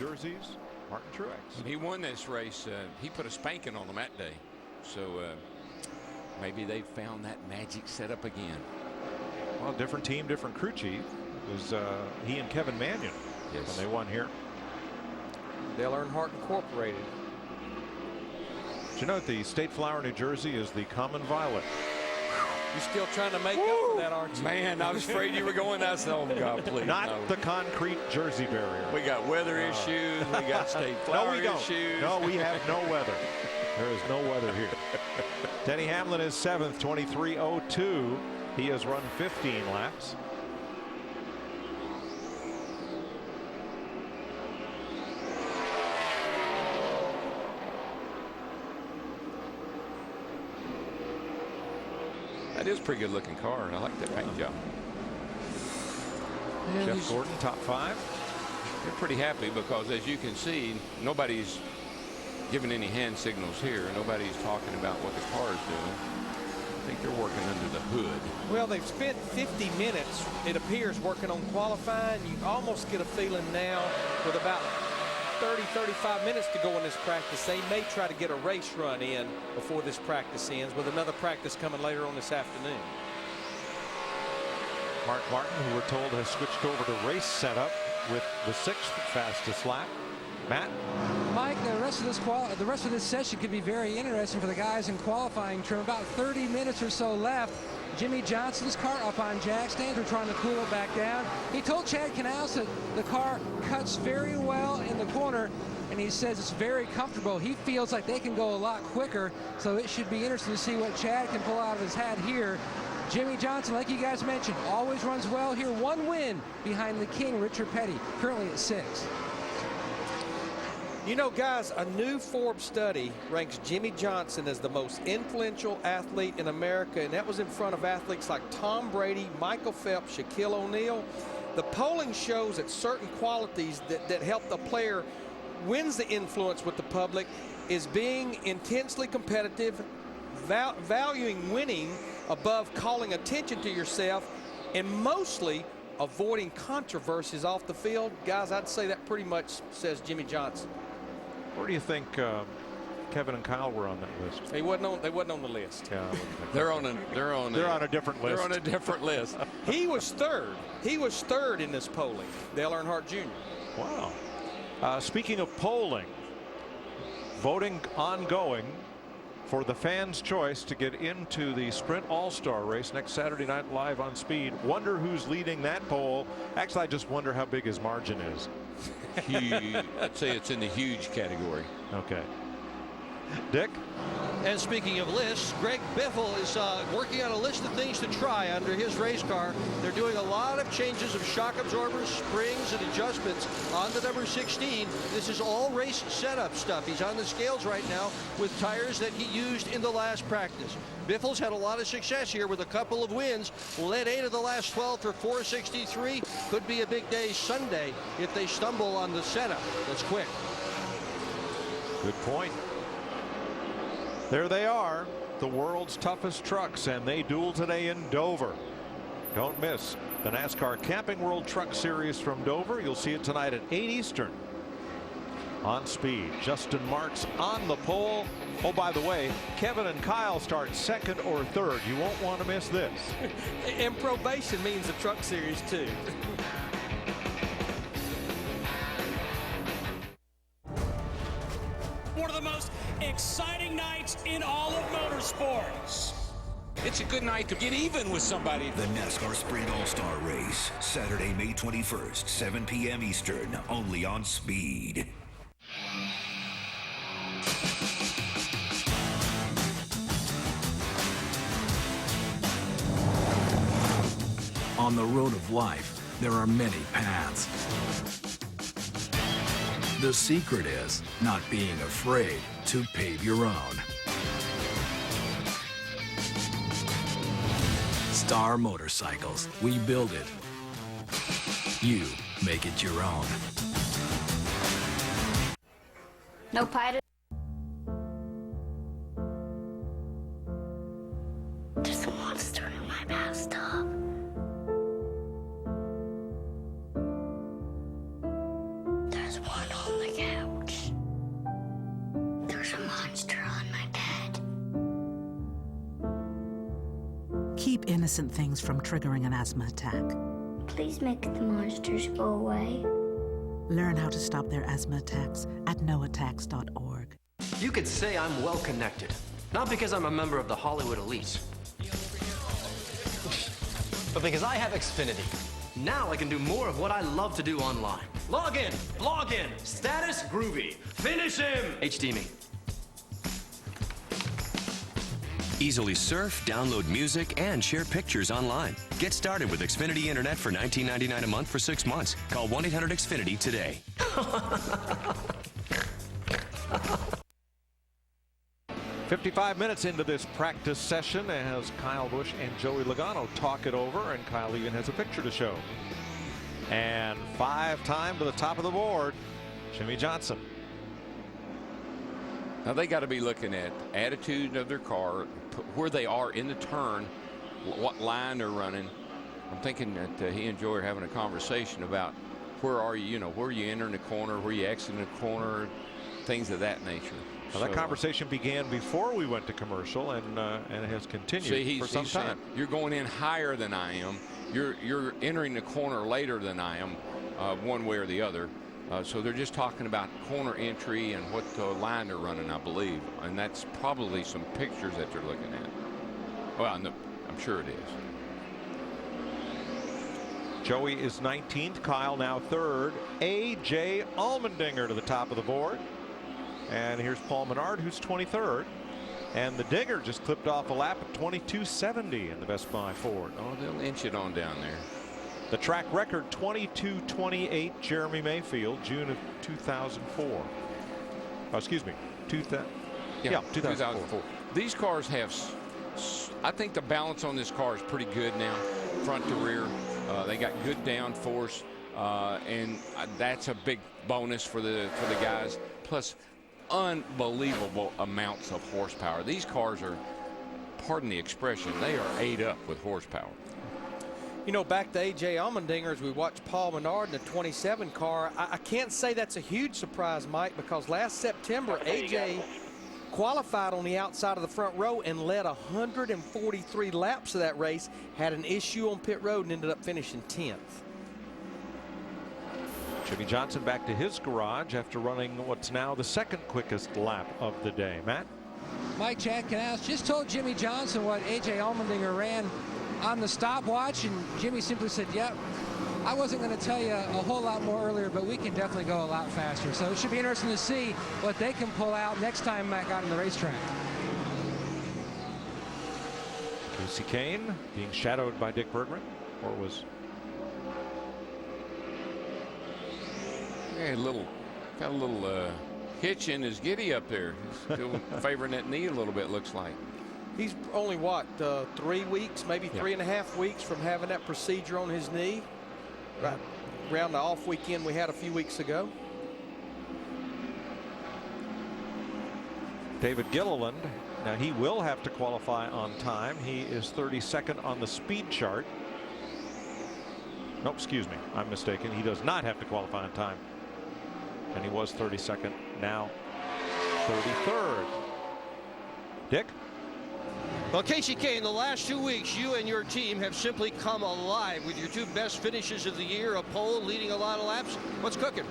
jerseys, Martin Truex. When he won this race, he put a spanking on them that day. So maybe they found that magic setup again. Well, different team, different crew chief. It was he and Kevin Mannion when they won here. Dale Earnhardt Incorporated. Do you know that the state flower, New Jersey, is the common violet? You're still trying to make up for that, aren't you? Man, I was afraid you were going that. Oh, God, please. Not no. the concrete Jersey barrier. We got weather issues. We got state flower issues. No, we have no weather. There is no weather here. Denny Hamlin is 7th, 23:02. He has run 15 laps. That is a pretty good looking car, and I like that paint job. Yeah, Jeff Gordon, top 5. They're pretty happy because, as you can see, nobody's giving any hand signals here. Nobody's talking about what the car is doing. I think they're working under the hood. Well, they've spent 50 minutes, it appears, working on qualifying. You almost get a feeling now with about 30-35 minutes to go in this practice, they may try to get a race run in before this practice ends, with another practice coming later on this afternoon. Mark Martin, who we're told has switched over to race setup with the 6th fastest lap. Matt? Mike, the rest of this session could be very interesting for the guys in qualifying trim. About 30 minutes or so left. Jimmy Johnson's car up on jack stands. We're trying to cool it back down. He told Chad Knaus that the car cuts very well in the corner, and he says it's very comfortable. He feels like they can go a lot quicker, so it should be interesting to see what Chad can pull out of his hat here. Jimmy Johnson, like you guys mentioned, always runs well here. 1 win behind the king, Richard Petty, currently at 6. You know, guys, a new Forbes study ranks Jimmy Johnson as the most influential athlete in America, and that was in front of athletes like Tom Brady, Michael Phelps, Shaquille O'Neal. The polling shows that certain qualities that help the player wins the influence with the public is being intensely competitive, valuing winning above calling attention to yourself, and mostly avoiding controversies off the field. Guys, I'd say that pretty much says Jimmy Johnson. Where do you think Kevin and Kyle were on that list? They wasn't on the list. Yeah, they're on a different list. They're on a different list. He was third. He was third in this polling. Dale Earnhardt Jr. Wow. Speaking of polling, voting ongoing for the fans' choice to get into the Sprint All-Star race next Saturday night live on Speed. Wonder who's leading that poll. Actually, I just wonder how big his margin is. Huge. I'd say it's in the huge category. Okay. Dick? And speaking of lists, Greg Biffle is working on a list of things to try under his race car. They're doing a lot of changes of shock absorbers, springs, and adjustments on the number 16. This is all race setup stuff. He's on the scales right now with tires that he used in the last practice. Biffle's had a lot of success here with a couple of wins. Led 8 of the last 12 for 463. Could be a big day Sunday if they stumble on the setup. That's quick. Good point. There they are, the world's toughest trucks, and they duel today in Dover. Don't miss the NASCAR Camping World Truck Series from Dover. You'll see it tonight at 8 Eastern on Speed. Justin Marks on the pole. Oh, by the way, Kevin and Kyle start 2nd or 3rd. You won't want to miss this. And probation means the Truck Series too. One of the most exciting nights in all of motorsports. It's a good night to get even with somebody. The NASCAR Sprint All-Star Race, Saturday, May 21st, 7 p.m. Eastern, only on Speed. On the road of life, there are many paths. The secret is not being afraid to pave your own. Star Motorcycles, we build it. You make it your own. No pirate. There's a monster in my bathtub. There's one on innocent things from triggering an asthma attack. Please make the monsters go away. Learn how to stop their asthma attacks at noattacks.org. You could say I'm well connected, not because I'm a member of the Hollywood elite, but because I have Xfinity. Now I can do more of what I love to do online. Log in, status groovy, finish him, HD me. Easily surf, download music, and share pictures online. Get started with Xfinity Internet for $19.99 a month for 6 months. Call 1-800-XFINITY today. 55 minutes into this practice session as Kyle Busch and Joey Logano talk it over, and Kyle even has a picture to show. And 5-time to the top of the board, Jimmie Johnson. Now they got to be looking at the attitude of their car, where they are in the turn, what line they're running. I'm thinking that he and Joey are having a conversation about where are you, where are you entering the corner, where are you exiting the corner, things of that nature. Well, that conversation began before we went to commercial, and it has continued for some time. You're going in higher than I am. You're entering the corner later than I am, one way or the other. So they're just talking about corner entry and what the line they're running, I believe. And that's probably some pictures that they're looking at. Well, no, I'm sure it is. Joey is 19th. Kyle now 3rd. A.J. Allmendinger to the top of the board. And here's Paul Menard, who's 23rd. And the Dinger just clipped off a lap at 22.70 in the Best Buy Ford. Oh, they'll inch it on down there. The track record 22.28. Jeremy Mayfield, June of 2004. Oh, excuse me, 2004. These cars have, I think the balance on this car is pretty good now, front to rear. They got good downforce, and that's a big bonus for the guys. Plus, unbelievable amounts of horsepower. These cars are, pardon the expression, they are ate up with horsepower. Back to A.J. Allmendinger, as we watched Paul Menard in the 27 car, I can't say that's a huge surprise, Mike, because last September, A.J. qualified on the outside of the front row and led 143 laps of that race, had an issue on pit road, and ended up finishing 10th. Jimmie Johnson back to his garage after running what's now the second quickest lap of the day. Matt? Mike Chad Canals just told Jimmie Johnson what A.J. Allmendinger ran on the stopwatch, and Jimmy simply said, yep, I wasn't going to tell you a whole lot more earlier, but we can definitely go a lot faster. So it should be interesting to see what they can pull out next time back out on the racetrack. Casey Kane being shadowed by Dick Bergman, or was... Yeah, got a little hitch in his giddy up there. He's still favoring that knee a little bit, looks like. He's only, what, 3 weeks, maybe 3.5 weeks from having that procedure on his knee. Right around the off weekend we had a few weeks ago. David Gilliland, now he will have to qualify on time. He is 32nd on the speed chart. Nope, excuse me, I'm mistaken. He does not have to qualify on time. And he was 32nd, now 33rd. Dick? Well, Casey Kane, the last 2 weeks, you and your team have simply come alive with your 2 best finishes of the year, a pole, leading a lot of laps. What's cooking?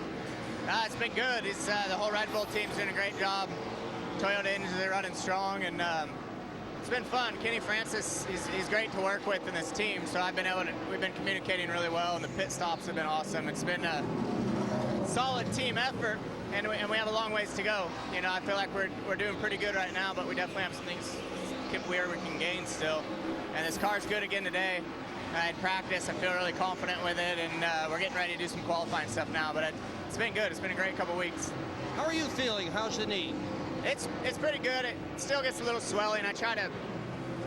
It's been good. It's the whole Red Bull team's doing a great job. Toyota engines are running strong, and it's been fun. Kenny Francis, he's great to work with in this team, so we've been communicating really well, and the pit stops have been awesome. It's been a solid team effort, and we have a long ways to go. I feel like we're doing pretty good right now, but we definitely have some things where we can gain still. And this car's good again today. In practice, I feel really confident with it, and we're getting ready to do some qualifying stuff now, but it's been good. It's been a great couple weeks. How are you feeling? How's the knee? It's pretty good. It still gets a little swelling. I try to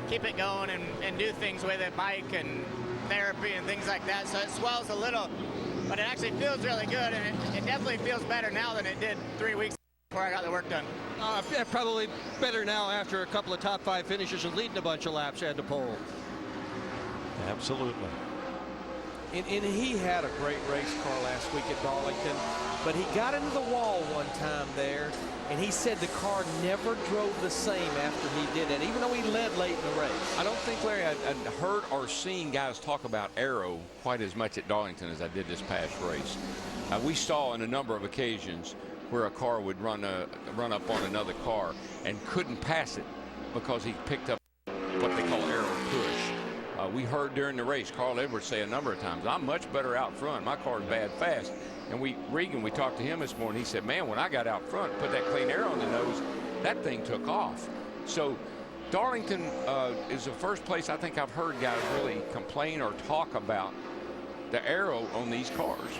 keep it going and do things with it, bike and therapy and things like that, so it swells a little, but it actually feels really good, and it definitely feels better now than it did 3 weeks before I got the work done. Probably better now after a couple of top 5 finishes and leading a bunch of laps at the pole. Absolutely. And he had a great race car last week at Darlington. but he got into the wall one time there, and he said the car never drove the same after he did it, even though he led late in the race. I don't think, Larry, I'd heard or seen guys talk about aero quite as much at Darlington as I did this past race. We saw on a number of occasions where a car would run up on another car and couldn't pass it because he picked up what they call aero push. We heard during the race Carl Edwards say a number of times, I'm much better out front. My car's bad fast. And we talked to him this morning. He said, man, when I got out front, put that clean air on the nose, that thing took off. So Darlington is the first place I think I've heard guys really complain or talk about the aero on these cars.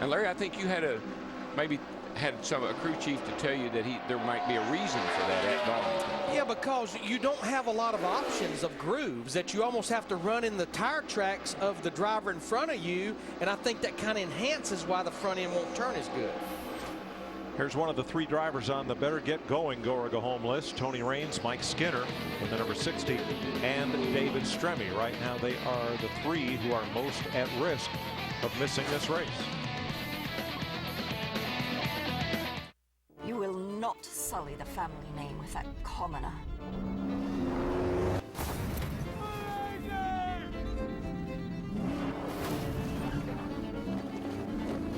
And Larry, I think you had maybe had a crew chief to tell you that there might be a reason for that at Darlington. Yeah, because you don't have a lot of options of grooves, that you almost have to run in the tire tracks of the driver in front of you, and I think that kind of enhances why the front end won't turn as good. Here's one of the 3 drivers on the better get going go or go home list. Tony Raines, Mike Skinner in the number 60, and David Stremme. Right now they are the 3 who are most at risk of missing this race. You will not sully the family name with that commoner.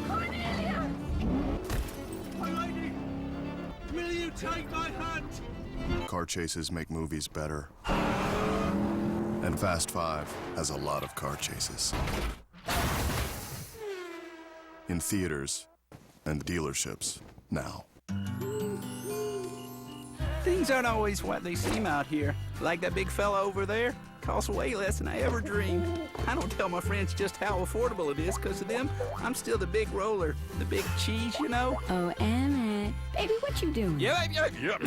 Cornelia! My lady! Will you take my hand? Car chases make movies better. And Fast 5 has a lot of car chases. In theaters and dealerships now. Things aren't always what they seem out here. Like that big fella over there. Costs way less than I ever dreamed. I don't tell my friends just how affordable it is. Because of them, I'm still the big roller. The big cheese, you know? Oh, Emmett. Baby, what you doing? Yeah, babe. Yeah,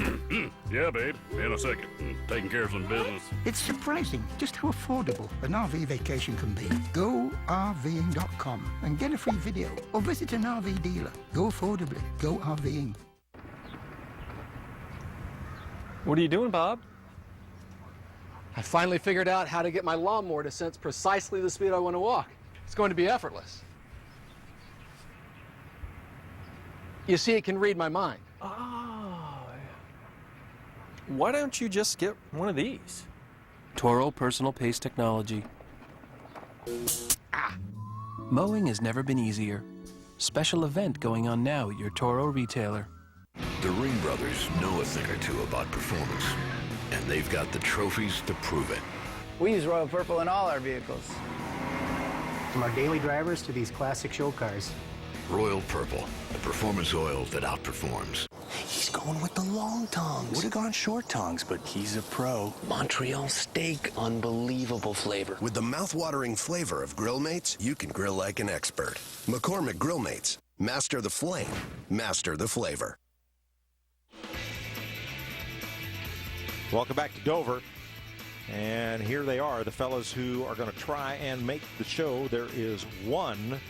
yeah, babe. In a second. Taking care of some business. It's surprising just how affordable an RV vacation can be. Go RVing.com and get a free video. Or visit an RV dealer. Go affordably. Go RVing. What are you doing, Bob? I finally figured out how to get my lawnmower to sense precisely the speed I want to walk. It's going to be effortless. You see, it can read my mind. Oh. Why don't you just get one of these? Toro Personal Pace Technology. Mowing has never been easier. Special event going on now at your Toro retailer. The Ring brothers know a thing or two about performance, and they've got the trophies to prove it. We use Royal Purple in all our vehicles. From our daily drivers to these classic show cars. Royal Purple, the performance oil that outperforms. He's going with the long tongs. Would have gone short tongs, but he's a pro. Montreal steak, unbelievable flavor. With the mouth-watering flavor of Grill Mates, you can grill like an expert. McCormick Grill Mates. Master the flame. Master the flavor. Welcome back to Dover. And here they are, the fellas who are going to try and make the show. There is one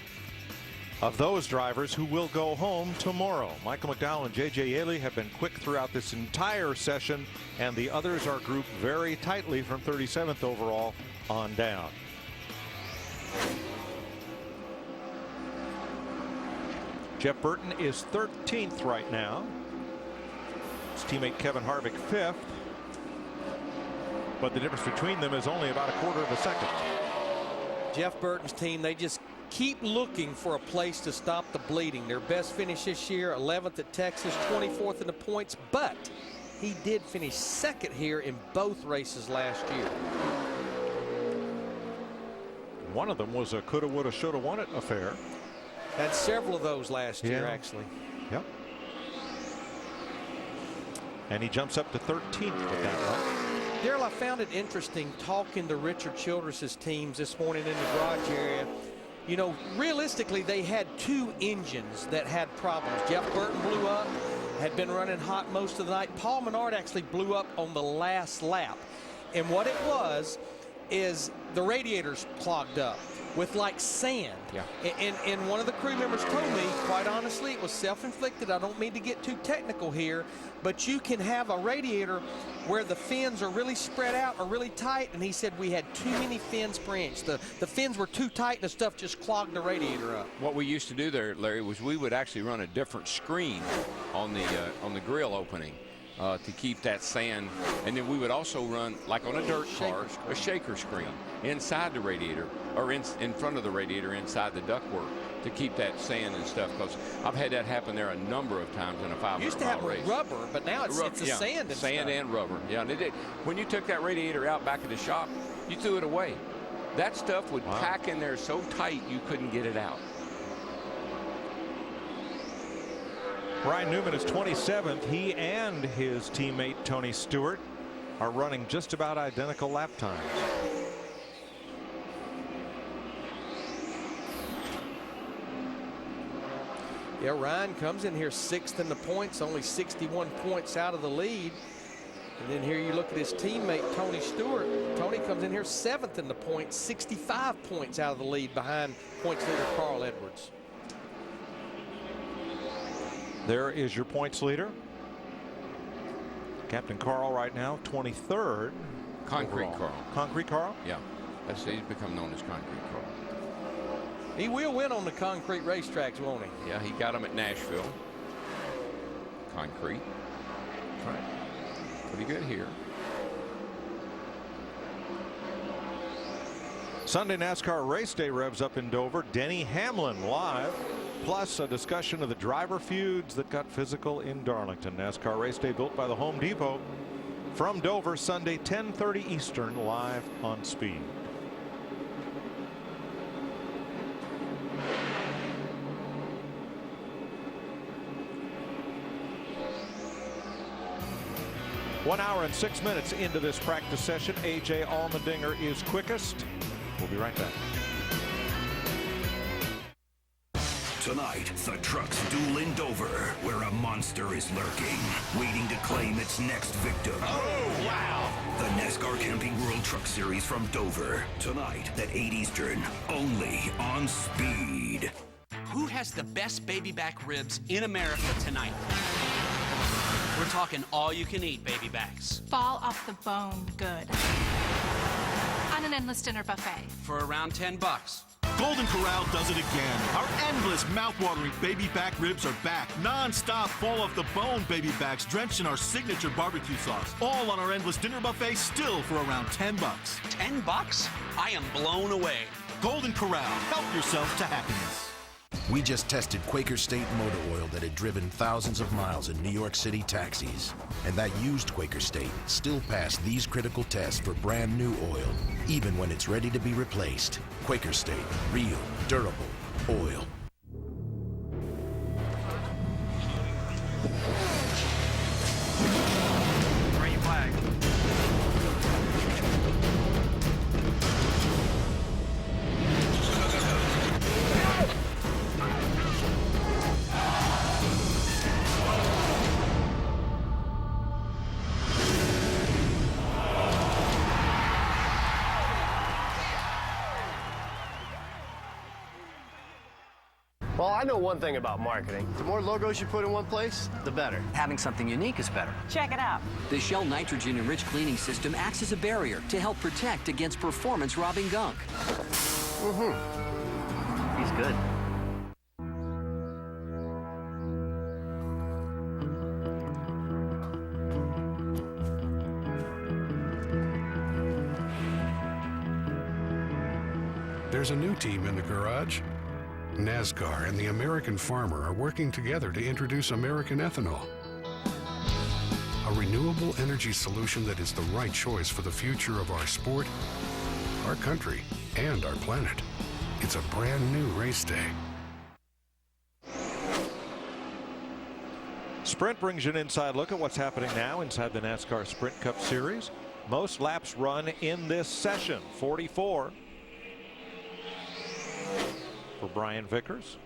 of those drivers who will go home tomorrow. Michael McDowell and J.J. Yaley have been quick throughout this entire session, and the others are grouped very tightly from 37th overall on down. Jeff Burton is 13th right now. His teammate Kevin Harvick 5th. But the difference between them is only about a quarter of a second. Jeff Burton's team, they just keep looking for a place to stop the bleeding. Their best finish this year, 11th at Texas, 24th in the points, but he did finish second here in both races last year. One of them was a coulda, woulda, shoulda, won it affair. Had several of those last year, actually. Yep. And he jumps up to 13th with that one. Darrell, I found it interesting talking to Richard Childress's teams this morning in the garage area. You know, realistically, they had 2 engines that had problems. Jeff Burton blew up, had been running hot most of the night. Paul Menard actually blew up on the last lap. And what it was is the radiators clogged up. with like sand. Yeah. And one of the crew members told me, quite honestly, it was self-inflicted. I don't mean to get too technical here, but you can have a radiator where the fins are really spread out or really tight, and he said we had too many fins per inch. The fins were too tight and the stuff just clogged the radiator up. What we used to do there, Larry, was we would actually run a different screen on the grill opening to keep that sand, and then we would also run, like on a dirt car, a shaker screen inside the radiator, or in front of the radiator inside the ductwork, to keep that sand and stuff, because I've had that happen there a number of times in a 500-mile race. Used to have rubber, but now it's a yeah, sand and sand stuff. and rubber. Yeah, and when you took that radiator out back at the shop, you threw it away. That stuff would pack in there so tight you couldn't get it out. Brian Newman is 27th. He and his teammate Tony Stewart are running just about identical lap times. Yeah, Ryan comes in here 6th in the points, only 61 points out of the lead. And then here you look at his teammate, Tony Stewart. Tony comes in here 7th in the points, 65 points out of the lead behind points leader Carl Edwards. There is your points leader. Captain Carl right now, 23rd. Concrete overall. Carl. Concrete Carl? Yeah, he's become known as Concrete Carl. He will win on the concrete racetracks, won't he? Yeah, he got them at Nashville. Concrete. Right. Pretty good here. Sunday NASCAR race day revs up in Dover. Denny Hamlin live, plus a discussion of the driver feuds that got physical in Darlington. NASCAR race day built by the Home Depot. From Dover, Sunday 10:30 Eastern, live on Speed. One hour and 6 minutes into this practice session. AJ Allmendinger is quickest. We'll be right back. Tonight, the trucks duel in Dover, where a monster is lurking, waiting to claim its next victim. Oh, wow! The NASCAR Camping World Truck Series from Dover. Tonight at 8 Eastern, only on Speed. Who has the best baby back ribs in America tonight? We're talking all-you-can-eat baby backs. Fall off the bone good. On an endless dinner buffet. For around $10. Golden Corral does it again. Our endless mouth-watering baby back ribs are back. Non-stop fall-off-the-bone baby backs drenched in our signature barbecue sauce. All on our endless dinner buffet, still for around $10. $10? I am blown away. Golden Corral. Help yourself to happiness. We just tested Quaker State motor oil that had driven thousands of miles in New York City taxis. And that used Quaker State still passed these critical tests for brand new oil, even when it's ready to be replaced. Quaker State, real, durable oil. Green flag. Well, I know one thing about marketing. The more logos you put in one place, the better. Having something unique is better. Check it out. The Shell nitrogen-enriched cleaning system acts as a barrier to help protect against performance-robbing gunk. He's good. There's a new team in the garage. NASCAR and the American farmer are working together to introduce American ethanol. A renewable energy solution that is the right choice for the future of our sport, our country, and our planet. It's a brand new race day. Sprint brings you an inside look at what's happening now inside the NASCAR Sprint Cup Series. Most laps run in this session, 44. For Brian Vickers.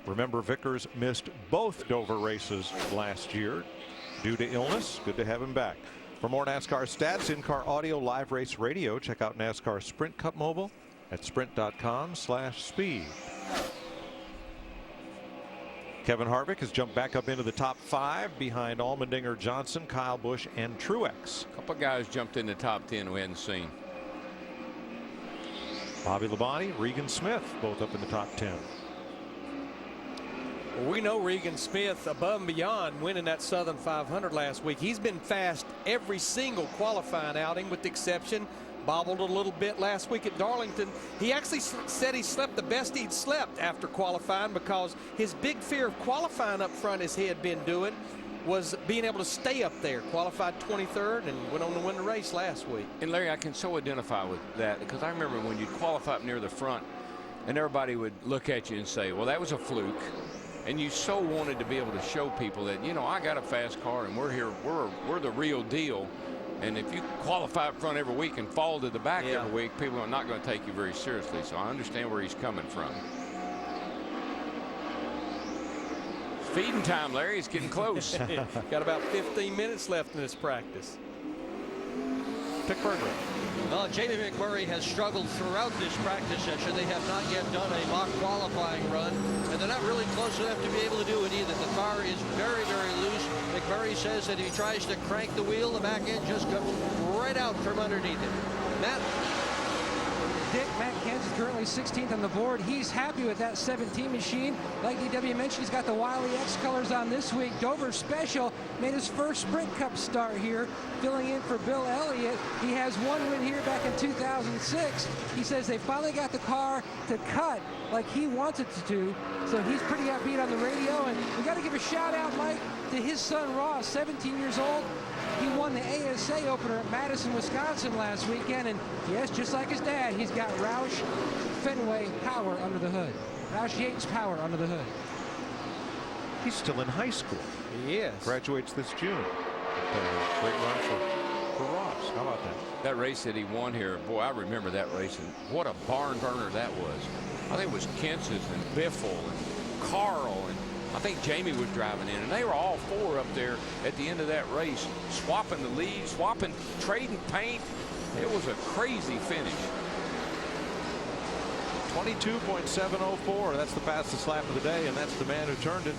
Remember, Vickers missed both Dover races last year due to illness. Good to have him back. For more NASCAR stats, in-car audio, live race radio, check out NASCAR Sprint Cup Mobile at sprint.com/speed. Kevin Harvick has jumped back up into the top 5 behind Allmendinger, Johnson, Kyle Busch, and Truex. A couple guys jumped in the top 10 we hadn't seen. Bobby Labonte, Regan Smith, both up in the top 10. Well, we know Regan Smith above and beyond winning that Southern 500 last week. He's been fast every single qualifying outing with the exception. Bobbled a little bit last week at Darlington. He actually said he slept the best he'd slept after qualifying because his big fear of qualifying up front, as he had been doing, was being able to stay up there. Qualified 23rd and went on to win the race last week. And Larry, I can so identify with that because I remember when you'd qualify up near the front and everybody would look at you and say, well, that was a fluke. And you so wanted to be able to show people that, you know, I got a fast car and we're here, we're the real deal. And if you qualify up front every week and fall to the back every week, people are not going to take you very seriously. So I understand where he's coming from. Feeding time, Larry. It's getting close. Got about 15 minutes left in this practice. Pickberger. Well, Jamie McMurray has struggled throughout this practice session. They have not yet done a mock qualifying run, and they're not really close enough to be able to do it either. The car is very, very loose. McMurray says that if he tries to crank the wheel, the back end just comes right out from underneath it. Matt Kent's currently 16th on the board. He's happy with that 17 machine. Like DW mentioned, he's got the Wiley X colors on this week. Dover Special made his first Sprint Cup start here, filling in for Bill Elliott. He has one win here back in 2006. He says they finally got the car to cut like he wants it to do. So he's pretty upbeat on the radio. And we got to give a shout out, Mike, to his son Ross, 17 years old. He won the ASA opener at Madison, Wisconsin last weekend, and yes, just like his dad, he's got Roush Fenway power under the hood. Roush Yates power under the hood. He's still in high school. He is. Graduates this June. Great run for Ross. How about that? That race that he won here, boy, I remember that race, and what a barn burner that was. I think it was Kentz's and Biffle and Carl, and I think Jamie was driving in, and they were all 4 up there at the end of that race, swapping the lead, trading paint. It was a crazy finish. 22.704. That's the fastest lap of the day, and that's the man who turned it,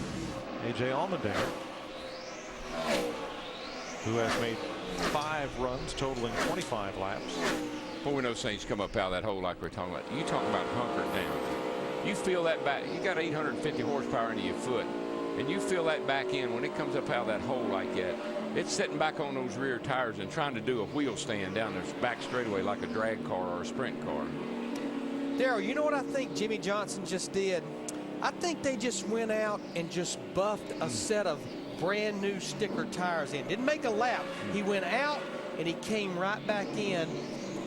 A.J. Allmendinger, who has made 5 runs totaling 25 laps. Well, we know Saints come up out of that hole like we're talking about. You talking about hunkered down. You feel that back. You got 850 horsepower into your foot, and you feel that back end when it comes up out of that hole like that. It's sitting back on those rear tires and trying to do a wheel stand down their back straightaway like a drag car or a sprint car. Daryl, you know what I think Jimmy Johnson just did? I think they just went out and just buffed a set of brand new sticker tires in. Didn't make a lap. He went out and he came right back in.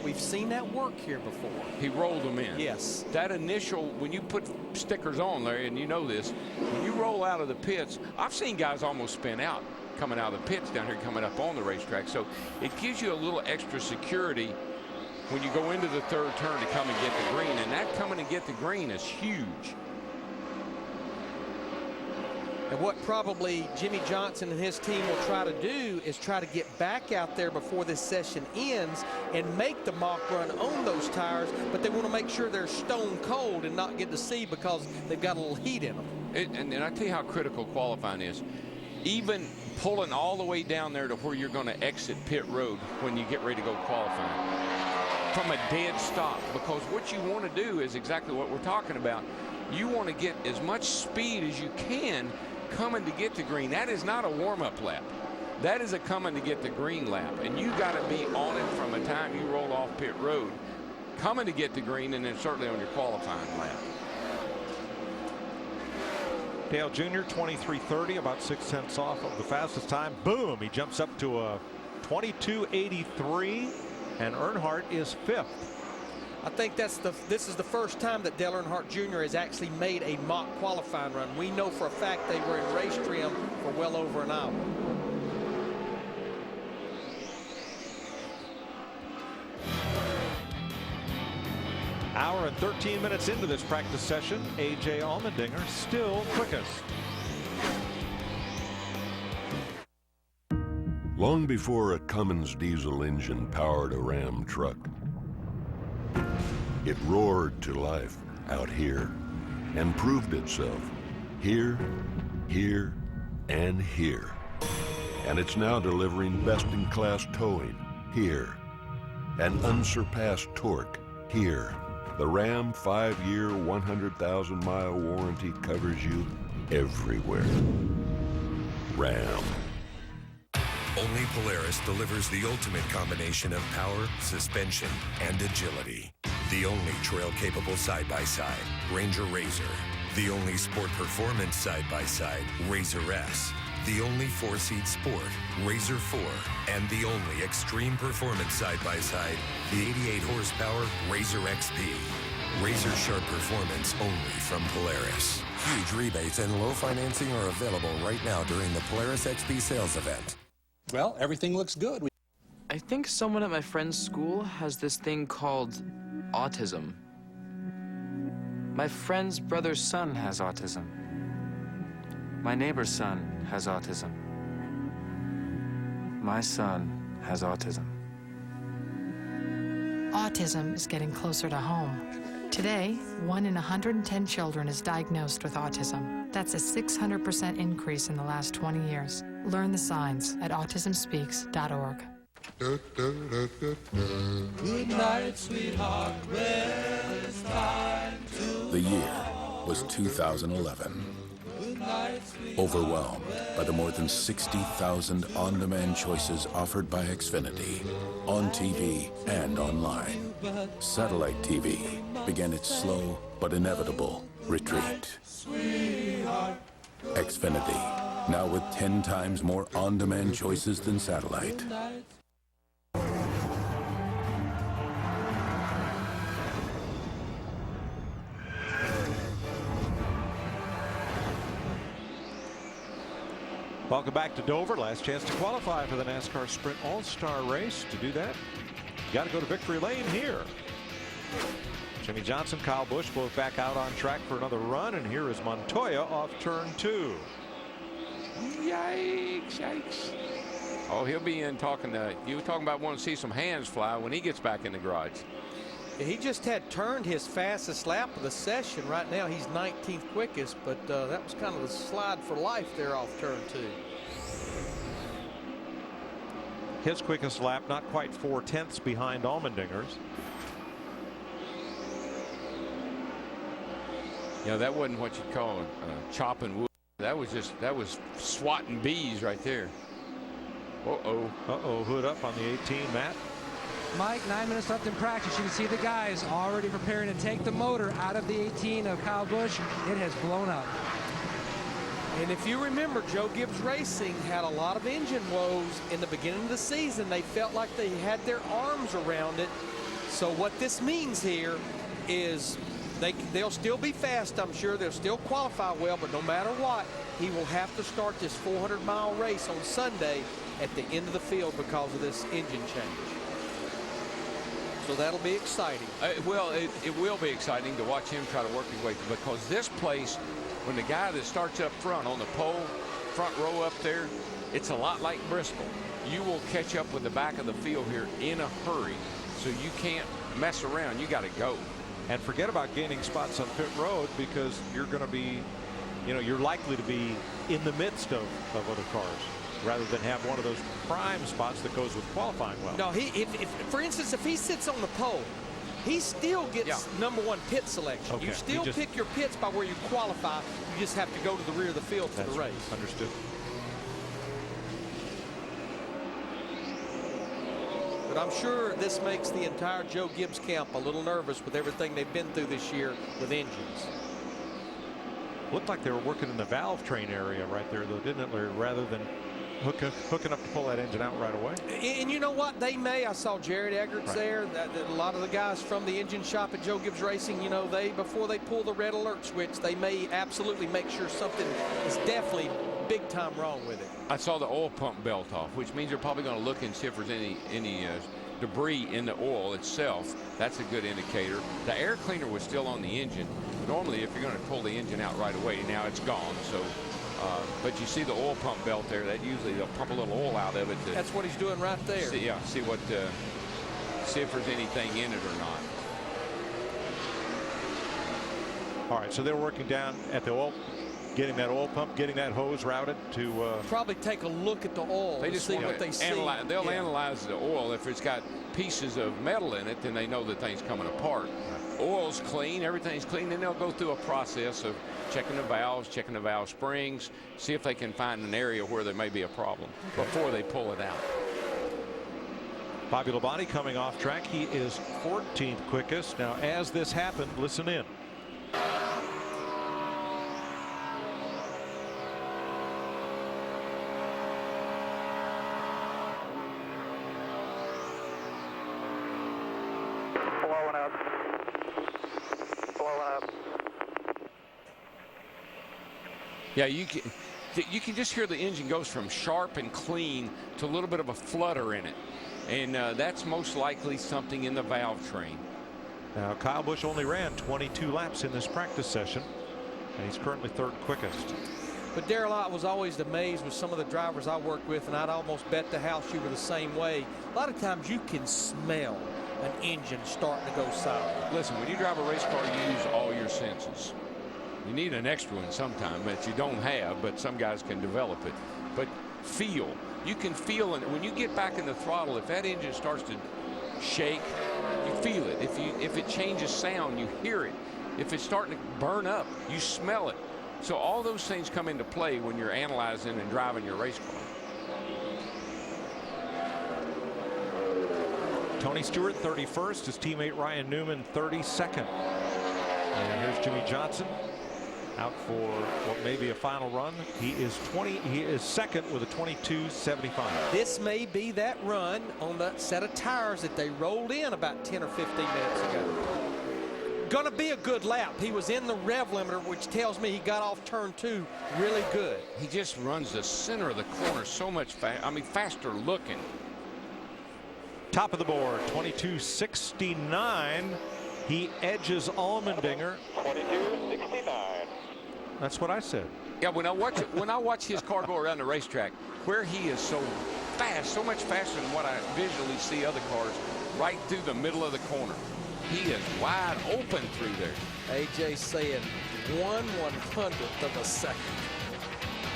We've seen that work here before. He rolled them in. Yes. That initial, when you put stickers on, Larry, and you know this, when you roll out of the pits, I've seen guys almost spin out coming out of the pits down here coming up on the racetrack. So it gives you a little extra security when you go into the 3rd turn to come and get the green. And that coming and get the green is huge. And what probably Jimmy Johnson and his team will try to do is try to get back out there before this session ends and make the mock run on those tires, but they want to make sure they're stone cold and not get to see because they've got a little heat in them. And I tell you how critical qualifying is. Even pulling all the way down there to where you're going to exit pit road when you get ready to go qualifying from a dead stop, because what you want to do is exactly what we're talking about. You want to get as much speed as you can coming to get the green. That is not a warm-up lap. That is a coming to get the green lap, and you got to be on it from the time you roll off pit road, coming to get the green, and then certainly on your qualifying lap. Dale Jr. 23.30, about 6/10 off of the fastest time. Boom! He jumps up to a 22.83, and Earnhardt is 5th. I think this is the first time that Dale Earnhardt Jr. has actually made a mock qualifying run. We know for a fact they were in race trim for well over an hour. Hour and 13 minutes into this practice session, A.J. Allmendinger still quickest. Long before a Cummins diesel engine powered a Ram truck, It roared to life out here and proved itself here, here, and here. And it's now delivering best-in-class towing here and unsurpassed torque here. The Ram 5-year, 100,000-mile warranty covers you everywhere. Ram. Only Polaris delivers the ultimate combination of power, suspension, and agility. The only trail-capable side-by-side, Ranger RZR. The only sport performance side-by-side, RZR S. The only 4-seat sport, RZR 4. And the only extreme performance side-by-side, the 88 horsepower RZR XP. Razor sharp performance only from Polaris. Huge rebates and low financing are available right now during the Polaris XP sales event. Well, everything looks good. I think someone at my friend's school has this thing called autism. My friend's brother's son has autism. My neighbor's son has autism. My son has autism. Autism is getting closer to home. Today, 1 in 110 children is diagnosed with autism. That's a 600% increase in the last 20 years. Learn the signs at autismspeaks.org. Good night, sweetheart. Rest time to The year was 2011. Overwhelmed by the more than 60,000 on-demand choices offered by Xfinity, on TV and online, satellite TV began its slow but inevitable retreat. Xfinity, now with 10 times more on-demand choices than satellite. Welcome back to Dover. Last chance to qualify for the NASCAR Sprint All-Star Race. To do that, you got to go to victory lane here. Jimmy Johnson, Kyle Busch both back out on track for another run, and here is Montoya off turn 2. Yikes, yikes. Oh, he'll be in talking to you. Were talking about wanting to see some hands fly when he gets back in the garage. He just had turned his fastest lap of the session. Right now he's 19th quickest, but that was kind of the slide for life there off turn 2. His quickest lap, not quite 4/10 behind Allmendinger's. Yeah, that wasn't what you'd call chopping wood. That was swatting bees right there. Uh-oh, hood up on the 18, Matt. Mike, 9 minutes left in practice. You can see the guys already preparing to take the motor out of the 18 of Kyle Busch. It has blown up. And if you remember, Joe Gibbs Racing had a lot of engine woes in the beginning of the season. They felt like they had their arms around it. So what this means here is they'll still be fast, I'm sure. They'll still qualify well, but no matter what, he will have to start this 400-mile race on Sunday at the end of the field because of this engine change. So that'll be exciting. Well, it will be exciting to watch him try to work his way through, because this place, when the guy that starts up front on the pole, front row up there, it's a lot like Bristol. You will catch up with the back of the field here in a hurry, so you can't mess around. You got to go. And forget about gaining spots on pit road, because you're going to be, you're likely to be in the midst of other cars, rather than have one of those prime spots that goes with qualifying well. No, for instance, if he sits on the pole, he still gets #1 pit selection. Okay. You still pick your pits by where you qualify. You just have to go to the rear of the field for the race. Understood. But I'm sure this makes the entire Joe Gibbs camp a little nervous with everything they've been through this year with engines. Looked like they were working in the valve train area right there, though, didn't it, Larry? Rather than hooking up to pull that engine out right away. And you know what? I saw Jared Eggerts there. A lot of the guys from the engine shop at Joe Gibbs Racing, before they pull the red alert switch, they may absolutely make sure something is definitely big time wrong with it. I saw the oil pump belt off, which means they're probably going to look and see if there's any debris in the oil itself. That's a good indicator. The air cleaner was still on the engine. Normally, if you're going to pull the engine out right away, now it's gone. So, but you see the oil pump belt there. That usually they'll pump a little oil out of it. That's what he's doing right there. See if there's anything in it or not. All right, so they're working down at the oil, getting that oil pump, getting that hose routed to probably take a look at the oil. They just see want what they see. They'll analyze the oil. If it's got pieces of metal in it, then they know the thing's coming apart. Oil's clean, everything's clean, then they'll go through a process of checking the valves, checking the valve springs, see if they can find an area where there may be a problem before they pull it out. Bobby Labonte coming off track. He is 14th quickest. Now, as this happened, listen in. Blowing up. Blowing up. Yeah, you can just hear the engine goes from sharp and clean to a little bit of a flutter in it. And that's most likely something in the valve train. Now, Kyle Busch only ran 22 laps in this practice session, and he's currently 3rd quickest. But Darrell, I was always amazed with some of the drivers I worked with, and I'd almost bet the house you were the same way. A lot of times you can smell an engine starting to go sour. Listen, when you drive a race car, you use all your senses. You need an extra one sometime that you don't have, but some guys can develop it. But feel. You can feel it when you get back in the throttle. If that engine starts to shake, you feel it. If it changes sound, you hear it. If it's starting to burn up, you smell it. So all those things come into play when you're analyzing and driving your race car. Tony Stewart 31st, his teammate Ryan Newman 32nd. And here's Jimmy Johnson out for what may be a final run. He is 2nd with a 22.75. This may be that run on the set of tires that they rolled in about 10 or 15 minutes ago. Gonna be a good lap. He was in the rev limiter, which tells me he got off turn 2 really good. He just runs the center of the corner so much faster looking. Top of the board, 22.69. He edges Allmendinger. 22.69. That's what I said. Yeah, when I watch his car go around the racetrack, where he is so fast, so much faster than what I visually see other cars, right through the middle of the corner. He is wide open through there. AJ saying 1/100th of a second.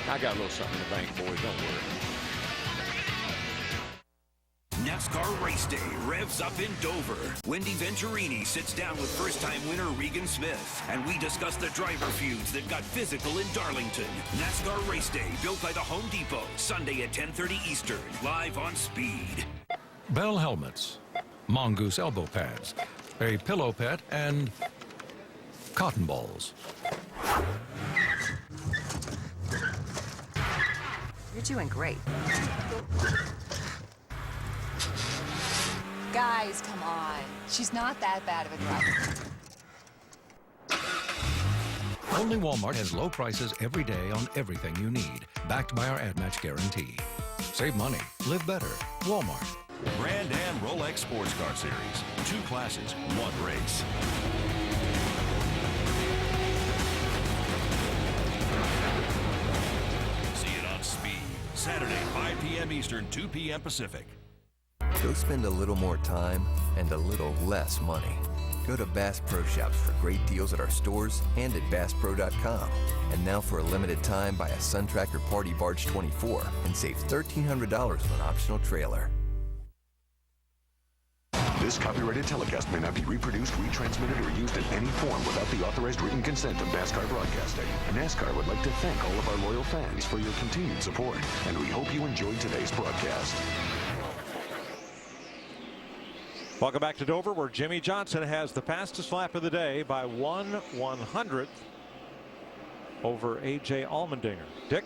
I got a little something in the bank, boys. Don't worry. NASCAR race day revs up in Dover. Wendy Venturini sits down with first-time winner Regan Smith, and we discuss the driver feuds that got physical in Darlington. NASCAR race day, built by the Home Depot, Sunday at 10:30 Eastern, live on Speed. Bell helmets, mongoose elbow pads, a pillow pet, and cotton balls. You're doing great. Guys, come on. She's not that bad of a driver. Only Walmart has low prices every day on everything you need, backed by our ad match guarantee. Save money, live better. Walmart. Grand Am Rolex Sports Car Series. 2 classes, 1 race. See it on Speed. Saturday, 5 p.m. Eastern, 2 p.m. Pacific. Go spend a little more time and a little less money. Go to Bass Pro Shops for great deals at our stores and at BassPro.com. And now for a limited time, buy a Sun Tracker Party Barge 24 and save $1,300 on an optional trailer. This copyrighted telecast may not be reproduced, retransmitted, or used in any form without the authorized written consent of NASCAR Broadcasting. NASCAR would like to thank all of our loyal fans for your continued support, and we hope you enjoyed today's broadcast. Welcome back to Dover, where Jimmy Johnson has the fastest lap of the day by 1/100th over A.J. Allmendinger. Dick?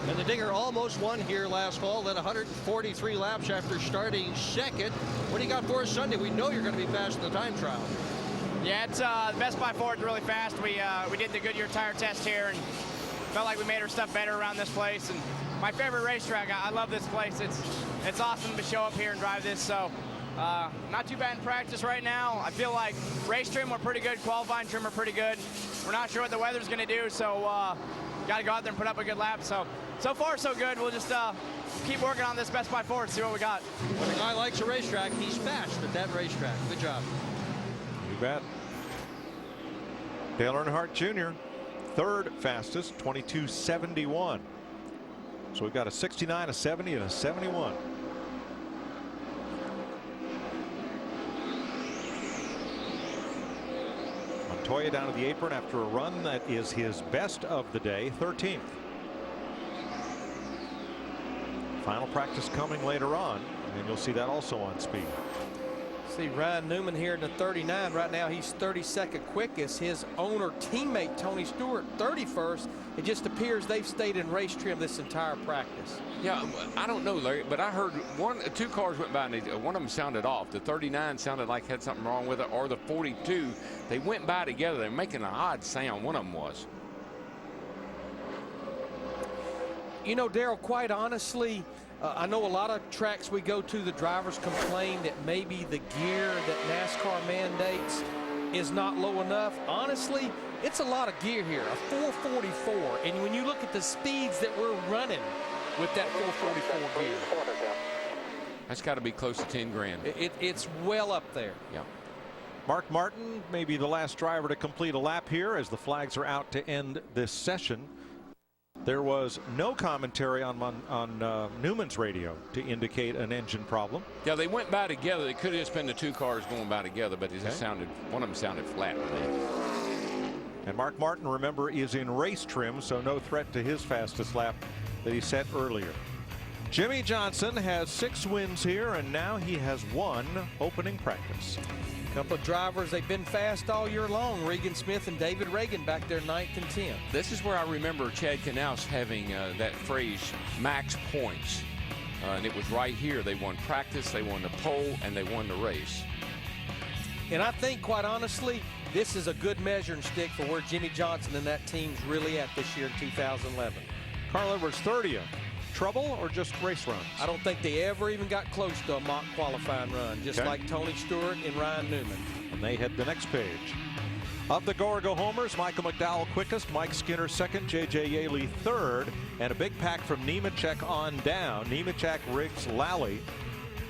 And the Dinger almost won here last fall, led 143 laps after starting second. What do you got for us Sunday? We know you're going to be fast in the time trial. Yeah, it's the best by 4 is really fast. We did the Goodyear tire test here and felt like we made our stuff better around this place. And my favorite racetrack, I love this place. It's awesome to show up here and drive this. So not too bad in practice right now. I feel like race trim we're pretty good, qualifying trim we're pretty good. We're not sure what the weather's going to do, so got to go out there and put up a good lap. So far so good. We'll just keep working on this best by 4 and see what we got. When a guy likes a racetrack, he's fast at that racetrack. Good job. You bet. Dale Earnhardt Jr., third fastest, 22.71. So we've got a 69, a 70, and a 71. Montoya down to the apron after a run that is his best of the day, 13th. Final practice coming later on, and you'll see that also on speed. See Ryan Newman here in the 39. Right now he's 32nd quickest. His owner teammate Tony Stewart 31st. It just appears they've stayed in race trim this entire practice. Yeah, I don't know, Larry, but I heard two cars went by and one of them sounded off. The 39 sounded like had something wrong with it, or the 42. They went by together. They're making an odd sound. One of them was. You know, Darrell, quite honestly, I know a lot of tracks we go to, the drivers complain that maybe the gear that NASCAR mandates is not low enough. Honestly, it's a lot of gear here, a 444. And when you look at the speeds that we're running with that 444 gear, that's got to be close to 10 grand. It's well up there. Yeah. Mark Martin may be the last driver to complete a lap here as the flags are out to end this session. There was no commentary on Newman's radio to indicate an engine problem. Yeah, they went by together. It could have just been the two cars going by together, but it sounded, one of them sounded flat to me. And Mark Martin, remember, is in race trim, so no threat to his fastest lap that he set earlier. Jimmy Johnson has 6 wins here, and now he has 1 opening practice. A couple of drivers, they've been fast all year long. Regan Smith and David Reagan back there 9th and 10th. This is where I remember Chad Knaus having that phrase, max points. And it was right here. They won practice, they won the pole, and they won the race. And I think, quite honestly, this is a good measuring stick for where Jimmy Johnson and that team's really at this year in 2011. Carl Edwards 30th. Trouble or just race runs? I don't think they ever even got close to a mock qualifying run, just like Tony Stewart and Ryan Newman. And they head the next page. Of the Go homers, Michael McDowell quickest, Mike Skinner second, J.J. Yaley third, and a big pack from Nemechek on down. Nemechek, Riggs, Lally,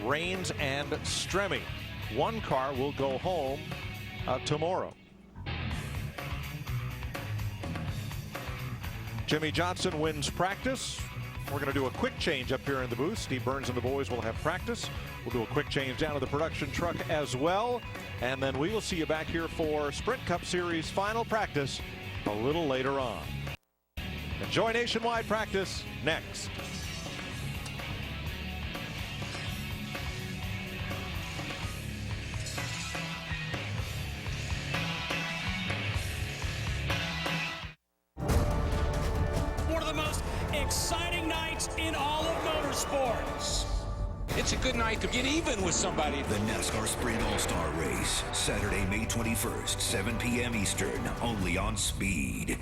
Rains, and Stremme. One car will go home tomorrow. Jimmy Johnson wins practice. We're going to do a quick change up here in the booth. Steve Burns and the boys will have practice. We'll do a quick change down to the production truck as well. And then we will see you back here for Sprint Cup Series final practice a little later on. Enjoy nationwide practice next. Exciting nights in all of motorsports. It's a good night to get even with somebody. The NASCAR Sprint All-Star Race, Saturday, May 21st, 7 p.m. Eastern, only on Speed.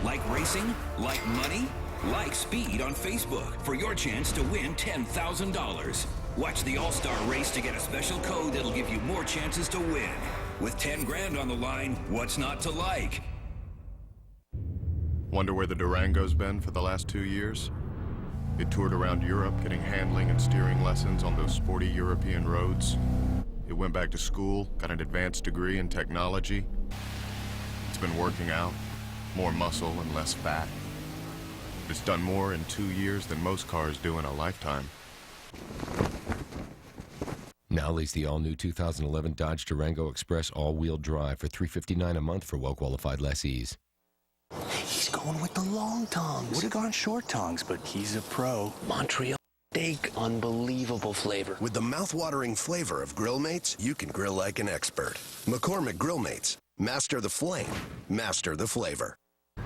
Like racing? Like money? Like Speed on Facebook for your chance to win $10,000. Watch the All-Star Race to get a special code that'll give you more chances to win. With 10 grand on the line, what's not to like? Wonder where the Durango's been for the last 2 years? It toured around Europe getting handling and steering lessons on those sporty European roads. It went back to school, got an advanced degree in technology. It's been working out, more muscle and less fat. It's done more in 2 years than most cars do in a lifetime. Now lease the all-new 2011 Dodge Durango Express all-wheel drive for $359 a month for well-qualified lessees. He's going with the long tongs. Would have gone short tongs, but he's a pro. Montreal steak, unbelievable flavor. With the mouth-watering flavor of Grill Mates, you can grill like an expert. McCormick Grill Mates. Master the flame. Master the flavor.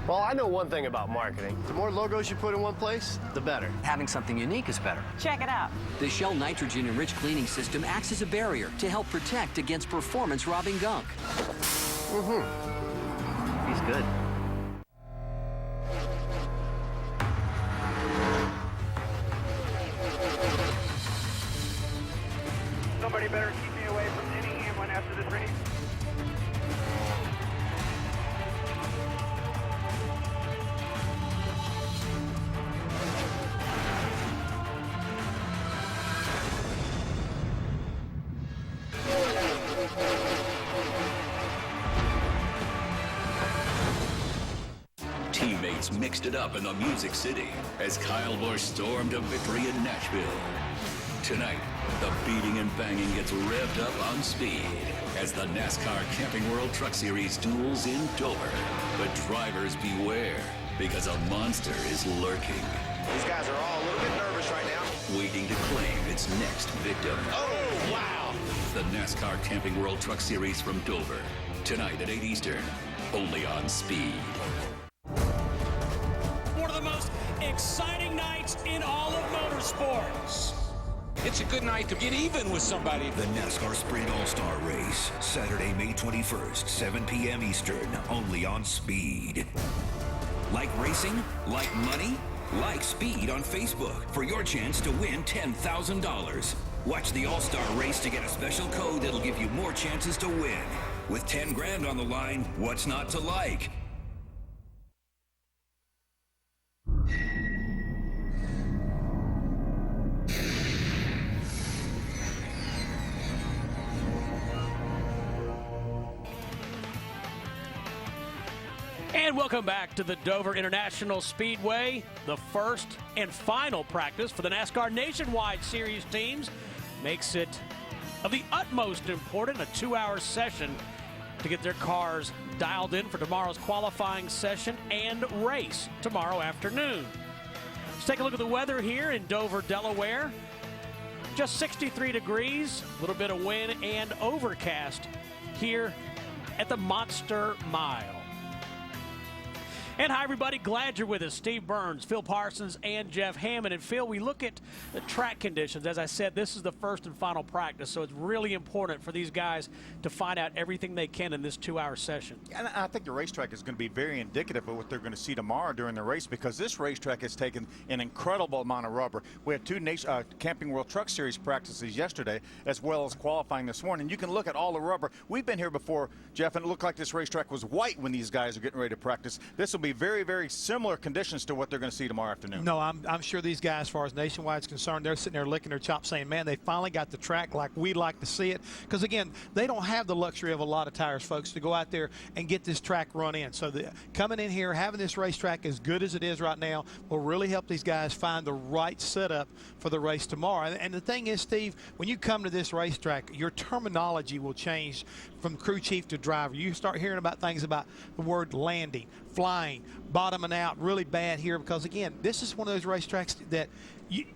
Well, I know one thing about marketing. The more logos you put in one place, the better. Having something unique is better. Check it out. The Shell nitrogen-enriched cleaning system acts as a barrier to help protect against performance-robbing gunk. He's good. Somebody better keep me away from any Hamlin after this race. Sports mixed it up in the Music City as Kyle Busch stormed to victory in Nashville. Tonight, the beating and banging gets revved up on speed as the NASCAR Camping World Truck Series duels in Dover. But drivers beware, because a monster is lurking. These guys are all a little bit nervous right now. Waiting to claim its next victim. Oh, wow! The NASCAR Camping World Truck Series from Dover. Tonight at 8 Eastern, only on Speed. One of the most exciting nights in all of motorsports. It's a good night to get even with somebody. The NASCAR Sprint All-Star Race, Saturday, May 21st, 7 p.m. Eastern, only on Speed. Like racing? Like money? Like Speed on Facebook for your chance to win $10,000. Watch the All-Star Race to get a special code that'll give you more chances to win. With 10 grand on the line, what's not to like? And welcome back to the Dover International Speedway, the first and final practice for the NASCAR Nationwide Series teams. Makes it of the utmost important, a 2-hour session to get their cars dialed in for tomorrow's qualifying session and race tomorrow afternoon. Let's take a look at the weather here in Dover, Delaware. Just 63 degrees, a little bit of wind and overcast here at the Monster Mile. And hi, everybody. Glad you're with us. Steve Burns, Phil Parsons, and Jeff Hammond. And Phil, we look at the track conditions. As I said, this is the first and final practice, so it's really important for these guys to find out everything they can in this 2-hour session. And I think the racetrack is going to be very indicative of what they're going to see tomorrow during the race, because this racetrack has taken an incredible amount of rubber. We had two Camping World Truck Series practices yesterday, as well as qualifying this morning. You can look at all the rubber. We've been here before, Jeff, and it looked like this racetrack was white when these guys are getting ready to practice. This will be very, very similar conditions to what they're going to see tomorrow afternoon. No, I'm sure these guys, as far as Nationwide is concerned, they're sitting there licking their chops saying, man, they finally got the track like we'd like to see it. Because, again, they don't have the luxury of a lot of tires, folks, to go out there and get this track run in. So coming in here, having this racetrack as good as it is right now will really help these guys find the right setup for the race tomorrow. And the thing is, Steve, when you come to this racetrack, your terminology will change from crew chief to driver. You start hearing about things about the word landing, flying, bottoming out, really bad here, because, again, this is one of those racetracks that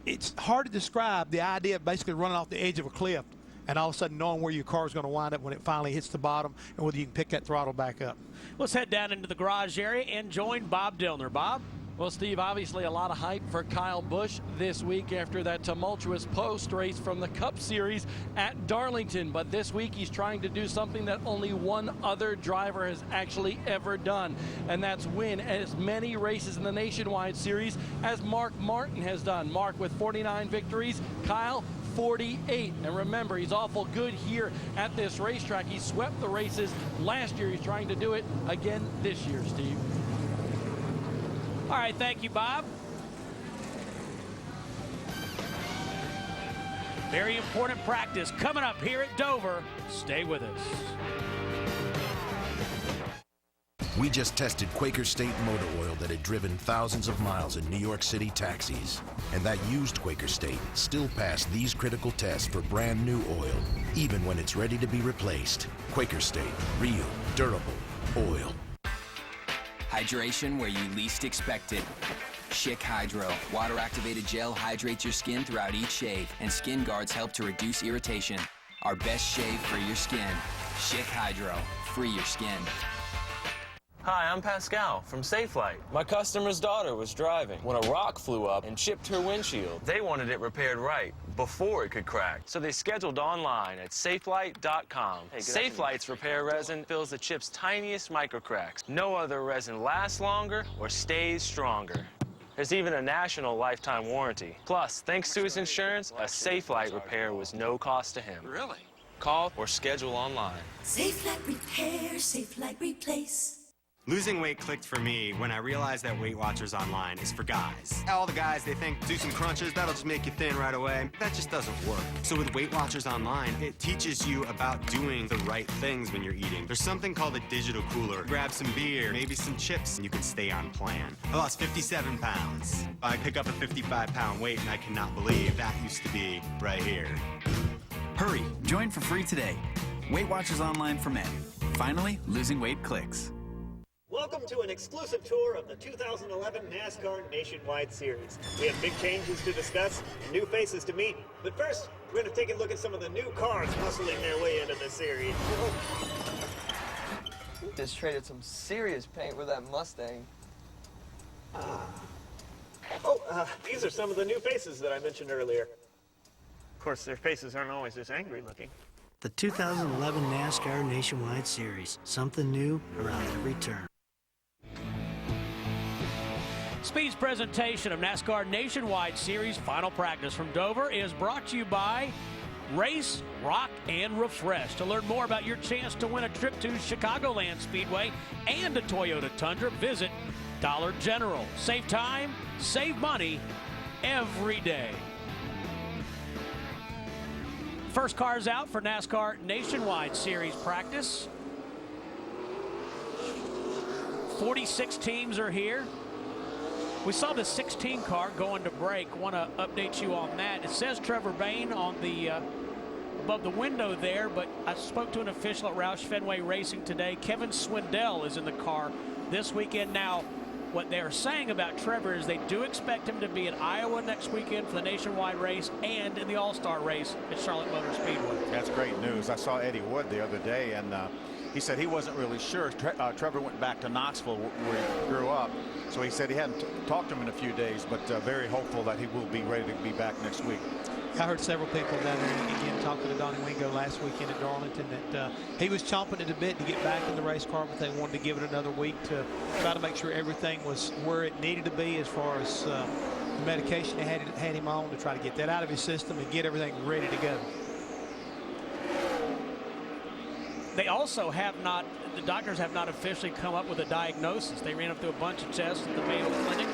it's hard to describe the idea of basically running off the edge of a cliff and all of a sudden knowing where your car is going to wind up when it finally hits the bottom and whether you can pick that throttle back up. Let's head down into the garage area and join Bob Dillner. Bob? Well, Steve, obviously a lot of hype for Kyle Busch this week after that tumultuous post-race from the Cup Series at Darlington. But this week he's trying to do something that only one other driver has actually ever done, and that's win as many races in the Nationwide Series as Mark Martin has done. Mark with 49 victories, Kyle 48. And remember, he's awful good here at this racetrack. He swept the races last year. He's trying to do it again this year, Steve. All right, thank you, Bob. Very important practice coming up here at Dover. Stay with us. We just tested Quaker State motor oil that had driven thousands of miles in New York City taxis. And that used Quaker State still passed these critical tests for brand new oil, even when it's ready to be replaced. Quaker State, real, durable oil. Hydration where you least expect it. Schick Hydro. Water-activated gel hydrates your skin throughout each shave, and Skin Guards help to reduce irritation. Our best shave for your skin. Schick Hydro. Free your skin. Hi, I'm Pascal from Safelite. My customer's daughter was driving when a rock flew up and chipped her windshield. They wanted it repaired right before it could crack, so they scheduled online at safelite.com. Safelite's repair resin fills the chip's tiniest microcracks. No other resin lasts longer or stays stronger. There's even a national lifetime warranty. Plus, thanks to his insurance, a Safelite repair was no cost to him. Really? Call or schedule online. Safelite Repair, Safelite Replace. Losing weight clicked for me when I realized that Weight Watchers Online is for guys. All the guys, they think, do some crunches, that'll just make you thin right away. That just doesn't work. So with Weight Watchers Online, it teaches you about doing the right things when you're eating. There's something called a digital cooler. Grab some beer, maybe some chips, and you can stay on plan. I lost 57 pounds. I pick up a 55-pound weight, and I cannot believe that used to be right here. Hurry, join for free today. Weight Watchers Online for men. Finally, losing weight clicks. Welcome to an exclusive tour of the 2011 NASCAR Nationwide Series. We have big changes to discuss and new faces to meet. But first, we're going to take a look at some of the new cars hustling their way into the series. Just traded some serious paint with that Mustang. These are some of the new faces that I mentioned earlier. Of course, their faces aren't always this angry looking. The 2011 NASCAR Nationwide Series. Something new around every turn. Speed's presentation of NASCAR Nationwide Series Final Practice from Dover is brought to you by Race, Rock, and Refresh. To learn more about your chance to win a trip to Chicagoland Speedway and a Toyota Tundra, visit Dollar General. Save time, save money every day. First car's out for NASCAR Nationwide Series practice. 46 teams are here. We saw the 16 car going to break. Want to update you on that. It says Trevor Bayne on the above the window there, but I spoke to an official at Roush Fenway Racing today. Kevin Swindell is in the car this weekend. Now, what they're saying about Trevor is they do expect him to be at Iowa next weekend for the nationwide race and in the All-Star race at Charlotte Motor Speedway. That's great news. I saw Eddie Wood the other day, and he said he wasn't really sure. Trevor went back to Knoxville where he grew up, so he said he hadn't talked to him in a few days, but very hopeful that he will be ready to be back next week. I heard several people down there, again, talking to Donnie Wingo last weekend at Darlington, that he was chomping at the bit to get back in the race car, but they wanted to give it another week to try to make sure everything was where it needed to be as far as the medication they had him on, to try to get that out of his system and get everything ready to go. They also have not, the doctors have not officially come up with a diagnosis. They ran up through a bunch of tests at the Mayo Clinic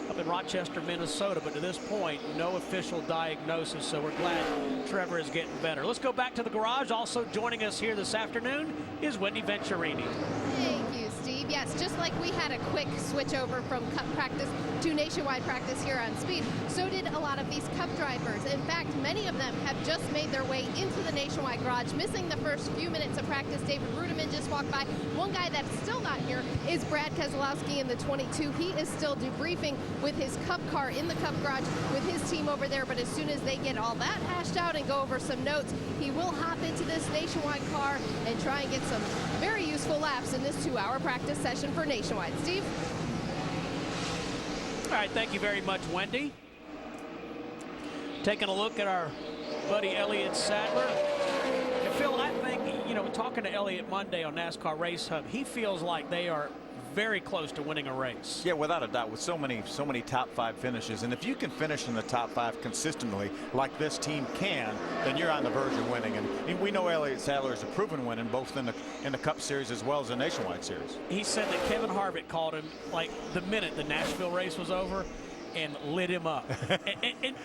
up in Rochester, Minnesota, but to this point, no official diagnosis, so we're glad Trevor is getting better. Let's go back to the garage. Also joining us here this afternoon is Wendy Venturini. Thank you, Steve. Yes, just like we had a quick switch over from Cup practice to nationwide practice here on Speed, so did a lot of these Cup drivers. In fact, many of them have just made their way into the nationwide garage, missing the first few minutes of practice. David Ruderman just walked by. One guy that's still not here is Brad Keselowski in the 22. He is still debriefing with his Cup car in the Cup garage with his team over there, but as soon as they get all that hashed out and go over some notes, he will hop into this nationwide car and try and get some very useful laps in this 2-hour practice session for nationwide. Steve? All right, thank you very much, Wendy. Taking a look at our buddy Elliott Sadler. And Phil, I think, you know, talking to Elliott Monday on NASCAR Race Hub, he feels like they are very close to winning a race. Yeah, without a doubt, with so many top 5 finishes, and if you can finish in the top 5 consistently like this team can, then you're on the verge of winning. And we know Elliott Sadler is a proven winner both in the Cup Series as well as the Nationwide Series. He said that Kevin Harvick called him like the minute the Nashville race was over and lit him up.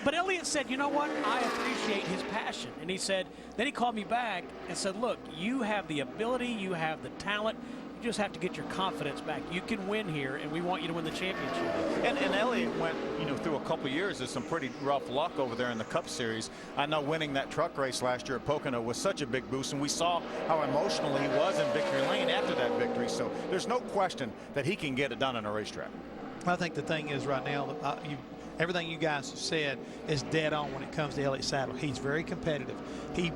But Elliott said, you know what, I appreciate his passion. And he said, then he called me back and said, look, you have the ability, you have the talent, you just have to get your confidence back. You can win here, and we want you to win the championship. And Elliott went, you know, through a couple years of some pretty rough luck over there in the Cup Series. I know winning that truck race last year at Pocono was such a big boost, and we saw how emotional he was in victory lane after that victory. So there's no question that he can get it done on a racetrack. I think the thing is right now, everything you guys have said is dead on when it comes to Elliott Sadler. He's very competitive. He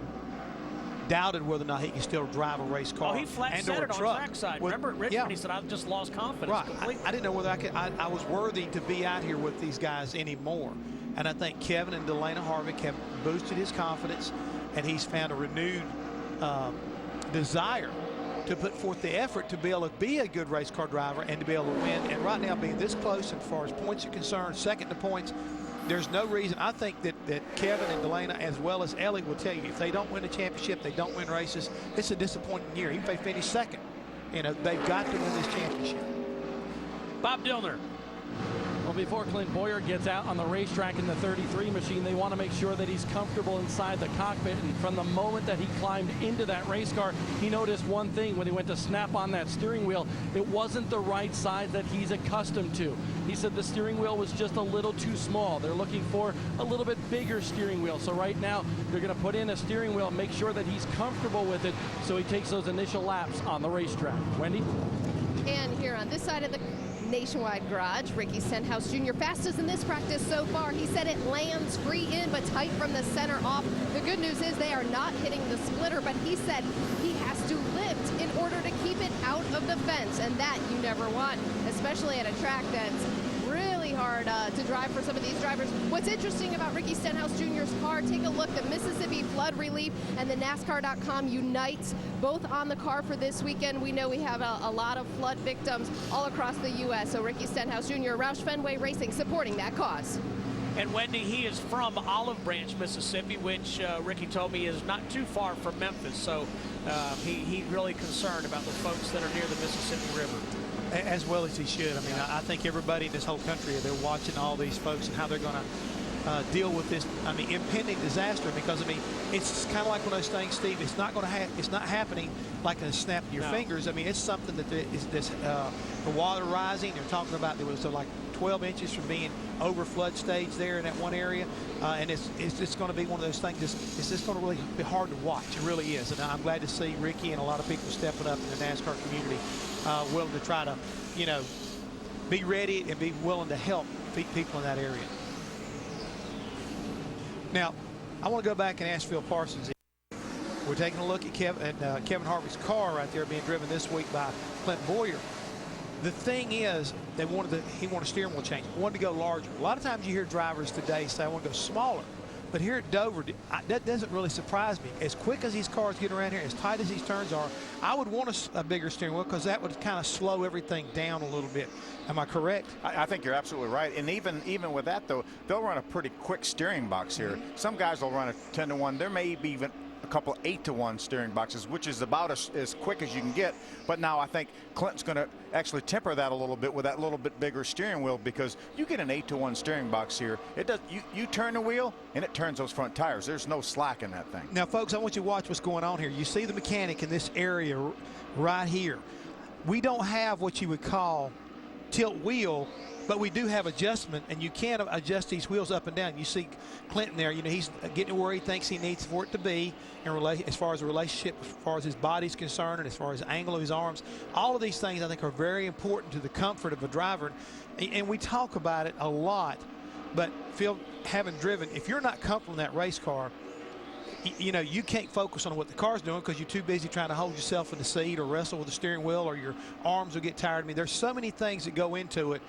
doubted whether or not he can still drive a race car. Oh, he flat said it on trackside. Remember at Richmond, he said, I just lost confidence completely. I didn't know whether I was worthy to be out here with these guys anymore. And I think Kevin and Delana Harvick have boosted his confidence, and he's found a renewed desire to put forth the effort to be able to be a good race car driver and to be able to win. And right now, being this close as far as points are concerned, second to points, there's no reason. I think that Kevin and Delana, as well as Elliott, will tell you, if they don't win a championship, they don't win races, it's a disappointing year, even if they finish second. You know, they've got to win this championship. Bob Dillner. Well, before Clint Boyer gets out on the racetrack in the 33 machine, they want to make sure that he's comfortable inside the cockpit. And from the moment that he climbed into that race car, he noticed one thing when he went to snap on that steering wheel. It wasn't the right size that he's accustomed to. He said the steering wheel was just a little too small. They're looking for a little bit bigger steering wheel. So right now, they're going to put in a steering wheel, make sure that he's comfortable with it so he takes those initial laps on the racetrack. Wendy? And here on this side of the Nationwide garage, Ricky Stenhouse Jr. fastest in this practice so far. He said it lands free in but tight from the center off. The good news is they are not hitting the splitter, but he said he has to lift in order to keep it out of the fence, and that you never want, especially at a track that's really hard to drive for some of these drivers. What's interesting about Ricky Stenhouse Jr.'s car, take a look. The Mississippi Flood Relief and the NASCAR.com unites both on the car for this weekend. We know we have a lot of flood victims all across the U.S. So Ricky Stenhouse Jr., Roush Fenway Racing, supporting that cause. And Wendy, he is from Olive Branch, Mississippi, which Ricky told me is not too far from Memphis. So he's really concerned about the folks that are near the Mississippi River. As well as he should. I mean, I think everybody in this whole country, they're watching all these folks and how they're going to deal with this, I mean, impending disaster, because, I mean, it's kind of like one of those things, Steve, it's not going to it's not happening like a snap of your fingers. I mean, it's something that is this, the water rising. They're talking about there was like 12 inches from being over flood stage there in that one area, and it's just going to be one of those things. It's just going to really be hard to watch. It really is, and I'm glad to see Ricky and a lot of people stepping up in the NASCAR community, willing to try to, you know, be ready and be willing to help people in that area. Now, I want to go back and ask Phil Parsons. We're taking a look at Kevin Harvick's car right there being driven this week by Clint Boyer. The thing is, he wanted a steering wheel change. He wanted to go larger. A lot of times you hear drivers today say, I want to go smaller. But here at Dover, that doesn't really surprise me. As quick as these cars get around here, as tight as these turns are, I would want a bigger steering wheel, because that would kind of slow everything down a little bit. Am I correct? I think you're absolutely right. And even with that, though, they'll run a pretty quick steering box here. Mm-hmm. Some guys will run a 10-to-1. There may be even a couple 8-to-1 steering boxes, which is about as quick as you can get. But now I think Clinton's going to actually temper that a little bit with that little bit bigger steering wheel, because you get an 8-to-1 steering box here. It does. You turn the wheel and it turns those front tires. There's no slack in that thing. Now, folks, I want you to watch what's going on here. You see the mechanic in this area right here. We don't have what you would call tilt wheel, but we do have adjustment, and you can adjust these wheels up and down. You see Clinton there, you know, he's getting to where he thinks he needs for it to be as far as the relationship, as far as his body's concerned, and as far as the angle of his arms. All of these things I think are very important to the comfort of a driver, and we talk about it a lot. But Phil, having driven, if you're not comfortable in that race car, you know, you can't focus on what the car's doing because you're too busy trying to hold yourself in the seat or wrestle with the steering wheel, or your arms will get tired. I mean, there's so many things that go into it.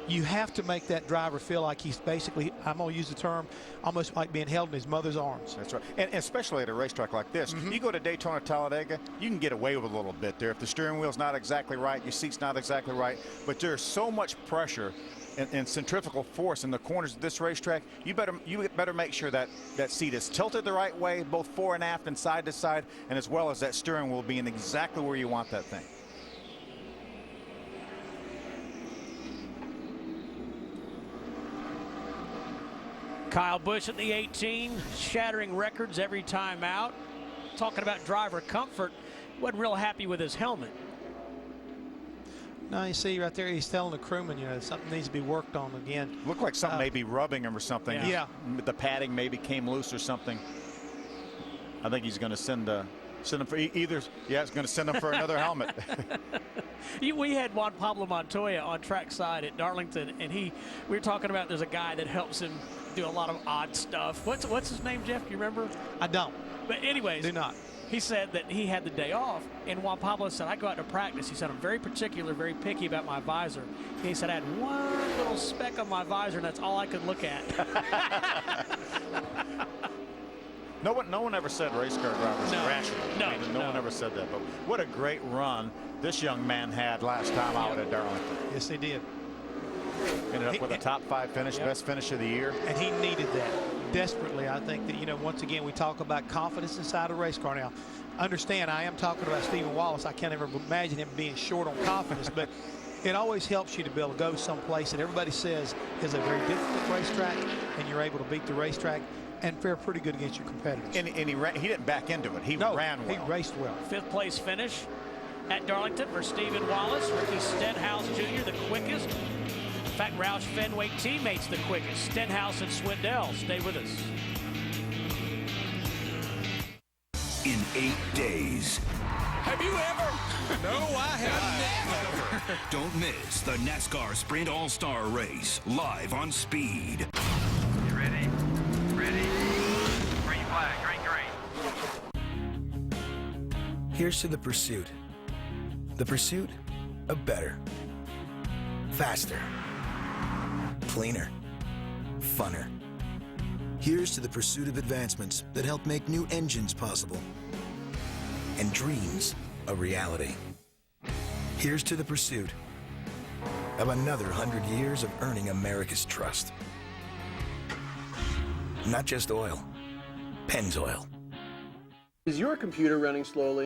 You have to make that driver feel like he's basically, I'm going to use the term, almost like being held in his mother's arms. That's right. And especially at a racetrack like this. Mm-hmm. You go to Daytona, Talladega, you can get away with a little bit there. If the steering wheel's not exactly right, your seat's not exactly right, but there's so much pressure and centrifugal force in the corners of this racetrack, you better make sure that that seat is tilted the right way, both fore and aft and side to side, and as well as that steering wheel being exactly where you want that thing. Kyle Busch at the 18, shattering records every time out. Talking about driver comfort, wasn't real happy with his helmet. No, you see right there, he's telling the crewman, you know, something needs to be worked on again. Looked like something may be rubbing him or something. Yeah. The padding maybe came loose or something. I think he's going to send him for either. Yeah, he's going to send him for another helmet. We had Juan Pablo Montoya on trackside at Darlington, and we were talking about there's a guy that helps him do a lot of odd stuff. What's his name, Jeff? Do you remember? I don't. But anyways, do not. He said that he had the day off, and Juan Pablo said, I go out to practice. He said, I'm very particular, very picky about my visor. And he said, I had one little speck on my visor, and that's all I could look at. No one ever said race car drivers are rational. No one ever said that. But what a great run this young man had last time out at Darlington. Yes, he did. Ended up with a top 5 finish, best finish of the year. And he needed that desperately. I think that, you know, once again, we talk about confidence inside a race car now. understand, I am talking about Stephen Wallace. I can't ever imagine him being short on confidence, but it always helps you to be able to go someplace that everybody says is a very difficult racetrack, and you're able to beat the racetrack and fare pretty good against your competitors. And he didn't back into it. He ran well. He raced well. 5th place finish at Darlington for Stephen Wallace. Ricky Stenhouse Jr., the quickest. In fact, Roush Fenway teammates the quickest. Stenhouse and Swindell. Stay with us. In 8 days. Have you ever? No, I have never. Don't miss the NASCAR Sprint All-Star Race live on Speed. You ready? Ready? Green flag, green. Here's to the pursuit. The pursuit of better. Faster. Cleaner. Funner. Here's to the pursuit of advancements that help make new engines possible and dreams a reality. Here's to the pursuit of another 100 years of earning America's trust. Not just oil, Pennzoil. Is your computer running slowly?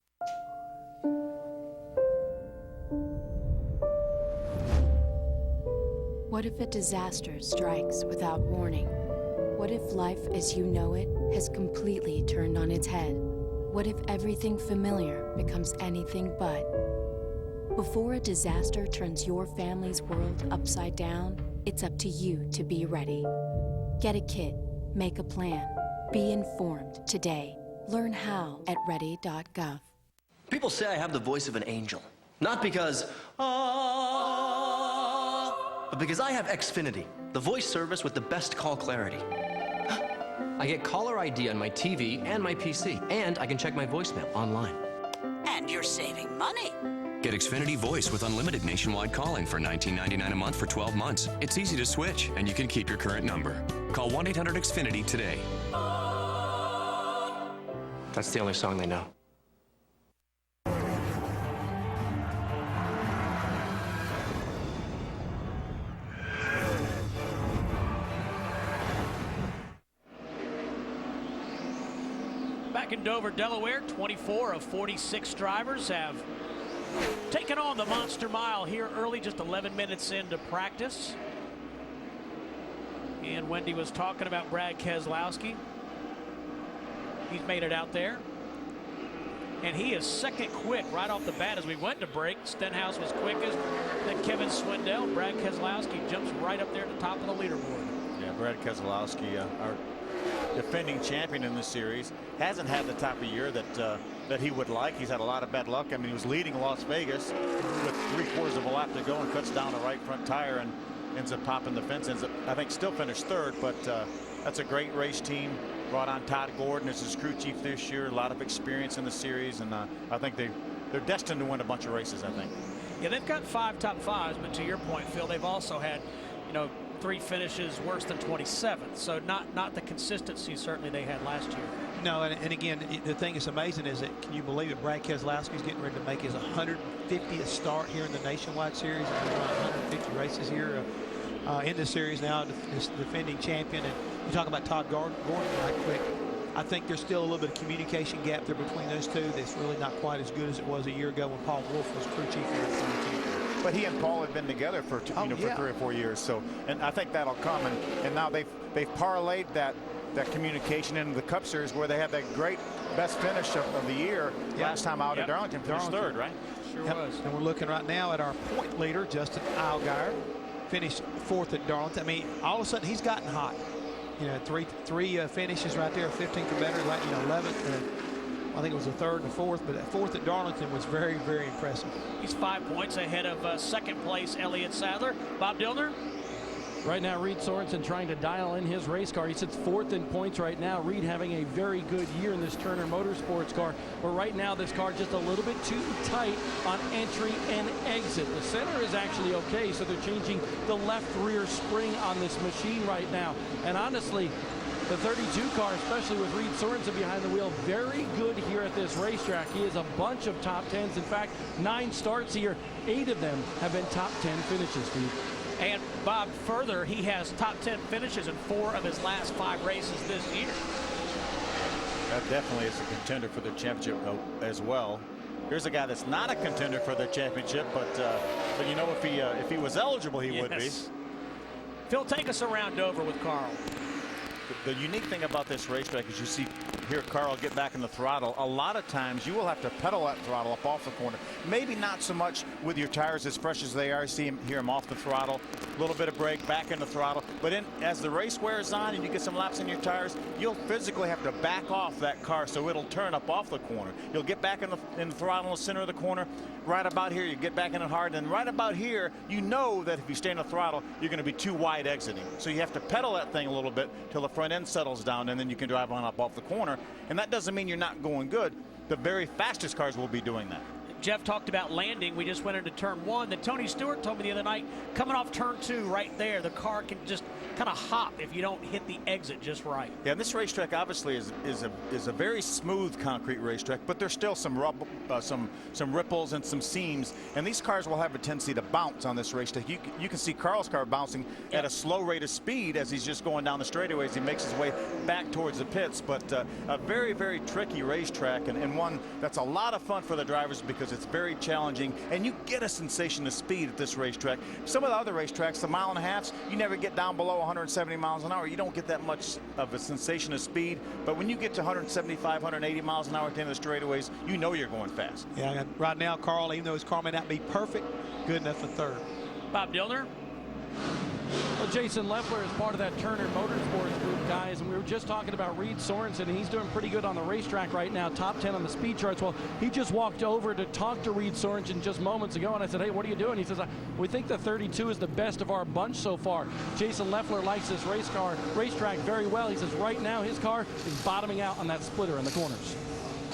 What if a disaster strikes without warning? What if life as you know it has completely turned on its head? What if everything familiar becomes anything but? Before a disaster turns your family's world upside down, it's up to you to be ready. Get a kit, make a plan, be informed today. Learn how at ready.gov. People say I have the voice of an angel. Not because, but because I have Xfinity, the voice service with the best call clarity. I get caller ID on my TV and my PC, and I can check my voicemail online. And you're saving money. Get Xfinity Voice with unlimited nationwide calling for $19.99 a month for 12 months. It's easy to switch, and you can keep your current number. Call 1-800-XFINITY today. That's the only song they know. Back in Dover, Delaware, 24 of 46 drivers have taken on the Monster Mile here early, just 11 minutes into practice. And Wendy was talking about Brad Keselowski. He's made it out there. And he is second quick right off the bat as we went to break. Stenhouse was quickest, then Kevin Swindell. Brad Keselowski jumps right up there at the top of the leaderboard. Yeah, Brad Keselowski, our defending champion in this series, hasn't had the type of year that he would like. He's had a lot of bad luck. I mean, he was leading Las Vegas with 3/4 of a lap to go and cuts down the right front tire and ends up popping the fence. Ends up, I think, still finished third, but that's a great race team. Brought on Todd Gordon as his crew chief this year. A lot of experience in the series, and I think they're destined to win a bunch of races, I think. Yeah, they've got 5 top 5s, but to your point, Phil, they've also had, 3 finishes worse than 27th. So not the consistency certainly they had last year. No, and again, the thing that's amazing is that, can you believe it, Brad Keselowski's getting ready to make his 150th start here in the Nationwide Series. He's won 150 races here in the series now, this defending champion. And you talk about Todd Gordon right quick. I think there's still a little bit of communication gap there between those two that's really not quite as good as it was a year ago when Paul Wolf was crew chief for the team. But he and Paul have been together for for 3 or 4 years, so, and I think that'll come. And now they've parlayed that communication into the Cup Series, where they had that great best finish of the year last time out at Darlington. Finished third, right? Sure was. And we're looking right now at our point leader, Justin Allgaier, finished 4th at Darlington. I mean, all of a sudden he's gotten hot. Three finishes right there, 15th or better, 11th. I think it was the 3rd and the 4th, but 4th at Darlington was very, very impressive. He's 5 points ahead of second place Elliott Sadler. Bob Dillner. Right now, Reed Sorensen trying to dial in his race car. He sits 4th in points right now. Reed having a very good year in this Turner Motorsports car. But right now, this car just a little bit too tight on entry and exit. The center is actually okay, so they're changing the left rear spring on this machine right now. And honestly, the 32 car, especially with Reed Sorensen behind the wheel, very good here at this racetrack. He has a bunch of top 10s. In fact, 9 starts here. 8 of them have been top 10 finishes, Steve. And Bob, further, he has top 10 finishes in 4 of his last 5 races this year. That definitely is a contender for the championship as well. Here's a guy that's not a contender for the championship, but you know, if he was eligible, he would be. Phil, take us around Dover with Carl. The unique thing about this racetrack is you see here Carl get back in the throttle. A lot of times you will have to pedal that throttle up off the corner. Maybe not so much with your tires as fresh as they are. Hear him off the throttle, a little bit of brake, back in the throttle. But as the race wears on and you get some laps in your tires, you'll physically have to back off that car so it'll turn up off the corner. You'll get back in the throttle in the center of the corner. Right about here, you get back in it hard. And right about here, you know that if you stay in the throttle, you're going to be too wide exiting. So you have to pedal that thing a little bit till the front end settles down, and then you can drive on up off the corner. And that doesn't mean you're not going good. The very fastest cars will be doing that. Jeff talked about landing. We just went into turn 1. Then Tony Stewart told me the other night, coming off turn 2 right there, the car can just kind of hop if you don't hit the exit just right. Yeah, and this racetrack obviously is a very smooth concrete racetrack, but there's still some ripples and some seams, and these cars will have a tendency to bounce on this racetrack. You can see Carl's car bouncing at a slow rate of speed as he's just going down the straightaway as he makes his way back towards the pits. But a very, very tricky racetrack, and one that's a lot of fun for the drivers because it's very challenging, and you get a sensation of speed at this racetrack. Some of the other racetracks, the mile and a halves, you never get down below 170 miles an hour. You don't get that much of a sensation of speed, but when you get to 175, 180 miles an hour at the end of the straightaways, you know you're going fast. Yeah, and right now, Carl, even though his car may not be perfect, good enough for third. Bob Dillner. Well, Jason Leffler is part of that Turner Motorsports group, guys, and we were just talking about Reed Sorensen. He's doing pretty good on the racetrack right now, top 10 on the speed charts. Well, he just walked over to talk to Reed Sorensen just moments ago, and I said, hey, what are you doing? He says, we think the 32 is the best of our bunch so far. Jason Leffler likes this racetrack very well. He says right now his car is bottoming out on that splitter in the corners.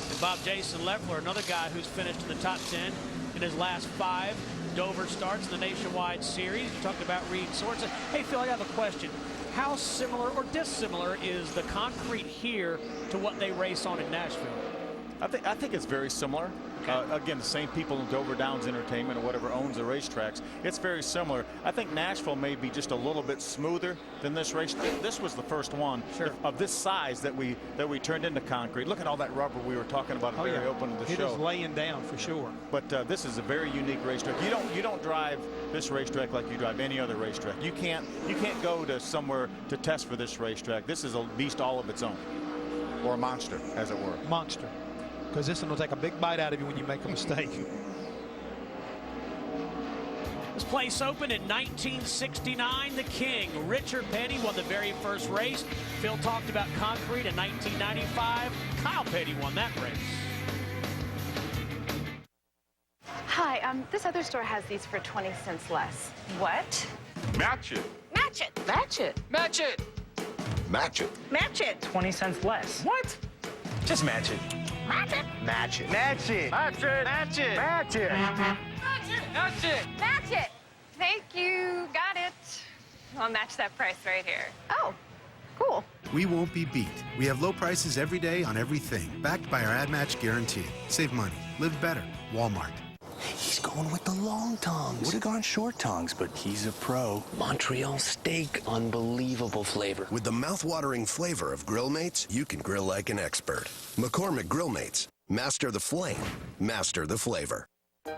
And Bob, Jason Leffler, another guy who's finished in the top 10 in his last 5 Dover starts in the Nationwide Series. You talked about Reed Sorensen. Hey, Phil, I have a question. How similar or dissimilar is the concrete here to what they race on in Nashville? I think it's very similar. Again, the same people in Dover Downs Entertainment or whatever owns the racetracks. It's very similar. I think Nashville may be just a little bit smoother than this race. This was the first one of this size that we turned into concrete. Look at all that rubber we were talking about at the very open of the show. It is laying down for sure. But this is a very unique racetrack. You don't drive this racetrack like you drive any other racetrack. You can't go to somewhere to test for this racetrack. This is a beast all of its own, or a monster, as it were. Monster. Because this one will take a big bite out of you when you make a mistake. This place opened in 1969. The King, Richard Petty, won the very first race. Phil talked about concrete in 1995. Kyle Petty won that race. Hi, this other store has these for 20 cents less. What? Match it. Match it. Match it. Match it. Match it. Match it. 20 cents less. What? Just match it. Match it. Match it. Match it. Match it. Match it. Match it. Match it. Match it. Match it. Thank you. Got it. I'll match that price right here. Oh, cool. We won't be beat. We have low prices every day on everything, backed by our Ad Match guarantee. Save money. Live better. Walmart. He's going with the long tongs. Would have gone short tongs, but he's a pro. Montreal steak, unbelievable flavor. With the mouth-watering flavor of Grill Mates, you can grill like an expert. McCormick Grill Mates. Master the flame. Master the flavor.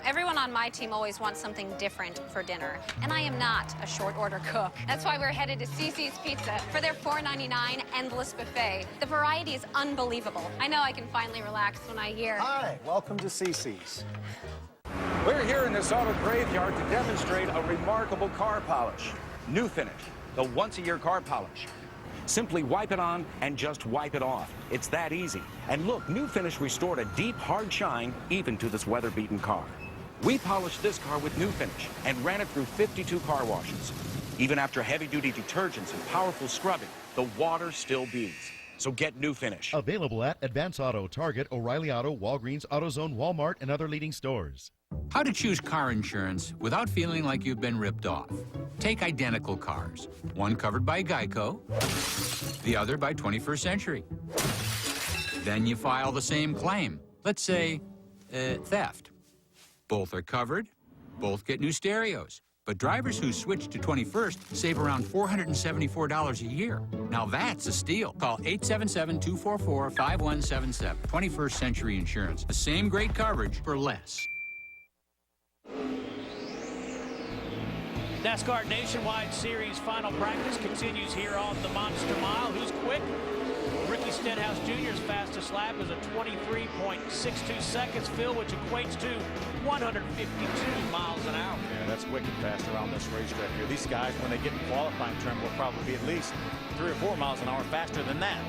Everyone on my team always wants something different for dinner, and I am not a short order cook. That's why we're headed to CC's Pizza for their $4.99 endless buffet. The variety is unbelievable. I know I can finally relax when I hear. Hi, welcome to CC's. We're here in this auto graveyard to demonstrate a remarkable car polish. New Finish, the once-a-year car polish. Simply wipe it on and just wipe it off. It's that easy. And look, New Finish restored a deep, hard shine even to this weather-beaten car. We polished this car with New Finish and ran it through 52 car washes. Even after heavy-duty detergents and powerful scrubbing, the water still beads. So get New Finish. Available at Advance Auto, Target, O'Reilly Auto, Walgreens, AutoZone, Walmart, and other leading stores. How to choose car insurance without feeling like you've been ripped off. Take identical cars. One covered by Geico, the other by 21st Century. Then you file the same claim. Let's say, theft. Both are covered. Both get new stereos. But drivers who switch to 21st save around $474 a year. Now that's a steal. Call 877-244-5177. 21st Century Insurance. The same great coverage for less. NASCAR Nationwide Series final practice continues here on the Monster Mile. Who's quick? Ricky Stenhouse Jr.'s fastest lap is a 23.62 seconds, Phil, which equates to 152 miles an hour. Yeah, that's wicked fast around this racetrack here. These guys, when they get in qualifying trim, will probably be at least 3 or 4 miles an hour faster than that.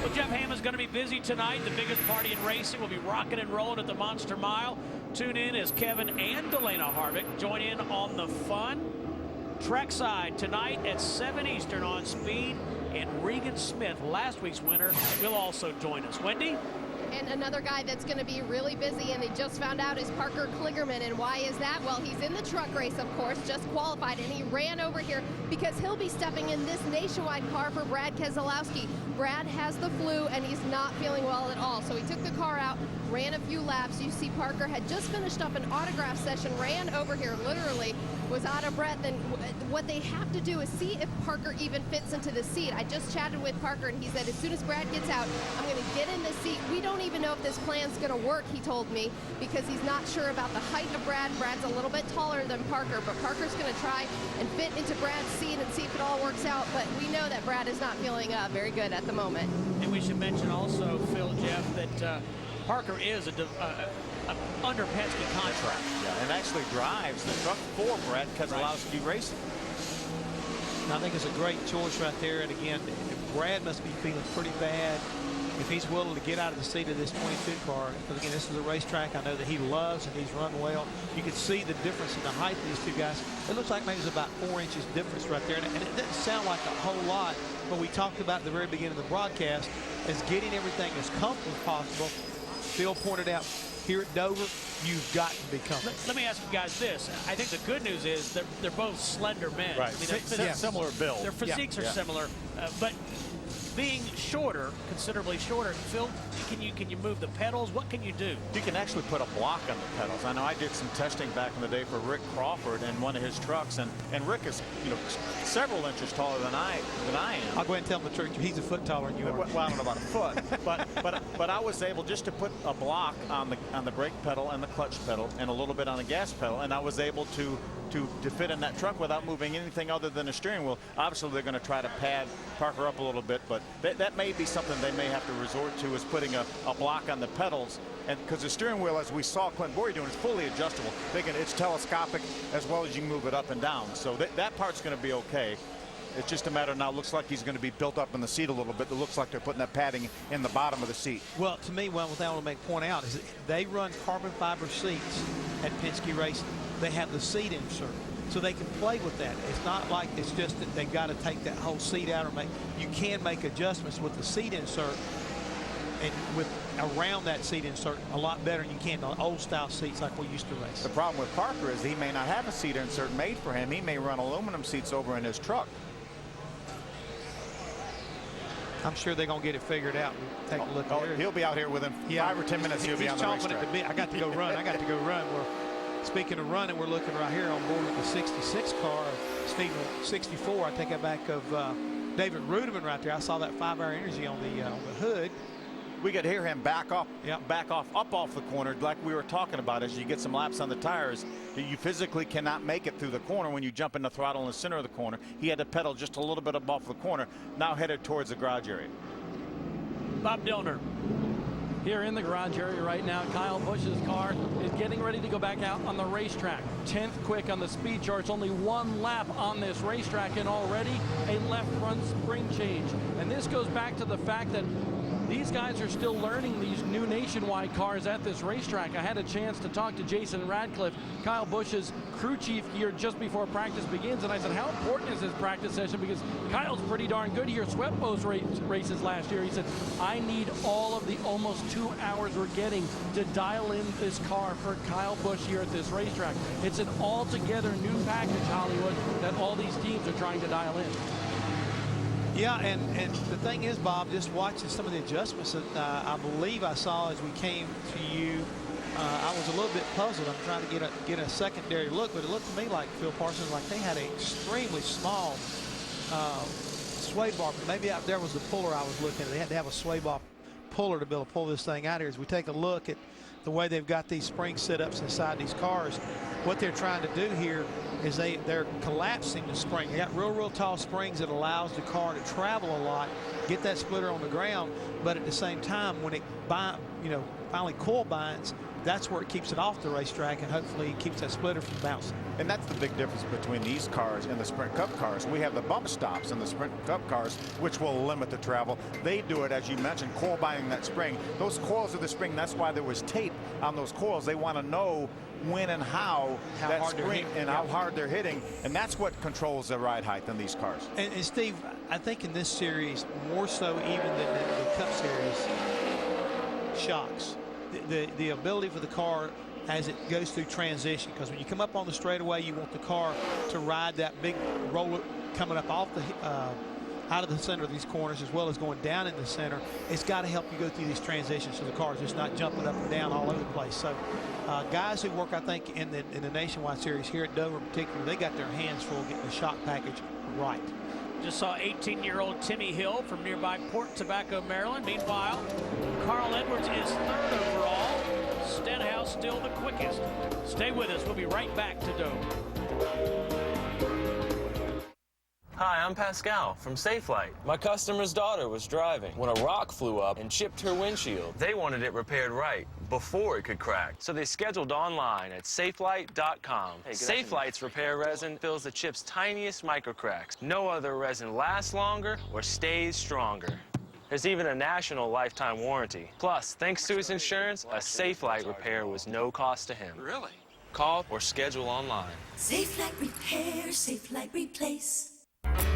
Well, Jeff Hamm is going to be busy tonight. The biggest party in racing will be rocking and rolling at the Monster Mile. Tune in as Kevin and Delana Harvick join in on the fun. Trackside tonight at 7 Eastern on Speed. And Regan Smith, last week's winner, will also join us. Wendy? And another guy that's going to be really busy, and they just found out, is Parker Kligerman. And why is that? Well, he's in the truck race, of course, just qualified, and he ran over here because he'll be stepping in this Nationwide car for Brad Keselowski. Brad has the flu, and he's not feeling well at all. So he took the car out, ran a few laps. You see Parker had just finished up an autograph session, ran over here, literally was out of breath. And what they have to do is see if Parker even fits into the seat. I just chatted with Parker, and he said, as soon as Brad gets out, I'm going to get in the seat. We don't even know if this plan's going to work, he told me, because he's not sure about the height of Brad. Brad's a little bit taller than Parker, but Parker's going to try and fit into Brad's seat and see if it all works out. But we know that Brad is not feeling very good at the moment. And we should mention also, Phil, Jeff, that Parker is under Penske contract. Yeah, and actually drives the truck for Brad Keselowski Racing. I think it's a great choice right there. And again, Brad must be feeling pretty bad if he's willing to get out of the seat of this 22 car. Because again, this is a racetrack I know that he loves, and he's run well. You can see the difference in the height of these two guys. It looks like maybe it's about 4 inches difference right there. And it doesn't sound like a whole lot, but we talked about at the very beginning of the broadcast is getting everything as comfortable as possible. Phil pointed out, here at Dover, you've got to be comfortable. Let me ask you guys this. I think the good news is that they're both slender men. Right. I mean, Similar build. Their physiques are similar, but being shorter, considerably shorter, Phil, can you move the pedals? What can you do? You can actually put a block on the pedals. I know I did some testing back in the day for Rick Crawford in one of his trucks, and Rick is several inches taller than I am. I'll go ahead and tell him the truth. He's a foot taller than you are. Well, I don't know about a foot, but I was able just to put a block on the brake pedal and the clutch pedal and a little bit on the gas pedal, and I was able to fit in that truck without moving anything other than the steering wheel. Obviously, they're going to try to pad Parker up a little bit, but that may be something they may have to resort to, is putting a block on the pedals. And because the steering wheel, as we saw Clint Boyer doing, is fully adjustable. It's telescopic as well as you can move it up and down. So that part's going to be okay. It's just a matter now. It looks like he's going to be built up in the seat a little bit. It looks like they're putting that padding in the bottom of the seat. Well, to me, what I want to point out is that they run carbon fiber seats at Penske Racing. They have the seat insert, so they can play with that. It's not like it's just that they've got to take that whole seat out or you can make adjustments with the seat insert and with around that seat insert a lot better than you can on old style seats like we used to race. The problem with Parker is he may not have a seat insert made for him. He may run aluminum seats over in his truck. I'm sure they're going to get it figured out. Take a look there. He'll be out here within 5 or 10 minutes. He'll be on the racetrack. At the bit. I got to go run. Speaking of running, we're looking right here on board with the 66 car, Stephen 64. I take that back of David Rudiman right there. I saw that 5-hour energy on the hood. We could hear him back off off the corner, like we were talking about. As you get some laps on the tires, you physically cannot make it through the corner when you jump in the throttle in the center of the corner. He had to pedal just a little bit above the corner, now headed towards the garage area. Bob Dillner. Here in the garage area right now, Kyle Busch's car is getting ready to go back out on the racetrack. 10th quick on the speed charts, only 1 lap on this racetrack, and already a left front spring change. And this goes back to the fact that these guys are still learning these new Nationwide cars at this racetrack. I had a chance to talk to Jason Radcliffe, Kyle Busch's crew chief, here just before practice begins, and I said, how important is this practice session? Because Kyle's pretty darn good here, swept both races last year. He said, I need all of the almost 2 hours we're getting to dial in this car for Kyle Busch here at this racetrack. It's an altogether new package, Hollywood, that all these teams are trying to dial in. Yeah, and the thing is, Bob, just watching some of the adjustments that I believe I saw as we came to you I was a little bit puzzled. I'm trying to get a secondary look, but it looked to me like Phil Parsons, like they had an extremely small sway bar. Maybe out there was the puller I was looking at. They had to have a sway bar puller to be able to pull this thing out here. As we take a look at the way they've got these spring setups inside these cars, what they're trying to do here is they're collapsing the spring. They got real tall springs that allows the car to travel a lot, get that splitter on the ground, but at the same time, when it finally coil binds, that's where it keeps it off the racetrack, and hopefully it keeps that splitter from bouncing. And that's the big difference between these cars and the Sprint Cup cars. We have the bump stops in the Sprint Cup cars, which will limit the travel. They do it, as you mentioned, coil binding that spring. Those coils of the spring, that's why there was tape on those coils. They want to know when and how that spring and how hard they're hitting, and that's what controls the ride height in these cars. And Steve, I think in this series, more so even than the Cup Series, shocks. The ability for the car as it goes through transition, because when you come up on the straightaway, you want the car to ride that big roller coming up off the out of the center of these corners, as well as going down in the center. It's got to help you go through these transitions so the car is just not jumping up and down all over the place. So guys who work, I think, in the Nationwide Series here at Dover in particular, they got their hands full getting the shock package right. Just saw 18-year-old Timmy Hill from nearby Port Tobacco, Maryland. Meanwhile, Carl Edwards is third overall. Stenhouse still the quickest. Stay with us. We'll be right back to Dover. Hi, I'm Pascal from Safelight. My customer's daughter was driving when a rock flew up and chipped her windshield. They wanted it repaired right before it could crack, so they scheduled online at safelight.com. Safelight's repair resin fills the chip's tiniest microcracks. No other resin lasts longer or stays stronger. There's even a national lifetime warranty. Plus, thanks to his insurance, a Safelight repair was no cost to him. Really? Call or schedule online. Safelight Repair, Safelight Replace.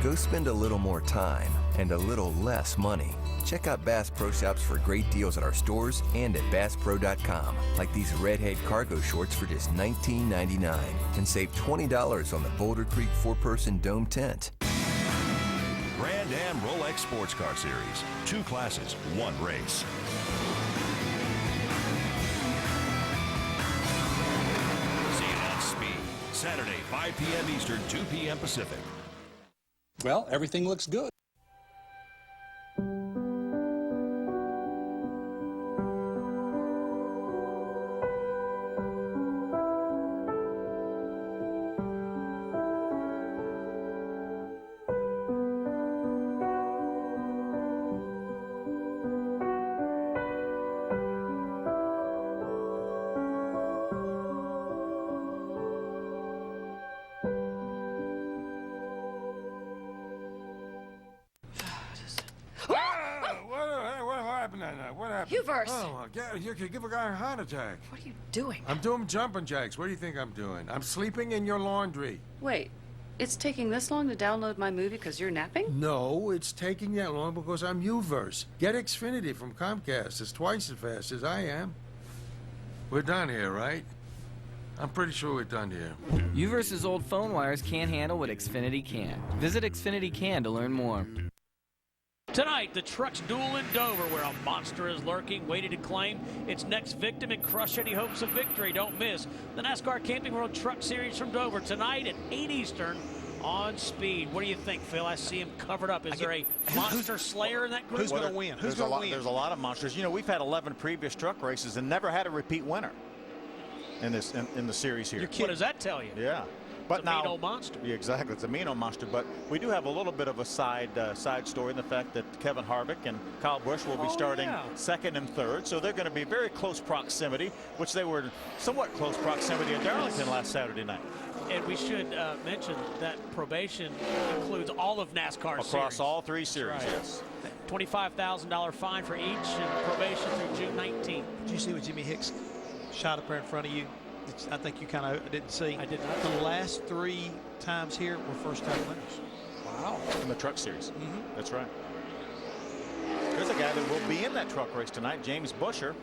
Go spend a little more time and a little less money. Check out Bass Pro Shops for great deals at our stores and at BassPro.com, like these Redhead cargo shorts for just $19.99, and save $20 on the Boulder Creek 4-person dome tent. Grand Am Rolex Sports Car Series. 2 classes, 1 race. See it on Speed. Saturday, 5 p.m. Eastern, 2 p.m. Pacific. Well, everything looks good. Hubers! Oh, you could give a guy a heart attack. What are you doing? I'm doing jumping jacks. What do you think I'm doing? I'm sleeping in your laundry. Wait, it's taking this long to download my movie because you're napping? No, it's taking that long because I'm Uverse. Get Xfinity from Comcast. It's twice as fast as I am. We're done here, right? I'm pretty sure we're done here. Uverse's old phone wires can't handle what Xfinity can. Visit Xfinity Can to learn more. Tonight, the trucks duel in Dover, where a monster is lurking, waiting to claim its next victim and crush any hopes of victory. Don't miss the NASCAR Camping World Truck Series from Dover tonight at 8 Eastern on Speed. What do you think, Phil? I see him covered up. Is there a monster slayer in that group? Who's going to win? Who's going to win? There's a lot of monsters. You know, we've had 11 previous truck races and never had a repeat winner in the series here. What does that tell you? Yeah. But it's a mean old monster. Yeah, exactly. It's a mean old monster. But we do have a little bit of a side story in the fact that Kevin Harvick and Kyle Busch will be starting second and third. So they're going to be very close proximity, which they were somewhat close proximity at Darlington last Saturday night. And we should mention that probation includes all of NASCAR across all 3 series. Right. Yes. $25,000 fine for each, and probation through June 19th. Did you see what Jimmy Hicks shot up there in front of you? I think you kind of didn't see. I did not. The last 3 times here were first-time winners. Wow. In the truck series. That's right. There's a guy that will be in that truck race tonight, James Busher,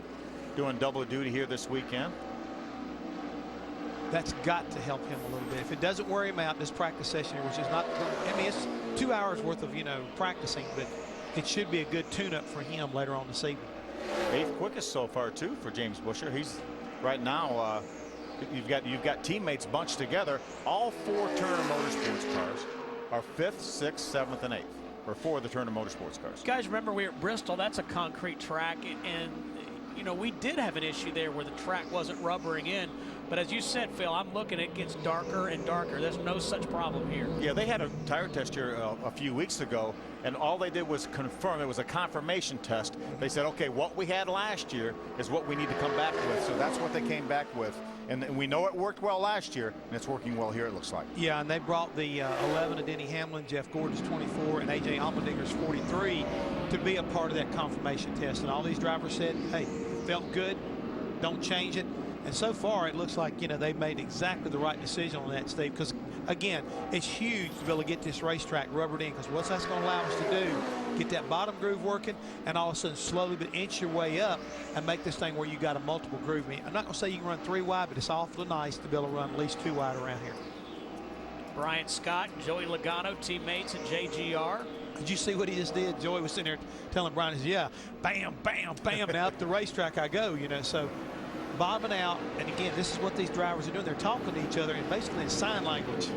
doing double duty here this weekend. That's got to help him a little bit. If it doesn't wear him out, this practice session here, which is not, I mean, it's 2 hours worth of, practicing, but it should be a good tune-up for him later on this evening. 8th quickest so far, too, for James Busher. He's right now, you've got teammates bunched together. All 4 Turner Motorsports cars are 5th, 6th, 7th, and 8th, or 4 of the Turner Motorsports cars. Guys, remember we were at Bristol. That's a concrete track, and you know, we did have an issue there where the track wasn't rubbering in. But as you said, Phil, I'm looking, it gets darker and darker. There's no such problem here. Yeah, they had a tire test here a few weeks ago, and all they did was confirm. It was a confirmation test. They said, okay, what we had last year is what we need to come back with. So that's what they came back with. And we know it worked well last year, and it's working well here, it looks like. Yeah, and they brought the 11 of Denny Hamlin, Jeff Gordon's 24, and A.J. Allmendinger's 43 to be a part of that confirmation test. And all these drivers said, hey, felt good, don't change it. And so far, it looks like, you know, they've made exactly the right decision on that, Steve, because, again, it's huge to be able to get this racetrack rubbered in, because what that's going to allow us to do, get that bottom groove working, and all of a sudden slowly but inch your way up and make this thing where you got a multiple groove. I'm not going to say you can run 3 wide, but it's awfully nice to be able to run at least 2 wide around here. Brian Scott and Joey Logano, teammates at JGR. Did you see what he just did? Joey was sitting there telling Brian, yeah, bam, bam, bam, now up the racetrack I go, you know, so bobbing out. And again, this is what these drivers are doing. They're talking to each other and basically in sign language.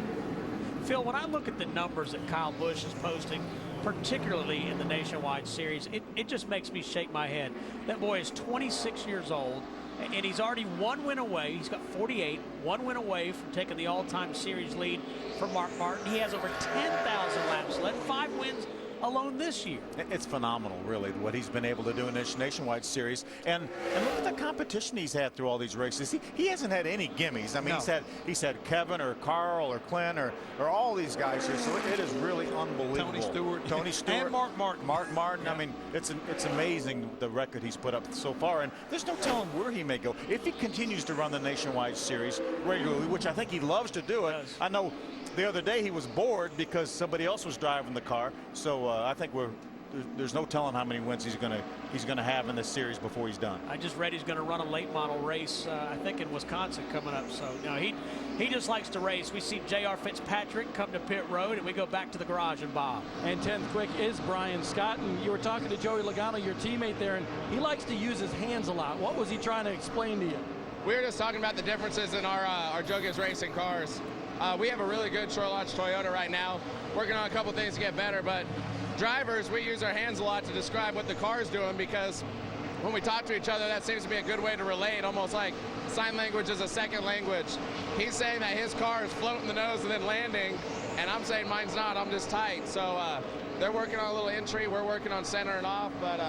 Phil, when I look at the numbers that Kyle Busch is posting, particularly in the Nationwide Series, it just makes me shake my head. That boy is 26 years old, and he's already 1 win away. He's got 48, 1 win away from taking the all-time series lead from Mark Martin. He has over 10,000 laps led, 5 wins alone this year. It's phenomenal, really, what he's been able to do in this Nationwide Series. And look at the competition he's had through all these races. He hasn't had any gimmies. I mean, No. he's had Kevin or Carl or Clint or all these guys here. So it is really unbelievable. Tony Stewart. And Mark Martin. Mark Martin. Yeah. I mean, it's amazing the record he's put up so far. And there's no telling where he may go. If he continues to run the Nationwide Series regularly, which I think he loves to do it. I know the other day he was bored because somebody else was driving the car. So I think there's no telling how many wins he's gonna have in this series before he's done. I just read he's going to run a late model race, I think in Wisconsin coming up. So you know, he just likes to race. We see J.R. Fitzpatrick come to pit road, and we go back to the garage and Bob. And 10th quick is Brian Scott, and you were talking to Joey Logano, your teammate there, and he likes to use his hands a lot. What was he trying to explain to you? We were just talking about the differences in our Joe Gibbs Racing cars. We have a really good short launch Toyota right now, working on a couple things to get better, but drivers, we use our hands a lot to describe what the car is doing, because when we talk to each other, that seems to be a good way to relate, almost like sign language is a second language. He's saying that his car is floating the nose and then landing, and I'm saying mine's not, I'm just tight. So they're working on a little entry, we're working on center and off, but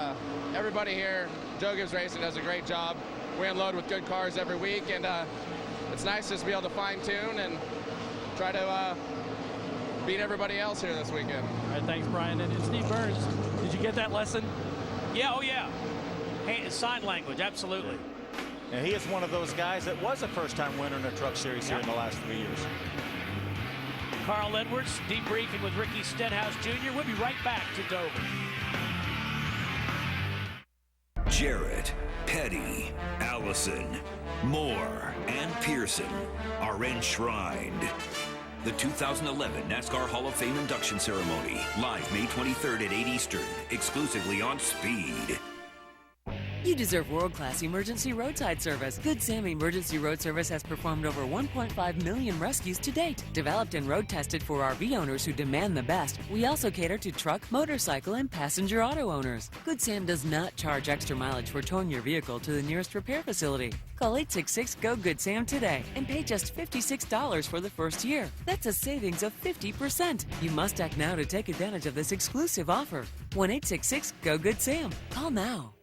everybody here, Joe Gibbs Racing does a great job. We unload with good cars every week, and it's nice just to be able to fine tune and try to beat everybody else here this weekend. All right, thanks, Brian. And Steve Burns, did you get that lesson? Yeah, oh yeah. Hey, sign language, absolutely. And he is one of those guys that was a first-time winner in a truck series here in the last 3 years. Carl Edwards debriefing with Ricky Stenhouse Jr. We'll be right back to Dover. Jarrett, Petty, Allison, Moore, and Pearson are enshrined. The 2011 NASCAR Hall of Fame induction ceremony, live May 23rd at 8 Eastern, exclusively on Speed. You deserve world-class emergency roadside service. Good Sam Emergency Road Service has performed over 1.5 million rescues to date. Developed and road tested for RV owners who demand the best, we also cater to truck, motorcycle, and passenger auto owners. Good Sam does not charge extra mileage for towing your vehicle to the nearest repair facility. Call 866-GO-GOOD-SAM today and pay just $56 for the first year. That's a savings of 50%. You must act now to take advantage of this exclusive offer. 1-866-GO-GOOD-SAM. Call now.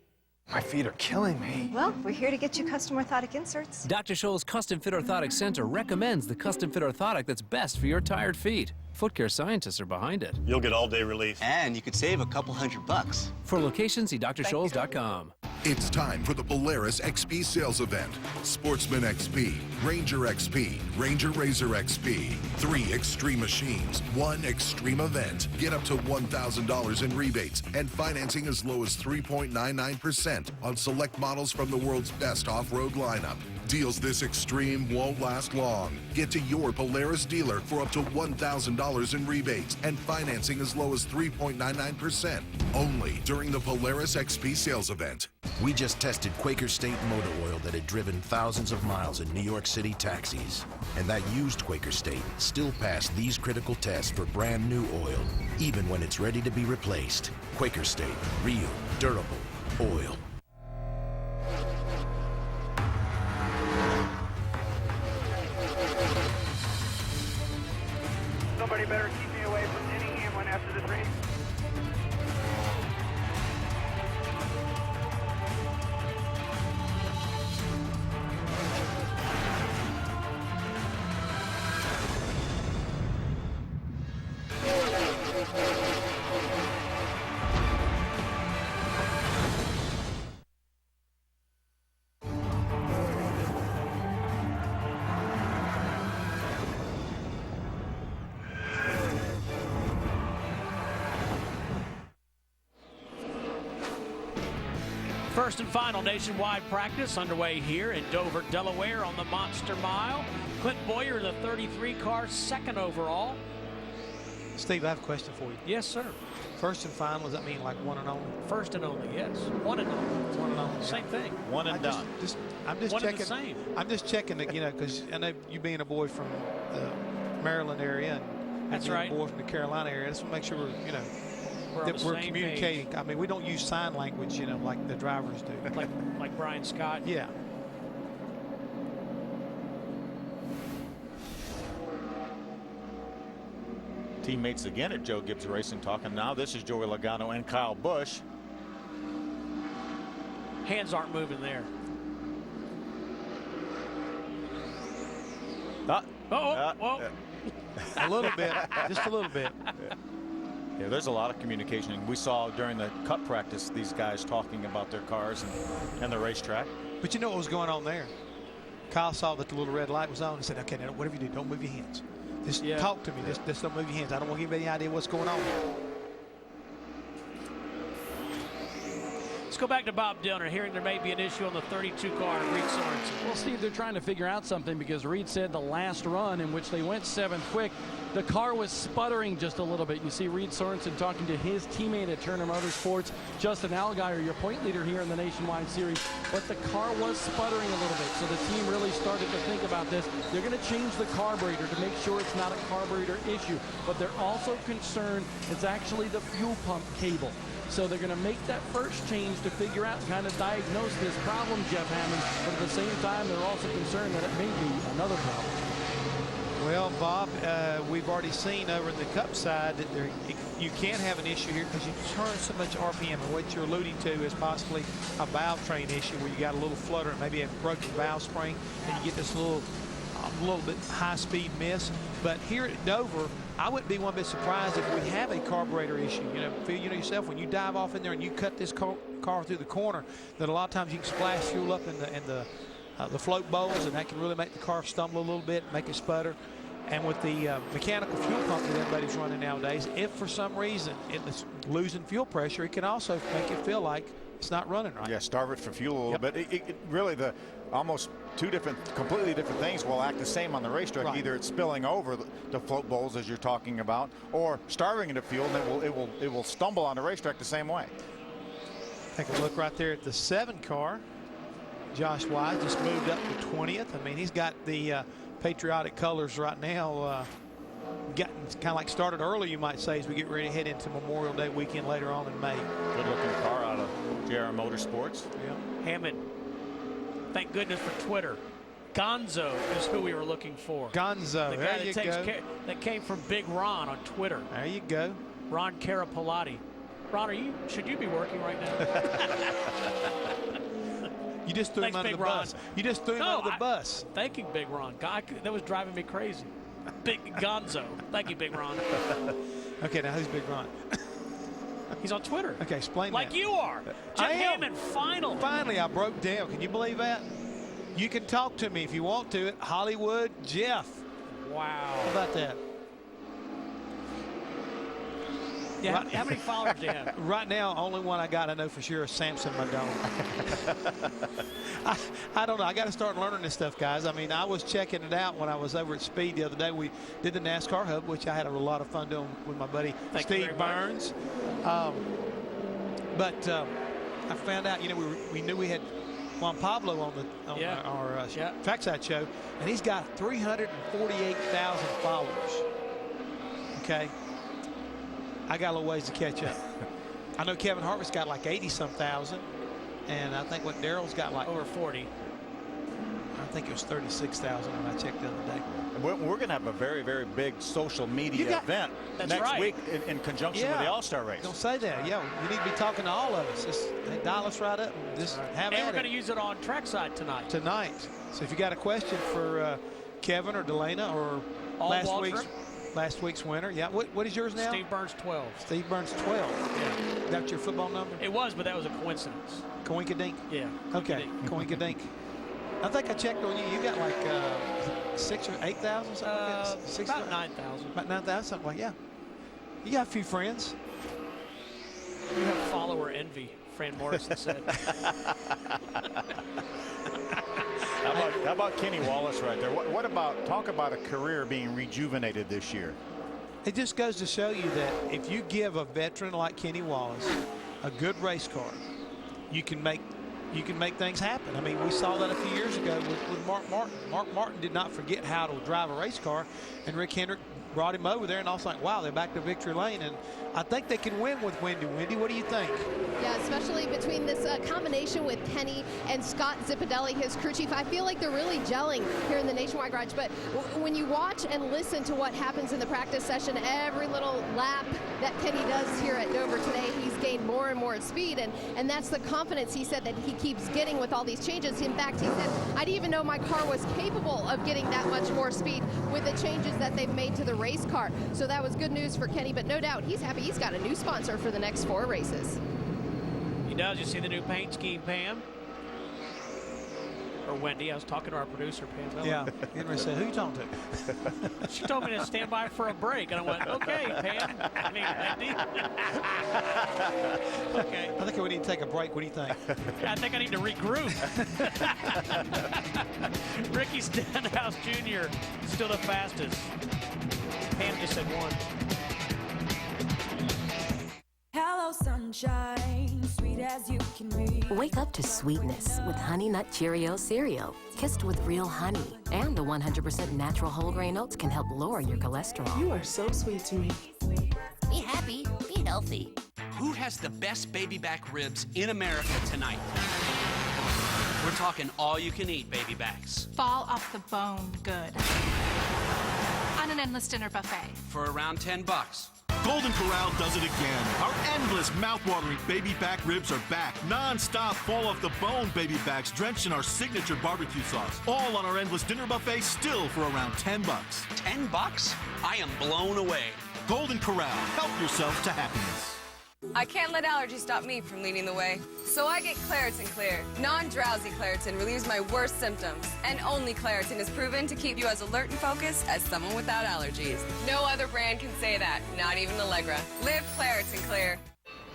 My feet are killing me. Well, we're here to get you custom orthotic inserts. Dr. Scholl's Custom Fit Orthotic Center recommends the custom fit orthotic that's best for your tired feet. Foot care scientists are behind it. You'll get all-day relief. And you could save a couple $100. For locations, see drscholls.com. It's time for the Polaris XP sales event. Sportsman XP, Ranger XP, Ranger Razor XP. 3 extreme machines, 1 extreme event. Get up to $1,000 in rebates and financing as low as 3.99% on select models from the world's best off-road lineup. Deals this extreme won't last long. Get to your Polaris dealer for up to $1,000 in rebates and financing as low as 3.99%. Only during the Polaris XP sales event. We just tested Quaker State motor oil that had driven thousands of miles in New York City taxis. And that used Quaker State still passed these critical tests for brand new oil, even when it's ready to be replaced. Quaker State, real, durable oil. Somebody better keep me away from any Hamlin after this race. First and final nationwide practice underway here in Dover, Delaware on the Monster Mile. Clint Boyer, the 33 car, second overall. Steve, I have a question for you. Yes, sir. First and final, does that mean like one and only? First and only, yes. One and only. One and only. Same thing. One and done. I'm just One checking. and the same. I'm just checking, you know, because I know you being a boy from the Maryland area and That's being right. a boy from the Carolina area. Just want to make sure we're, you know, We're on that the we're same communicating. page. I mean, we don't use sign language, you know, like the drivers do. like Brian Scott. Yeah. Teammates again at Joe Gibbs Racing talking now. This is Joey Logano and Kyle Busch. Hands aren't moving there. Whoa. A little bit, just a little bit. Yeah, there's a lot of communication. We saw during the Cup practice these guys talking about their cars and the racetrack. But you know what was going on there? Kyle saw that the little red light was on and said, okay, now whatever you do, don't move your hands. Just talk to me. Just don't move your hands. I don't want to give you any idea what's going on. Let's go back to Bob Dillner, hearing there may be an issue on the 32 car of Reed Sorensen. Well, Steve, they're trying to figure out something because Reed said the last run in which they went 7th quick, the car was sputtering just a little bit. You see Reed Sorensen talking to his teammate at Turner Motorsports, Justin Allgaier, your point leader here in the Nationwide Series, but the car was sputtering a little bit. So the team really started to think about this. They're going to change the carburetor to make sure it's not a carburetor issue, but they're also concerned it's actually the fuel pump cable. So they're going to make that first change to figure out, kind of diagnose this problem, Jeff Hammond. But at the same time, they're also concerned that it may be another problem. Well, Bob, we've already seen over in the Cup side that you can have an issue here because you turn so much RPM. And what you're alluding to is possibly a valve train issue where you got a little flutter and maybe a broken valve spring, and you get this little bit high-speed miss. But here at Dover, I wouldn't be one bit surprised if we have a carburetor issue. You know, yourself, when you dive off in there and you cut this car through the corner, that a lot of times you can splash fuel up in the float bowls, and that can really make the car stumble a little bit, make it sputter. And with the mechanical fuel pump that everybody's running nowadays, if for some reason it's losing fuel pressure, it can also make it feel like it's not running right. Yeah, starve it for fuel a little bit. It really, almost two completely different things will act the same on the racetrack. Right. Either it's spilling over the float bowls as you're talking about, or starving it of fuel, and it will stumble on the racetrack the same way. Take a look right there at the 7 car. Josh Wise just moved up to 20th. I mean, he's got the patriotic colors right now. Gotten kind of like started early, you might say, as we get ready to head into Memorial Day weekend later on in May. Good looking car out of JR Motorsports. Yeah. Hammond, thank goodness for Twitter. Gonzo is who we were looking for. Gonzo, the guy that came from Big Ron on Twitter. There you go. Ron Carapalati. Ron, should you be working right now? You just threw him under the bus. You just threw him under the bus. Thanking Big Ron. God, that was driving me crazy. Big Gonzo. Thank you, Big Ron. Okay, now who's Big Ron? He's on Twitter. Okay, explain like that. You are. Jeff Hammond, finally. Finally, I broke down. Can you believe that? You can talk to me if you want to at Hollywood Jeff. Wow. How about that? Yeah, how many followers do you have? Right now, only one I got, I know for sure, is Samson Madone. I don't know. I got to start learning this stuff, guys. I mean, I was checking it out when I was over at Speed the other day. We did the NASCAR Hub, which I had a lot of fun doing with my buddy Steve Burns. But I found out, we knew we had Juan Pablo on our trackside show, and he's got 348,000 followers. Okay. I got a little ways to catch up. I know Kevin Harvick's got like 80-some thousand, and I think Darrell's got like over 40. I think it was 36,000 when I checked the other day. We're going to have a very, very big social media event next week in conjunction with the All-Star race. Don't say that. Yeah, we need to be talking to all of us. Just dial us right up and just have And we're going to use it on trackside tonight. So if you got a question for Kevin or Delana or last week's winner. Yeah, what is yours now? Steve Burns 12. Steve Burns 12. Yeah. That's your football number? It was, but that was a coincidence. Coinkadink? Yeah. Okay, Coinkadink. I think I checked on you. You got like 6,000 or 8,000 something like that? About 9,000. About 9,000, something like that. Yeah. You got a few friends. You have follower envy, Fran Morrison said. How about Kenny Wallace right there? What about, talk about a career being rejuvenated this year? It just goes to show you that if you give a veteran like Kenny Wallace a good race car, you can make things happen. I mean, we saw that a few years ago with Mark Martin. Mark Martin did not forget how to drive a race car, and Rick Hendrick brought him over there, and I was like, wow, they're back to victory lane, and I think they can win with Wendy. Wendy, what do you think? Yeah, especially between this combination with Kenny and Scott Zipadelli, his crew chief. I feel like they're really gelling here in the Nationwide Garage. But when you watch and listen to what happens in the practice session, every little lap that Kenny does here at Dover today, he's gained more and more speed. And that's the confidence he said that he keeps getting with all these changes. In fact, he said, I didn't even know my car was capable of getting that much more speed with the changes that they've made to the race car. So that was good news for Kenny, but no doubt he's happy he's got a new sponsor for the next 4 races. He does. You see the new paint scheme, Pam? Or Wendy. I was talking to our producer, Pam Miller. Yeah. Henry said, who you talking to? She told me to stand by for a break, and I went, okay, Pam. I mean, Wendy. Okay. I think we need to take a break. What do you think? I think I need to regroup. Ricky Stenhouse Jr. still the fastest. Pam just said 1. Hello, sunshine, sweet as you can be. Wake up to sweetness with Honey Nut Cheerio cereal, kissed with real honey. And the 100% natural whole grain oats can help lower your cholesterol. You are so sweet to me. Be happy, be healthy. Who has the best baby back ribs in America tonight? We're talking all-you-can-eat baby backs. Fall off the bone good. On an endless dinner buffet. For around $10. Golden Corral does it again. Our endless mouth-watering baby back ribs are back. Non-stop fall-off-the-bone baby backs drenched in our signature barbecue sauce. All on our endless dinner buffet, still for around $10. $10? I am blown away. Golden Corral. Help yourself to happiness. I can't let allergies stop me from leading the way. So I get Claritin Clear. Non-drowsy Claritin relieves my worst symptoms. And only Claritin is proven to keep you as alert and focused as someone without allergies. No other brand can say that, not even Allegra. Live Claritin Clear.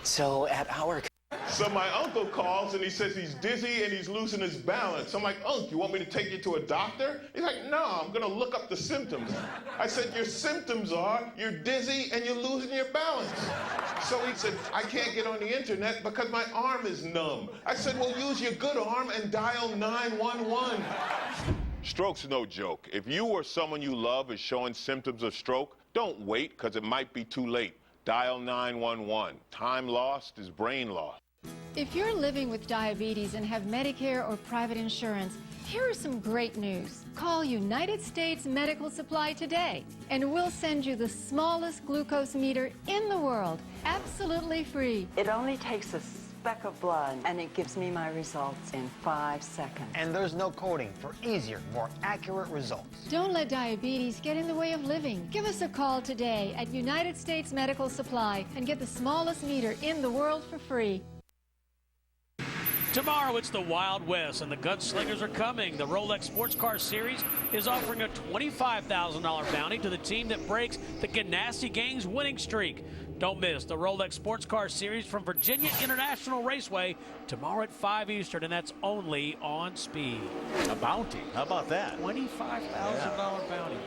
So at our... So my uncle calls and he says he's dizzy and he's losing his balance. I'm like, Unc, you want me to take you to a doctor? He's like, no, I'm gonna look up the symptoms. I said, your symptoms are you're dizzy and you're losing your balance. So he said, I can't get on the internet because my arm is numb. I said, well, use your good arm and dial 911. Stroke's no joke. If you or someone you love is showing symptoms of stroke, don't wait because it might be too late. Dial 911. Time lost is brain lost. If you're living with diabetes and have Medicare or private insurance, here are some great news. Call United States Medical Supply today, and we'll send you the smallest glucose meter in the world, absolutely free. It only takes a speck of blood, and it gives me my results in 5 seconds. And there's no coding for easier, more accurate results. Don't let diabetes get in the way of living. Give us a call today at United States Medical Supply and get the smallest meter in the world for free. Tomorrow it's the Wild West, and the Gunslingers are coming. The Rolex Sports Car Series is offering a $25,000 bounty to the team that breaks the Ganassi Gang's winning streak. Don't miss the Rolex Sports Car Series from Virginia International Raceway tomorrow at 5 Eastern, and that's only on Speed. A bounty. How about that? $25,000 bounty.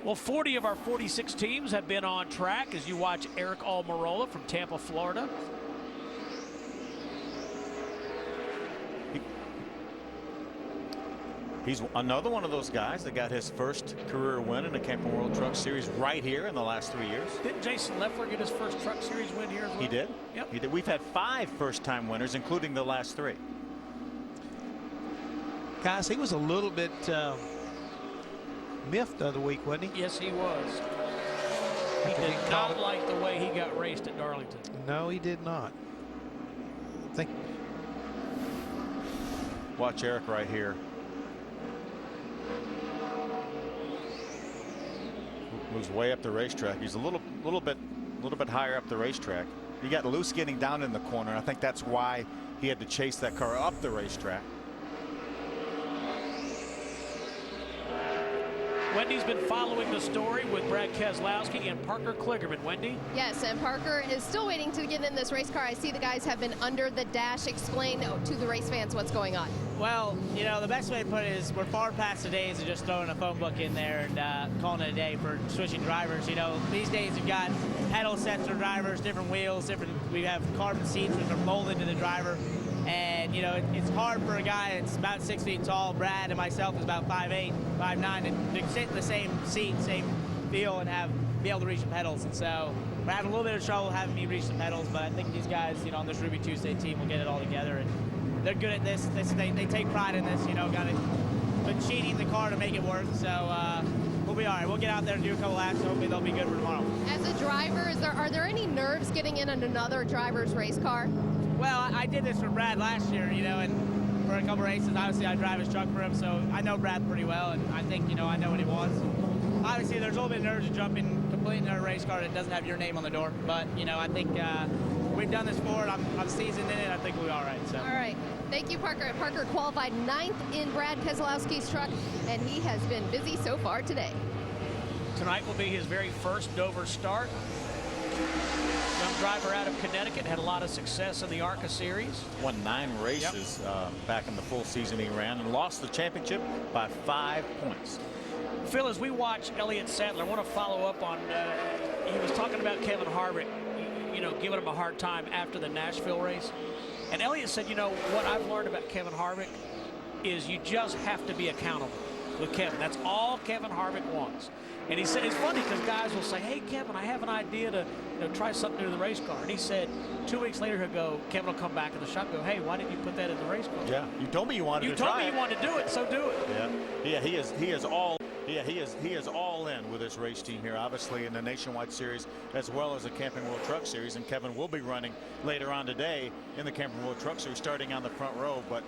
Well, 40 of our 46 teams have been on track as you watch Eric Almirola from Tampa, Florida. He's another one of those guys that got his first career win in the Camping World Truck Series right here in the last 3 years. Didn't Jason Leffler get his first Truck Series win here as well? He did. Yep. He did. We've had 5 first-time winners, including the last 3. Guys, he was a little bit miffed the other week, wasn't he? Yes, he was. He did not like the way he got raced at Darlington. No, he did not. Watch Eric right here. Moves way up the racetrack. He's a little bit higher up the racetrack. He got loose getting down in the corner. I think that's why he had to chase that car up the racetrack. Wendy's been following the story with Brad Keselowski and Parker Kligerman. Wendy? Yes, and Parker is still waiting to get in this race car. I see the guys have been under the dash. Explain to the race fans what's going on. Well, you know, the best way to put it is we're far past the days of just throwing a phone book in there and calling it a day for switching drivers. You know, these days you've got pedal sets for drivers, different wheels, we have carbon seats which are molded to the driver. And, you know, it's hard for a guy that's about 6 feet tall. Brad and myself is about 5'8", 5'9", and to sit in the same seat, same feel, and be able to reach the pedals. And so we're having a little bit of trouble having me reach the pedals, but I think these guys, you know, on this Ruby Tuesday team will get it all together. And they're good at this. They take pride in this, you know, been cheating the car to make it work. So we'll be all right. We'll get out there and do a couple laps. Hopefully they'll be good for tomorrow. As a driver, are there any nerves getting in on another driver's race car? Well, I did this for Brad last year, you know, and for a couple races, obviously I drive his truck for him, so I know Brad pretty well, and I think, you know, I know what he wants. Obviously, there's a little bit of nerves to jump in completing a race car that doesn't have your name on the door, but, you know, I think we've done this before, I'm seasoned in it, I think we'll be all right. So. All right. Thank you, Parker. Parker qualified 9th in Brad Keselowski's truck, and he has been busy so far today. Tonight will be his very first Dover start. Young driver out of Connecticut, had a lot of success in the ARCA series. Won 9 races back in the full season he ran, and lost the championship by 5 points. Phil, as we watch Elliott Sadler, I want to follow up on, he was talking about Kevin Harvick, you know, giving him a hard time after the Nashville race. And Elliott said, you know, what I've learned about Kevin Harvick is you just have to be accountable with Kevin. That's all Kevin Harvick wants. And he said, it's funny because guys will say, hey, Kevin, I have an idea to, you know, try something new to the race car. And he said 2 weeks later, he'll go, Kevin will come back in the shop and go, hey, why didn't you put that in the race car? Yeah, you told me you wanted to try it. You told me you wanted to do it, so do it. Yeah, he is all in with this race team here, obviously in the Nationwide Series as well as the Camping World Truck Series. And Kevin will be running later on today in the Camping World Truck Series, starting on the front row. But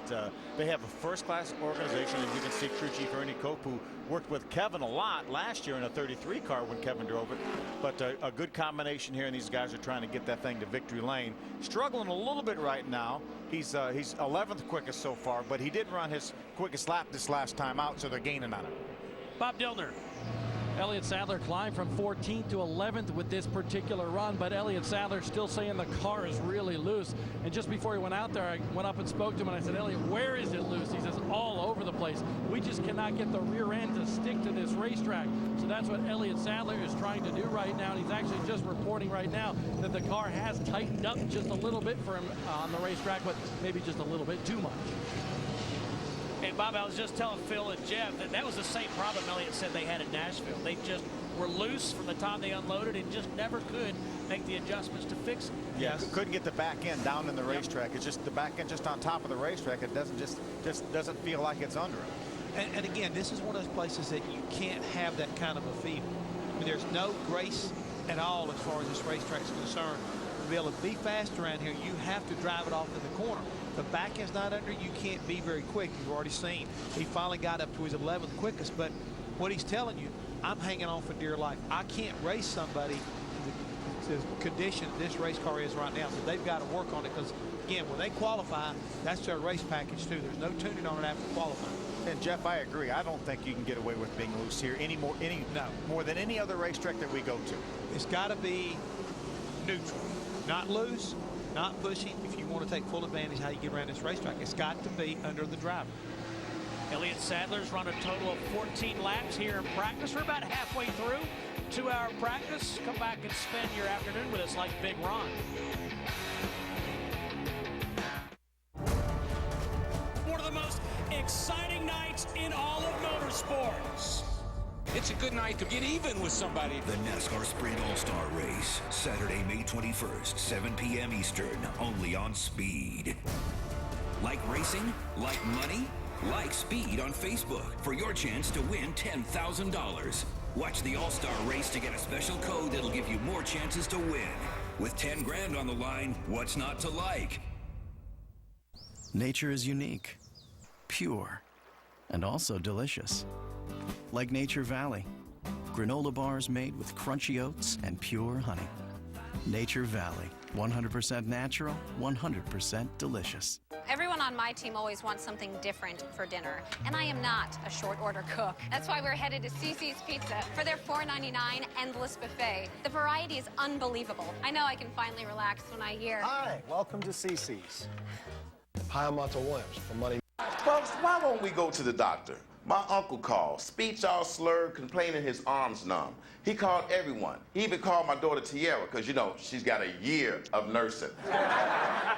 they have a first-class organization, and you can see crew chief Ernie Cope, who worked with Kevin a lot last year in a 33 car when Kevin drove it. But a good combination here, and these guys are trying to get that thing to victory lane. Struggling a little bit right now. He's 11th quickest so far, but he did run his quickest lap this last time out, so they're gaining on him. Bob Dillner. Elliott Sadler climbed from 14th to 11th with this particular run, but Elliott Sadler still saying the car is really loose. And just before he went out there, I went up and spoke to him and I said, Elliott, where is it loose? He says, all over the place. We just cannot get the rear end to stick to this racetrack. So that's what Elliott Sadler is trying to do right now. And he's actually just reporting right now that the car has tightened up just a little bit for him on the racetrack, but maybe just a little bit too much. And Bob, I was just telling Phil and Jeff that was the same problem Elliott said they had at Nashville. They just were loose from the time they unloaded and just never could make the adjustments to fix it. Yes, couldn't get the back end down in the racetrack. It's just the back end just on top of the racetrack. It doesn't just doesn't feel like it's under it. And again, this is one of those places that you can't have that kind of a feel. I mean, there's no grace at all as far as this racetrack is concerned. To be able to be fast around here, you have to drive it off in the corner. The back end's not under, you can't be very quick. You've already seen he finally got up to his 11th quickest, but what he's telling you, I'm hanging on for dear life. I can't race somebody to the condition this race car is right now, so they've got to work on it, because again, when they qualify, that's their race package too. There's no tuning on it after qualifying. And Jeff, I agree. I don't think you can get away with being loose here more than any other racetrack that we go to. It's got to be neutral, not loose, not pushing. If you want to take full advantage of how you get around this racetrack, it's got to be under the driver. Elliott Sadler's run a total of 14 laps here in practice. We're about halfway through 2-hour practice. Come back and spend your afternoon with us like Big Ron. One of the most exciting nights in all of motorsports. It's a good night to get even with somebody. The NASCAR Sprint All-Star Race, Saturday, May 21st, 7 p.m. Eastern, only on Speed. Like racing? Like money? Like Speed on Facebook for your chance to win $10,000. Watch the All-Star Race to get a special code that'll give you more chances to win. With 10 grand on the line, what's not to like? Nature is unique, pure, and also delicious. Like Nature Valley, granola bars made with crunchy oats and pure honey. Nature Valley, 100% natural, 100% delicious. Everyone on my team always wants something different for dinner, and I am not a short order cook. That's why we're headed to CC's Pizza for their $4.99 endless buffet. The variety is unbelievable. I know I can finally relax when I hear. Hi, welcome to CC's. Hi, I'm Montel Williams from Money. Folks, why won't we go to the doctor? My uncle called, speech all slurred, complaining his arms numb. He called everyone. He even called my daughter Tiara, because, you know, she's got a year of nursing.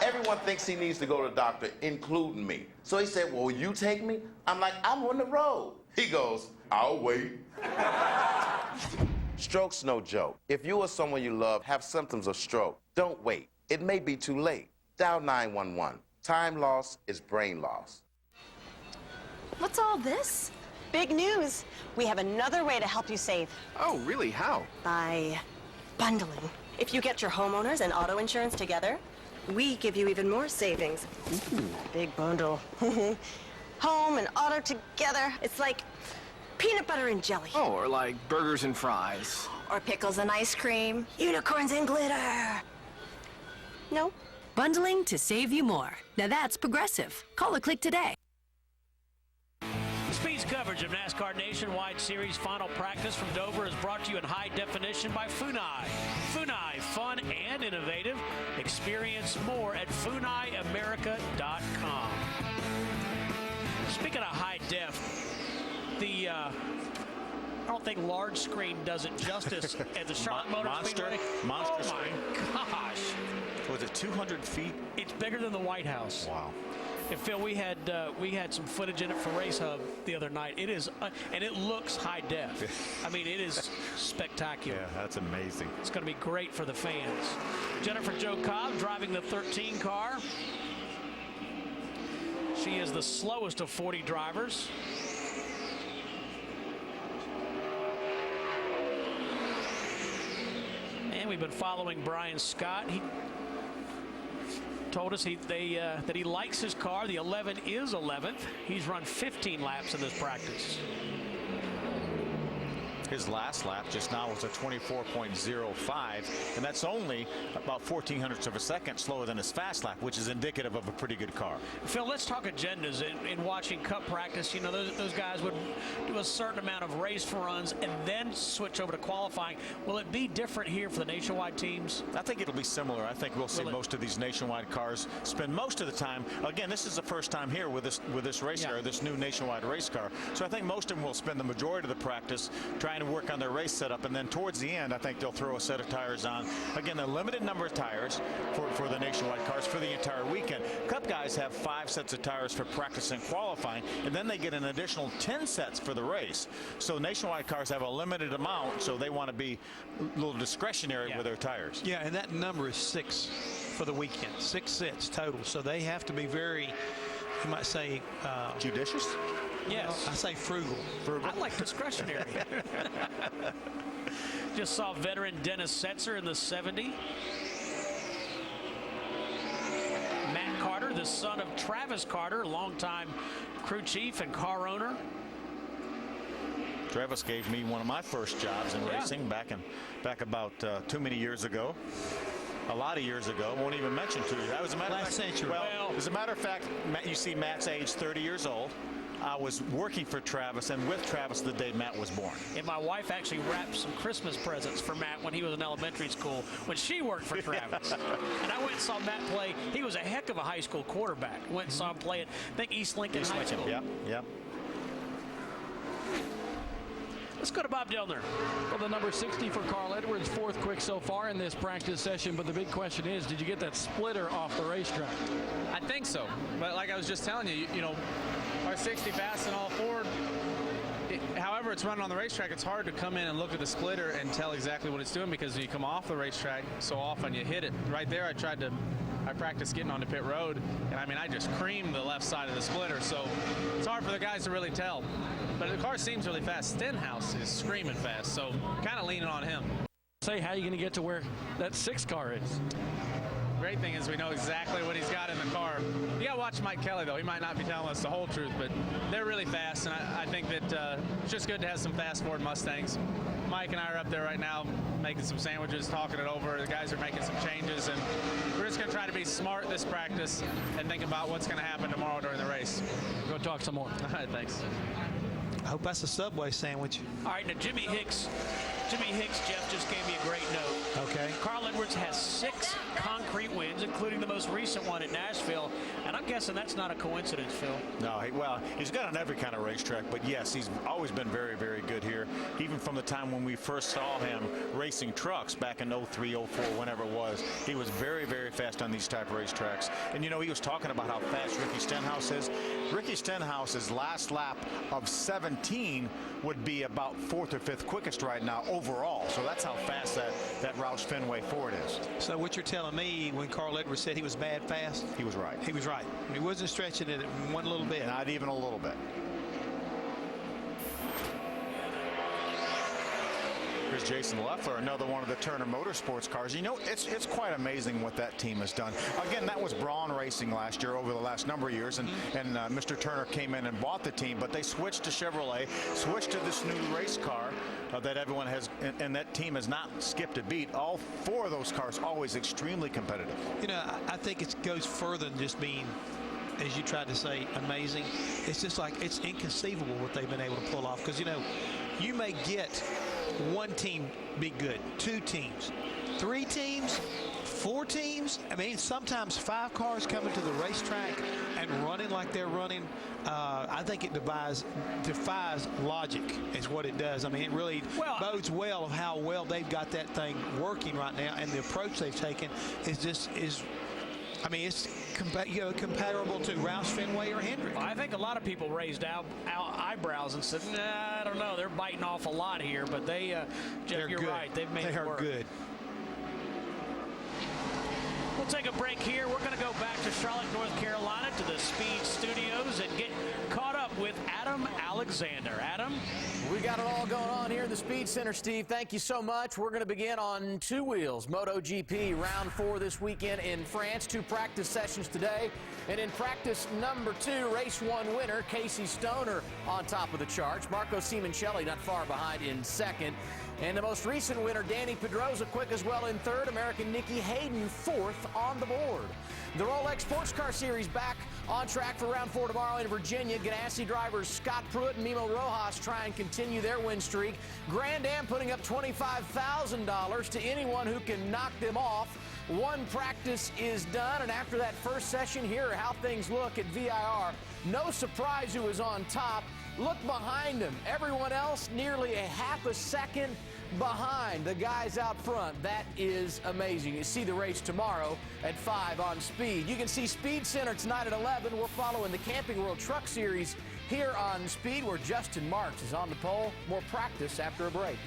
Everyone thinks he needs to go to the doctor, including me. So he said, well, will you take me? I'm like, I'm on the road. He goes, I'll wait. Stroke's no joke. If you or someone you love have symptoms of stroke, don't wait. It may be too late. Dial 911. Time loss is brain loss. What's all this? Big news. We have another way to help you save. Oh, really? How? By bundling. If you get your homeowners and auto insurance together, we give you even more savings. Ooh, big bundle. Home and auto together. It's like peanut butter and jelly. Oh, or like burgers and fries. Or pickles and ice cream. Unicorns and glitter. No? Bundling to save you more. Now that's Progressive. Call or click today. Speed's coverage of NASCAR Nationwide Series final practice from Dover is brought to you in high definition by Funai. Funai, fun and innovative. Experience more at FunaiAmerica.com. Speaking of high def, I don't think large screen does it justice at the Charlotte Motor Speedway. Monster screen. Oh my gosh. Was it 200 feet? It's bigger than the White House. Wow. And Phil, we had some footage in it for Race Hub the other night. It is, and it looks high def. I mean, it is spectacular. Yeah, that's amazing. It's going to be great for the fans. Jennifer Jo Cobb driving the 13 car. She is the slowest of 40 drivers. And we've been following Brian Scott. He told us that he likes his car. The 11 is 11th. He's run 15 laps in this practice. His last lap just now was a 24.05, and that's only about 0.14 of a second slower than his fast lap, which is indicative of a pretty good car. Phil, let's talk agendas. In watching Cup practice, you know, those guys would do a certain amount of race runs and then switch over to qualifying. Will it be different here for the Nationwide teams? I think it'll be similar. I think we'll see most of these Nationwide cars spend most of the time. Again, this is the first time here with this race car, this new Nationwide race car. So I think most of them will spend the majority of the practice trying to work on their race setup, and then towards the end I think they'll throw a set of tires on. Again, a limited number of tires for the Nationwide cars for the entire weekend. Cup guys have 5 sets of tires for practice and qualifying, and then they get an additional 10 sets for the race. So Nationwide cars have a limited amount, so they want to be a little discretionary with their tires. Yeah, and that number is 6 for the weekend, 6 sets total. So they have to be very, you might say, judicious. Yes. I say frugal. I like discretionary. Just saw veteran Dennis Setzer in the 70. Matt Carter, the son of Travis Carter, longtime crew chief and car owner. Travis gave me one of my first jobs in racing back about too many years ago. A lot of years ago. Won't even mention 2 years. That was a matter of fact. Century. Well, as a matter of fact, you see Matt's age, 30 years old. I was working for Travis and with Travis the day Matt was born. And my wife actually wrapped some Christmas presents for Matt when he was in elementary school when she worked for Travis. And I went and saw Matt play. He was a heck of a high school quarterback. Went and saw him play at, I think, East Lincoln High School. Yep. Let's go to Bob Dillner. Well, the number 60 for Carl Edwards, fourth quick so far in this practice session, but the big question is, did you get that splitter off the racetrack? I think so, but like I was just telling you, our 60 fast and all forward, however it's running on the racetrack, it's hard to come in and look at the splitter and tell exactly what it's doing, because when you come off the racetrack so often you hit it. Right there I practiced getting onto pit road, and I just creamed the left side of the splitter, so it's hard for the guys to really tell. But the car seems really fast. Stenhouse is screaming fast, so kind of leaning on him. Say, how are you going to get to where that 6 car is? Great thing is we know exactly what he's got in the car. You got to watch Mike Kelly, though. He might not be telling us the whole truth, but they're really fast, and I think that it's just good to have some fast Ford Mustangs. Mike and I are up there right now making some sandwiches, talking it over. The guys are making some changes, and we're just going to try to be smart this practice and think about what's going to happen tomorrow during the race. Go talk some more. All right, thanks. I hope that's a Subway sandwich. All right, now Jimmy Hicks, Jeff, just gave me a great note. Okay. Carl Edwards has 6 concrete wins, including the most recent one at Nashville, and I'm guessing that's not a coincidence, Phil. No, he's got on every kind of racetrack, but yes, he's always been very, very good here, even from the time when we first saw him racing trucks back in 03, 04, whenever it was. He was very, very fast on these type of racetracks. And, he was talking about how fast Ricky Stenhouse is. Ricky Stenhouse's last lap of 17 would be about 4th or 5th quickest right now overall. So that's how fast that Roush Fenway Ford is. So what you're telling me, when Carl Edwards said he was bad fast? He was right. He was right. He wasn't stretching it one little bit. Not even a little bit. Here's Jason Leffler, another one of the Turner Motorsports cars. It's quite amazing what that team has done. Again, that was Braun Racing last year over the last number of years, and Mr. Turner came in and bought the team, but they switched to Chevrolet, switched to this new race car that everyone has, and that team has not skipped a beat. All 4 of those cars always extremely competitive. I think it goes further than just being, as you tried to say, amazing. It's just like, it's inconceivable what they've been able to pull off, because you may get one team be good, 2 teams, 3 teams, 4 teams. Sometimes 5 cars coming to the racetrack and running like they're running. I think it defies logic is what it does. It really bodes well of how well they've got that thing working right now, and the approach they've taken it's comparable to Roush Fenway or Hendrick. I think a lot of people raised eyebrows and said, nah, I don't know, they're biting off a lot here, but Jeff, you're good. right, they've made it work. They are good. We'll take a break here. We're going to go back to Charlotte, North Carolina, to the Speed Studios and get caught up with Adam Alexander. Adam? We got it all going on here in the Speed Center, Steve. Thank you so much. We're going to begin on 2 wheels. MotoGP round 4 this weekend in France. 2 practice sessions today. And in practice number 2, race 1 winner, Casey Stoner on top of the charts. Marco Simoncelli not far behind in 2nd. And the most recent winner, Danny Pedrosa, quick as well in 3rd. American Nicky Hayden 4th on the board. The Rolex Sports Car Series back on track for round 4 tomorrow in Virginia. Ganassi drivers Scott Pruitt and Mimo Rojas try and continue their win streak. Grand Am putting up $25,000 to anyone who can knock them off. 1 practice is done, and after that first session, here are how things look at VIR. No surprise who is on top. Look behind him. Everyone else nearly a half a second behind the guys out front. That is amazing. You see the race tomorrow at 5 on Speed. You can see Speed Center tonight at 11. We're following the Camping World Truck Series here on Speed, where Justin Marks is on the pole. More practice after a break.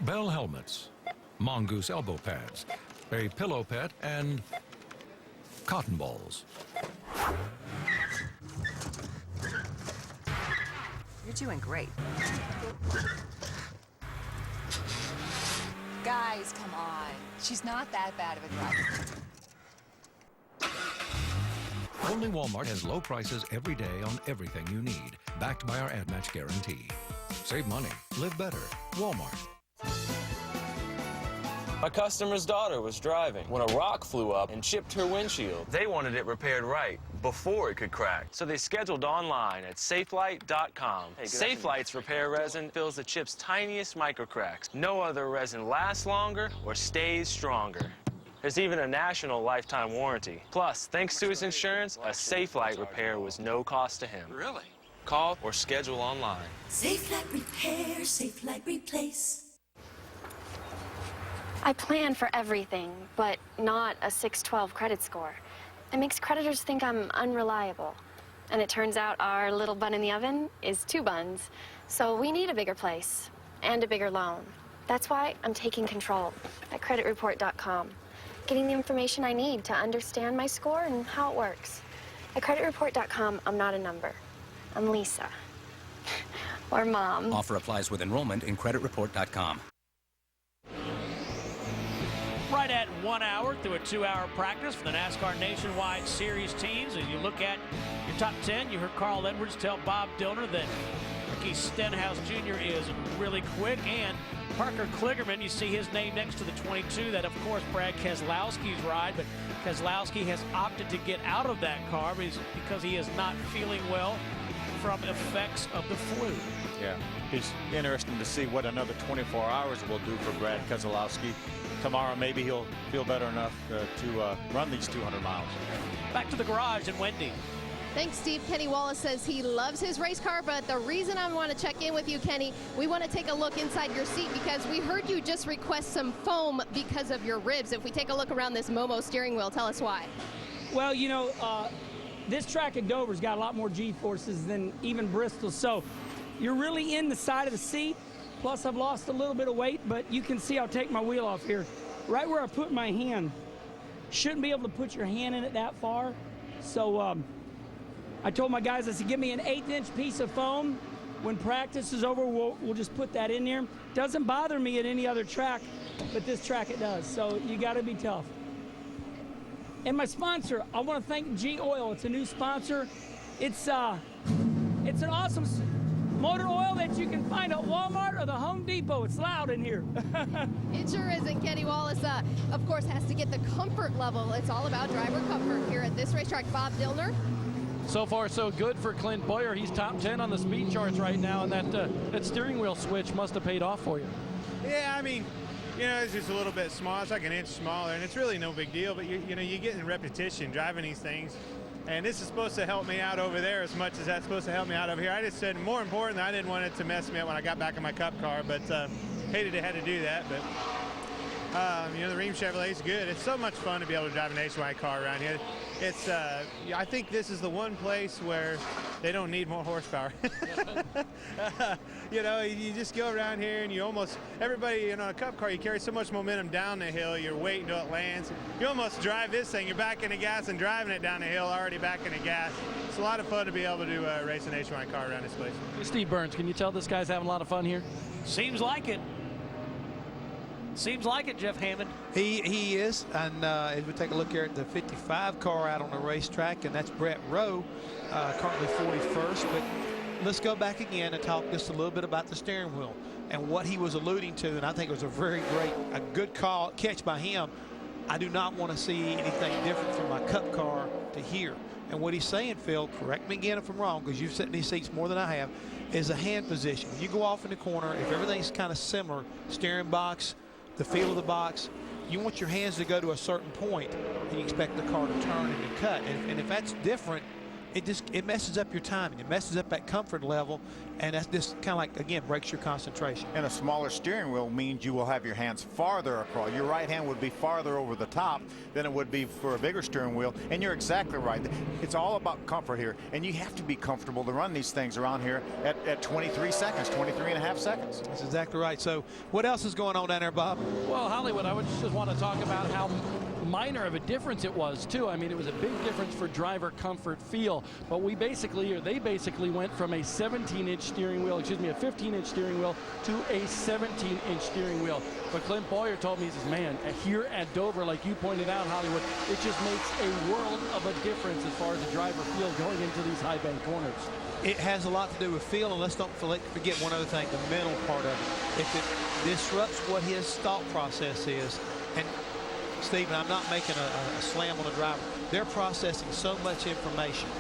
Bell helmets, mongoose elbow pads, a pillow pet, and cotton balls. You're doing great. Guys, come on. She's not that bad of a driver. Only Walmart has low prices every day on everything you need, backed by our ad match guarantee. Save money, live better. Walmart. My customer's daughter was driving when a rock flew up and chipped her windshield. They wanted it repaired right before it could crack. So they scheduled online at SafeLight.com. SafeLight's repair resin fills the chip's tiniest microcracks. No other resin lasts longer or stays stronger. There's even a national lifetime warranty. Plus, thanks to his insurance, a SafeLight repair was no cost to him. Really? Call or schedule online. Safe like repair, safe like replace. I plan for everything, but not a 612 credit score. It makes creditors think I'm unreliable. And it turns out our little bun in the oven is 2 buns. So we need a bigger place and a bigger loan. That's why I'm taking control at creditreport.com, getting the information I need to understand my score and how it works. At creditreport.com, I'm not a number. I'm Lisa. Or Mom. Offer applies with enrollment in creditreport.com. Right at 1 hour through a 2-hour practice for the NASCAR Nationwide Series teams. As you look at your top 10, you heard Carl Edwards tell Bob Dillner that Ricky Stenhouse Jr. is really quick, and Parker Kligerman, you see his name next to the 22. That, of course, Brad Keselowski's ride, but Keselowski has opted to get out of that car because he is not feeling well from effects of the flu. Yeah, it's interesting to see what another 24 hours will do for Brad Keselowski. Tomorrow, maybe he'll feel better enough to run these 200 miles. Back to the garage and Wendy. Thanks, Steve. Kenny Wallace says he loves his race car, but the reason I want to check in with you, Kenny, we want to take a look inside your seat because we heard you just request some foam because of your ribs. If we take a look around this Momo steering wheel, tell us why. Well, you know, this track at Dover's got a lot more G-forces than even Bristol, so you're really in the side of the seat. Plus, I've lost a little bit of weight, but you can see I'll take my wheel off here. Right where I put my hand. Shouldn't be able to put your hand in it that far. So I told my guys, I said, give me an 1/8-inch piece of foam. When practice is over, we'll just put that in there. Doesn't bother me at any other track, but this track it does. So you got to be tough. And my sponsor, I want to thank G Oil. It's a new sponsor. It's an awesome motor oil that you can find at Walmart or the Home Depot. It's loud in here. It sure is, and Kenny Wallace, of course, has to get the comfort level. It's all about driver comfort here at this racetrack. Bob Dillner. So far, so good for Clint Boyer. He's top 10 on the speed charts right now, and that steering wheel switch must have paid off for you. Yeah, I mean, you know, it's just a little bit small. It's like an inch smaller, and it's really no big deal. But you know, you get in repetition driving these things. And this is supposed to help me out over there as much as that's supposed to help me out over here. I just said, more important, I didn't want it to mess me up when I got back in my Cup car, but hated to have to do that. But you know, the Rheem Chevrolet is good. It's so much fun to be able to drive a Nationwide car around here. It's I think this is the one place where they don't need more horsepower. You know, you just go around here and you almost, everybody, you know, a Cup car, you carry so much momentum down the hill, you're waiting till it lands. You almost drive this thing, you're back in the gas and driving it down the hill, already back in the gas. It's a lot of fun to be able to race a Nationwide car around this place. Steve Burns, can you tell this guy's having a lot of fun here? Seems like it. Seems like it, Jeff Hammond. He is, and as we take a look here at the 55 car out on the racetrack, and that's Brett Rowe, currently 41st. But let's go back again and talk just a little bit about the steering wheel and what he was alluding to, and I think it was a good catch by him. I do not want to see anything different from my Cup car to here. And what he's saying, Phil, correct me again if I'm wrong, because you've sat in these seats more than I have, is a hand position. When you go off in the corner, if everything's kind of similar, steering box, the feel of the box, you want your hands to go to a certain point and you expect the car to turn and to cut. And if that's different, it messes up your timing. It messes up that comfort level, and that's just kind of like, again, breaks your concentration. And a smaller steering wheel means you will have your hands farther across. Your right hand would be farther over the top than it would be for a bigger steering wheel. And you're exactly right. It's all about comfort here. And you have to be comfortable to run these things around here at 23 seconds, 23 and a half seconds. That's exactly right. So what else is going on down there, Bob? Well, Hollywood, I would just want to talk about how minor of a difference it was, too. I mean, it was a big difference for driver comfort feel. But they basically went from a 17-inch steering wheel, a 15-inch steering wheel to a 17-inch steering wheel. But Clint Boyer told me, he says, man, here at Dover, like you pointed out, Hollywood, it just makes a world of a difference as far as the driver feel going into these high bank corners. It has a lot to do with feel, and let's don't forget one other thing, the mental part of it. If it disrupts what his thought process is, and Stephen, I'm not making a slam on the driver. They're processing so much information,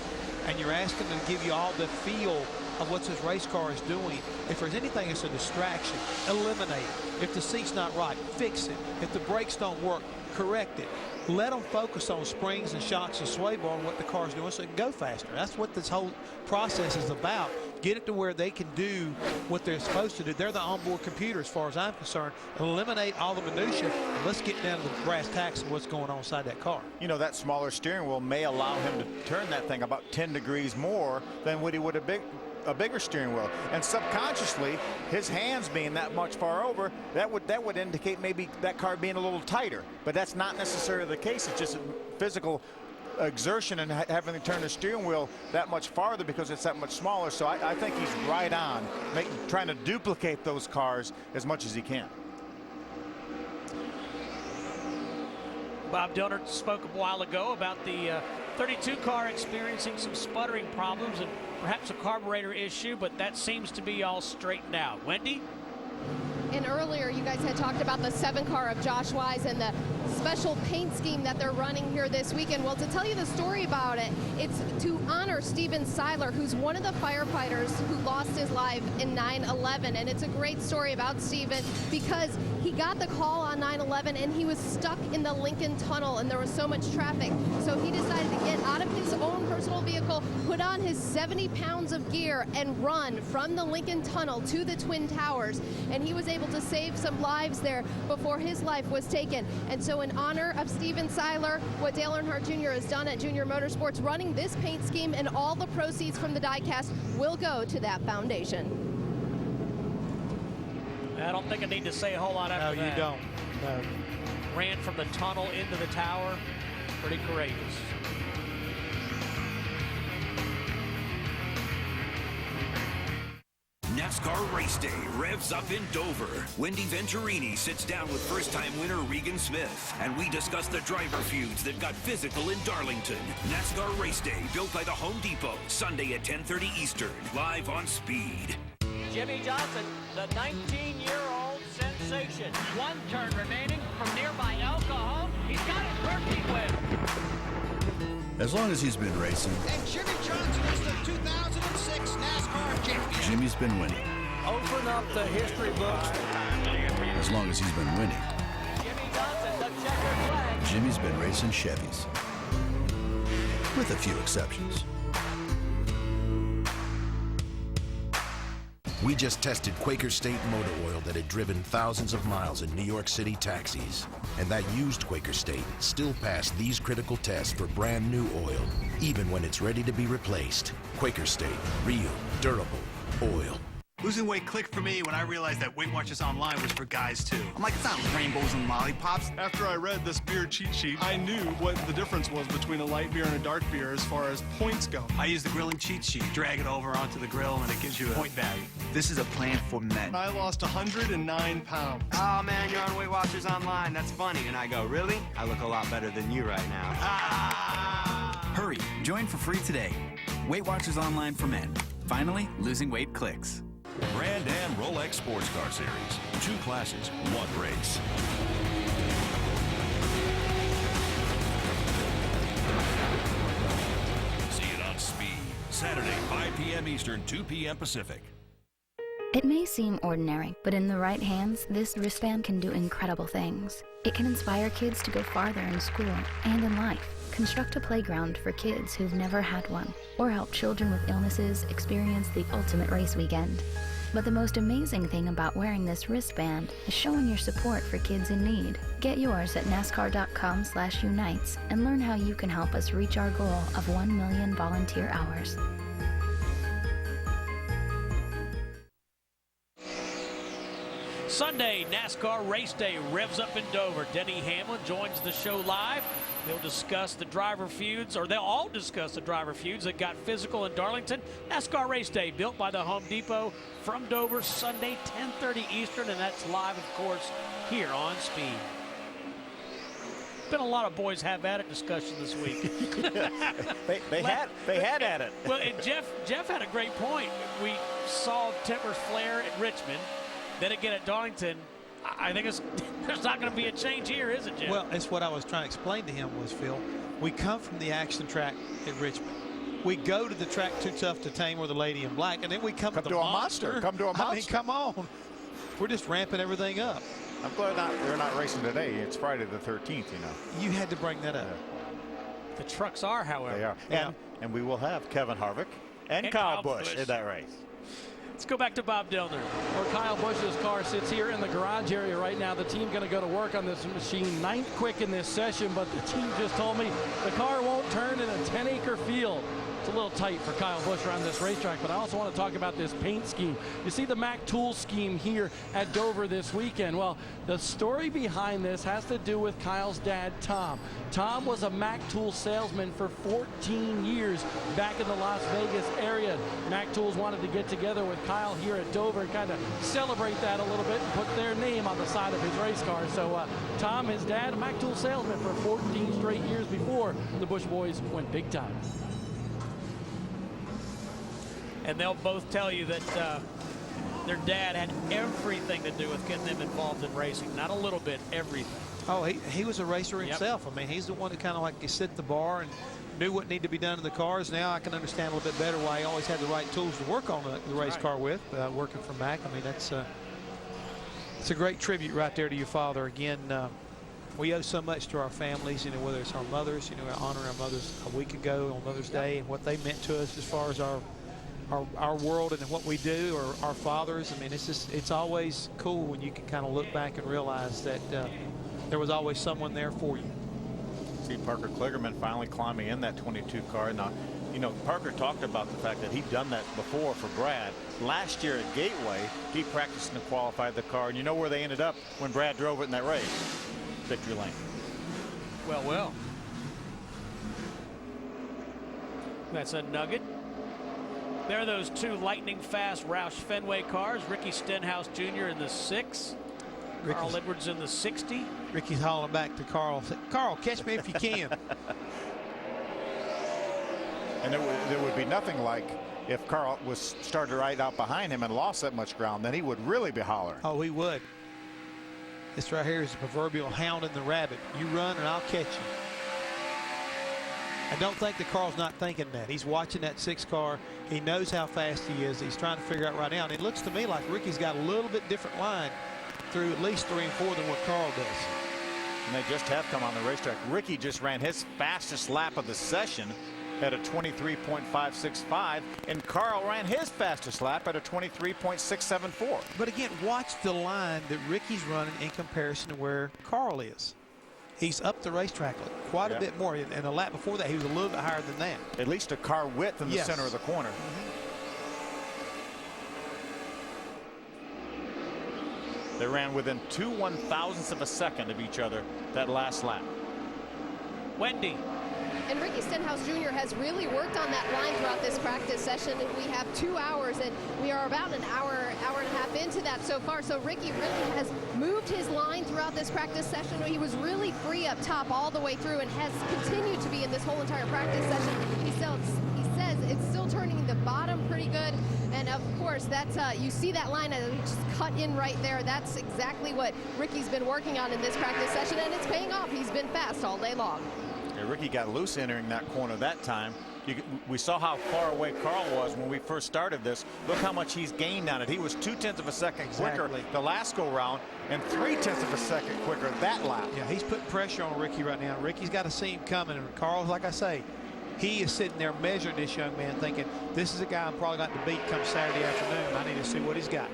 and you're asking them to give you all the feel of what this race car is doing. If there's anything that's a distraction, eliminate it. If the seat's not right, fix it. If the brakes don't work, correct it. let them focus on springs and shocks and sway bar and what the car's doing so it can go faster. That's what this whole process is about. Get it to where they can do what they're supposed to do. They're the onboard computer as far as I'm concerned. Eliminate all the minutia, and let's get down to the brass tacks of what's going on inside that car. You know, that smaller steering wheel may allow him to turn that thing about 10 degrees more than what he would have a bigger steering wheel, and subconsciously his hands being that much far over, that would indicate maybe that car being a little tighter, but that's not necessarily the case. It's just physical exertion and having to turn the steering wheel that much farther because it's that much smaller. So I think he's right on trying to duplicate those cars as much as he can. Bob Dillner spoke a while ago about the 32 car experiencing some sputtering problems and perhaps a carburetor issue, but that seems to be all straightened out. Wendy? And earlier you guys had talked about the 7 car of Josh Wise and the special paint scheme that they're running here this weekend. Well, to tell you the story about it, it's to honor Steven Seiler, who's one of the firefighters who lost his life in 9/11. And it's a great story about Steven because he got the call on 9/11 and he was stuck in the Lincoln Tunnel and there was so much traffic. So he decided to get out of his own personal vehicle, put on his 70 pounds of gear and run from the Lincoln Tunnel to the Twin Towers. And he was able to save some lives there before his life was taken. And so in honor of Steven Seiler, what Dale Earnhardt Jr. has done at Junior Motorsports, running this paint scheme, and all the proceeds from the diecast will go to that foundation. I don't think I need to say a whole lot after that. No, you don't. No. Ran from the tunnel into the tower. Pretty courageous. NASCAR Race Day revs up in Dover. Wendy Venturini sits down with first-time winner Regan Smith, and we discuss the driver feuds that got physical in Darlington. NASCAR Race Day, built by the Home Depot, Sunday at 10:30 Eastern, live on Speed. Jimmy Johnson, the 19-year-old sensation. One turn remaining from nearby El Cajon. He's got his birthday win. As long as he's been racing. And Jimmy Johnson is the 2006 NASCAR champion. Jimmy's been winning. Open up the history books. As long as he's been winning. Jimmy Johnson, the checkered flag. Jimmy's been racing Chevys. With a few exceptions. We just tested Quaker State motor oil that had driven thousands of miles in New York City taxis. And that used Quaker State still passed these critical tests for brand new oil, even when it's ready to be replaced. Quaker State, real, durable oil. Losing weight clicked for me when I realized that Weight Watchers Online was for guys too. I'm like, it's not rainbows and lollipops. After I read this beer cheat sheet, I knew what the difference was between a light beer and a dark beer as far as points go. I use the grilling cheat sheet, drag it over onto the grill, and it gives you a point value. This is a plan for men. I lost 109 pounds. Oh man, you're on Weight Watchers Online. That's funny. And I go, really? I look a lot better than you right now. Hurry, join for free today. Weight Watchers Online for men. Finally, losing weight clicks. Brand and Rolex Sports Car Series. 2 classes, 1 race. See it on Speed. Saturday, 5 p.m. Eastern, 2 p.m. Pacific. It may seem ordinary, but in the right hands, this wristband can do incredible things. It can inspire kids to go farther in school and in life, construct a playground for kids who've never had one, or help children with illnesses experience the ultimate race weekend. But the most amazing thing about wearing this wristband is showing your support for kids in need. Get yours at NASCAR.com/unites and learn how you can help us reach our goal of 1 million volunteer hours. Sunday, NASCAR Race Day revs up in Dover. Denny Hamlin joins the show live. They'll discuss the driver feuds, or they'll all discuss the driver feuds that got physical in Darlington. NASCAR Race Day, built by the Home Depot, from Dover, Sunday, 10:30 Eastern, and that's live, of course, here on Speed. Been a lot of boys have at it discussion this week. they had at it. Well, and Jeff had a great point. We saw tempers flare at Richmond, then again at Darlington. I think there's not going to be a change here, is it, Jim? Well, it's what I was trying to explain to him was, Phil, we come from the action track at Richmond. We go to the track Too Tough to Tame or the Lady in Black, and then we come to the monster. Come to a monster. I mean, come on. We're just ramping everything up. I'm glad they're not racing today. It's Friday the 13th, you know. You had to bring that up. The trucks are, however. They are. Yeah. And we will have Kevin Harvick and Kyle Busch in that race. Let's go back to Bob Dillner. Where Kyle Busch's car sits here in the garage area right now. The team going to go to work on this machine 9th quick in this session, but the team just told me the car won't turn in a 10-acre field. It's a little tight for Kyle Busch around this racetrack, but I also want to talk about this paint scheme. You see the Mac Tool scheme here at Dover this weekend. Well, the story behind this has to do with Kyle's dad, Tom. Tom was a Mac Tool salesman for 14 years back in the Las Vegas area. Mac Tools wanted to get together with Kyle here at Dover and kind of celebrate that a little bit and put their name on the side of his race car. So Tom, his dad, a Mac Tool salesman for 14 straight years before the Busch boys went big time. And they'll both tell you that their dad had everything to do with getting them involved in racing. Not a little bit, everything. Oh, he was a racer himself. I mean, he's the one that kind of like set the bar and knew what needed to be done in the cars. Now I can understand a little bit better why he always had the right tools to work on the race car with, working for Mac. I mean, it's a great tribute right there to your father. Again, we owe so much to our families, you know, whether it's our mothers, you know, we're honoring our mothers a week ago on Mother's Day and what they meant to us as far as our world and what we do, or our fathers. I mean, it's always cool when you can kind of look back and realize that there was always someone there for you. See Parker Kligerman finally climbing in that 22 car. Now, you know, Parker talked about the fact that he'd done that before for Brad. Last year at Gateway, he practiced and qualified the car, and you know where they ended up when Brad drove it in that race? Victory lane. Well. That's a nugget. There are those two lightning-fast Roush Fenway cars. Ricky Stenhouse Jr. in the 6. Carl Edwards in the 60. Ricky's hauling back to Carl. Carl, catch me if you can. And there would be nothing like if Carl was started right out behind him and lost that much ground, then he would really be hollering. Oh, he would. This right here is the proverbial hound and the rabbit. You run and I'll catch you. I don't think that Carl's not thinking that. He's watching that 6 car. He knows how fast he is. He's trying to figure out right now. And it looks to me like Ricky's got a little bit different line through at least 3 and 4 than what Carl does. And they just have come on the racetrack. Ricky just ran his fastest lap of the session at a 23.565, and Carl ran his fastest lap at a 23.674. But again, watch the line that Ricky's running in comparison to where Carl is. He's up the racetrack quite a bit more. And a lap before that, he was a little bit higher than that. At least a car width in the center of the corner. They ran within 2 1/1000ths of a second of each other that last lap. Wendy. And Ricky Stenhouse Jr. has really worked on that line throughout this practice session. We have 2 hours, and we are about an hour and a half into that so far. So Ricky really has moved his line throughout this practice session. He was really free up top all the way through and has continued to be in this whole entire practice session. He says it's still turning the bottom pretty good. And of course, that's you see that line just cut in right there. That's exactly what Ricky's been working on in this practice session, and it's paying off. He's been fast all day long. Yeah, Ricky got loose entering that corner that time. We saw how far away Carl was when we first started this. Look how much he's gained on it. He was 0.2 of a second quicker the last go round and 0.3 of a second quicker that lap. Yeah, he's putting pressure on Ricky right now. Ricky's got to see him coming. And Carl, like I say, he is sitting there measuring this young man, thinking, this is a guy I'm probably got to beat come Saturday afternoon. I need to see what he's got.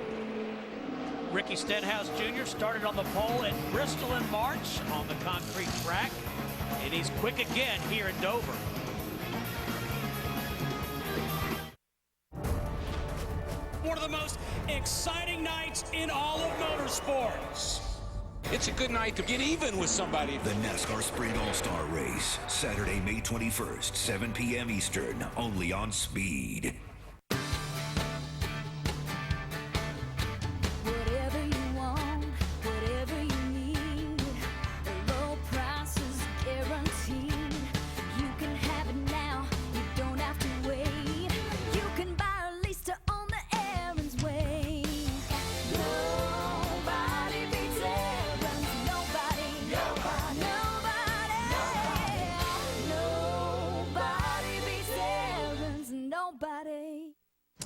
Ricky Stenhouse Jr. started on the pole at Bristol in March on the concrete track. And he's quick again here at Dover. One of the most exciting nights in all of motorsports. It's a good night to get even with somebody. The NASCAR Sprint All-Star Race, Saturday, May 21st, 7 p.m. Eastern, only on Speed.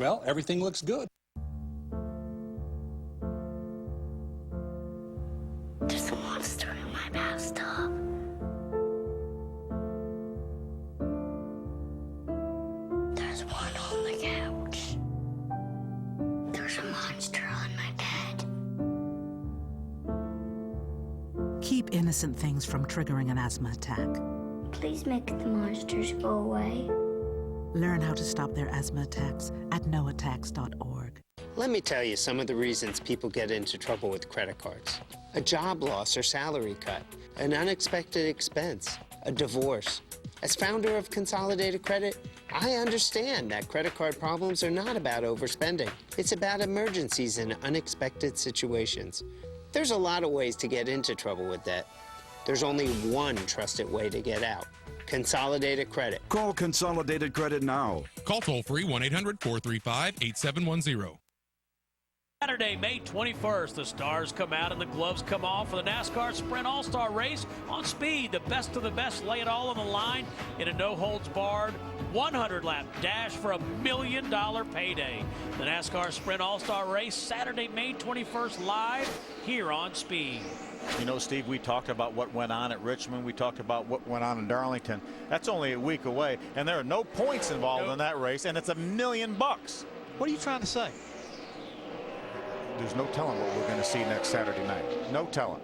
Well, everything looks good. innocent things from triggering an asthma attack. Please make the monsters go away. Learn how to stop their asthma attacks at noattacks.org. Let me tell you some of the reasons people get into trouble with credit cards. A job loss or salary cut, an unexpected expense, a divorce. As founder of Consolidated Credit, I understand that credit card problems are not about overspending. It's about emergencies and unexpected situations. There's a lot of ways to get into trouble with debt. There's only one trusted way to get out. Consolidated Credit. Call Consolidated Credit now. Call toll-free 1-800-435-8710. Saturday, May 21st, the stars come out and the gloves come off for the NASCAR Sprint All-Star Race on speed. The best of the best lay it all on the line in a no-holds-barred 100-lap dash for a $1 million payday. The NASCAR Sprint All-Star Race, Saturday, May 21st, live here on Speed. You know, Steve, we talked about what went on at Richmond. We talked about what went on in Darlington. That's only a week away, and there are no points involved in that race, and it's $1 million. What are you trying to say? There's no telling what we're going to see next Saturday night. No telling.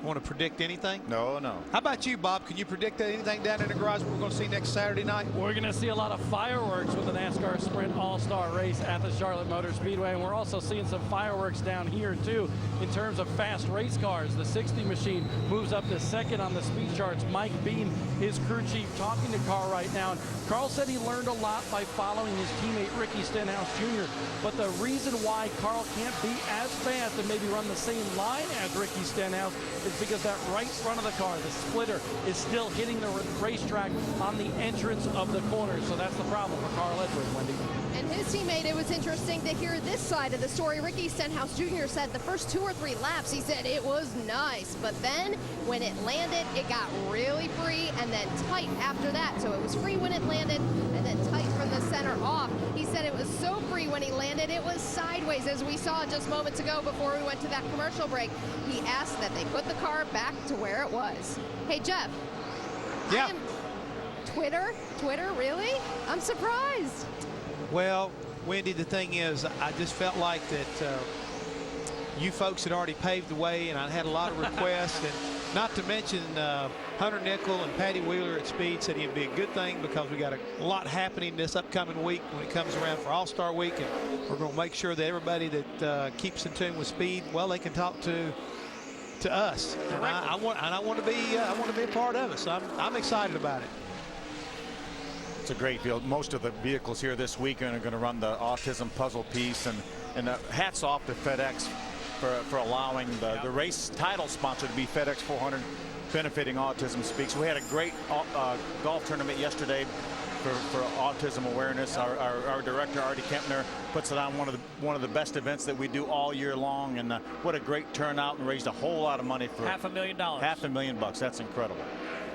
Want to predict anything? No, no. How about you, Bob? Can you predict anything down in the garage we're going to see next Saturday night? We're going to see a lot of fireworks with the NASCAR Sprint All-Star Race at the Charlotte Motor Speedway, and we're also seeing some fireworks down here, too, in terms of fast race cars. The 60 machine moves up to second on the speed charts. Mike Beam, his crew chief, talking to Carl right now. And Carl said he learned a lot by following his teammate Ricky Stenhouse Jr., but the reason why Carl can't be as fast and maybe run the same line as Ricky Stenhouse is because that right front of the car, the splitter, is still hitting the racetrack on the entrance of the corner. So that's the problem for Carl Edwards, Wendy. And his teammate, it was interesting to hear this side of the story. Ricky Stenhouse Jr. said the first 2 or 3 laps, he said it was nice. But then when it landed, it got really free and then tight after that. So it was free when it landed and then tight from the center off. He said it was so free when he landed, it was sideways, as we saw just moments ago before we went to that commercial break. He asked that they put the car back to where it was. Hey, Jeff. Yeah. Twitter, really? I'm surprised. Well, Wendy, the thing is, I just felt like that you folks had already paved the way, and I had a lot of requests, and not to mention Hunter Nickel and Patty Wheeler at Speed said it'd be a good thing because we got a lot happening this upcoming week when it comes around for All-Star Week, and we're going to make sure that everybody that keeps in tune with Speed, well, they can talk to us, and I want to be a part of it, so I'm excited about it. It's a great field. Most of the vehicles here this weekend are going to run the autism puzzle piece, and hats off to FedEx for allowing the race title sponsor to be FedEx 400, benefiting Autism Speaks. We had a great golf tournament yesterday for autism awareness. Our director Artie Kempner puts it on one of the best events that we do all year long, and what a great turnout, and raised a whole lot of money for $500,000. $500,000. That's incredible.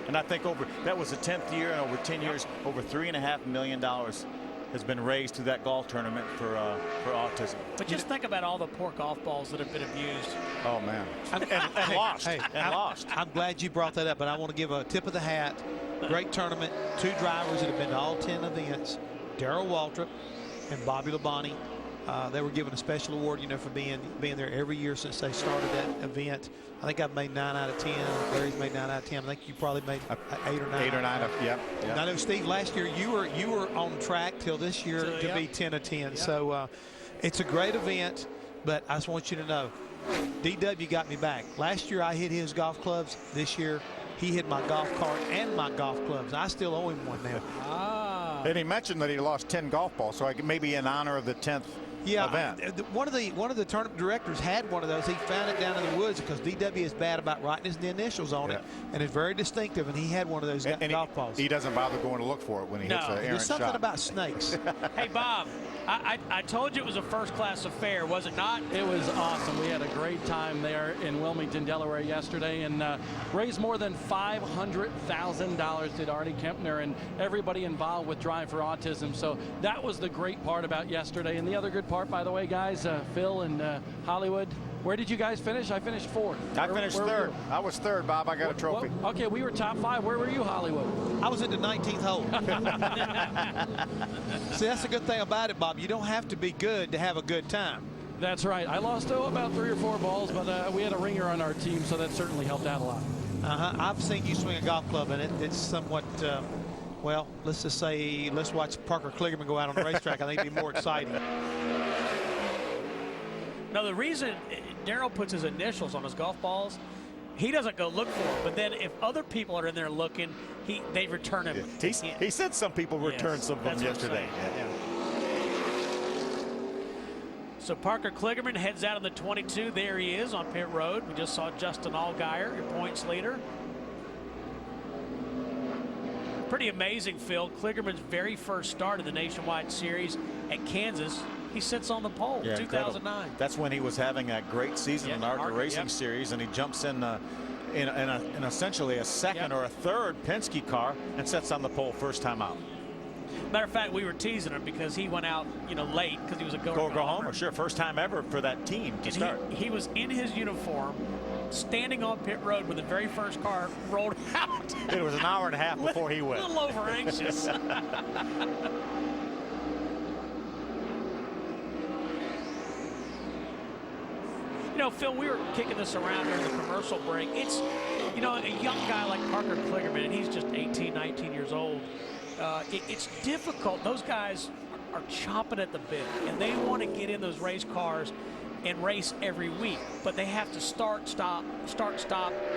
And I think that was the 10th year, and over 10 years, over $3.5 million has been raised through that golf tournament for autism. But just think about all the poor golf balls that have been abused. Oh, man. And lost. Lost. I'm glad you brought that up, but I want to give a tip of the hat. Great tournament. 2 drivers that have been to all 10 events, Darrell Waltrip and Bobby Labonte. They were given a special award, for being there every year since they started that event. I think I've made 9 out of 10. Larry's made 9 out of 10. I think you probably made 8 or 9. 8 or 9. Yep. I know, Steve. Last year you were on track till this year to be 10 of 10. Yep. So it's a great event, but I just want you to know, DW got me back. Last year I hit his golf clubs. This year he hit my golf cart and my golf clubs. I still owe him one now. And he mentioned that he lost 10 golf balls, so maybe in honor of the 10th. Event. One of the tournament directors had one of those. He found it down in the woods because DW is bad about writing his initials on it, and it's very distinctive. And he had one of those golf balls. He doesn't bother going to look for it when he hits an errant shot. There's something about snakes. Hey, Bob, I told you it was a first-class affair, was it not? It was awesome. We had a great time there in Wilmington, Delaware yesterday, and raised more than $500,000 did Artie Kempner and everybody involved with Drive for Autism. So that was the great part about yesterday. And the other good part, by the way, guys, Phil and Hollywood, where did you guys finish? I finished 4th. I finished 3rd. I was 3rd, Bob. I got a trophy. Okay, we were top 5. Where were you, Hollywood? I was in the 19th hole. See, that's the good thing about it, Bob. You don't have to be good to have a good time. That's right. I lost about 3 or 4 balls, but we had a ringer on our team, so that certainly helped out a lot. I've seen you swing a golf club, and it's somewhat, well, let's just say, let's watch Parker Kligerman go out on the racetrack. I think it'd be more exciting. Now, the reason Darrell puts his initials on his golf balls, he doesn't go look for them, but then if other people are in there looking, they return him. He said some people returned some of them yesterday. So Parker Kligerman heads out on the 22. There he is on pit road. We just saw Justin Allgaier, your points leader. Pretty amazing, Phil. Kligerman's very first start in the Nationwide Series at Kansas, he sits on the pole, 2009. That's when he was having a great season in the ARCA Racing Series, and he jumps in essentially a second or a third Penske car and sets on the pole first time out. Matter of fact, we were teasing him because he went out, late because he was a go home. Sure, first time ever for that team to start. He was in his uniform, standing on pit road when the very first car rolled out. It was an hour and a half before he went. A little over anxious. Phil, we were kicking this around during the commercial break. It's, a young guy like Parker Kligerman, and he's just 18, 19 years old. It's difficult. Those guys are chomping at the bit, and they want to get in those race cars and race every week, but they have to start, stop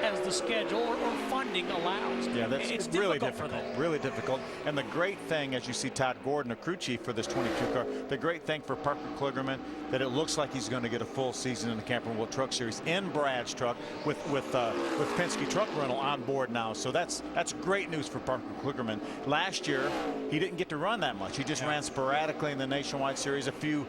as the schedule or funding allows. Yeah, it's really difficult for them. Really difficult. And the great thing, as you see Todd Gordon, a crew chief for this 22 car, the great thing for Parker Kligerman, that it looks like he's going to get a full season in the Camping World Truck Series in Brad's truck with Penske Truck Rental on board now. So that's great news for Parker Kligerman. Last year, he didn't get to run that much. He just ran sporadically in the Nationwide Series, a few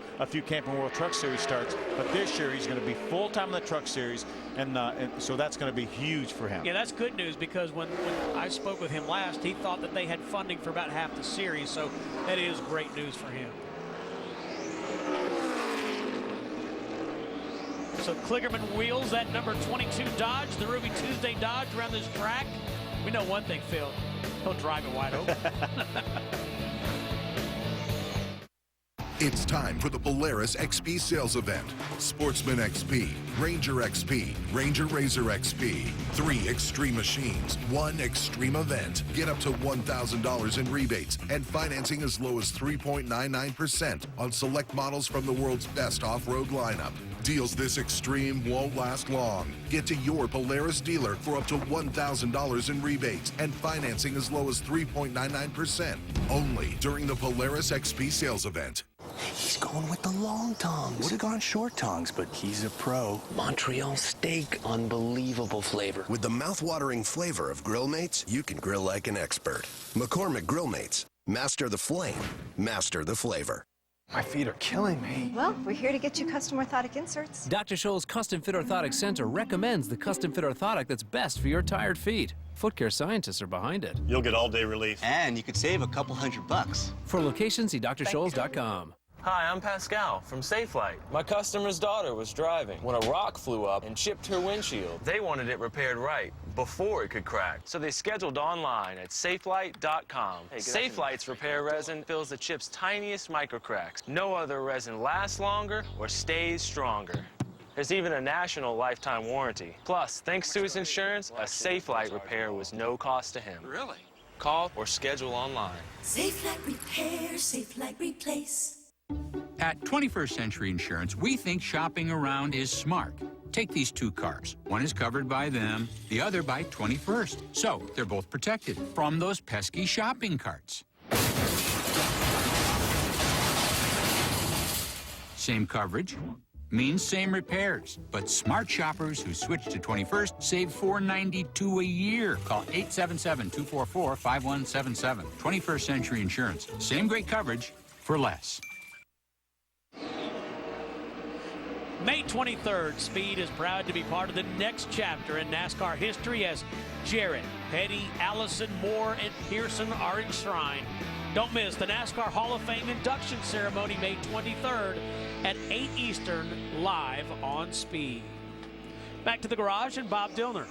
Camping World Truck Series starts. But this year, he's going to be full-time in the Truck Series, and so that's going to be huge for him. Yeah, that's good news, because when I spoke with him last, he thought that they had funding for about half the series, so that is great news for him. So Kligerman wheels that number 22 Dodge, the Ruby Tuesday Dodge, around this track. We know one thing, Phil, he'll drive it wide open. It's time for the Polaris XP sales event. Sportsman XP, Ranger XP, Ranger Razor XP. 3 extreme machines, 1 extreme event. Get up to $1,000 in rebates and financing as low as 3.99% on select models from the world's best off-road lineup. Deals this extreme won't last long. Get to your Polaris dealer for up to $1,000 in rebates and financing as low as 3.99%. Only during the Polaris XP sales event. He's going with the long tongs. Would have gone short tongs, but he's a pro. Montreal steak, unbelievable flavor. With the mouth-watering flavor of Grill Mates, you can grill like an expert. McCormick Grill Mates. Master the flame. Master the flavor. My feet are killing me. Well, we're here to get you custom orthotic inserts. Dr. Scholl's Custom Fit Orthotic Center recommends the custom fit orthotic that's best for your tired feet. Foot care scientists are behind it. You'll get all-day relief. And you could save a couple $100. For locations, see drscholls.com. Hi, I'm Pascal from Safelite. My customer's daughter was driving when a rock flew up and chipped her windshield. They wanted it repaired right before it could crack, so they scheduled online at safelite.com. Safelite's repair resin fills the chip's tiniest microcracks. No other resin lasts longer or stays stronger. There's even a national lifetime warranty. Plus, thanks to his insurance, a Safelite repair was no cost to him. Really? Call or schedule online. Safelite Repair, Safelite Replace. At 21st Century Insurance, we think shopping around is smart. Take these 2 cars. One is covered by them, the other by 21st. So they're both protected from those pesky shopping carts. Same coverage means same repairs. But smart shoppers who switch to 21st save $492 a year. Call 877-244-5177. 21st Century Insurance. Same great coverage for less. May 23rd, Speed is proud to be part of the next chapter in NASCAR history as Jarrett, Petty, Allison, Moore, and Pearson are enshrined. Don't miss the NASCAR Hall of Fame induction ceremony May 23rd at 8 Eastern, live on Speed. Back to the garage and Bob Dillner.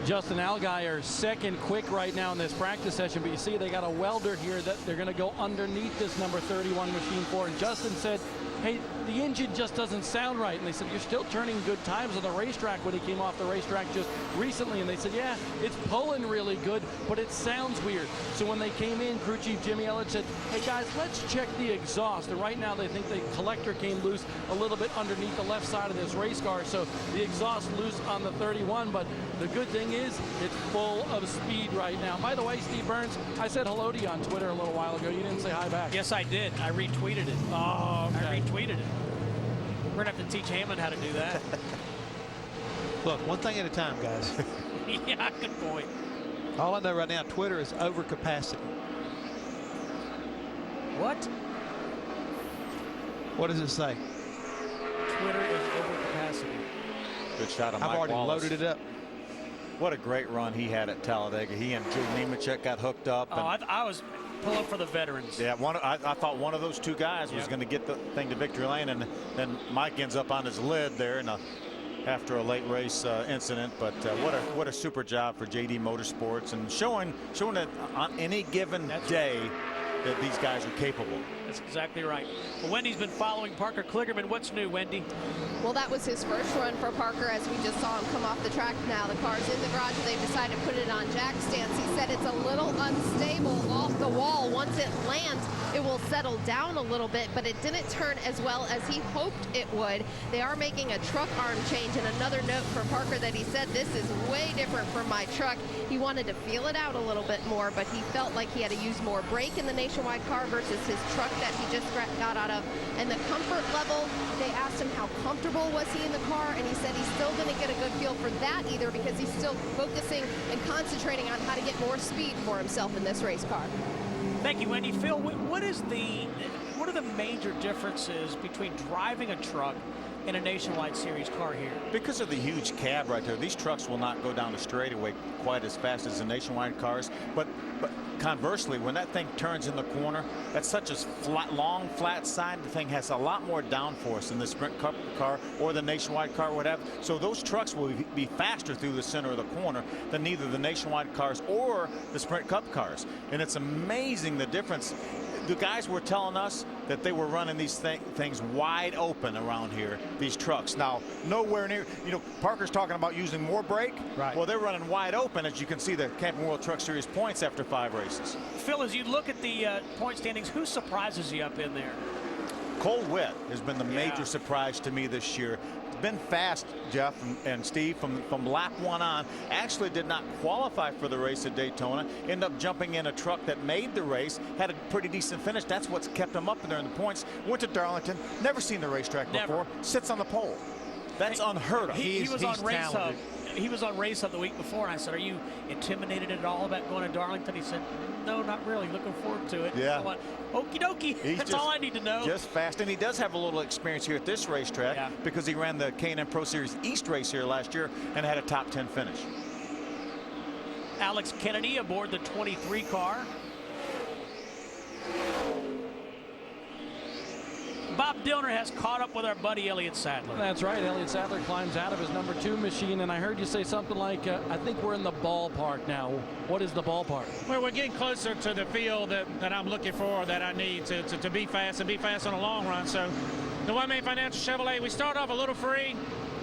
Justin Allgaier second quick right now in this practice session, but you see they got a welder here that they're going to go underneath this number 31 machine for, and Justin said hey, the engine just doesn't sound right. And they said, you're still turning good times on the racetrack when he came off the racetrack just recently. And they said, yeah, it's pulling really good, but it sounds weird. So when they came in, crew chief Jimmy Elliott said, hey guys, let's check the exhaust. And right now they think the collector came loose a little bit underneath the left side of this race car. So the exhaust loose on the 31, but the good thing is it's full of speed right now. By the way, Steve Burns, I said hello to you on Twitter a little while ago. You didn't say hi back. Yes, I did. I retweeted it. Oh, okay. I retweeted it. We're going to have to teach Hamlin how to do that. Look, one thing at a time, guys. Yeah, good point. All I know right now, Twitter is overcapacity. What? What does it say? Twitter is overcapacity. Good shot of I've Mike already Wallace. loaded it up. What a great run he had at Talladega. He and Jude Nemechek got hooked up. Oh, I was pulling for the veterans. Yeah, I thought one of those two guys was going to get the thing to victory lane, and then Mike ends up on his lid there after a late race incident. But what a super job for JD Motorsports, and showing that on any given day that these guys are capable. That's exactly right. Well, Wendy's been following Parker Kligerman. What's new, Wendy? Well, that was his first run for Parker, as we just saw him come off the track. Now the car's in the garage. They've decided to put it on jack stands. He said it's a little unstable off the wall. Once it lands, it will settle down a little bit, but it didn't turn as well as he hoped it would. They are making a truck arm change, and another note for Parker that he said, this is way different from my truck. He wanted to feel it out a little bit more, but he felt like he had to use more brake in the Nationwide car versus his truck that he just got out of. And the comfort level, they asked him how comfortable was he in the car, and he said he still didn't get a good feel for that either, because he's still focusing and concentrating on how to get more speed for himself in this race car. Thank you, Wendy. Phil, what are the major differences between driving a truck in a Nationwide Series car here? Because of the huge cab right there, these trucks will not go down the straightaway quite as fast as the Nationwide cars. But conversely, when that thing turns in the corner, that's such a long, flat side. The thing has a lot more downforce than the Sprint Cup car or the Nationwide car would have. So those trucks will be faster through the center of the corner than either the Nationwide cars or the Sprint Cup cars. And it's amazing the difference. The guys were telling us that they were running these things wide open around here, these trucks. Now, nowhere near, Parker's talking about using more brake. Right. Well, they're running wide open, as you can see the Camping World Truck Series points after 5 races. Phil, as you look at the point standings, who surprises you up in there? Cole Witt has been the major surprise to me this year. Been fast, Jeff and Steve, from lap 1 on. Actually did not qualify for the race at Daytona. Ended up jumping in a truck that made the race. Had a pretty decent finish. That's what's kept him up there in the points. Went to Darlington. Never seen the racetrack before. Sits on the pole. That's unheard of. He was on Race Hub. He was on Race Hub the week before, and I said, are you intimidated at all about going to Darlington? He said, no, not really. Looking forward to it. Yeah. I went, okie dokie. That's all I need to know. Just fast. And he does have a little experience here at this racetrack because he ran the K&N Pro Series East race here last year and had a top 10 finish. Alex Kennedy aboard the 23 car. Bob Dillner has caught up with our buddy Elliott Sadler. That's right. Elliott Sadler climbs out of his number 2 machine, and I heard you say something like, I think we're in the ballpark now. What is the ballpark? Well, we're getting closer to the field that I'm looking for, that I need to be fast and be fast on the long run. So the One Main Financial Chevrolet, we start off a little free.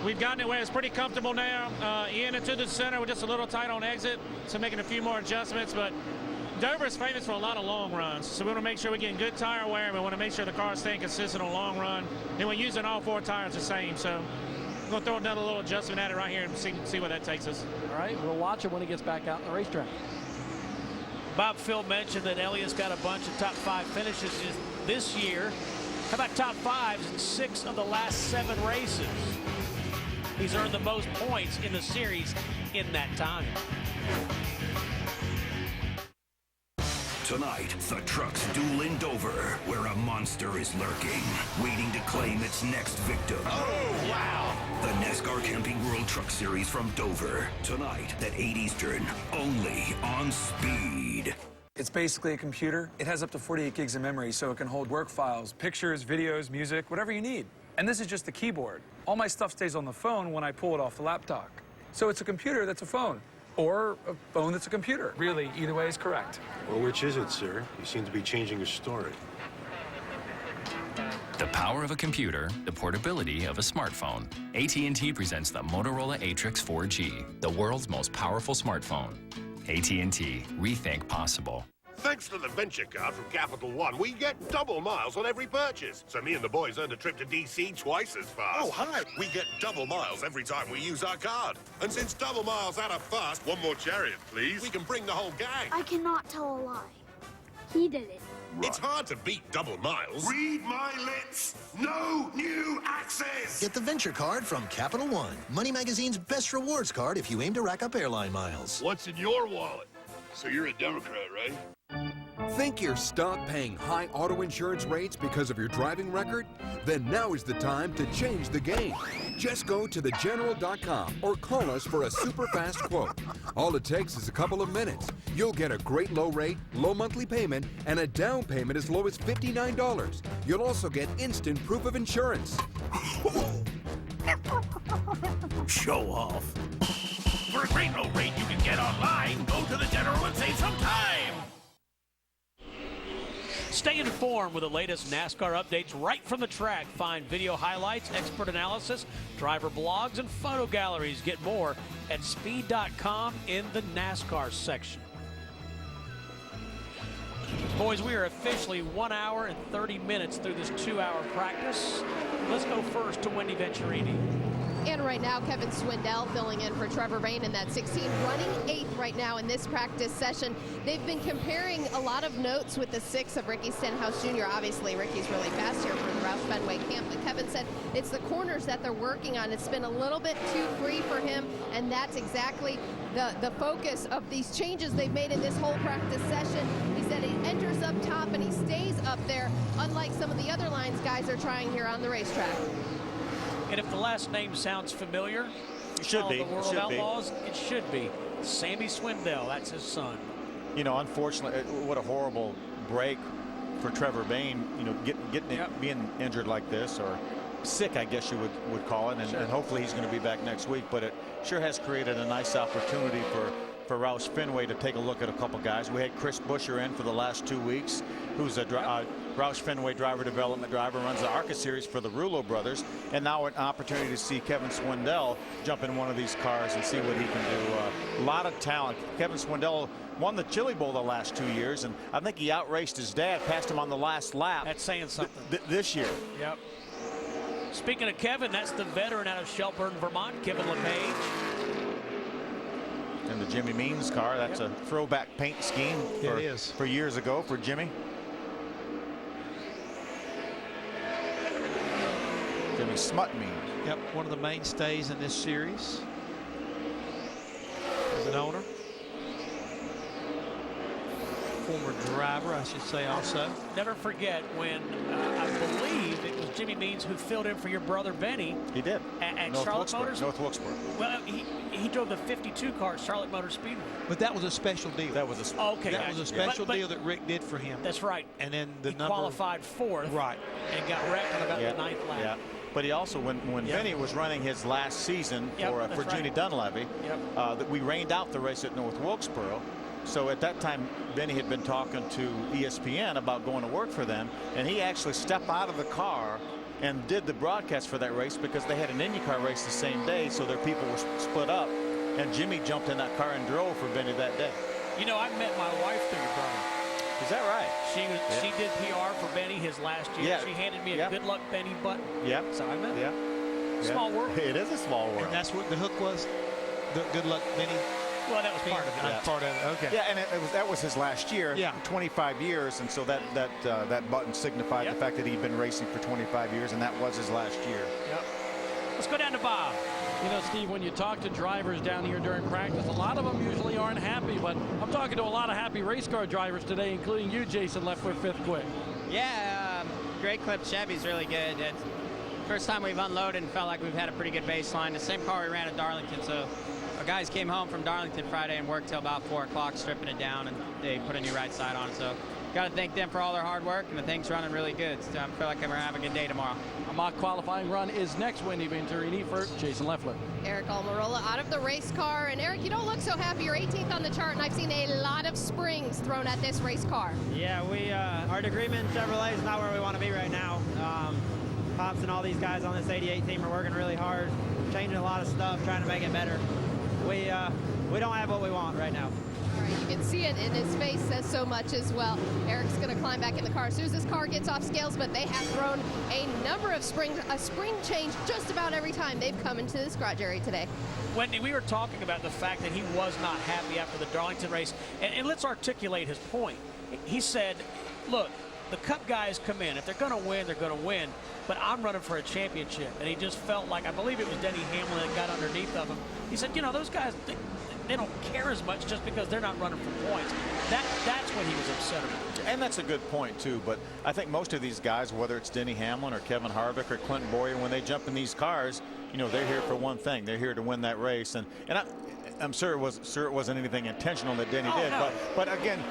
We've gotten it where it's pretty comfortable now. In and to the center, we're just a little tight on exit, so making a few more adjustments. But Dover is famous for a lot of long runs, so we want to make sure we're getting good tire wear, and we want to make sure the car is staying consistent on long run. And we're using all 4 tires the same, so we're going to throw another little adjustment at it right here and see where that takes us. All right, we'll watch it when he gets back out in the racetrack. Bob, Phil mentioned that Elliott's got a bunch of top 5 finishes this year. How about top 5s in 6 of the last 7 races? He's earned the most points in the series in that time. Tonight, the trucks duel in Dover, where a monster is lurking, waiting to claim its next victim. Oh, wow! The NASCAR Camping World Truck Series from Dover. Tonight at 8 Eastern, only on Speed. It's basically a computer. It has up to 48 gigs of memory, so it can hold work files, pictures, videos, music, whatever you need. And this is just the keyboard. All my stuff stays on the phone when I pull it off the laptop. So it's a computer that's a phone. Or a phone that's a computer. Really, either way is correct. Well, which is it, sir? You seem to be changing your story. The power of a computer, the portability of a smartphone. AT&T presents the Motorola Atrix 4G, the world's most powerful smartphone. AT&T, rethink possible. Thanks to the Venture Card from Capital One, we get double miles on every purchase. So me and the boys earned a trip to DC twice as fast. Oh, hi. We get double miles every time we use our card. And since double miles add up fast, one more chariot, please. We can bring the whole gang. I cannot tell a lie. He did it. It's hard to beat double miles. Read my lips. No new access. Get the Venture Card from Capital One. Money Magazine's best rewards card if you aim to rack up airline miles. What's in your wallet? So you're a Democrat, right? Think you're stuck paying high auto insurance rates because of your driving record? Then now is the time to change the game. Just go to thegeneral.com or call us for a super fast quote. All it takes is a couple of minutes. You'll get a great low rate, low monthly payment, and a down payment as low as $59. You'll also get instant proof of insurance. Show off. For a great low rate you can get online, go to the General and save some time. Stay informed with the latest NASCAR updates right from the track. Find video highlights, expert analysis, driver blogs, and photo galleries. Get more at speed.com in the NASCAR section. Boys, we are officially 1 hour and 30 minutes through this 2-hour practice. Let's go first to Wendy Venturini. And right now, Kevin Swindell filling in for Trevor Bayne in that 16, running 8th right now in this practice session. They've been comparing a lot of notes with the 6 of Ricky Stenhouse Jr. Obviously, Ricky's really fast here for the Roush Fenway camp, but Kevin said it's the corners that they're working on. It's been a little bit too free for him, and that's exactly the focus of these changes they've made in this whole practice session. He said he enters up top and he stays up there, unlike some of the other lines guys are trying here on the racetrack. And if the last name sounds familiar, it should be. The World Outlaws, it should be. Sammy Swindell, that's his son. You know, unfortunately, what a horrible break for Trevor Bayne. You know, being injured like this, or sick, I guess you would call it, and hopefully he's going to be back next week. But it sure has created a nice opportunity for Roush Fenway to take a look at a couple guys. We had Chris Buescher in for the last 2 weeks, who's a Roush Fenway driver development driver, runs the ARCA series for the Rulo brothers, and now an opportunity to see Kevin Swindell jump in one of these cars and see what he can do. A lot of talent. Kevin Swindell won the Chili Bowl the last 2 years, and I think he outraced his dad, passed him on the last lap. That's saying something. This year. Yep. Speaking of Kevin, that's the veteran out of Shelburne, Vermont, Kevin LePage. And the Jimmy Means car, that's a throwback paint scheme for years ago for Jimmy. Jimmy Smut Means. Yep, one of the mainstays in this series as an owner. Former driver, I should say, also. Never forget when I believe it was Jimmy Means who filled in for your brother Benny. He did. At Charlotte Motors. North Wilkesboro. Well, he drove the 52 car at Charlotte Motor Speedway. But that was a special deal. That was a special deal that Rick did for him. That's right. And then he qualified 4th. Right. And got wrecked on about the 9th lap. Yeah. But he also, when Benny was running his last season for Junie Dunleavy, that we rained out the race at North Wilkesboro. So at that time, Benny had been talking to ESPN about going to work for them, and he actually stepped out of the car and did the broadcast for that race because they had an IndyCar race the same day, so their people were split up, and Jimmy jumped in that car and drove for Benny that day. You know, I met my wife through your brother. Is that right? She did PR for Benny his last year. Yeah. She handed me a good luck Benny button. Yep. So I met him. Yeah. Small world. It is a small world. And that's what the hook was? The good luck Benny? Well, that was part of it. That's part of it. Okay. Yeah, and that was his last year. Yeah. 25 years, and so that button signified the fact that he'd been racing for 25 years, and that was his last year. Yep. Let's go down to Bob. You know, Steve, when you talk to drivers down here during practice, a lot of them usually aren't happy, but I'm talking to a lot of happy race car drivers today, including you, Jason, left for 5th quick. Yeah, Great Clip Chevy's really good. It's first time we've unloaded and felt like we've had a pretty good baseline. The same car we ran at Darlington, so our guys came home from Darlington Friday and worked till about 4 o'clock stripping it down, and they put a new right side on it. So got to thank them for all their hard work, and the thing's running really good. So I feel like we're going to have a good day tomorrow. A mock qualifying run is next, Wendy Venturini, for Jason Leffler. Eric Almirola out of the race car. And Eric, you don't look so happy. You're 18th on the chart, and I've seen a lot of springs thrown at this race car. Yeah, our agreement Chevrolet is not where we want to be right now. Pops and all these guys on this 88 team are working really hard, changing a lot of stuff, trying to make it better. We don't have what we want right now. All right, you can see it in his face, says so much as well. Eric's going to climb back in the car as soon as this car gets off scales, but they have thrown a number of a spring change just about every time they've come into this garage area today. Wendy, we were talking about the fact that he was not happy after the Darlington race, and let's articulate his point. He said, look, the Cup guys come in. If they're going to win, they're going to win, but I'm running for a championship. And he just felt like, I believe it was Denny Hamlin that got underneath of him. He said, you know, those guys, they don't care as much just because they're not running for points. That's what he was upset about. And that's a good point, too. But I think most of these guys, whether it's Denny Hamlin or Kevin Harvick or Clinton Boyer, when they jump in these cars, you know, they're here for one thing. They're here to win that race. And I'm sure it wasn't anything intentional that Denny did. No. But again,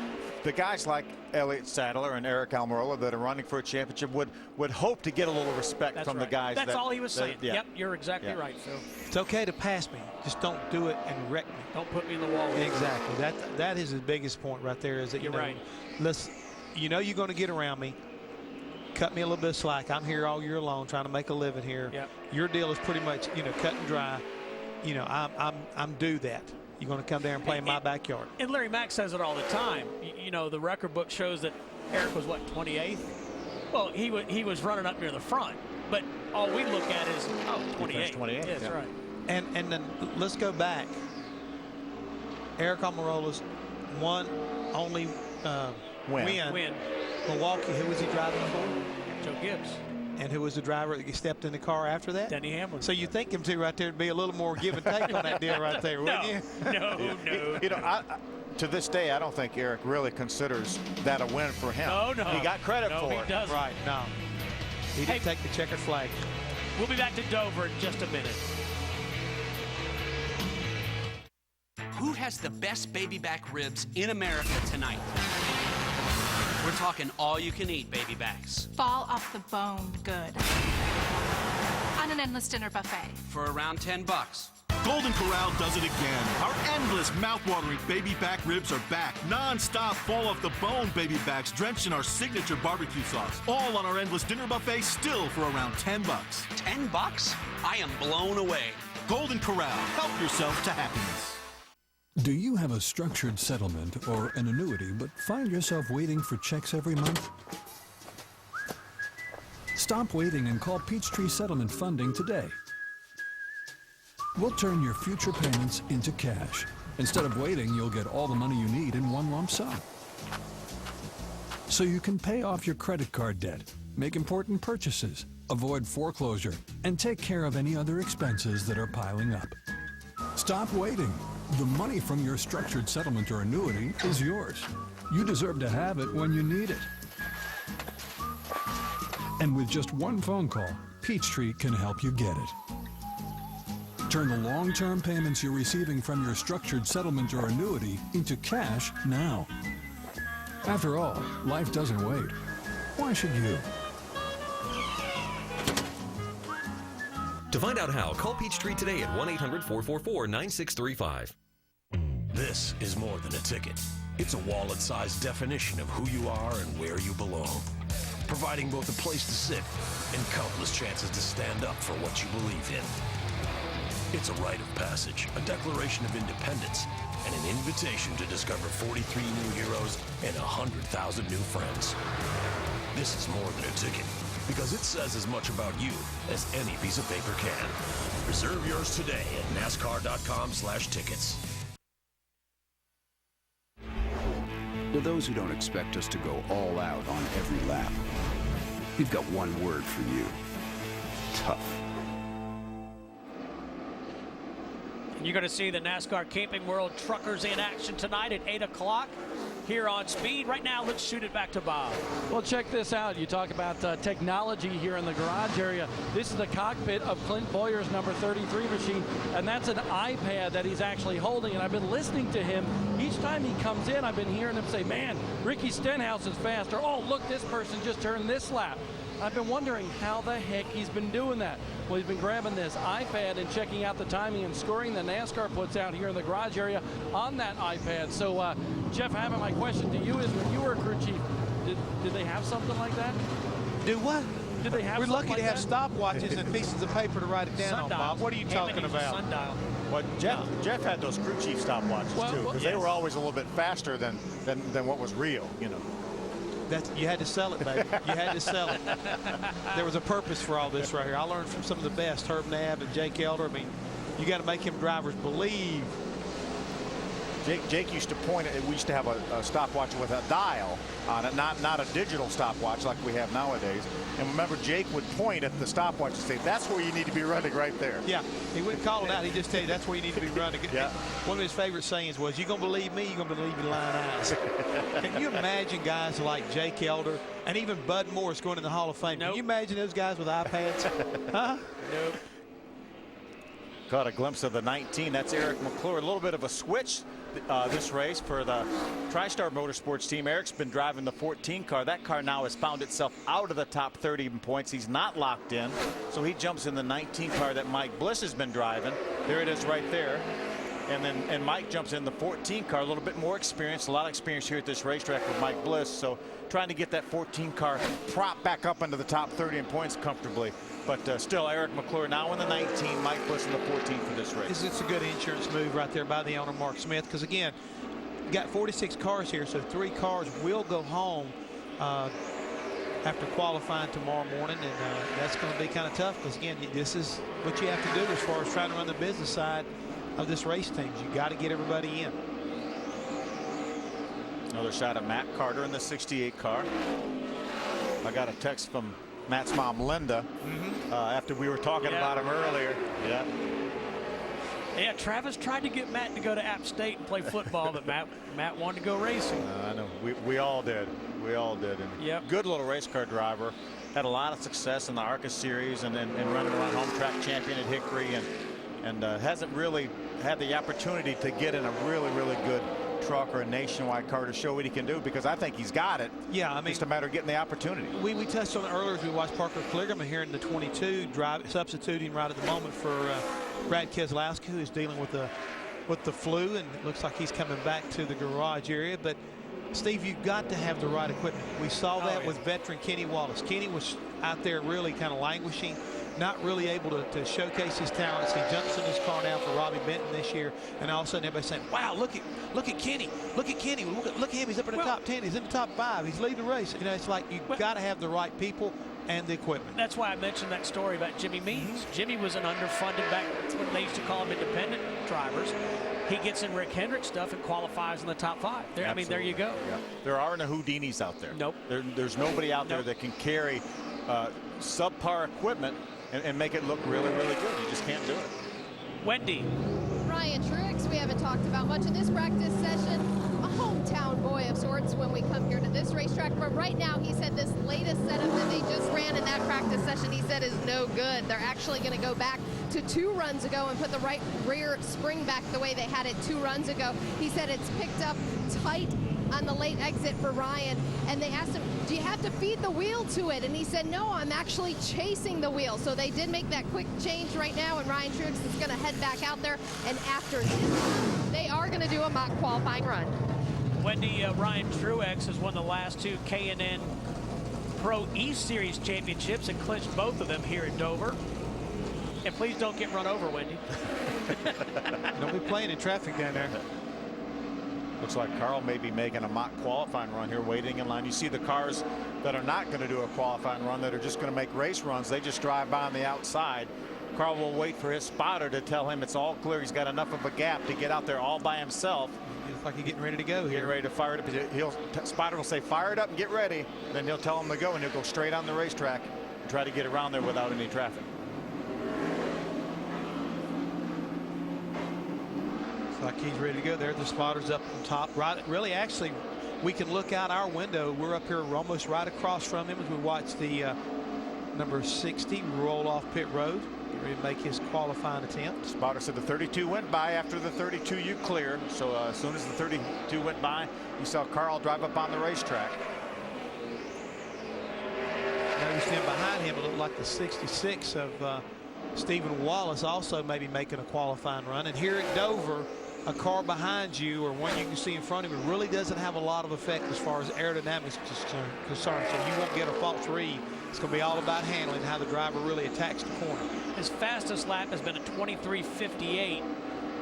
the guys like Elliott Sadler and Eric Almirola that are running for a championship would hope to get a little respect from the guys. That's all he was saying. Yeah. Yep, you're exactly right, Phil. It's okay to pass me. Just don't do it and wreck me. Don't put me in the wall. Exactly. That is the biggest point right there. Is that you're right. Listen, you know you're going to get around me. Cut me a little bit of slack. I'm here all year long trying to make a living here. Yep. Your deal is pretty much, you know, cut and dry. You know, I'm due that. You're going to come there and play in my backyard. And Larry Mack says it all the time. You know, the record book shows that Eric was, what, 28th? Well, he was running up near the front. But all we look at is, 28. 28. Yeah, that's right. And then let's go back. Eric Almirola's only win. Milwaukee, who was he driving for? Joe Gibbs. And who was the driver that stepped in the car after that? Denny Hamlin. So you think him two right there would be a little more give and take on that deal right there, wouldn't you? No. You know, to this day, I don't think Eric really considers that a win for him. No. He got credit for it. He doesn't. Right, no. He didn't take the checkered flag. We'll be back to Dover in just a minute. Who has the best baby back ribs in America tonight? We're talking all-you-can-eat baby backs. Fall off the bone good. On an endless dinner buffet. For around $10. Golden Corral does it again. Our endless mouth-watering baby back ribs are back. Non-stop fall-off-the-bone baby backs drenched in our signature barbecue sauce. All on our endless dinner buffet, still for around $10. $10? I am blown away. Golden Corral. Help yourself to happiness. Do you have a structured settlement or an annuity but find yourself waiting for checks every month? Stop waiting and call Peachtree Settlement Funding today. We'll turn your future payments into cash. Instead of waiting, you'll get all the money you need in one lump sum. So you can pay off your credit card debt, make important purchases, avoid foreclosure, and take care of any other expenses that are piling up. Stop waiting. The money from your structured settlement or annuity is yours. You deserve to have it when you need it. And with just one phone call, Peachtree can help you get it. Turn the long-term payments you're receiving from your structured settlement or annuity into cash now. After all, life doesn't wait. Why should you? To find out how, call Peachtree today at 1-800-444-9635. This is more than a ticket. It's a wallet-sized definition of who you are and where you belong, providing both a place to sit and countless chances to stand up for what you believe in. It's a rite of passage, a declaration of independence, and an invitation to discover 43 new heroes and 100,000 new friends. This is more than a ticket, because it says as much about you as any piece of paper can. Reserve yours today at NASCAR.com/tickets. To those who don't expect us to go all out on every lap, we've got one word for you: tough. You're going to see the NASCAR Camping World Truckers in action tonight at 8 o'clock. here on Speed. Right now, let's shoot it back to Bob. Well, check this out. You talk about technology here in the garage area. This is the cockpit of Clint Boyer's number 33 machine, and that's an iPad that he's actually holding. And I've been listening to him. Each time he comes in, I've been hearing him say, man, Ricky Stenhouse is faster. Oh, look, this person just turned this lap. I've been wondering how the heck he's been doing that. Well, he's been grabbing this iPad and checking out the timing and scoring that NASCAR puts out here in the garage area on that iPad. So, Jeff Hammond, my question to you is, when you were a crew chief, did they have something like that? Do what? Did they have We're lucky like to have that? stopwatches and pieces of paper to write it down on, Bob. What are you talking about? Sundial. Well, Jeff had those crew chief stopwatches too, because they were always a little bit faster than what was real, you know. You had to sell it, baby. You had to sell it. There was a purpose for all this right here. I learned from some of the best, Herb Nabb and Jake Elder. I mean, you got to make him drivers believe. Jake used to point it. We used to have a stopwatch with a dial on it, not a digital stopwatch like we have nowadays. And remember, Jake would point at the stopwatch and say, "That's where you need to be running, right there." Yeah, he wouldn't call it out. He'd just tell you that's where you need to be running. Yeah. One of his favorite sayings was, "You gonna believe me? You gonna believe your lying eyes." Can you imagine guys like Jake Elder and even Bud Morris going in the Hall of Fame? Nope. Can you imagine those guys with iPads? Huh? Nope. Caught a glimpse of the 19. That's Eric McClure. A little bit of a switch this race for the TriStar Motorsports team. Eric's been driving the 14 car. That car now has found itself out of the top 30 in points. He's not locked in, so he jumps in the 19 car that Mike Bliss has been driving. There it is right there. And Mike jumps in the 14 car, a little bit more experience, a lot of experience here at this racetrack with Mike Bliss. So trying to get that 14 car prop back up into the top 30 in points comfortably. But still, Eric McClure now in the 19, Mike Bliss in the 14 for this race. It's a good insurance move right there by the owner, Mark Smith, because again, you got 46 cars here, so 3 cars will go home after qualifying tomorrow morning, and that's going to be kind of tough because, again, this is what you have to do as far as trying to run the business side of this race team. You got to get everybody in. Another shot of Matt Carter in the 68 car. I got a text from Matt's mom, Linda, after we were talking about him earlier. Yeah, Travis tried to get Matt to go to App State and play football, but Matt wanted to go racing. I know. We all did. We all did. And good little race car driver. Had a lot of success in the ARCA series and running around home track champion at Hickory, and hasn't really had the opportunity to get in a really good truck or a nationwide car to show what he can do, because I think he's got it. Yeah, I mean, it's just a matter of getting the opportunity. We touched on it earlier as we watched Parker Kligerman here in the 22 substituting right at the moment for Brad Keselowski, who is dealing with the flu, and it looks like he's coming back to the garage area. But Steve, you've got to have the right equipment. We saw that with veteran Kenny Wallace. Kenny was out there really kind of languishing, not really able to showcase his talents. He jumps in his car now for Robbie Benton this year, and all of a sudden everybody's saying, wow, look at Kenny, look at Kenny, look at him, he's up in the top 10, he's in the top 5, he's leading the race. You know, it's like you've got to have the right people and the equipment. That's why I mentioned that story about Jimmy Means. Jimmy was an underfunded back when they used to call him independent drivers. He gets in Rick Hendrick's stuff and qualifies in the top 5. I mean, there you go. Yeah. There aren't no Houdinis out there. Nope. There's nobody out there that can carry subpar equipment and make it look really good. You just can't do it. Wendy. Ryan Truex, we haven't talked about much in this practice session. A hometown boy of sorts when we come here to this racetrack. But right now, he said this latest setup that they just ran in that practice session, he said is no good. They're actually going to go back to 2 runs ago and put the right rear spring back the way they had it 2 runs ago. He said it's picked up tight on the late exit for Ryan, and they asked him, do you have to feed the wheel to it? And he said, no, I'm actually chasing the wheel. So they did make that quick change right now, and Ryan Truex is going to head back out there, and after this, they are going to do a mock qualifying run. Wendy, Ryan Truex has won the last 2 K&N Pro East Series championships and clinched both of them here at Dover. And please don't get run over, Wendy. Don't be playing in traffic down there. Looks like Carl may be making a mock qualifying run here, waiting in line. You see the cars that are not going to do a qualifying run, that are just going to make race runs. They just drive by on the outside. Carl will wait for his spotter to tell him it's all clear. He's got enough of a gap to get out there all by himself. He looks like he's getting ready to go here. Getting ready to fire it up. Spotter will say, fire it up and get ready. Then he'll tell him to go, and he'll go straight on the racetrack and try to get around there without any traffic. Like he's ready to go there. The spotter's up on top. Right, really, actually, we can look out our window. We're up here almost right across from him as we watch the number 60 roll off pit road. Get ready to make his qualifying attempt. Spotter said the 32 went by after the 32 you cleared. So as soon as the 32 went by, you saw Carl drive up on the racetrack. Noticed him behind him. It looked like the 66 of Stephen Wallace also maybe making a qualifying run. And here at Dover, a car behind you or one you can see in front of you really doesn't have a lot of effect as far as aerodynamics is concerned. So you won't get a false read. It's going to be all about handling, how the driver really attacks the corner. His fastest lap has been a 23:58.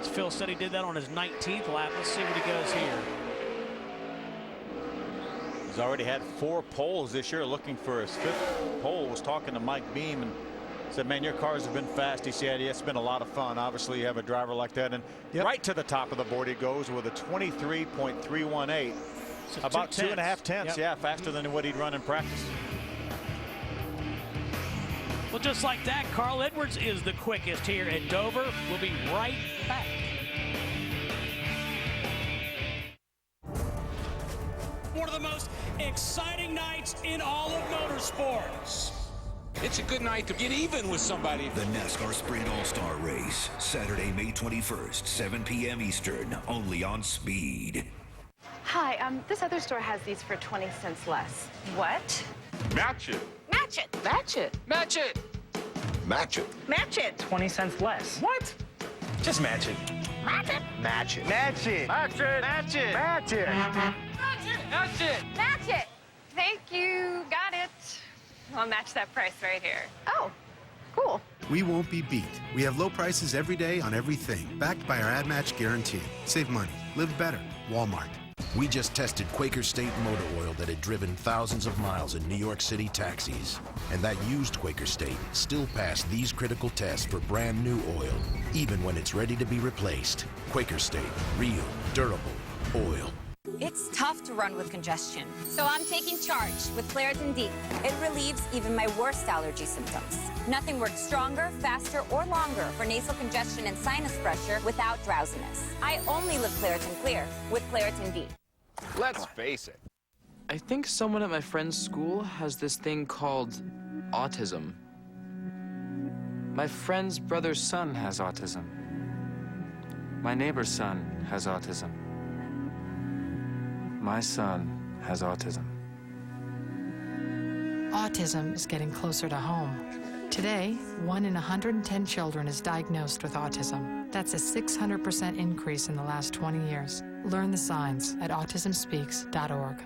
As Phil said, he did that on his 19th lap. Let's see what he goes here. He's already had 4 poles this year, looking for his 5th pole. Was talking to Mike Beam and said, man, your cars have been fast. He said, yeah, it's been a lot of fun. Obviously, you have a driver like that. And right to the top of the board he goes with a 23.318. So about 2.5 tenths. Yep. Yeah, faster than what he'd run in practice. Well, just like that, Carl Edwards is the quickest here at Dover. We'll be right back. One of the most exciting nights in all of motorsports. It's a good night to get even with somebody. The NASCAR Sprint All-Star Race, Saturday, May 21st, 7 p.m. Eastern, only on Speed. Hi, this other store has these for 20 cents less. What? Match it. Match it. Match it. Match it. Match it. Match it. 20 cents less. What? Just match it. Match it. Match it. Match it. Match it. Match it. Match it. Match it. Match it. Match it. Thank you. Got it. I'll match that price right here. Oh, cool. We won't be beat. We have low prices every day on everything, backed by our Ad Match guarantee. Save money. Live better. Walmart. We just tested Quaker State motor oil that had driven thousands of miles in New York City taxis. And that used Quaker State still passed these critical tests for brand new oil, even when it's ready to be replaced. Quaker State. Real, durable oil. It's tough to run with congestion. So I'm taking charge with Claritin D. It relieves even my worst allergy symptoms. Nothing works stronger, faster, or longer for nasal congestion and sinus pressure without drowsiness. I only live Claritin Clear with Claritin D. Let's face it. I think someone at my friend's school has this thing called autism. My friend's brother's son has autism. My neighbor's son has autism. My son has autism. Autism is getting closer to home. Today, 1 in 110 children is diagnosed with autism. That's a 600% increase in the last 20 years. Learn the signs at autismspeaks.org.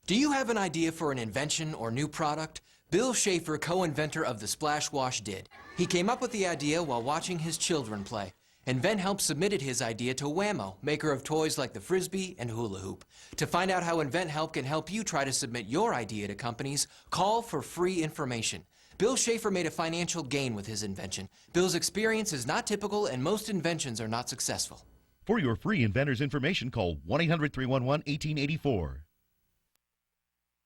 Do you have an idea for an invention or new product? Bill Schaefer, co-inventor of the Splash Wash, did. He came up with the idea while watching his children play. InventHelp submitted his idea to Whammo, maker of toys like the Frisbee and Hula Hoop. To find out how InventHelp can help you try to submit your idea to companies, call for free information. Bill Schaefer made a financial gain with his invention. Bill's experience is not typical, and most inventions are not successful. For your free inventor's information, call 1-800-311-1884.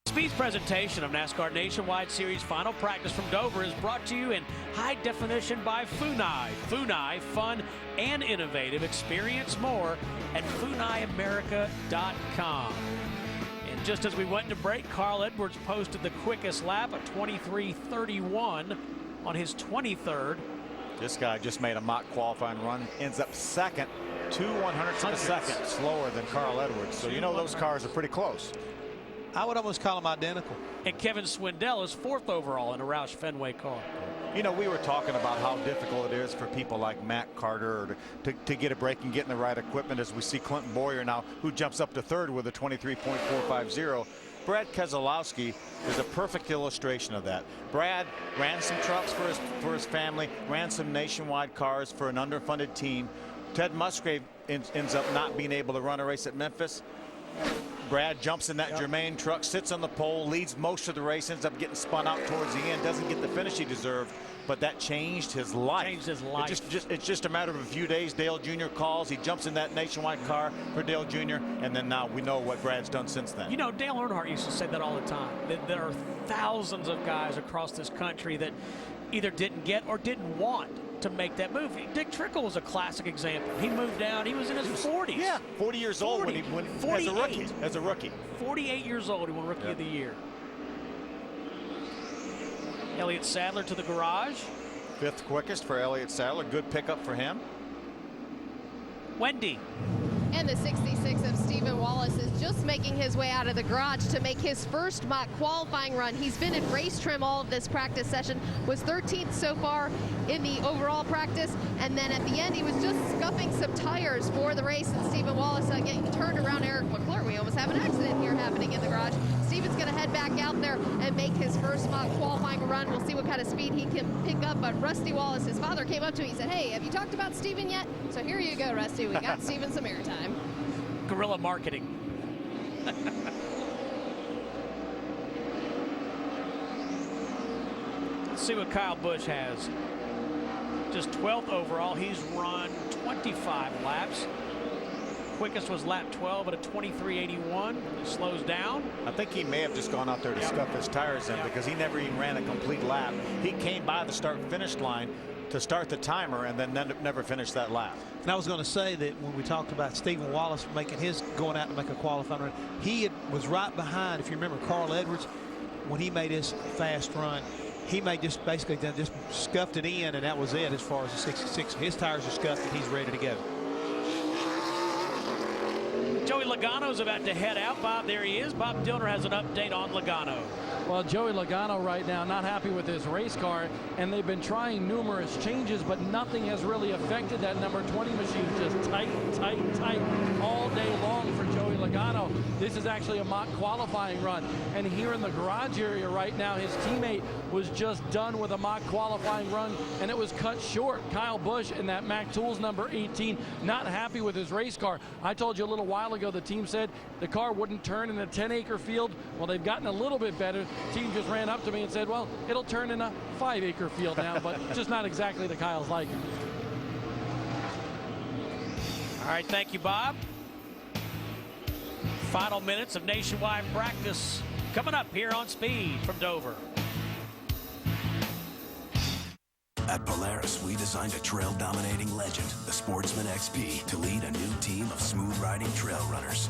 Speed's presentation of NASCAR Nationwide Series Final Practice from Dover is brought to you in high definition by Funai. Funai, fun and innovative. Experience more at FunaiAmerica.com. And just as we went to break, Carl Edwards posted the quickest lap at 23:31 on his 23rd. This guy just made a mock qualifying run, ends up second, 2/100ths of a second slower than Carl Edwards. So you know those cars are pretty close. I would almost call them identical. And Kevin Swindell is 4th overall in a Roush Fenway car. You know, we were talking about how difficult it is for people like Matt Carter to get a break and get in the right equipment, as we see Clinton Boyer now, who jumps up to 3rd with a 23.450. Brad Keselowski is a perfect illustration of that. Brad ran some trucks for his family, ran some nationwide cars for an underfunded team. Ted Musgrave ends up not being able to run a race at Memphis. Brad jumps in that Germain truck, sits on the pole, leads most of the race, ends up getting spun out towards the end, doesn't get the finish he deserved, but that changed his life. Changed his life. It's just a matter of a few days. Dale Jr. calls, he jumps in that nationwide car for Dale Jr., and then now we know what Brad's done since then. You know, Dale Earnhardt used to say that all the time, that there are thousands of guys across this country that either didn't get or didn't want to make that move. Dick Trickle was a classic example. He moved down. He was in his 40s. Yeah, 40 years old when as a rookie. 48 years old. He won Rookie of the Year. Elliott Sadler to the garage. 5th quickest for Elliott Sadler. Good pickup for him. Wendy. And the 66 of Stephen Wallace is just making his way out of the garage to make his first mock qualifying run. He's been in race trim all of this practice session, was 13th so far in the overall practice, and then at the end he was just scuffing some tires for the race, and Stephen Wallace getting turned around Eric McClure. We almost have an accident here happening in the garage. Stephen's going to head back out there and make his first mock qualifying run. We'll see what kind of speed he can pick up, but Rusty Wallace, his father, came up to him. He said, hey, have you talked about Stephen yet? So here you go, Rusty. We got Stephen some airtime. Guerrilla marketing. Let's see what Kyle Busch has. Just 12th overall. He's run 25 laps. Quickest was lap 12 at a 23.81. He slows down. I think he may have just gone out there to scuff his tires in because he never even ran a complete lap. He came by the start-finish line to start the timer and then never finished that lap. And I was going to say that when we talked about Stephen Wallace making his going out to make a qualifying run, was right behind, if you remember, Carl Edwards when he made his fast run. He may just basically just scuffed it in, and that was it as far as the 66. His tires are scuffed and he's ready to go. Joey Logano's about to head out. Bob, there he is. Bob Dillner has an update on Logano. Well, Joey Logano right now not happy with his race car, and they've been trying numerous changes, but nothing has really affected that number 20 machine. Just tight, tight, tight all day long for Joey Logano. This is actually a mock qualifying run, and here in the garage area right now, his teammate was just done with a mock qualifying run, and it was cut short. Kyle Busch in that Mac Tools number 18, not happy with his race car. I told you a little while ago the team said the car wouldn't turn in a 10-acre field. Well, they've gotten a little bit better. The team just ran up to me and said, well, it'll turn in a 5-acre field now, but just not exactly the Kyle's liking. All right, thank you, Bob. Final minutes of nationwide practice coming up here on Speed from Dover. At Polaris, we designed a trail-dominating legend, the Sportsman XP, to lead a new team of smooth-riding trail runners.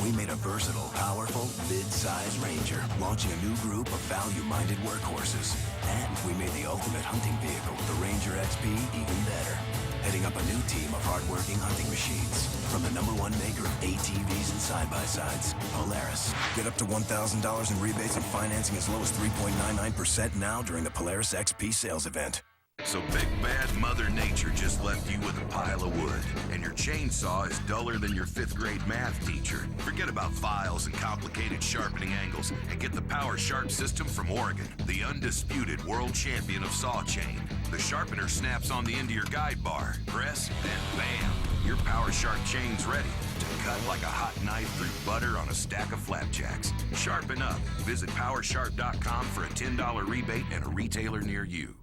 We made a versatile, powerful, mid-size Ranger, launching a new group of value-minded workhorses. And we made the ultimate hunting vehicle, the Ranger XP, even better. Heading up a new team of hard-working hunting machines. From the #1 maker of ATVs and side-by-sides, Polaris. Get up to $1,000 in rebates and financing as low as 3.99% now during the Polaris XP sales event. So Big Bad Mother Nature just left you with a pile of wood, and your chainsaw is duller than your 5th grade math teacher. Forget about files and complicated sharpening angles, and get the Power Sharp system from Oregon, the undisputed world champion of saw chain. The sharpener snaps on the end of your guide bar. Press, and bam, your Power Sharp chain's ready to cut like a hot knife through butter on a stack of flapjacks. Sharpen up. Visit PowerSharp.com for a $10 rebate and a retailer near you.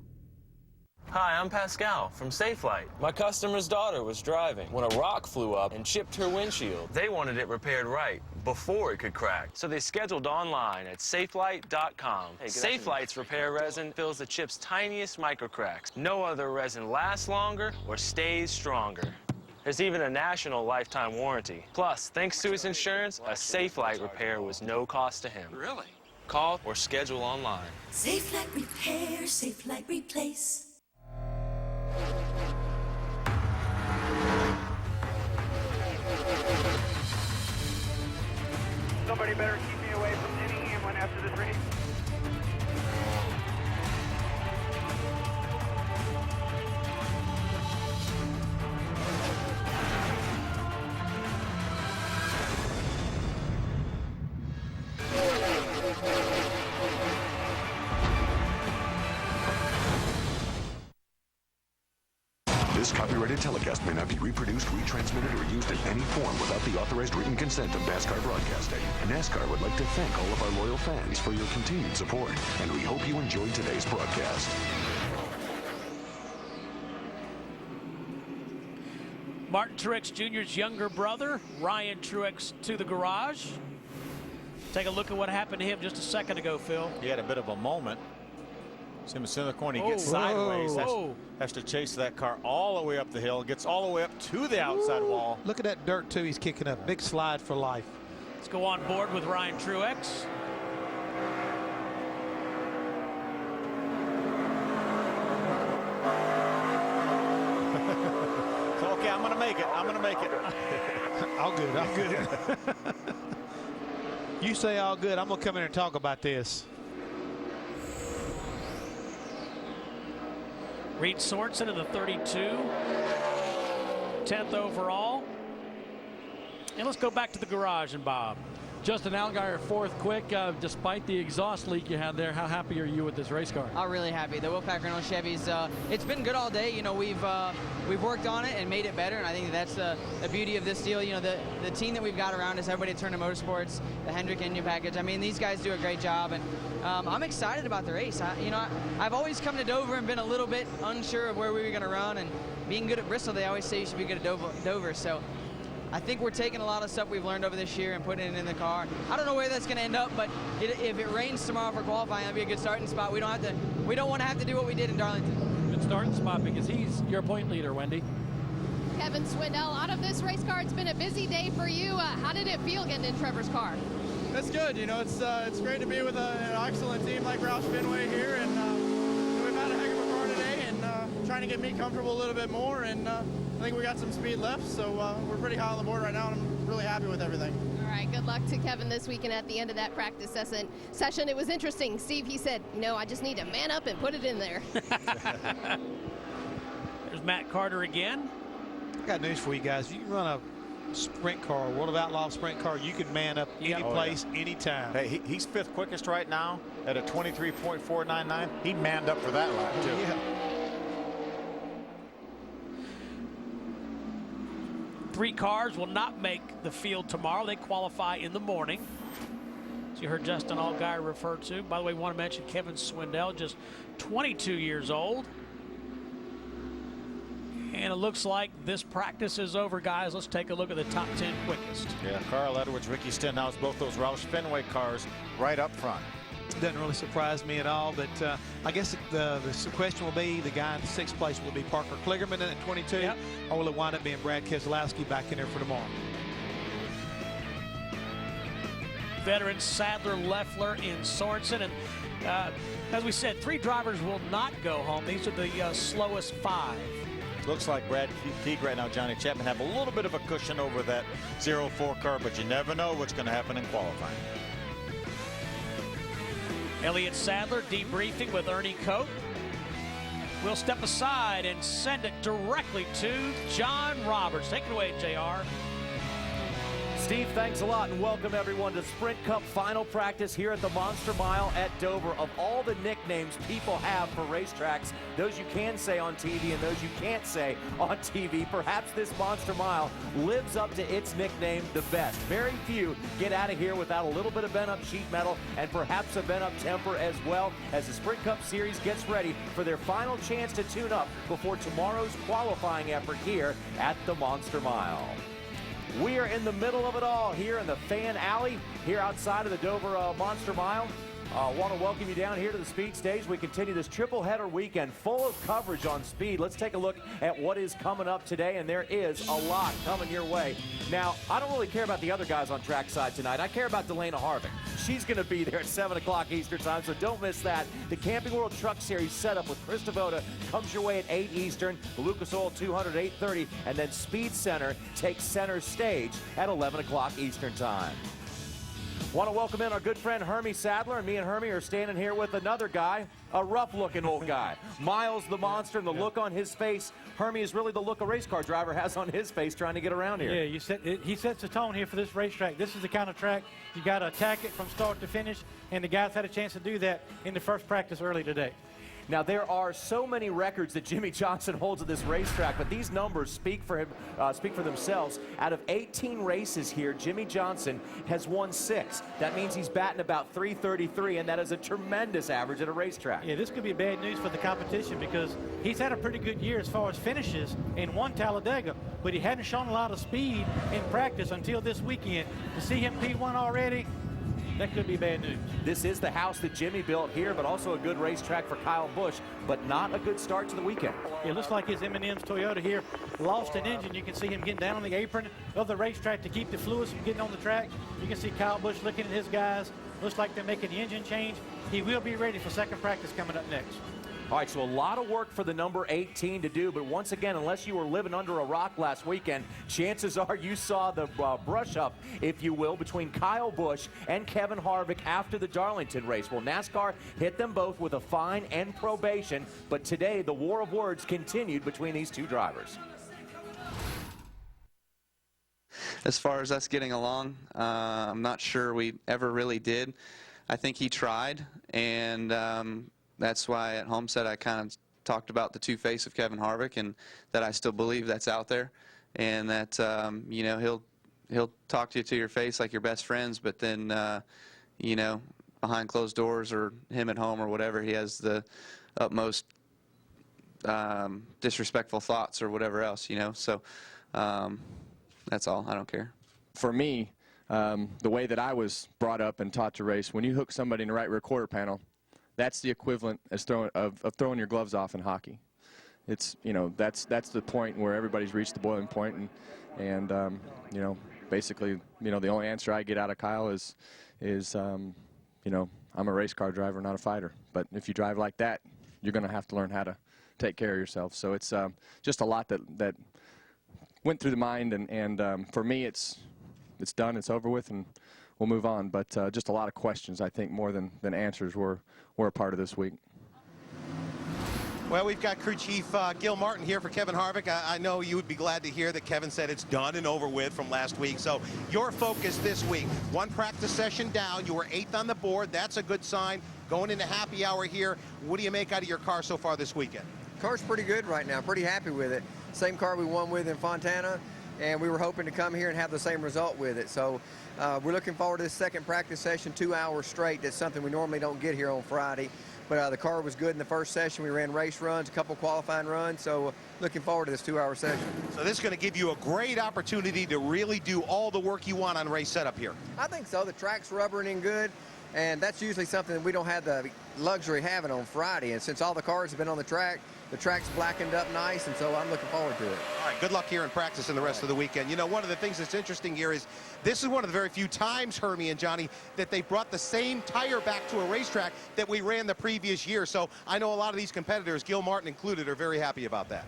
Hi, I'm Pascal from Safelight. My customer's daughter was driving when a rock flew up and chipped her windshield. They wanted it repaired right before it could crack, so they scheduled online at Safelight.com. Safelight's repair resin fills the chip's tiniest microcracks. No other resin lasts longer or stays stronger. There's even a national lifetime warranty. Plus, thanks to his insurance, a Safelight repair was no cost to him. Really? Call or schedule online. Safelight Repair, Safelight Replace. Somebody better keep me away from any anyone after this race. This copyrighted telecast may not be reproduced, retransmitted, or used in any form without the authorized written consent of NASCAR Broadcasting. NASCAR would like to thank all of our loyal fans for your continued support, and we hope you enjoyed today's broadcast. Martin Truex Jr.'s younger brother, Ryan Truex, to the garage. Take a look at what happened to him just a second ago, Phil. He had a bit of a moment. See him in the center of the corner. He gets sideways. Has to chase that car all the way up the hill. Gets all the way up to the outside wall. Look at that dirt, too. He's kicking up. Big slide for life. Let's go on board with Ryan Truex. Okay, I'm going to make it. I'm going to make it. All good. All good. You say all good. I'm going to come in and talk about this. Reed Sorensen in the 32. 10th overall. And let's go back to the garage and Bob. Justin Allgaier, fourth quick. Despite the exhaust leak you had there, how happy are you with this race car? I'm really happy. The Will Packard Chevys, it's been good all day. You know, we've worked on it and made it better, and I think that's the beauty of this deal. You know, the team that we've got around us, everybody at Turner Motorsports, the Hendrick engine package. I mean, these guys do a great job, and I'm excited about the race. I've always come to Dover and been a little bit unsure of where we were going to run, and being good at Bristol, they always say you should be good at Dover. So I think we're taking a lot of stuff we've learned over this year and putting it in the car. I don't know where that's going to end up, but if it rains tomorrow for qualifying, that'll be a good starting spot. We don't want to have to do what we did in Darlington. Good starting spot because he's your point leader, Wendy. Kevin Swindell, out of this race car, it's been a busy day for you. How did it feel getting in Trevor's car? That's good. You know, it's great to be with an excellent team like Roush Fenway here, and we've had a heck of a car today, and trying to get me comfortable a little bit more, and I think we got some speed left, so we're pretty high on the board right now, and I'm really happy with everything. All right, good luck to Kevin this weekend at the end of that practice session. It was interesting. Steve, he said, I just need to man up and put it in there. There's Matt Carter again. I got news for you guys. You can run a sprint car, World of Outlaws sprint car. You can man up any place, anytime. Hey, he's fifth quickest right now at a 23.499. He manned up for that lap, too. Yeah. 3 cars will not make the field tomorrow. They qualify in the morning. As you heard Justin Allgaier refer to. By the way, want to mention Kevin Swindell, just 22 years old. And it looks like this practice is over, guys. Let's take a look at the top 10 quickest. Yeah, Carl Edwards, Ricky Stenhouse, both those Roush Fenway cars right up front. Doesn't really surprise me at all, but I guess the question will be the guy in the 6th place will be Parker Kligerman at 22, or will it wind up being Brad Keselowski back in there for tomorrow? Veterans Sadler, Leffler, and Sorensen. And as we said, 3 drivers will not go home. These are the slowest 5. Looks like Brad Teague right now, Johnny Chapman, have a little bit of a cushion over that 0-4 car, but you never know what's going to happen in qualifying. Elliott Sadler debriefing with Ernie Cope. We'll step aside and send it directly to John Roberts. Take it away, JR. Steve, thanks a lot, and welcome everyone to Sprint Cup final practice here at the Monster Mile at Dover. Of all the nicknames people have for racetracks, those you can say on TV and those you can't say on TV, perhaps this Monster Mile lives up to its nickname the best. Very few get out of here without a little bit of bent-up sheet metal and perhaps a bent-up temper as well, as the Sprint Cup Series gets ready for their final chance to tune up before tomorrow's qualifying effort here at the Monster Mile. We are in the middle of it all here in the fan alley here outside of the Dover Monster Mile. Want to welcome you down here to the speed stage. We continue this triple header weekend full of coverage on speed. Let's take a look at what is coming up today, and there is a lot coming your way. Now, I don't really care about the other guys on trackside tonight. I care about Delana Harvick. She's going to be there at 7 o'clock Eastern time, so don't miss that. The Camping World Truck Series setup with Chris Devoda comes your way at 8 Eastern, the Lucas Oil 200 at 8:30, and then Speed Center takes center stage at 11 o'clock Eastern time. Want to welcome in our good friend Hermie Sadler, and me and Hermie are standing here with another guy, a rough-looking old guy. Miles the Monster, and the look on his face. Hermie is really the look a race car driver has on his face trying to get around here. Yeah, he sets the tone here for this racetrack. This is the kind of track you got to attack it from start to finish, and the guys had a chance to do that in the first practice early today. Now, there are so many records that Jimmie Johnson holds at this racetrack, but these numbers speak for him, speak for themselves. Out of 18 races here, Jimmie Johnson has won 6. That means he's batting about .333, and that is a tremendous average at a racetrack. Yeah, this could be bad news for the competition because he's had a pretty good year as far as finishes and won Talladega, but he hadn't shown a lot of speed in practice until this weekend. To see him P1 already, that could be bad news. This is the house that Jimmy built here, but also a good racetrack for Kyle Busch, but not a good start to the weekend. It looks like his M&M's Toyota here lost an engine. You can see him getting down on the apron of the racetrack to keep the fluids from getting on the track. You can see Kyle Busch looking at his guys. Looks like they're making the engine change. He will be ready for second practice coming up next. All right, so a lot of work for the number 18 to do, but once again, unless you were living under a rock last weekend, chances are you saw the brush up, if you will, between Kyle Busch and Kevin Harvick after the Darlington race. Well, NASCAR hit them both with a fine and probation, but today the war of words continued between these two drivers. As far as us getting along, I'm not sure we ever really did. I think he tried, and that's why at Homestead I kind of talked about the two-face of Kevin Harvick, and that I still believe that's out there, and that you know, he'll talk to you to your face like you're best friends, but then you know, behind closed doors or him at home or whatever, he has the utmost disrespectful thoughts or whatever else, you know. So that's all. I don't care. For me, the way that I was brought up and taught to race, when you hook somebody in the right rear quarter panel, that's the equivalent as throwing your gloves off in hockey. It's, you know, that's the point where everybody's reached the boiling point, and you know, basically, you know, the only answer I get out of Kyle is you know, I'm a race car driver, not a fighter. But if you drive like that, you're going to have to learn how to take care of yourself. So it's just a lot that went through the mind, and for me, it's done, it's over with, and we'll move on. But just a lot of questions, I think, more than answers were a part of this week. Well, we've got crew chief Gil Martin here for Kevin Harvick. I know you would be glad to hear that Kevin said it's done and over with from last week. So your focus this week, one practice session down. You were 8th on the board. That's a good sign. Going into happy hour here, what do you make out of your car so far this weekend? Car's pretty good right now. Pretty happy with it. Same car we won with in Fontana, and we were hoping to come here and have the same result with it. So we're looking forward to this second practice session, 2 hours straight. That's something we normally don't get here on Friday. But the car was good in the first session. We ran race runs, a couple qualifying runs, so looking forward to this 2-hour session. So this is going to give you a great opportunity to really do all the work you want on race setup here. I think so. The track's rubbering in good, and that's usually something that we don't have the luxury of having on Friday. And since all the cars have been on the track's blackened up nice, and so I'm looking forward to it. All right, good luck here in practice and the rest of the weekend. You know, one of the things that's interesting here is this is one of the very few times, Hermie and Johnny, that they brought the same tire back to a racetrack that we ran the previous year. So I know a lot of these competitors, Gil Martin included, are very happy about that.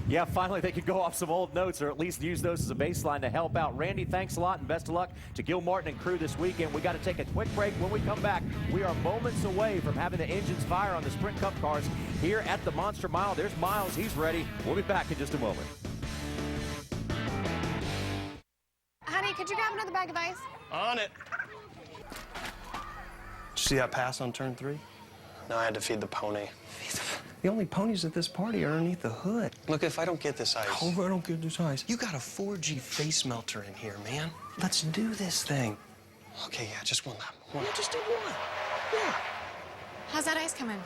Yeah, finally they could go off some old notes, or at least use those as a baseline to help out. Randy, thanks a lot, and best of luck to Gil Martin and crew this weekend. We got to take a quick break. When we come back, we are moments away from having the engines fire on the Sprint Cup cars here at the Monster Mile. There's Miles. He's ready. We'll be back in just a moment. Honey, could you grab another bag of ice? On it. Did you see that pass on turn 3? No, I had to feed the pony. The only ponies at this party are underneath the hood. Look, if I don't get this ice. Oh, I don't get this ice. You got a 4G face melter in here, man. Let's do this thing. Okay, yeah, just one lap. One. Yeah, just do one. Yeah. How's that ice coming?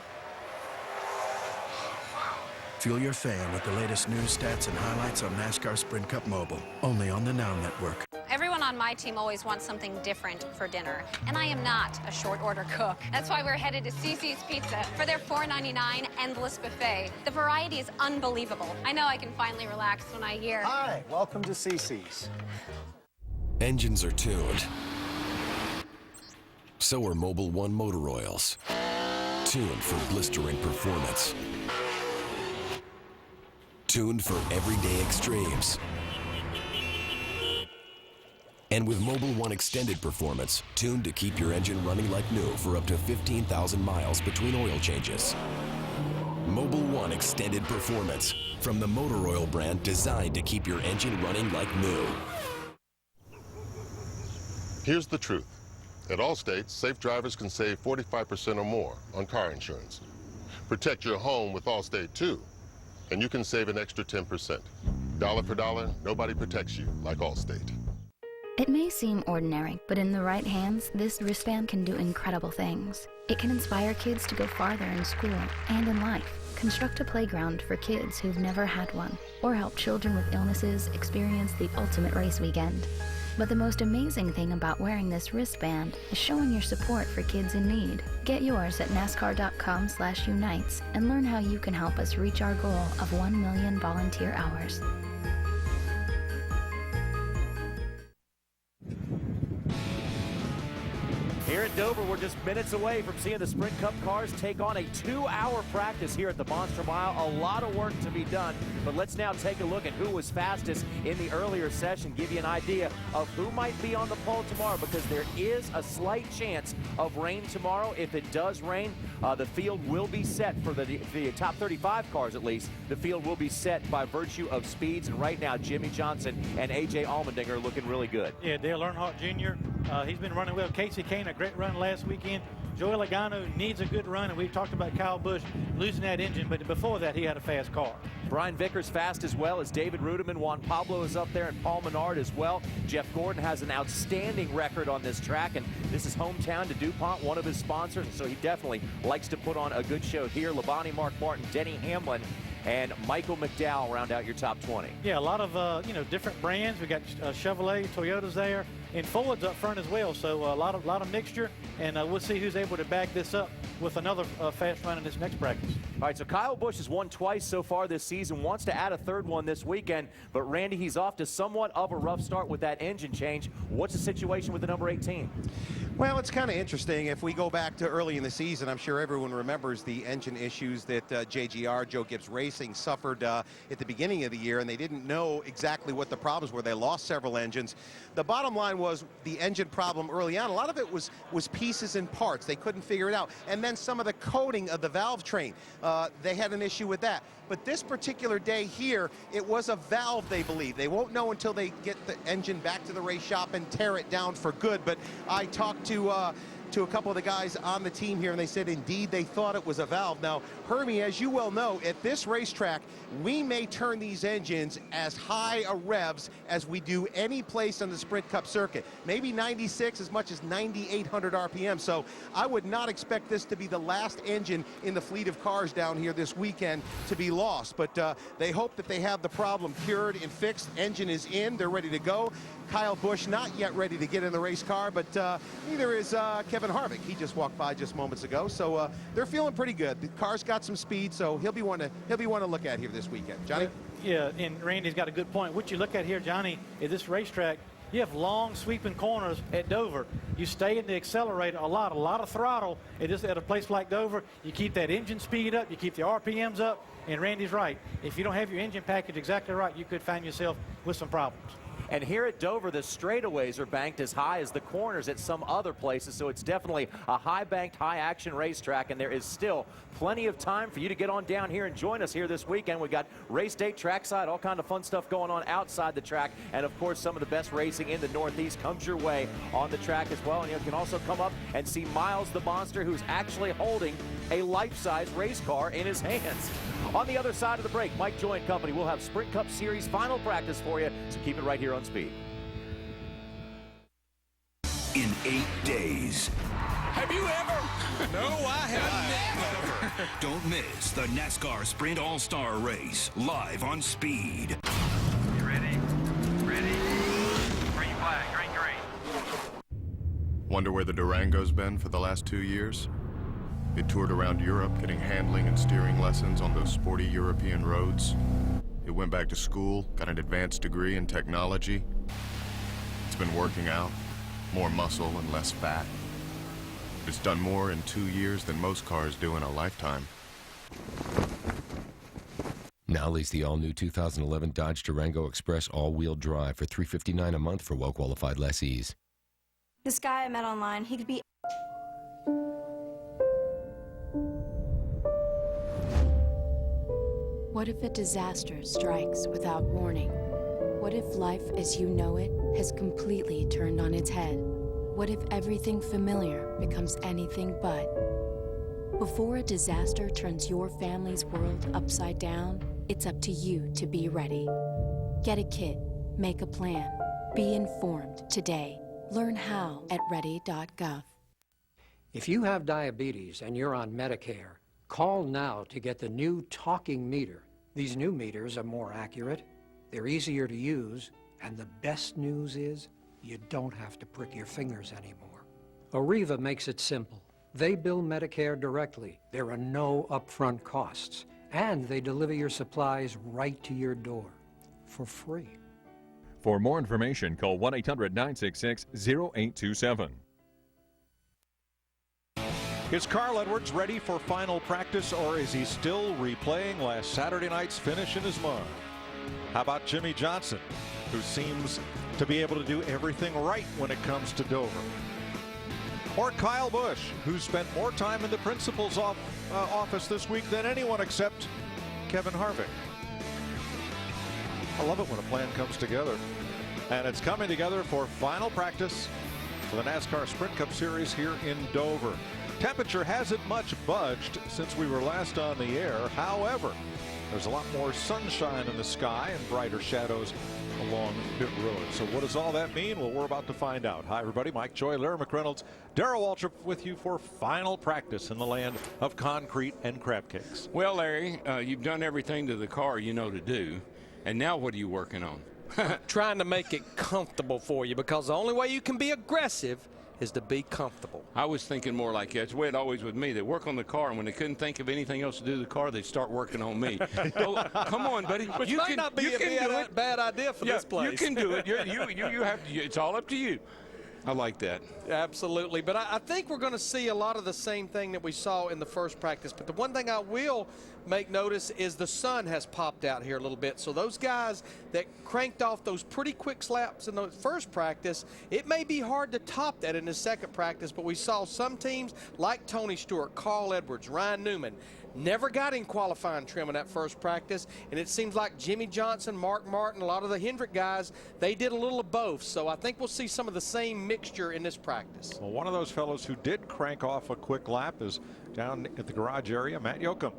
Fuel your fan with the latest news, stats, and highlights on NASCAR Sprint Cup Mobile, only on the Now Network. Everyone on my team always wants something different for dinner, and I am not a short order cook. That's why we're headed to CiCi's Pizza for their $4.99 endless buffet. The variety is unbelievable. I know I can finally relax when I hear. Hi, welcome to CiCi's. Engines are tuned. So are Mobil 1 motor oils. Tuned for blistering performance. Tuned for everyday extremes. And with Mobil 1 Extended Performance, tuned to keep your engine running like new for up to 15,000 miles between oil changes. Mobil 1 Extended Performance, from the motor oil brand designed to keep your engine running like new. Here's the truth. At Allstate, safe drivers can save 45% or more on car insurance. Protect your home with Allstate, too, and you can save an extra 10%. Dollar for dollar, nobody protects you like Allstate. It may seem ordinary, but in the right hands, this wristband can do incredible things. It can inspire kids to go farther in school and in life, construct a playground for kids who've never had one, or help children with illnesses experience the ultimate race weekend. But the most amazing thing about wearing this wristband is showing your support for kids in need. Get yours at NASCAR.com/unites and learn how you can help us reach our goal of 1 million volunteer hours. Here at Dover, we're just minutes away from seeing the Sprint Cup cars take on a 2-hour practice here at the Monster Mile. A lot of work to be done, but let's now take a look at who was fastest in the earlier session, give you an idea of who might be on the pole tomorrow, because there is a slight chance of rain tomorrow. If it does rain, the field will be set for the top 35 cars at least. The field will be set by virtue of speeds, and right now Jimmy Johnson and A.J. Allmendinger are looking really good. Yeah, Dale Earnhardt Jr., he's been running well. Casey Kane, a great run last weekend. Joey Logano needs a good run, and we've talked about Kyle Busch losing that engine, but before that he had a fast car. Brian Vickers fast as well as David Rudiman. Juan Pablo is up there, and Paul Menard as well. Jeff Gordon has an outstanding record on this track, and this is hometown to DuPont, one of his sponsors, so he definitely likes to put on a good show here. Labonte, Mark Martin, Denny Hamlin, and Michael McDowell round out your top 20. Yeah, a lot of different brands. We got Chevrolet, Toyota's there, and Ford's up front as well. So a lot of mixture, and we'll see who's able to back this up with another fast run in this next practice. All right, so Kyle Busch has won twice so far this season, wants to add a third one this weekend, but Randy, he's off to somewhat of a rough start with that engine change. What's the situation with the number 18? Well, it's kind of interesting. If we go back to early in the season, I'm sure everyone remembers the engine issues that JGR, Joe Gibbs Racing, suffered at the beginning of the year, and they didn't know exactly what the problems were. They lost several engines. The bottom line was the engine problem early on. A lot of it was pieces and parts. They couldn't figure it out. And then some of the coating of the valve train, they had an issue with that. But this particular day here, it was a valve, they believe. They won't know until they get the engine back to the race shop and tear it down for good. But I talked to a couple of the guys on the team here, and they said indeed they thought it was a valve. Now, Hermie, as you well know, at this racetrack, we may turn these engines as high a revs as we do any place on the Sprint Cup circuit. Maybe 96, as much as 9,800 RPM. So I would not expect this to be the last engine in the fleet of cars down here this weekend to be lost. But they hope that they have the problem cured and fixed. Engine is in. They're ready to go. Kyle Busch not yet ready to get in the race car, but neither is Kevin Harvick. He just walked by just moments ago, so they're feeling pretty good. The car's got some speed, so he'll be one to look at here this weekend. Johnny? Yeah, and Randy's got a good point. What you look at here, Johnny, is this racetrack. You have long sweeping corners at Dover. You stay in the accelerator a lot of throttle. At a place like Dover, you keep that engine speed up, you keep the RPMs up, and Randy's right. If you don't have your engine package exactly right, you could find yourself with some problems. And here at Dover, the straightaways are banked as high as the corners at some other places, so it's definitely a high-banked, high-action racetrack, and there is still plenty of time for you to get on down here and join us here this weekend. We got race day, trackside, all kind of fun stuff going on outside the track, and of course, some of the best racing in the Northeast comes your way on the track as well. And you can also come up and see Miles the Monster, who's actually holding a life-size race car in his hands. On the other side of the break, Mike Joy and company will have Sprint Cup Series final practice for you, so keep it right here on Speed. In 8 days. Have you ever? No, I have never. Don't miss the NASCAR Sprint All-Star Race live on Speed. You ready? Ready? Green flag, green. Wonder where the Durango's been for the last 2 years? It toured around Europe getting handling and steering lessons on those sporty European roads. It went back to school, got an advanced degree in technology. It's been working out, more muscle and less fat. It's done more in 2 years than most cars do in a lifetime. Now lease the all-new 2011 Dodge Durango Express all-wheel drive for $359 a month for well-qualified lessees. This guy I met online, he could be... What if a disaster strikes without warning? What if life as you know it has completely turned on its head? What if everything familiar becomes anything but? Before a disaster turns your family's world upside down, it's up to you to be ready. Get a kit, make a plan, be informed today. Learn how at ready.gov. If you have diabetes and you're on Medicare, call now to get the new talking meter. These new meters are more accurate, they're easier to use, and the best news is you don't have to prick your fingers anymore. Arriva makes it simple. They bill Medicare directly. There are no upfront costs. And they deliver your supplies right to your door for free. For more information, call 1-800-966-0827. Is Carl Edwards ready for final practice, or is he still replaying last Saturday night's finish in his mind? How about Jimmy Johnson, who seems to be able to do everything right when it comes to Dover? Or Kyle Busch, who spent more time in the principal's office this week than anyone except Kevin Harvick. I love it when a plan comes together. And it's coming together for final practice for the NASCAR Sprint Cup Series here in Dover. Temperature hasn't much budged since we were last on the air. However, there's a lot more sunshine in the sky and brighter shadows along pit road. So what does all that mean? Well, we're about to find out. Hi, everybody. Mike Joy, Larry McReynolds, Darrell Waltrip with you for final practice in the land of concrete and crab cakes. Well, Larry, you've done everything to the car you know to do. And now what are you working on? Trying to make it comfortable for you, because the only way you can be aggressive is to be comfortable. I was thinking more like that. It's the way it always with me. They work on the car, and when they couldn't think of anything else to do to the car, they'd start working on me. Oh, come on, buddy. Which you might can, not be you a can bad idea for this place. You can do it. You have to. It's all up to you. I like that. Absolutely. But I think we're going to see a lot of the same thing that we saw in the first practice. But the one thing I will make notice is the sun has popped out here a little bit. So those guys that cranked off those pretty quick slaps in the first practice, it may be hard to top that in the second practice. But we saw some teams like Tony Stewart, Carl Edwards, Ryan Newman, never got in qualifying trim in that first practice, and it seems like Jimmy Johnson, Mark Martin, a lot of the Hendrick guys, they did a little of both. So I think we'll see some of the same mixture in this practice. Well, one of those fellows who did crank off a quick lap is down at the garage area, Matt Yoakum.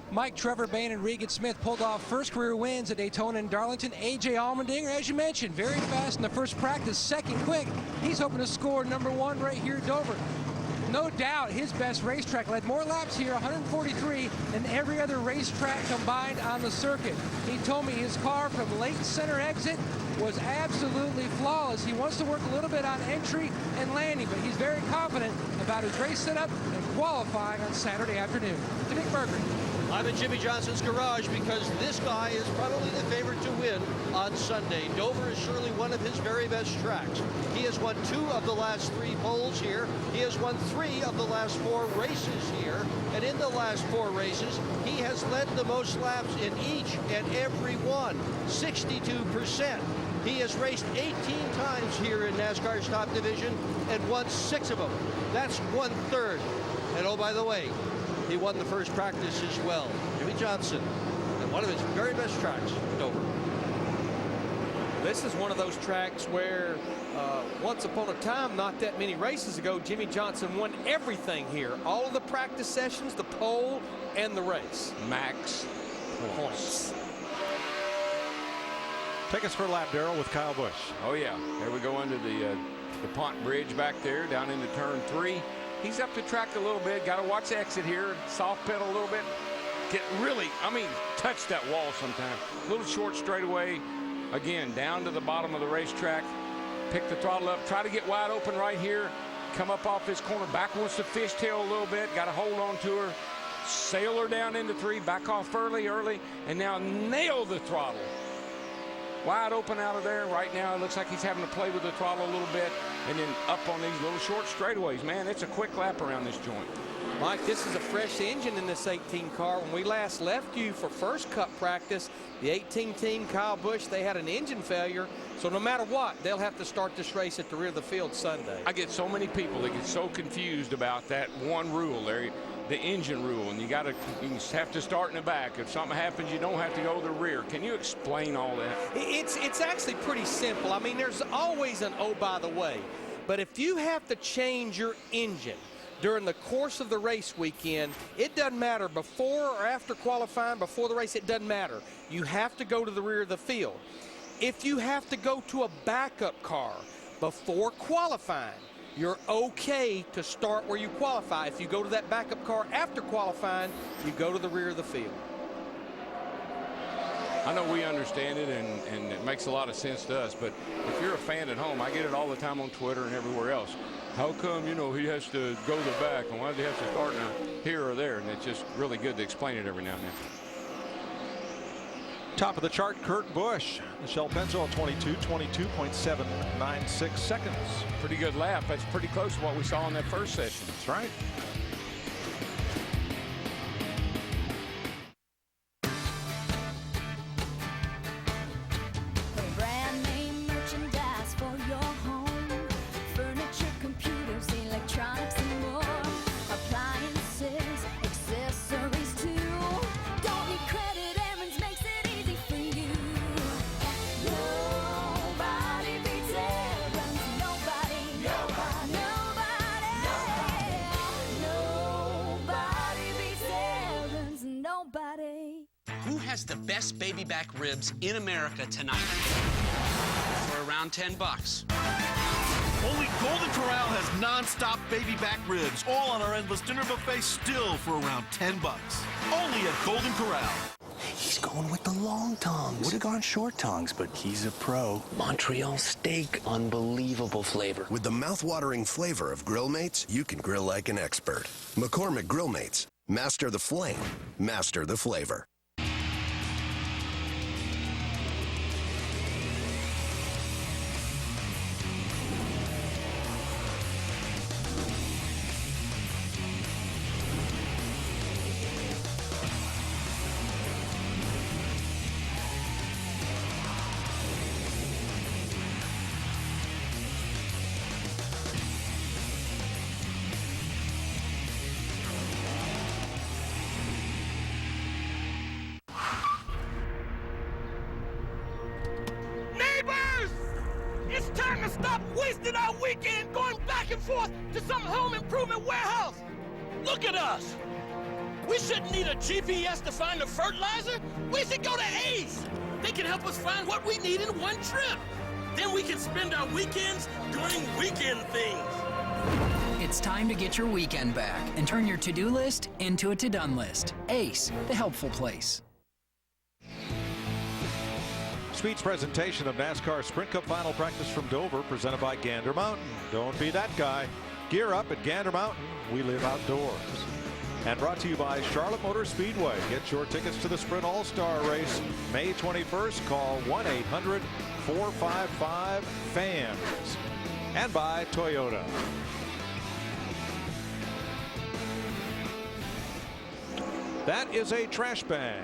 Mike, Trevor Bayne, and Regan Smith pulled off first career wins at Daytona and Darlington. A.J. Allmendinger, as you mentioned, very fast in the first practice, second quick. He's hoping to score number one right here at Dover. No doubt his best racetrack, led more laps here, 143, than every other racetrack combined on the circuit. He told me his car from late center exit was absolutely flawless. He wants to work a little bit on entry and landing, but he's very confident about his race setup and qualifying on Saturday afternoon. To Nick Berger. I'm at Jimmy Johnson's garage because this guy is probably the favorite to win on Sunday. Dover is surely one of his very best tracks. He has won 2 of the last 3 poles here. He has won 3 of the last 4 races here. And in the last 4 races, he has led the most laps in each and every one, 62%. He has raced 18 times here in NASCAR's top division and won 6 of them. That's 1/3. And oh, by the way, he won the first practice as well. Jimmy Johnson, and one of his very best tracks, Dover. This is one of those tracks where once upon a time, not that many races ago, Jimmy Johnson won everything here. All of the practice sessions, the pole, and the race. Max points. Take us for a lap, Darrell, with Kyle Busch. Oh, yeah. There we go under the Pont Bridge back there, down into turn 3. He's up the track a little bit. Got to watch the exit here. Soft pedal a little bit. Get really, touch that wall sometime. A little short straightaway. Again, down to the bottom of the racetrack. Pick the throttle up. Try to get wide open right here. Come up off this corner. Back wants to fishtail a little bit. Got to hold on to her. Sail her down into 3. Back off early. And now nail the throttle. Wide open out of there. Right now, it looks like he's having to play with the throttle a little bit. And then up on these little short straightaways. Man, it's a quick lap around this joint. Mike, this is a fresh engine in this 18 car. When we last left you for first Cup practice, the 18 team, Kyle Busch, they had an engine failure. So no matter what, they'll have to start this race at the rear of the field Sunday. I get so many people that get so confused about that one rule, Larry, the engine rule, and you have to start in the back. If something happens, you don't have to go to the rear. Can you explain all that? It's actually pretty simple. There's always an oh, by the way. But if you have to change your engine during the course of the race weekend, it doesn't matter before or after qualifying, before the race, it doesn't matter. You have to go to the rear of the field. If you have to go to a backup car before qualifying, you're okay to start where you qualify. If you go to that backup car after qualifying, you go to the rear of the field. I know we understand it, and it makes a lot of sense to us, but if you're a fan at home, I get it all the time on Twitter and everywhere else. How come, you know, he has to go to the back, and why does he have to start here or there? And it's just really good to explain it every now and then. Top of the chart, Kurt Busch. Michelle Penzo, 22.796 seconds. Pretty good lap. That's pretty close to what we saw in that first session. That's right. Who has the best baby back ribs in America tonight? For around $10. Only Golden Corral has non-stop baby back ribs, all on our endless dinner buffet, still for around $10. Only at Golden Corral. He's going with the long tongs. Would have gone short tongs, but he's a pro. Montreal steak, unbelievable flavor. With the mouth-watering flavor of Grill Mates, you can grill like an expert. McCormick Grill Mates. Master the flame. Master the flavor. It's time to stop wasting our weekend going back and forth to some home improvement warehouse. Look at us. We shouldn't need a GPS to find the fertilizer. We should go to Ace. They can help us find what we need in one trip. Then we can spend our weekends doing weekend things. It's time to get your weekend back and turn your to-do list into a to-done list. Ace, the helpful place. Speed's presentation of NASCAR Sprint Cup Final Practice from Dover, presented by Gander Mountain. Don't be that guy. Gear up at Gander Mountain. We live outdoors. And brought to you by Charlotte Motor Speedway. Get your tickets to the Sprint All-Star Race May 21st. Call 1-800-455-FANS. And by Toyota. That is a trash bag.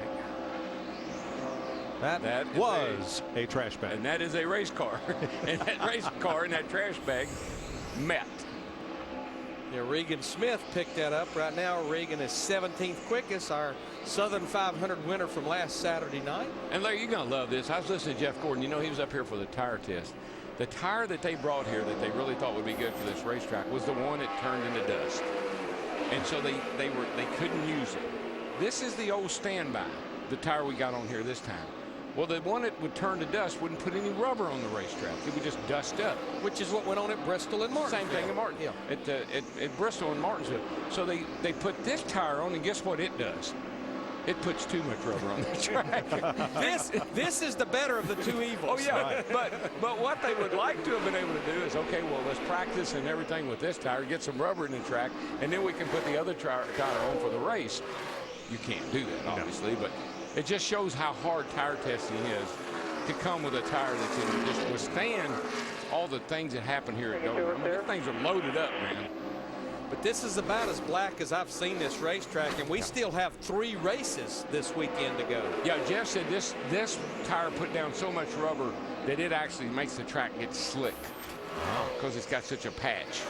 That was a trash bag. And that is a race car. And that race car and that trash bag met. Yeah, Regan Smith picked that up. Right now, Regan is 17th quickest, our Southern 500 winner from last Saturday night. And Larry, you're going to love this. I was listening to Jeff Gordon. You know, he was up here for the tire test. The tire that they brought here that they really thought would be good for this racetrack was the one that turned into dust. And so they couldn't use it. This is the old standby, the tire we got on here this time. Well, the one that would turn to dust wouldn't put any rubber on the racetrack. It would just dust up. Which is what went on at Bristol and Martinsville. Same thing at Martinsville. Yeah. At Bristol and Martinsville. So they put this tire on, and guess what it does? It puts too much rubber on the track. this is the better of the two evils. Oh, yeah. Right. But what they would like to have been able to do is, okay, well, let's practice and everything with this tire, get some rubber in the track, and then we can put the other tire on for the race. You can't do that, obviously, but it just shows how hard tire testing is to come with a tire that can just withstand all the things that happen here at Dover. I mean, these things are loaded up, man. But this is about as black as I've seen this racetrack, and we still have 3 races this weekend to go. Yeah, Jeff said this tire put down so much rubber that it actually makes the track get slick because it's got such a patch.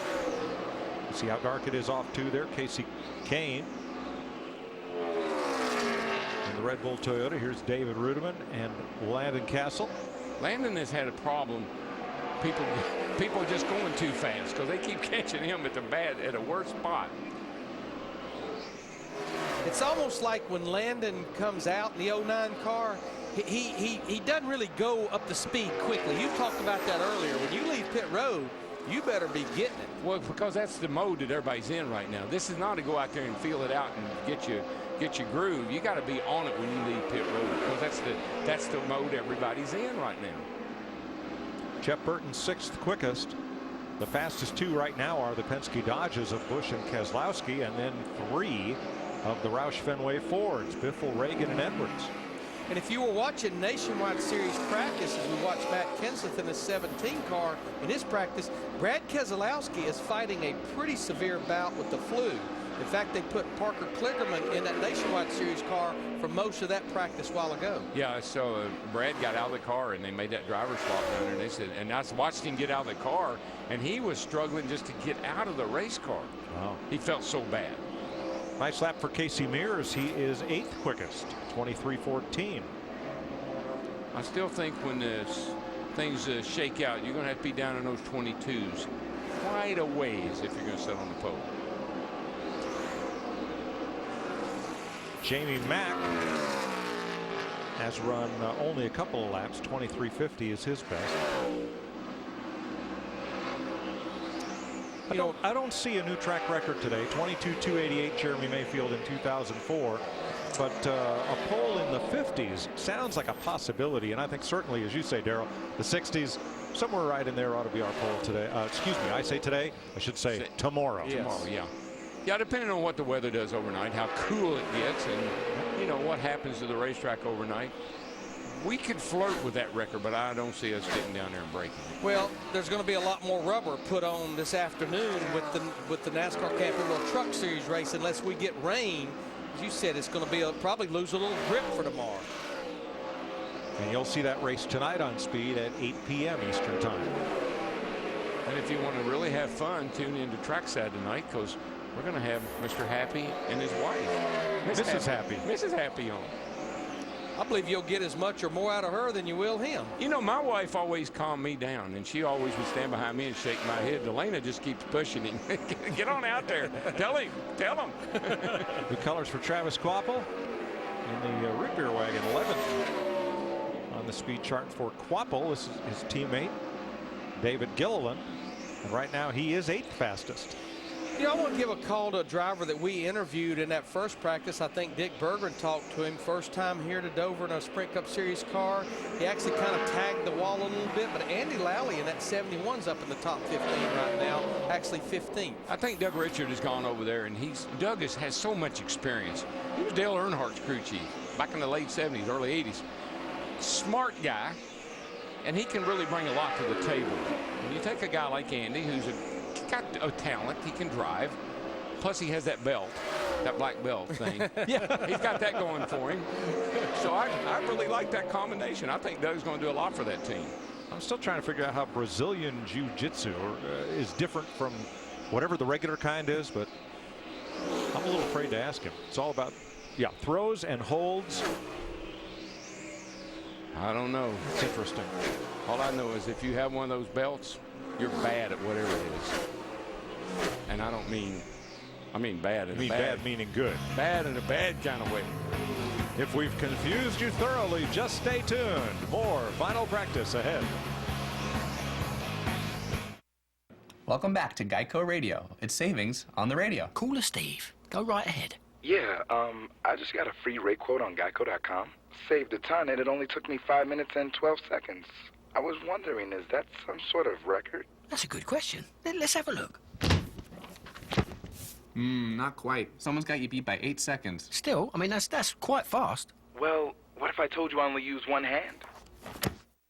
See how dark it is off to there. Casey Kane. The Red Bull Toyota. Here's David Rudiman and Landon Castle. Landon has had a problem. People just going too fast because they keep catching him at a worse spot. It's almost like when Landon comes out in the 09 car, he doesn't really go up the speed quickly. You talked about that earlier. When you leave pit road, you better be getting it. Well, because that's the mode that everybody's in right now. This is not to go out there and feel it out and get your groove. You got to be on it when you leave pit road, because that's the mode everybody's in right now. Jeff Burton, 6th quickest. The fastest 2 right now are the Penske Dodges of Busch and Keselowski, and then 3 of the Roush Fenway Fords, Biffle, Reagan, and Edwards. And if you were watching Nationwide Series practice, as we watched Matt Kenseth in his 17 car in his practice, Brad Keselowski is fighting a pretty severe bout with the flu. In fact, they put Parker Kligerman in that Nationwide Series car for most of that practice a while ago. Yeah, so Brad got out of the car and they made that driver swap down there. And they said, and I watched him get out of the car, and he was struggling just to get out of the race car. Wow. He felt so bad. Nice lap for Casey Mears. He is 8th quickest, 23:14. I still think when things shake out, you're going to have to be down in those 22s quite a ways if you're going to sit on the pole. Jamie Mack has run only a couple of laps. 23:50 is his best. I don't see a new track record today. 22:288 Jeremy Mayfield in 2004. But a pole in the 50s sounds like a possibility. And I think certainly, as you say, Darrell, the 60s, somewhere right in there ought to be our pole today. Excuse me, I say today. I should say tomorrow. Yes. Tomorrow, yeah. Yeah, depending on what the weather does overnight, how cool it gets, and, you know, what happens to the racetrack overnight. We could flirt with that record, but I don't see us getting down there and breaking it. Well, there's going to be a lot more rubber put on this afternoon with the NASCAR Camping World Truck Series race unless we get rain. As you said, it's going to be probably lose a little grip for tomorrow. And you'll see that race tonight on Speed at 8 p.m. Eastern Time. And if you want to really have fun, tune into Trackside tonight, because we're going to have Mr. Happy and his wife, Mrs. Happy. Mrs. Happy on. I believe you'll get as much or more out of her than you will him. You know, my wife always calmed me down, and she always would stand behind me and shake my head. Delana just keeps pushing him. Get on out there. Tell him. New colors for Travis Quapple in the root beer wagon, 11th on the speed chart for Quapple. This is his teammate, David Gilliland. And right now he is 8th fastest. You know, I want to give a call to a driver that we interviewed in that first practice. I think Dick Berggren talked to him first time here to Dover in a Sprint Cup Series car. He actually kind of tagged the wall a little bit, but Andy Lally in that 71's up in the top 15 right now, actually 15th. I think Doug Richard has gone over there, and Doug has so much experience. He was Dale Earnhardt's crew chief back in the late 70s, early 80s. Smart guy, and he can really bring a lot to the table. When you take a guy like Andy, who's got a talent, he can drive, plus he has that belt, that black belt thing. Yeah, he's got that going for him. So I really like that combination. I think Doug's going to do a lot for that team. I'm still trying to figure out how Brazilian Jiu-Jitsu is different from whatever the regular kind is, but I'm a little afraid to ask him. It's all about, throws and holds. I don't know. It's interesting. All I know is if you have one of those belts, you're bad at whatever it is. And I mean bad in bad meaning good. Bad in a bad kind of way. If we've confused you thoroughly, just stay tuned. More final practice ahead. Welcome back to Geico Radio. It's savings on the radio. Cooler Steve. Go right ahead. Yeah, I just got a free rate quote on Geico.com. Saved a ton, and it only took me 5 minutes and 12 seconds. I was wondering, is that some sort of record? That's a good question. Let's have a look. Not quite. Someone's got you beat by 8 seconds. Still, I mean, that's quite fast. Well, what if I told you I only use one hand?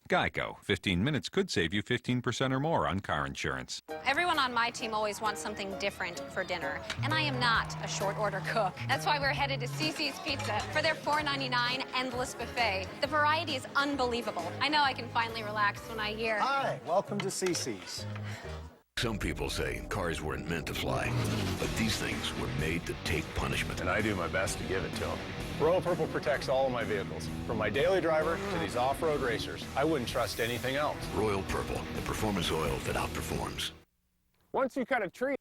Geico. 15 minutes could save you 15% or more on car insurance. Everyone on my team always wants something different for dinner, and I am not a short order cook. That's why we're headed to CC's Pizza for their $4.99 endless buffet. The variety is unbelievable. I know I can finally relax when I hear. Hi, welcome to CC's. Some people say cars weren't meant to fly, but these things were made to take punishment. And I do my best to give it to them. Royal Purple protects all of my vehicles, from my daily driver to these off-road racers. I wouldn't trust anything else. Royal Purple, the performance oil that outperforms. Once you cut a tree...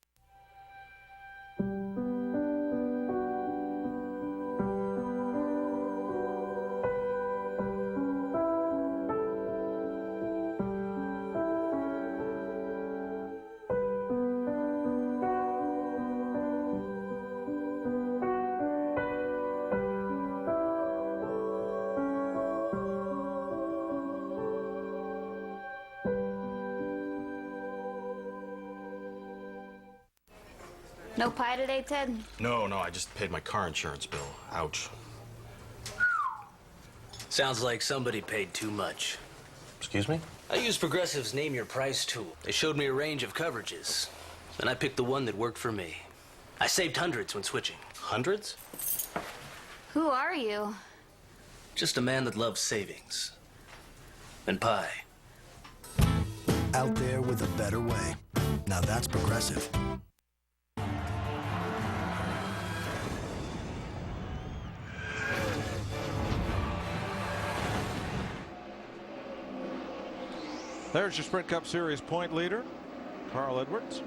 No pie today, Ted? No, I just paid my car insurance bill. Ouch. Sounds like somebody paid too much. Excuse me? I used Progressive's Name Your Price tool. They showed me a range of coverages. Then I picked the one that worked for me. I saved hundreds when switching. Hundreds? Who are you? Just a man that loves savings. And pie. Out there with a better way. Now that's Progressive. There's your Sprint Cup Series point leader, Carl Edwards.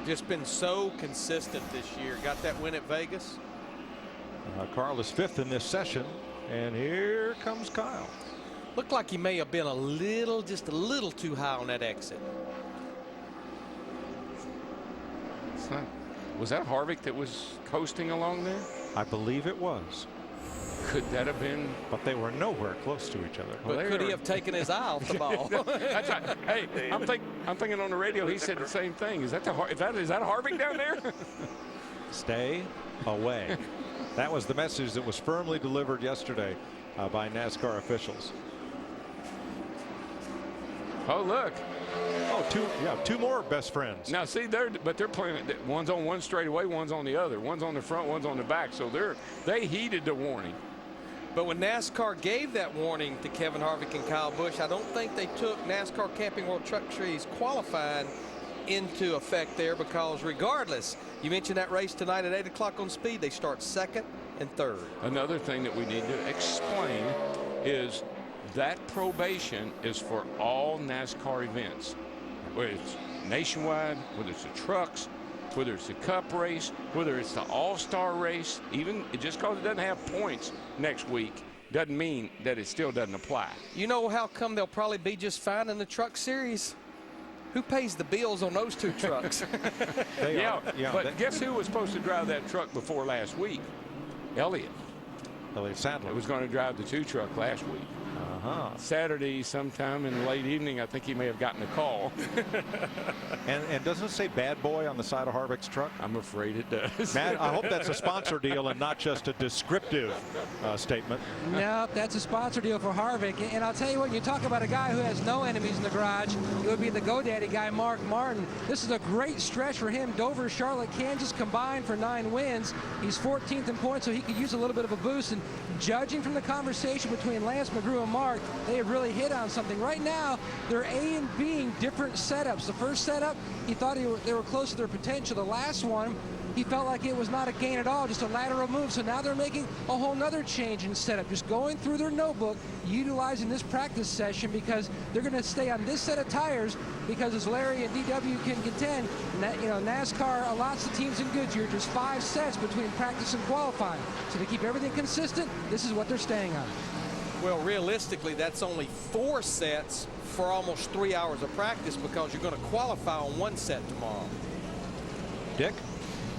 Just been so consistent this year. Got that win at Vegas. Carl is 5th in this session, and here comes Kyle. Looked like he may have been just a little too high on that exit. Was that Harvick that was coasting along there? I believe it was. Could that have been? But they were nowhere close to each other. But could he have taken his eye off the ball? That's right. Hey, I'm thinking on the radio. He said the same thing. Is that Harvick down there? Stay away. That was the message that was firmly delivered yesterday by NASCAR officials. Oh, look. Oh, two more best friends. Now, see, they're playing. One's on one straightaway, one's on the other. One's on the front, one's on the back. So they heeded the warning. But when NASCAR gave that warning to Kevin Harvick and Kyle Busch, I don't think they took NASCAR Camping World Truck Series qualifying into effect there, because regardless, you mentioned that race tonight at 8 o'clock on Speed, they start 2nd and 3rd. Another thing that we need to explain is that probation is for all NASCAR events, whether it's nationwide, whether it's the trucks, whether it's the Cup race, whether it's the All-Star race. Even just because it doesn't have points next week doesn't mean that it still doesn't apply. You know how come they'll probably be just fine in the Truck Series? Who pays the bills on those 2 trucks? But guess who was supposed to drive that truck before last week? Elliott Sadler was going to drive the 2 truck last week. Saturday sometime in the late evening, I think he may have gotten a call. And doesn't it say bad boy on the side of Harvick's truck? I'm afraid it does. Matt, I hope that's a sponsor deal and not just a descriptive statement. No, that's a sponsor deal for Harvick. And I'll tell you what, you talk about a guy who has no enemies in the garage, it would be the GoDaddy guy, Mark Martin. This is a great stretch for him. Dover, Charlotte, Kansas combined for 9 wins. He's 14th in points, so he could use a little bit of a boost. And judging from the conversation between Lance McGrew and Mark, they have really hit on something. Right now, they're A and Bing different setups. The first setup, he thought they were close to their potential. The last one, he felt like it was not a gain at all, just a lateral move. So now they're making a whole nother change in setup, just going through their notebook, utilizing this practice session, because they're going to stay on this set of tires, because as Larry and DW can contend, NASCAR allots the teams in Goodyear just 5 sets between practice and qualifying. So to keep everything consistent, this is what they're staying on. Well, realistically, that's only 4 sets for almost 3 hours of practice, because you're going to qualify on 1 set tomorrow. Dick?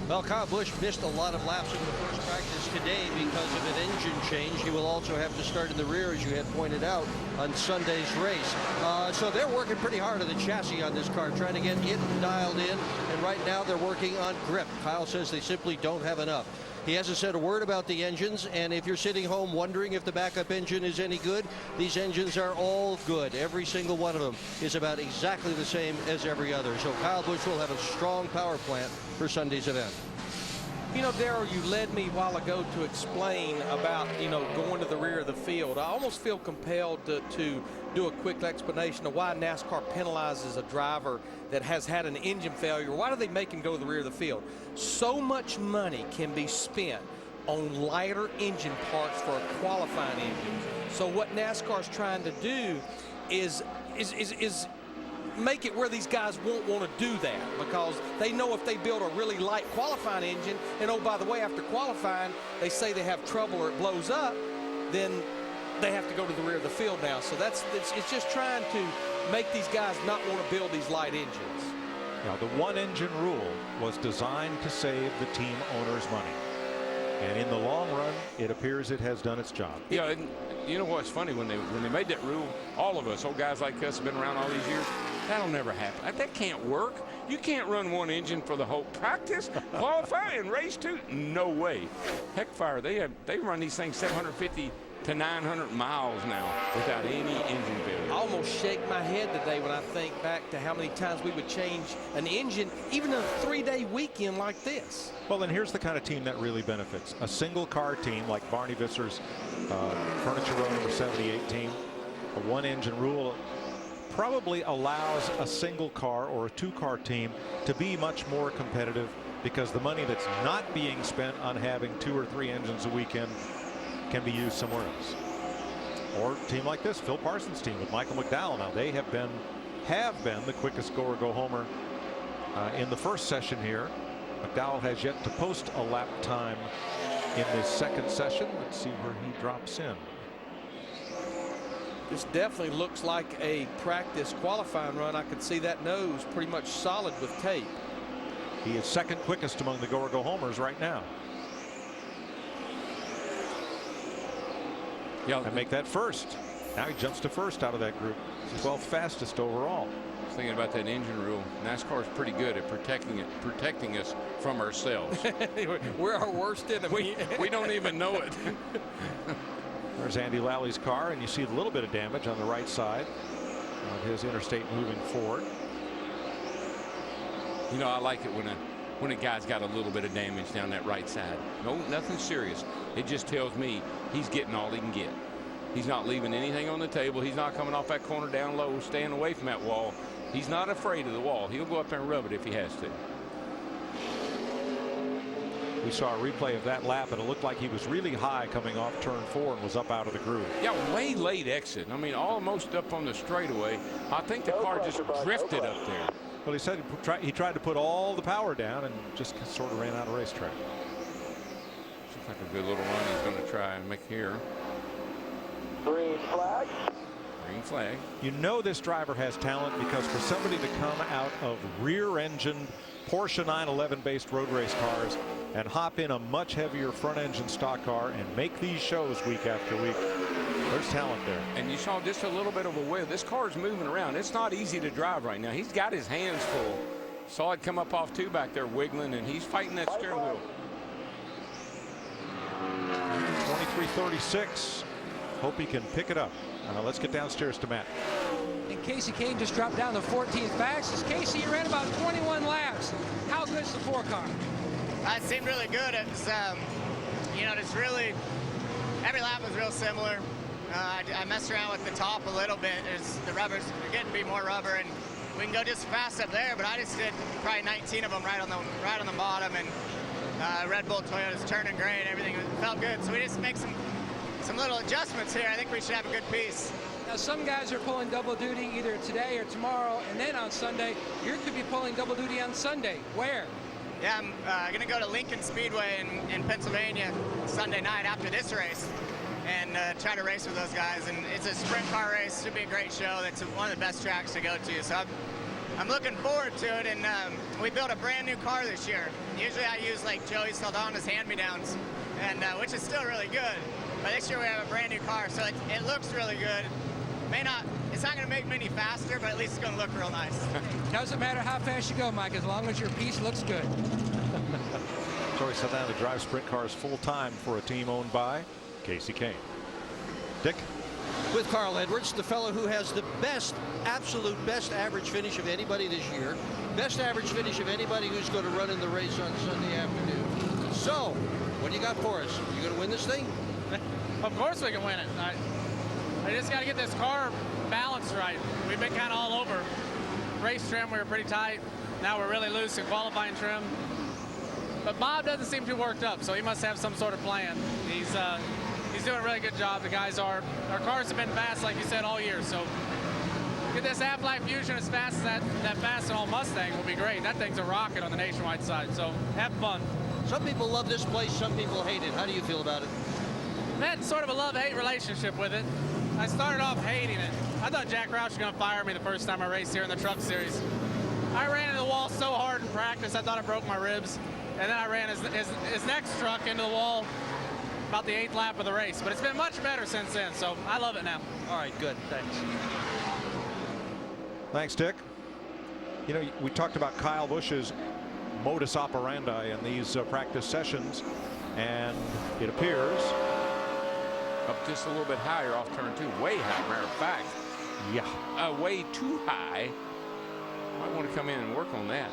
Well, Kyle Busch missed a lot of laps in the first practice today because of an engine change. He will also have to start in the rear, as you had pointed out, on Sunday's race. So they're working pretty hard on the chassis on this car, trying to get it dialed in. And right now they're working on grip. Kyle says they simply don't have enough. He hasn't said a word about the engines, and if you're sitting home wondering if the backup engine is any good, these engines are all good. Every single one of them is about exactly the same as every other. So Kyle Busch will have a strong power plant for Sunday's event. You know, Darrell, you led me a while ago to explain about, going to the rear of the field. I almost feel compelled to do a quick explanation of why NASCAR penalizes a driver that has had an engine failure. Why do they make him go to the rear of the field? So much money can be spent on lighter engine parts for a qualifying engine. So what NASCAR is trying to do is make it where these guys won't want to do that, because they know if they build a really light qualifying engine, and oh, by the way, after qualifying, they say they have trouble or it blows up, then they have to go to the rear of the field now. So it's just trying to make these guys not want to build these light engines. Now, the 1-engine rule was designed to save the team owners money. And in the long run, it appears it has done its job. Yeah, you know what's funny, when they made that rule, all of us, old guys like us, have been around all these years. That'll never happen. That can't work. You can't run one engine for the whole practice, qualify, and race two. No way. Heckfire, they run these things 750 to 900 miles now without any engine failure. I almost shake my head today when I think back to how many times we would change an engine, even a 3-day weekend like this. Well, then here's the kind of team that really benefits. A single car team like Barney Visser's Furniture Row number 78 team. A one engine rule probably allows a single car or a two-car team to be much more competitive, because the money that's not being spent on having 2 or 3 engines a weekend can be used somewhere else. Or a team like this, Phil Parsons' team with Michael McDowell. Now they have been the quickest go or go homer in the first session here. McDowell has yet to post a lap time in this second session. Let's see where he drops in. This definitely looks like a practice qualifying run. I could see that nose pretty much solid with tape. He is second quickest among the go or go homers right now. Yeah, and make that first. Now he jumps to first out of that group. 12th fastest overall. Thinking about that engine rule, NASCAR is pretty good at protecting us from ourselves. We're our worst enemy. We don't even know it. There's Andy Lally's car, and you see a little bit of damage on the right side of his interstate moving forward. You know, I like it when a guy's got a little bit of damage down that right side. No, nothing serious. It just tells me he's getting all he can get. He's not leaving anything on the table. He's not coming off that corner down low, staying away from that wall. He's not afraid of the wall. He'll go up there and rub it if he has to. We saw a replay of that lap, and it looked like he was really high coming off turn 4 and was up out of the groove. Yeah, way late exit. I mean, almost up on the straightaway. I think the car just drifted up there. Well, he said he tried to put all the power down and just sort of ran out of racetrack. Looks like a good little run he's going to try and make here. Green flag. Green flag. You know this driver has talent, because for somebody to come out of rear-engined Porsche 911 based road race cars and hop in a much heavier front-engine stock car and make these shows week after week, there's talent there. And you saw just a little bit of a wheel. This car's moving around. It's not easy to drive right now. He's got his hands full. Saw it come up off 2 back there wiggling, and he's fighting that steering wheel. 23:36. Hope he can pick it up. Let's get downstairs to Matt. And Casey Kane just dropped down to 14th fastest. Casey, you ran about 21 laps. How good's the 4-car? It seemed really good. It's you know, it's really, every lap was real similar. I messed around with the top a little bit. The rubber's getting to be more rubber, and we can go just fast up there. But I just did probably 19 of them right on the bottom, and Red Bull Toyota's turning great. Everything felt good. So we just make some little adjustments here. I think we should have a good piece. Now, some guys are pulling double duty either today or tomorrow, and then on Sunday. You could be pulling double duty on Sunday. Where? Yeah, I'm going to go to Lincoln Speedway in Pennsylvania Sunday night after this race, and try to race with those guys. And it's a sprint car race. Should be a great show. That's one of the best tracks to go to. So I'm looking forward to it. And we built a brand new car this year. Usually I use like Joey Saldana's hand-me-downs, and which is still really good. But this year we have a brand new car, so it looks really good. It's not going to make me any faster, but at least it's going to look real nice. Doesn't matter how fast you go, Mike, as long as your piece looks good. Joey Saldana to drive sprint cars full-time for a team owned by Casey Kane. Dick? With Carl Edwards, the fellow who has the absolute best average finish of anybody this year. Best average finish of anybody who's going to run in the race on Sunday afternoon. So, what do you got for us? You going to win this thing? Of course we can win it. I just got to get this car balanced right. We've been kind of all over. Race trim, we were pretty tight. Now we're really loose in qualifying trim. But Bob doesn't seem too worked up, so he must have some sort of plan. He's doing a really good job. The guys are. Our cars have been fast, like you said, all year. So get this Aflac Fusion as fast as that Fastenal Mustang will be great. That thing's a rocket on the nationwide side. So have fun. Some people love this place. Some people hate it. How do you feel about it? I had sort of a love-hate relationship with it. I started off hating it. I thought Jack Roush was going to fire me the first time I raced here in the Truck Series. I ran into the wall so hard in practice, I thought I broke my ribs. And then I ran his next truck into the wall about the 8th lap of the race, but it's been much better since then, so I love it now. All right, good, thanks. Thanks, Dick. You know, we talked about Kyle Busch's modus operandi in these practice sessions, and it appears up just a little bit higher off turn 2, way high, matter of fact. Yeah. Way too high. Might want to come in and work on that.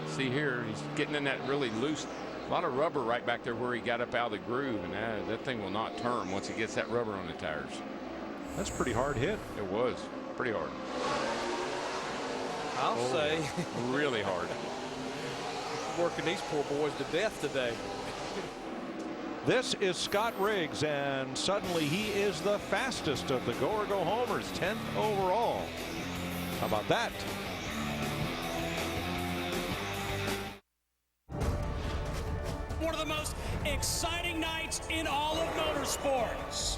See here, he's getting in that really loose, a lot of rubber right back there where he got up out of the groove, and that thing will not turn once it gets that rubber on the tires. That's a pretty hard hit. It was pretty hard. I'll say. Really hard. Working these poor boys to death today. This is Scott Riggs, and suddenly he is the fastest of the go-or-go homers, 10th overall. How about that? One of the most exciting nights in all of motorsports.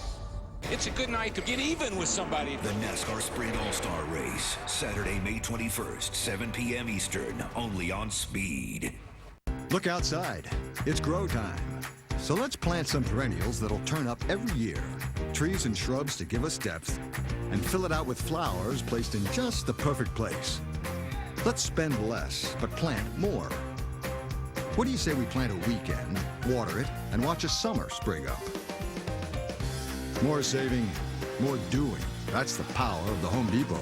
It's a good night to get even with somebody. The NASCAR Sprint All-Star Race, Saturday, May 21st, 7 p.m. Eastern, only on Speed. Look outside. It's grow time. So let's plant some perennials that'll turn up every year. Trees and shrubs to give us depth, and fill it out with flowers placed in just the perfect place. Let's spend less, but plant more. What do you say we plant a weekend, water it, and watch a summer spring up? More saving, more doing. That's the power of the Home Depot.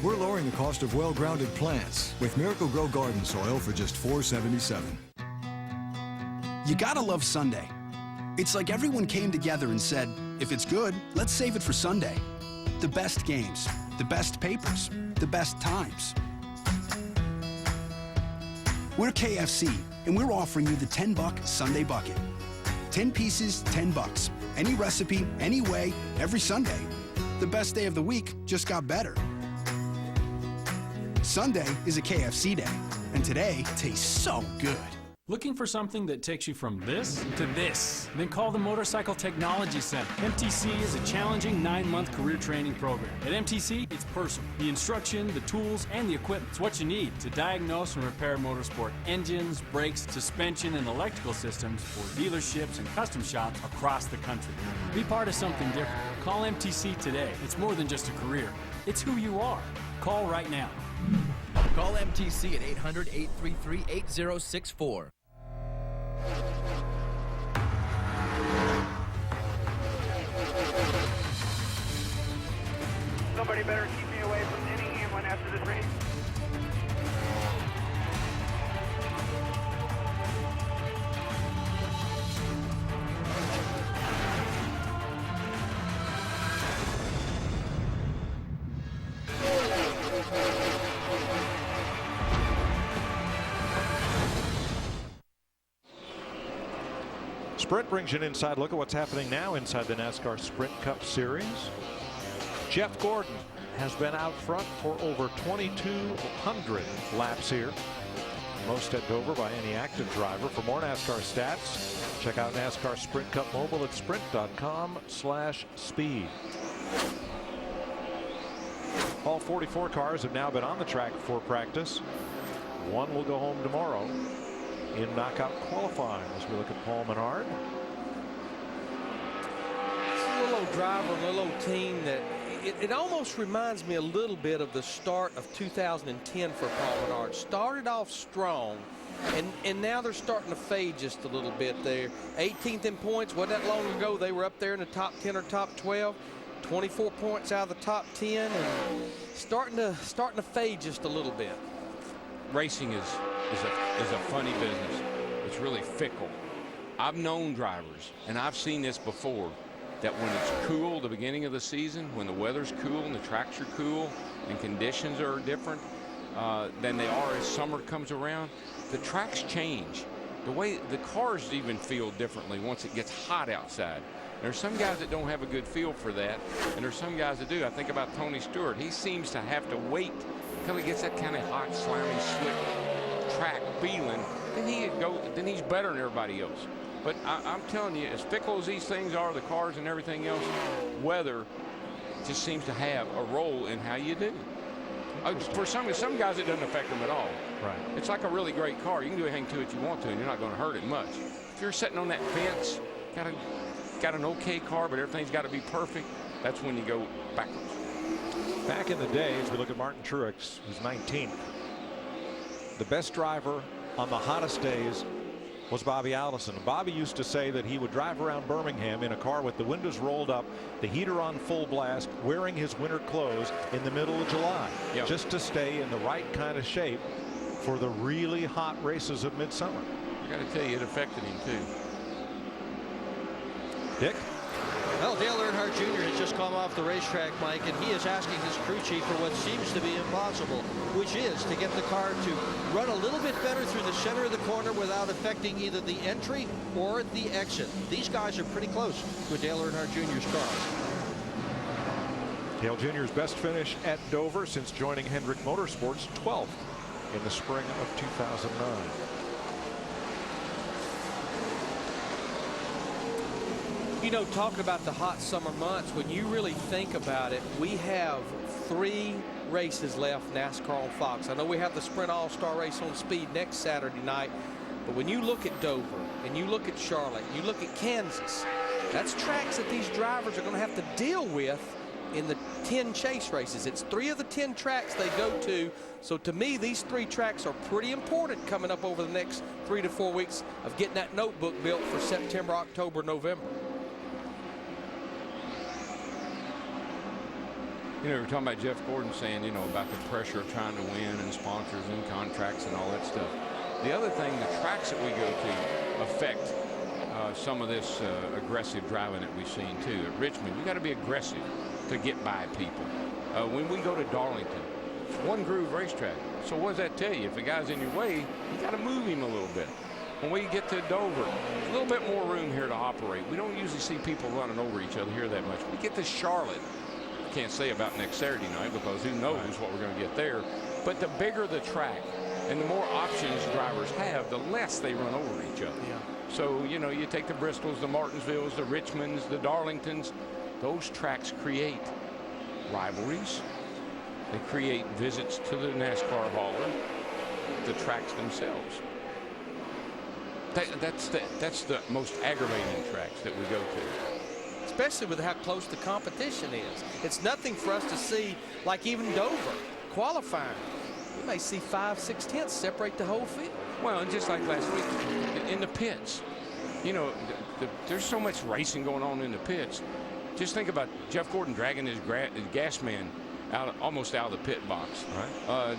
We're lowering the cost of well-grounded plants with Miracle Grow Garden Soil for just $4.77. You gotta love Sunday. It's like everyone came together and said, if it's good, let's save it for Sunday. The best games, the best papers, the best times. We're KFC, and we're offering you the $10 Sunday Bucket. 10 pieces, $10. Any recipe, any way, every Sunday. The best day of the week just got better. Sunday is a KFC day, and today tastes so good. Looking for something that takes you from this to this? Then call the Motorcycle Technology Center. MTC is a challenging 9-month career training program. At MTC, it's personal. The instruction, the tools, and the equipment. It's what you need to diagnose and repair motorsport engines, brakes, suspension, and electrical systems for dealerships and custom shops across the country. Be part of something different. Call MTC today. It's more than just a career. It's who you are. Call right now. Call MTC at 800-833-8064. Somebody better keep me away from any Hamlin after this race. Sprint brings you an inside look at what's happening now inside the NASCAR Sprint Cup Series. Jeff Gordon has been out front for over 2,200 laps here. Most at Dover by any active driver. For more NASCAR stats, check out NASCAR Sprint Cup Mobile at sprint.com/speed. All 44 cars have now been on the track for practice. One will go home tomorrow in knockout qualifying as we look at Paul Menard. It's a little old driver, a little old team that it almost reminds me a little bit of the start of 2010 for Paul Menard. Started off strong, and now they're starting to fade just a little bit there. 18th in points. Wasn't that long ago they were up there in the top 10 or top 12. 24 points out of the top 10, and starting to fade just a little bit. Racing is a funny business. It's really fickle. I've known drivers, and I've seen this before, that when it's cool, the beginning of the season, when the weather's cool and the tracks are cool and conditions are different than they are as summer comes around, the tracks change. The way the cars even feel differently once it gets hot outside. There's some guys that don't have a good feel for that, and there's some guys that do. I think about Tony Stewart. He seems to have to wait until he gets that kind of hot, slimy, slick track feeling. Then he's better than everybody else. But I'm telling you, as fickle as these things are, the cars and everything else, weather just seems to have a role in how you do. For some guys, it doesn't affect them at all. Right. It's like a really great car. You can do anything to it you want to, and you're not going to hurt it much. If you're sitting on that fence got an okay car, but everything's got to be perfect, that's when you go backwards. Back in the day, as we look at Martin Truex, who's 19th, the best driver on the hottest days was Bobby Allison. Bobby used to say that he would drive around Birmingham in a car with the windows rolled up, the heater on full blast, wearing his winter clothes in the middle of July, just to stay in the right kind of shape for the really hot races of midsummer. I got to tell you, it affected him too. Dick? Well, Dale Earnhardt Jr. has just come off the racetrack, Mike, and he is asking his crew chief for what seems to be impossible, which is to get the car to run a little bit better through the center of the corner without affecting either the entry or the exit. These guys are pretty close with Dale Earnhardt Jr.'s car. Dale Jr.'s best finish at Dover since joining Hendrick Motorsports, 12th in the spring of 2009. You know, talking about the hot summer months, when you really think about it, we have 3 races left NASCAR on Fox. I know we have the Sprint All-Star race on Speed next Saturday night, but when you look at Dover and you look at Charlotte, you look at Kansas, that's tracks that these drivers are going to have to deal with in the 10 chase races. It's 3 of the 10 tracks they go to. So to me, these 3 tracks are pretty important coming up over the next 3 to 4 weeks of getting that notebook built for September, October, November. You know, we're talking about Jeff Gordon saying, you know, about the pressure of trying to win and sponsors and contracts and all that stuff. The other thing, the tracks that we go to affect some of this aggressive driving that we've seen too. At Richmond, you got to be aggressive to get by people. When we go to Darlington, it's one groove racetrack. So what does that tell you? If a guy's in your way, you got to move him a little bit. When we get to Dover, a little bit more room here to operate. We don't usually see people running over each other here that much. We get to Charlotte. Can't say about next Saturday night because who knows what we're going to get there. But the bigger the track and the more options drivers have, the less they run over each other. So, you know, you take the Bristols, the Martinsvilles, the Richmonds, the Darlingtons. Those tracks create rivalries. They create visits to the NASCAR hauler, the tracks themselves. That's the most aggravating tracks that we go to. Especially with how close the competition is. It's nothing for us to see, like even Dover qualifying. We may see 5-6 tenths separate the whole field. Well, and just like last week in the pits, you know, there's so much racing going on in the pits. Just think about Jeff Gordon dragging his gas man almost out of the pit box. Right.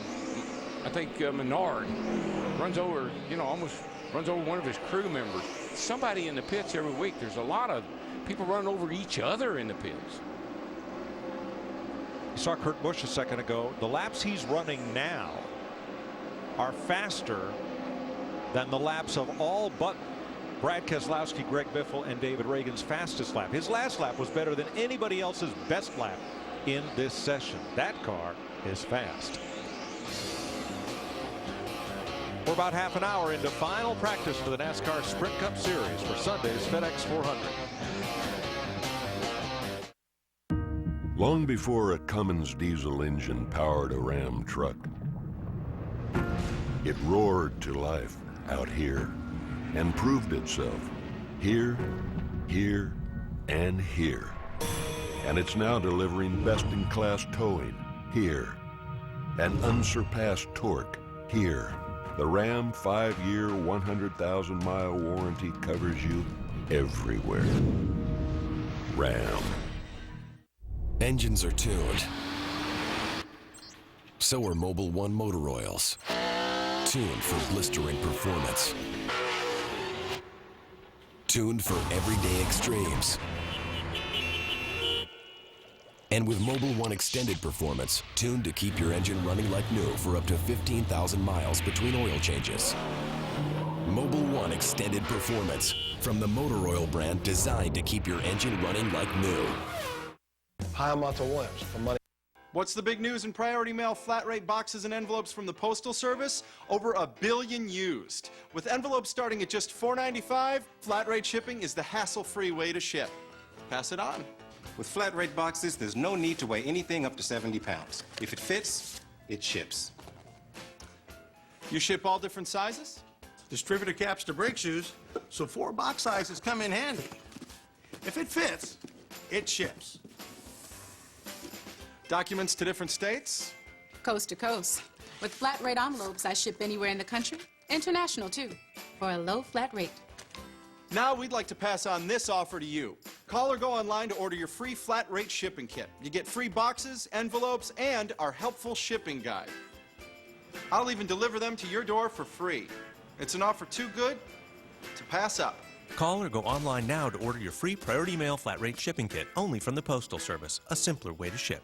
I think Menard runs over, you know, almost runs over one of his crew members. Somebody in the pits every week. There's a lot of people running over each other in the pits. You saw Kurt Busch a second ago. The laps he's running now are faster than the laps of all but Brad Keselowski, Greg Biffle, and David Reagan's fastest lap. His last lap was better than anybody else's best lap in this session. That car is fast. We're about half an hour into final practice for the NASCAR Sprint Cup Series for Sunday's FedEx 400. Long before a Cummins diesel engine powered a Ram truck, it roared to life out here and proved itself here, here, and here. And it's now delivering best-in-class towing here and unsurpassed torque here. The Ram 5-year, 100,000-mile warranty covers you everywhere. Ram. Engines are tuned. So are Mobil 1 motor oils. Tuned for blistering performance. Tuned for everyday extremes. And with Mobil 1 Extended Performance, tuned to keep your engine running like new for up to 15,000 miles between oil changes. Mobil 1 Extended Performance, from the motor oil brand designed to keep your engine running like new. Hi, I'm Montel Williams from Money. What's the big news in Priority Mail flat rate boxes and envelopes from the Postal Service? Over 1 billion used. With envelopes starting at just $4.95, flat rate shipping is the hassle-free way to ship. Pass it on. With flat rate boxes, there's no need to weigh anything up to 70 pounds. If it fits, it ships. You ship all different sizes? Distributor caps to brake shoes, so 4 box sizes come in handy. If it fits, it ships. Documents to different states? Coast to coast. With flat rate envelopes, I ship anywhere in the country. International, too, for a low flat rate. Now we'd like to pass on this offer to you. Call or go online to order your free flat rate shipping kit. You get free boxes, envelopes, and our helpful shipping guide. I'll even deliver them to your door for free. It's an offer too good to pass up. Call or go online now to order your free Priority Mail flat rate shipping kit only from the Postal Service, a simpler way to ship.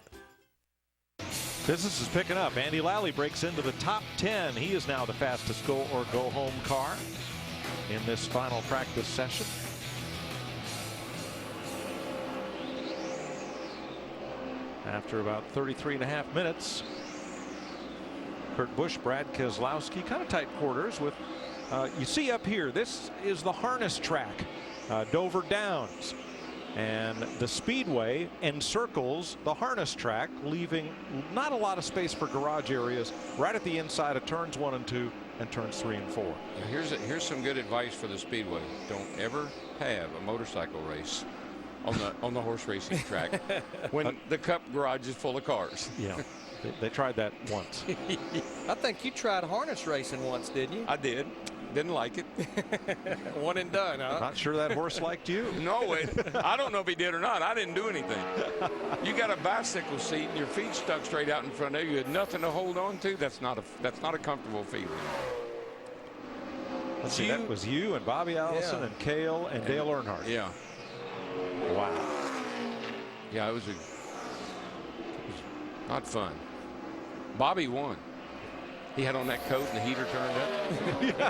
Business is picking up. Andy Lally breaks into the top 10. He is now the fastest go or go home car in this final practice session. After about 33.5 minutes, Kurt Busch, Brad Keselowski, kind of tight quarters with, you see up here, this is the harness track, Dover Downs. And the speedway encircles the harness track, leaving not a lot of space for garage areas right at the inside of turns 1 and 2 and turns 3 and 4. Now here's some good advice for the speedway. Don't ever have a motorcycle race on the horse racing track when the Cup garage is full of cars. Yeah, they tried that once. I think you tried harness racing once, didn't you? I did. Didn't like it. One and done, huh? Not sure that horse liked you. No, I don't know if he did or not. I didn't do anything. You got a bicycle seat and your feet stuck straight out in front of you. You had nothing to hold on to. That's not a comfortable feeling. Let's see, that was you and Bobby Allison and Cale and Dale Earnhardt. Yeah. Wow. Yeah, it was not fun. Bobby won. He had on that coat and the heater turned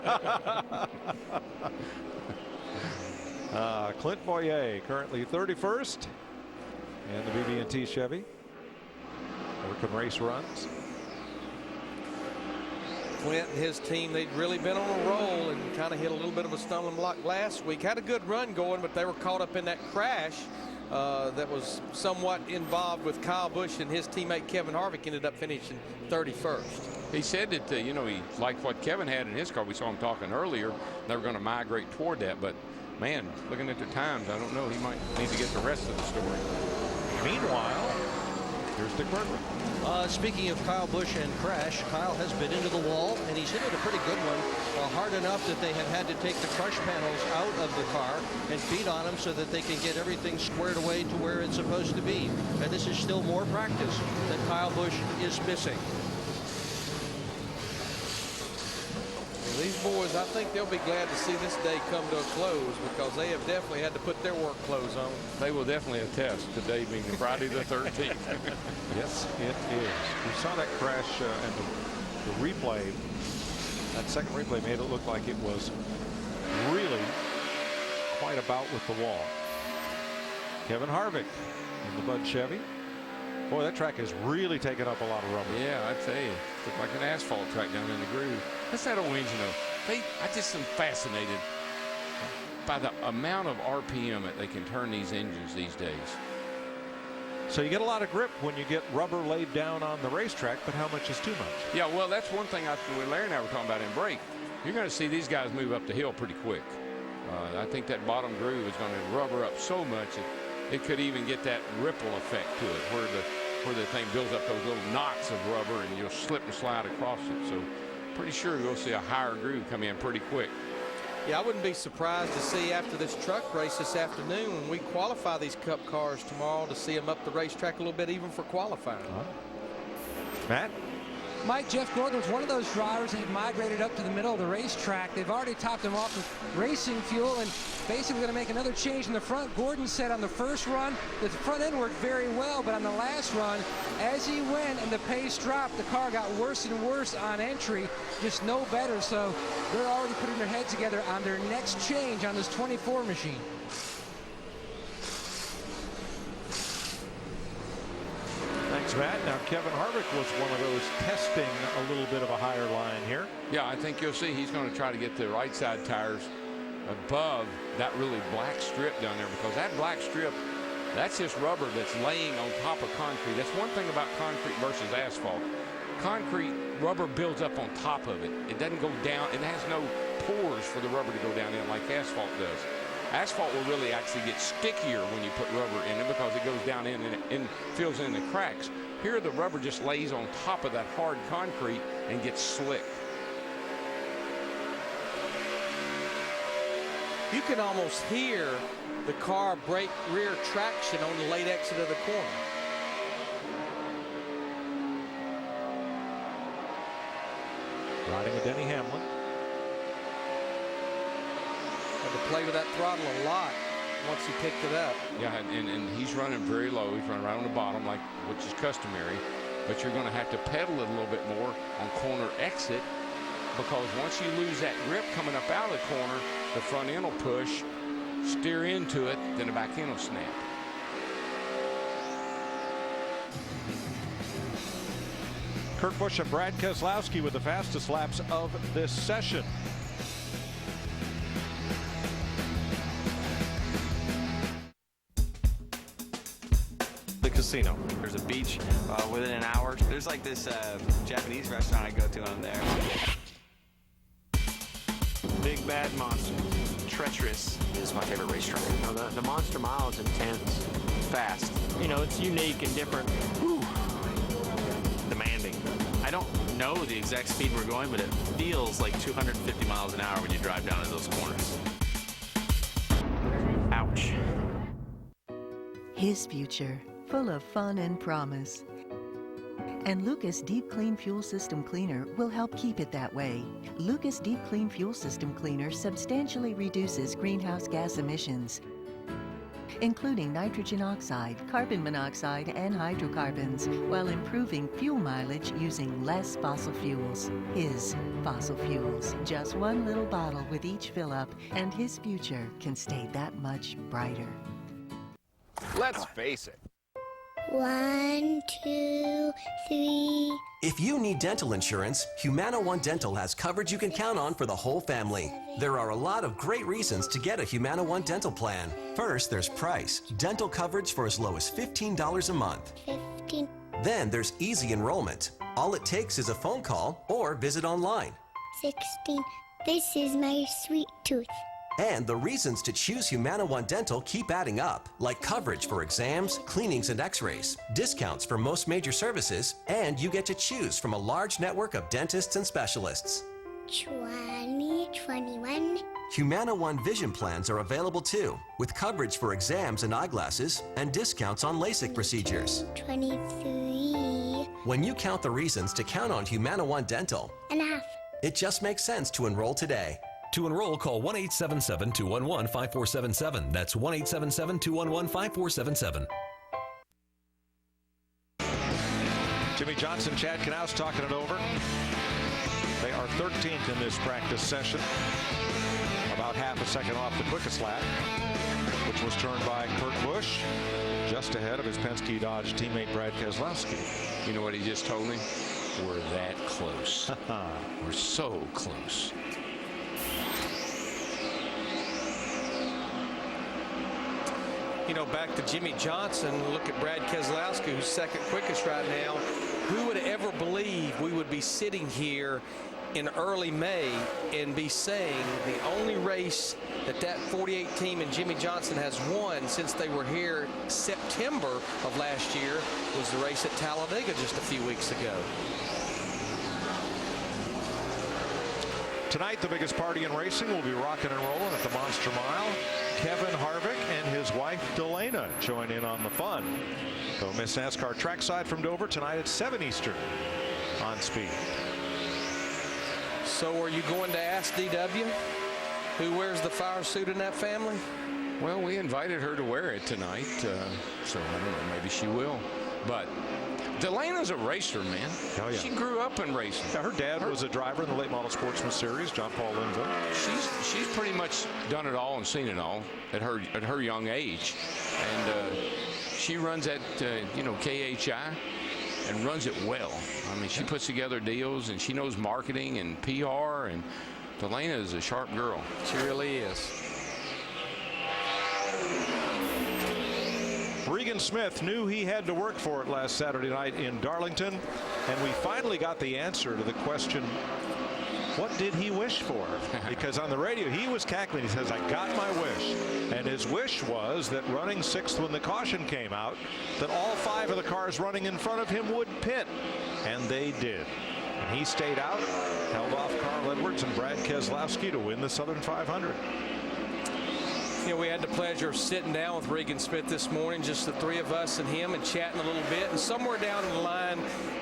up. Clint Boyer currently 31st in the BB&T Chevy. Working race runs. Clint and his team, they'd really been on a roll and kind of hit a little bit of a stumbling block last week. Had a good run going, but they were caught up in that crash that was somewhat involved with Kyle Busch, and his teammate Kevin Harvick ended up finishing 31st. He said that, he liked what Kevin had in his car. We saw him talking earlier. They were going to migrate toward that. But, man, looking at the times, I don't know. He might need to get the rest of the story. Meanwhile, here's Dick Bergman. Speaking of Kyle Busch and crash, Kyle has been into the wall, and he's hit it a pretty good one. Hard enough that they have had to take the crush panels out of the car and feed on them so that they can get everything squared away to where it's supposed to be. And this is still more practice that Kyle Busch is missing. These boys, I think they'll be glad to see this day come to a close because they have definitely had to put their work clothes on. They will definitely attest, today being Friday the 13th. Yes, it is. We saw that crash and the replay. That second replay made it look like it was really quite a bout with the wall. Kevin Harvick in the Bud Chevy. Boy, that track has really taken up a lot of rubber. Yeah, I tell you, it's like an asphalt track down in the groove. That's that old engine, though. I just am fascinated by the amount of RPM that they can turn these engines these days. So you get a lot of grip when you get rubber laid down on the racetrack, but how much is too much? Yeah, well, that's one thing Larry and I were talking about in break. You're going to see these guys move up the hill pretty quick. I think that bottom groove is going to rubber up so much it could even get that ripple effect to it where the thing builds up those little knots of rubber and you'll slip and slide across it. So pretty sure you'll see a higher groove come in pretty quick. Yeah, I wouldn't be surprised to see after this truck race this afternoon when we qualify these Cup cars tomorrow to see them up the racetrack a little bit even for qualifying. Matt? Mike, Jeff Gordon was one of those drivers that had migrated up to the middle of the racetrack. They've already topped him off with racing fuel and basically going to make another change in the front. Gordon said on the first run, the front end worked very well, but on the last run, as he went and the pace dropped, the car got worse and worse on entry, just no better. So they're already putting their heads together on their next change on this 24 machine. Thanks, Matt. Now, Kevin Harvick was one of those testing a little bit of a higher line here. Yeah, I think you'll see he's going to try to get the right side tires above that really black strip down there, because that black strip, that's just rubber that's laying on top of concrete. That's one thing about concrete versus asphalt. Concrete, rubber builds up on top of it. It doesn't go down. It has no pores for the rubber to go down in like asphalt does. Asphalt will really actually get stickier when you put rubber in it because it goes down in and fills in the cracks. Here, the rubber just lays on top of that hard concrete and gets slick. You can almost hear the car brake rear traction on the late exit of the corner. Riding with Denny Hamlin. Had to play with that throttle a lot once he picked it up. Yeah, and he's running very low. He's running right on the bottom, like which is customary. But you're going to have to pedal it a little bit more on corner exit, because once you lose that grip coming up out of the corner, the front end will push, steer into it, then the back end will snap. Kurt Busch and Brad Keselowski with the fastest laps of this session. The casino. There's a beach within an hour. There's like this Japanese restaurant I go to on there. Big Bad Monster. Treacherous is my favorite racetrack. You know, the Monster Mile is intense, fast. You know, it's unique and different. Whew. Demanding. I don't know the exact speed we're going, but it feels like 250 miles an hour when you drive down in those corners. Ouch. His future, full of fun and promise. And Lucas Deep Clean Fuel System Cleaner will help keep it that way. Lucas Deep Clean Fuel System Cleaner substantially reduces greenhouse gas emissions, including nitrogen oxide, carbon monoxide, and hydrocarbons, while improving fuel mileage using less fossil fuels. His fossil fuels. Just one little bottle with each fill-up, and his future can stay that much brighter. Let's face it. 1, 2, 3. If you need dental insurance, Humana One Dental has coverage you can count on for the whole family. There are a lot of great reasons to get a Humana One Dental plan. First, there's price. Dental coverage for as low as $15 a month. 15. Then there's easy enrollment. All it takes is a phone call or visit online. 16. This is my sweet tooth. And the reasons to choose Humana One Dental keep adding up, like coverage for exams, cleanings, and x-rays, discounts for most major services, and you get to choose from a large network of dentists and specialists. 20, 21. Humana One Vision plans are available too, with coverage for exams and eyeglasses, and discounts on LASIK procedures. 23. When you count the reasons to count on Humana One Dental, and a half. It just makes sense to enroll today. To enroll, call 1-877-211-5477. That's 1-877-211-5477. Jimmy Johnson, Chad Knaus talking it over. They are 13th in this practice session. About half a second off the quickest lap, which was turned by Kurt Busch, just ahead of his Penske Dodge teammate Brad Keselowski. You know what he just told me? We're that close. We're so close. You know, back to Jimmy Johnson, look at Brad Keselowski, who's second quickest right now. Who would ever believe we would be sitting here in early May and be saying the only race that 48 team and Jimmy Johnson has won since they were here September of last year was the race at Talladega just a few weeks ago. Tonight, the biggest party in racing will be rocking and rolling at the Monster Mile. Kevin Harvick and his wife Delana join in on the fun. Don't miss NASCAR Trackside from Dover tonight at 7 Eastern on Speed. So are you going to ask DW who wears the fire suit in that family? Well, we invited her to wear it tonight, so I don't know, maybe she will. But Delana's a racer, man. Oh, yeah. She grew up in racing. Yeah, her dad was a driver in the late model Sportsman Series, John Paul Linville. She's pretty much done it all and seen it all at her young age, and she runs at KHI and runs it well. I mean, she puts together deals and she knows marketing and PR, and Delana is a sharp girl. She really is. Regan Smith knew he had to work for it last Saturday night in Darlington, and we finally got the answer to the question What did he wish for? Because on the radio, he was cackling. He says, I got my wish. And his wish was that running sixth when the caution came out, that all 5 of the cars running in front of him would pit. And they did. And he stayed out, held off Carl Edwards and Brad Keselowski to win the Southern 500. You know, we had the pleasure of sitting down with Regan Smith this morning, just the 3 of us and him, and chatting a little bit. And somewhere down the line,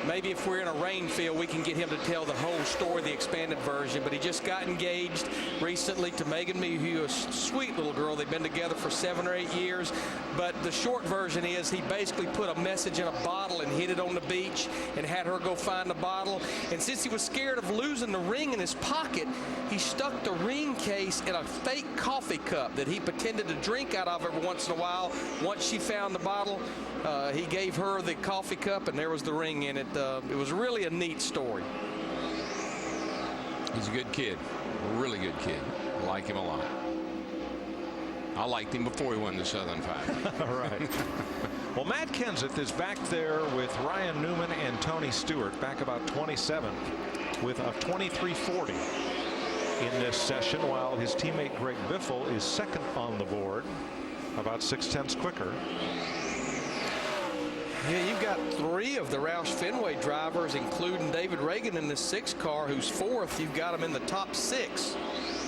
maybe if we're in a rain field, we can get him to tell the whole story, the expanded version. But he just got engaged recently to Megan Mayhew, a sweet little girl. They've been together for 7 or 8 years. But the short version is he basically put a message in a bottle and hid it on the beach and had her go find the bottle. And since he was scared of losing the ring in his pocket, he stuck the ring case in a fake coffee cup that he pretended to drink out of every once in a while. Once she found the bottle, he gave her the coffee cup, and there was the ring in it. It was really a neat story. He's a good kid, a really good kid. I like him a lot. I liked him before he won the Southern 500. All right. Well, Matt Kenseth is back there with Ryan Newman and Tony Stewart, back about 27th with a 23.40 in this session, while his teammate Greg Biffle is second on the board, about 0.6 quicker. Yeah, you've got 3 of the Roush Fenway drivers, including David Reagan in the 6th car, who's 4th. You've got him in the top 6.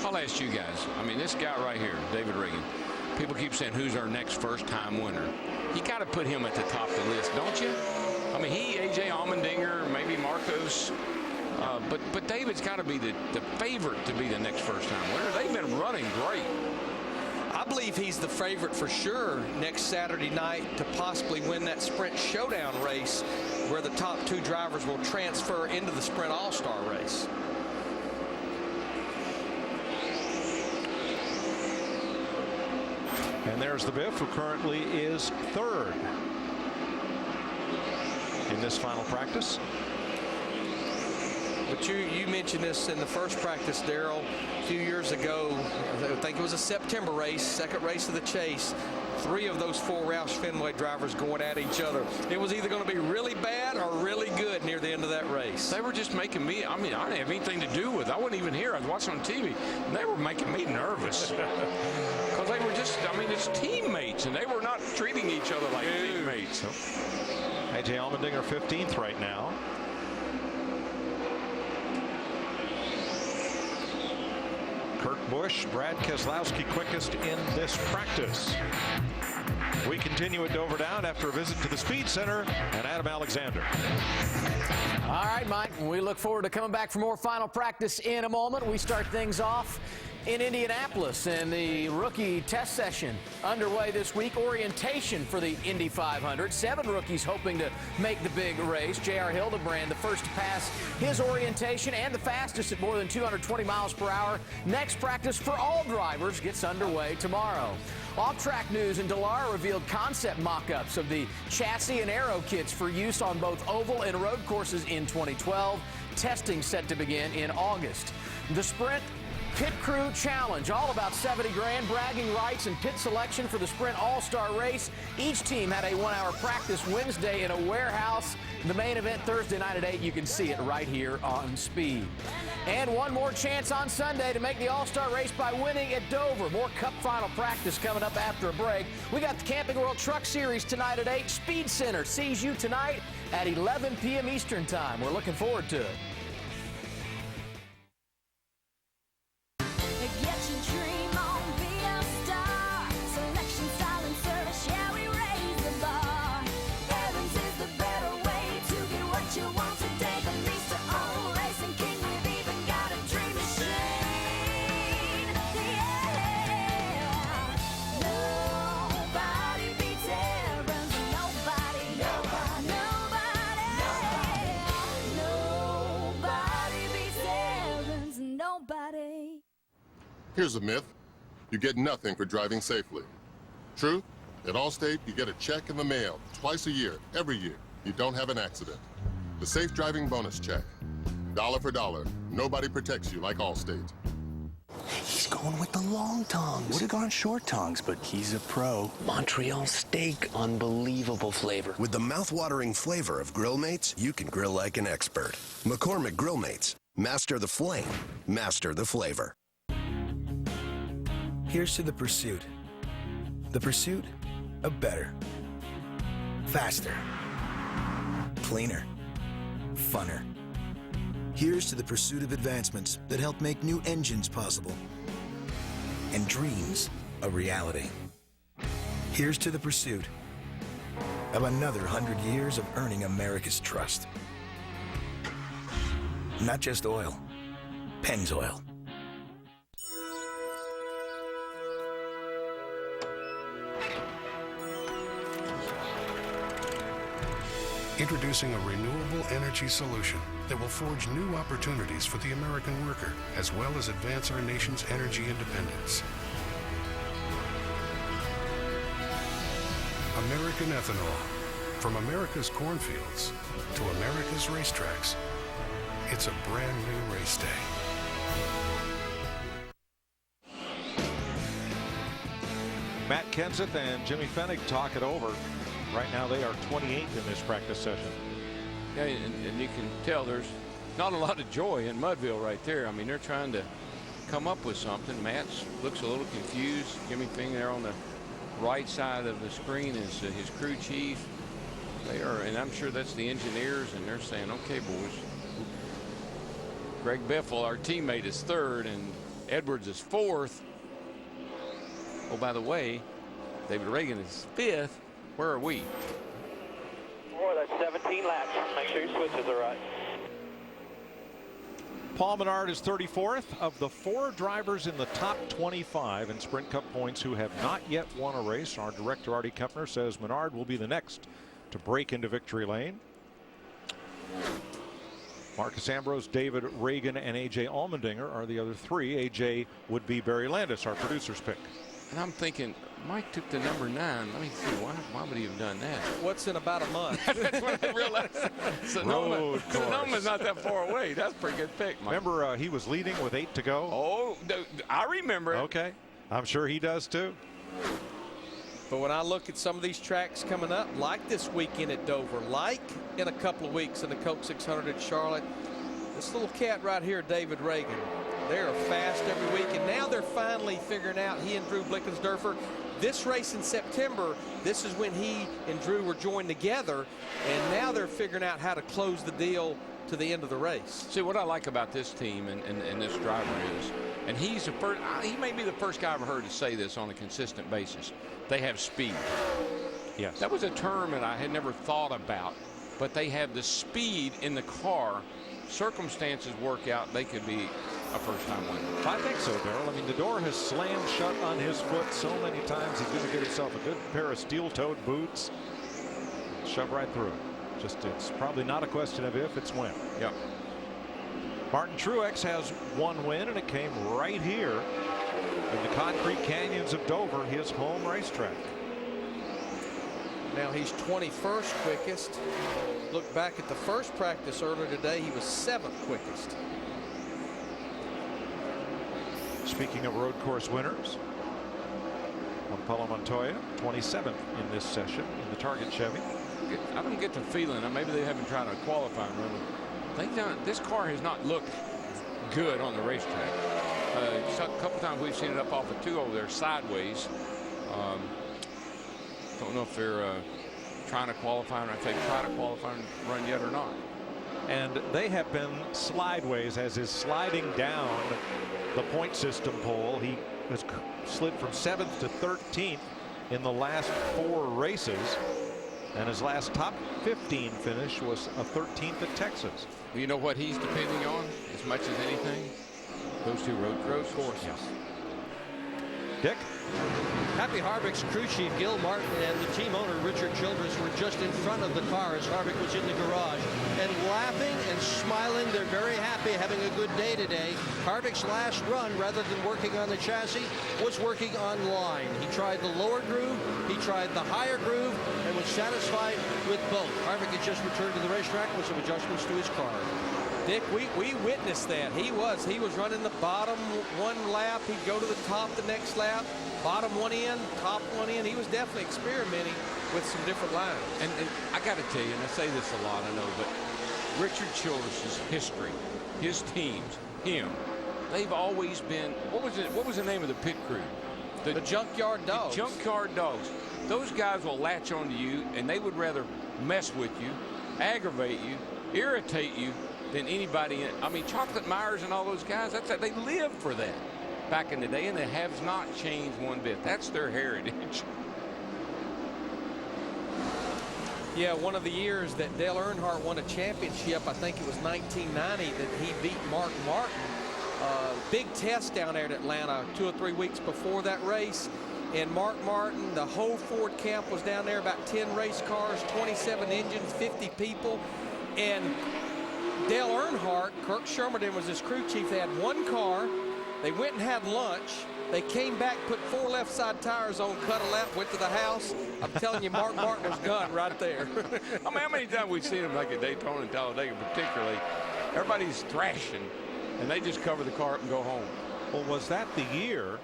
I'll ask you guys. I mean, this guy right here, David Reagan. People keep saying, who's our next first-time winner? You got to put him at the top of the list, don't you? I mean, he, A.J. Allmendinger, maybe Marcos. But David's got to be the favorite to be the next first-time winner. They've been running great. I believe he's the favorite for sure next Saturday night to possibly win that Sprint Showdown race, where the top 2 drivers will transfer into the Sprint All-Star race. And there's the Biff, who currently is 3rd in this final practice. But you mentioned this in the first practice, Darrell, a few years ago. I think it was a September race, second race of the chase. 3 of those 4 Roush Fenway drivers going at each other. It was either going to be really bad or really good near the end of that race. They were just making me, I mean, I didn't have anything to do with it. I wasn't even here. I was watching on TV. And they were making me nervous. Because they were just, I mean, it's teammates, and they were not treating each other like teammates. So. A.J. Allmendinger 15th right now. Kurt Busch, Brad Keselowski quickest in this practice. We continue at Dover Down after a visit to the Speed Center and Adam Alexander. All right, Mike, we look forward to coming back for more final practice in a moment. We start things off in Indianapolis, and the rookie test session underway this week. Orientation for the Indy 500. 7 rookies hoping to make the big race. J.R. Hildebrand, the first to pass his orientation and the fastest at more than 220 miles per hour. Next practice for all drivers gets underway tomorrow. Off-track news, and Dallara revealed concept mock-ups of the chassis and aero kits for use on both oval and road courses in 2012. Testing set to begin in August. The Sprint Pit Crew Challenge, all about 70 grand, bragging rights and pit selection for the Sprint All-Star Race. Each team had a 1-hour practice Wednesday in a warehouse. The main event Thursday night at 8. You can see it right here on Speed. And one more chance on Sunday to make the All-Star Race by winning at Dover. More Cup final practice coming up after a break. We got the Camping World Truck Series tonight at 8. Speed Center sees you tonight at 11 p.m. Eastern Time. We're looking forward to it. Here's a myth. You get nothing for driving safely. Truth? At Allstate, you get a check in the mail twice a year, every year. You don't have an accident. The Safe Driving Bonus Check. Dollar for dollar. Nobody protects you like Allstate. He's going with the long tongs. Would have gone short tongs, but he's a pro. Montreal steak, unbelievable flavor. With the mouth-watering flavor of Grill Mates, you can grill like an expert. McCormick Grill Mates. Master the flame, master the flavor. Here's to the pursuit. The pursuit of better. Faster. Cleaner. Funner. Here's to the pursuit of advancements that help make new engines possible and dreams a reality. Here's to the pursuit of another 100 years of earning America's trust. Not just oil, Pennzoil. Introducing a renewable energy solution that will forge new opportunities for the American worker, as well as advance our nation's energy independence. American ethanol. From America's cornfields to America's racetracks. It's a brand new race day. Matt Kenseth and Jimmy Fennig talk it over. Right now they are 28th in this practice session. Yeah, and you can tell there's not a lot of joy in Mudville right there. I mean, they're trying to come up with something. Matt looks a little confused. Jimmy Fennig there on the right side of the screen is his crew chief. They are, and I'm sure that's the engineers, and they're saying, okay, boys. Greg Biffle, our teammate, is third, and Edwards is fourth. Oh, by the way, David Reagan is fifth. Where are we? That's 17 laps. Make sure your switches are right. Paul Menard is 34th. Of the 4 drivers in the top 25 in Sprint Cup points who have not yet won a race, our director Artie Kepner says Menard will be the next to break into victory lane. Marcus Ambrose, David Reagan, and A.J. Allmendinger are the other 3. A.J. would be Barry Landis, our producer's pick. And I'm thinking, Mike took the number 9. Let me see, why would he have done that? What's in about a month? That's when I realized Sonoma's not that far away. That's a pretty good pick, Mike. Remember, he was leading with 8 to go? Oh, I remember it. Okay. I'm sure he does too. But when I look at some of these tracks coming up, like this weekend at Dover, like in a couple of weeks in the Coke 600 at Charlotte, this little cat right here, David Reagan, they are fast every week, and now they're finally figuring out, he and Drew Blickensderfer, this race in September, this is when he and Drew were joined together, and now they're figuring out how to close the deal to the end of the race. See, what I like about this team and this driver is, and he's the first, he may be the first guy I've ever heard to say this on a consistent basis, they have speed. Yes. That was a term that I had never thought about, but they have the speed in the car. Circumstances work out, they could be a first-time winner. I think so, Darrell. I mean, the door has slammed shut on his foot so many times. He's going to get himself a good pair of steel-toed boots. Shove right through it. It's probably not a question of if, it's when. Yep. Martin Truex has 1 win, and it came right here in the concrete canyons of Dover, his home racetrack. Now he's 21st quickest. Look back at the first practice earlier today, he was 7th quickest. Speaking of road course winners, Juan Pablo Montoya, 27th in this session in the Target Chevy. I don't get the feeling, maybe they haven't tried a qualifying run. This car has not looked good on the racetrack. A couple times we've seen it up off of 2 over there sideways. Don't know if they're trying to qualify, or if they've tried a qualifying run yet or not. And they have been slideways as is sliding down the point system poll. He has slid from 7th to 13th in the last 4 races. And his last top 15 finish was a 13th at Texas. Well, you know what he's depending on as much as anything? Those 2 road courses. Yes. Dick? Happy Harvick's crew chief Gil Martin and the team owner Richard Childress were just in front of the car as Harvick was in the garage and laughing and smiling. They're very happy, having a good day today. Harvick's last run, rather than working on the chassis, was working on line. He tried the lower groove, he tried the higher groove, and was satisfied with both. Harvick had just returned to the racetrack with some adjustments to his car. Dick, we witnessed that. He was running the bottom 1 lap. He'd go to the top the next lap. Bottom 1 in, top 1 in. He was definitely experimenting with some different lines. And I got to tell you, and I say this a lot, I know, but Richard Childress's history, his teams, him, they've always been, what was the name of the pit crew? The Junkyard Dogs. The Junkyard Dogs. Those guys will latch onto you, and they would rather mess with you, aggravate you, irritate you than anybody. I mean, Chocolate Myers and all those guys, they lived for that back in the day, and it has not changed one bit. That's their heritage. Yeah, one of the years that Dale Earnhardt won a championship, I think it was 1990, that he beat Mark Martin. Big test down there in Atlanta 2 or 3 weeks before that race. And Mark Martin, the whole Ford camp was down there, about 10 race cars, 27 engines, 50 people. And Dale Earnhardt, Kirk Shermerton was his crew chief. They had one car. They went and had lunch. They came back, put 4 left side tires on, cut a lap, went to the house. I'm telling you, Mark Martin was done right there. I mean, how many times we've seen them, like at Daytona and Talladega particularly, everybody's thrashing, and they just cover the car up and go home. Well, was that the year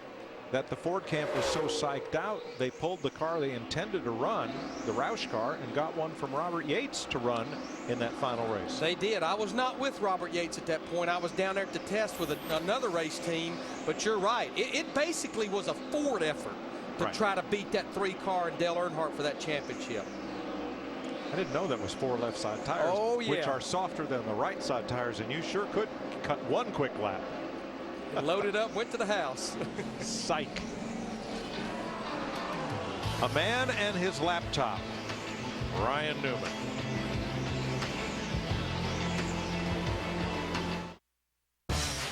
that the Ford camp was so psyched out, they pulled the car they intended to run, the Roush car, and got one from Robert Yates to run in that final race? They did. I was not with Robert Yates at that point. I was down there at the test with another race team, but you're right. It basically was a Ford effort to try to beat that 3 car and Dale Earnhardt for that championship. I didn't know that was 4 left side tires, which are softer than the right side tires, and you sure could cut one quick lap. Loaded up, went to the house. Psych. A man and his laptop. Ryan Newman.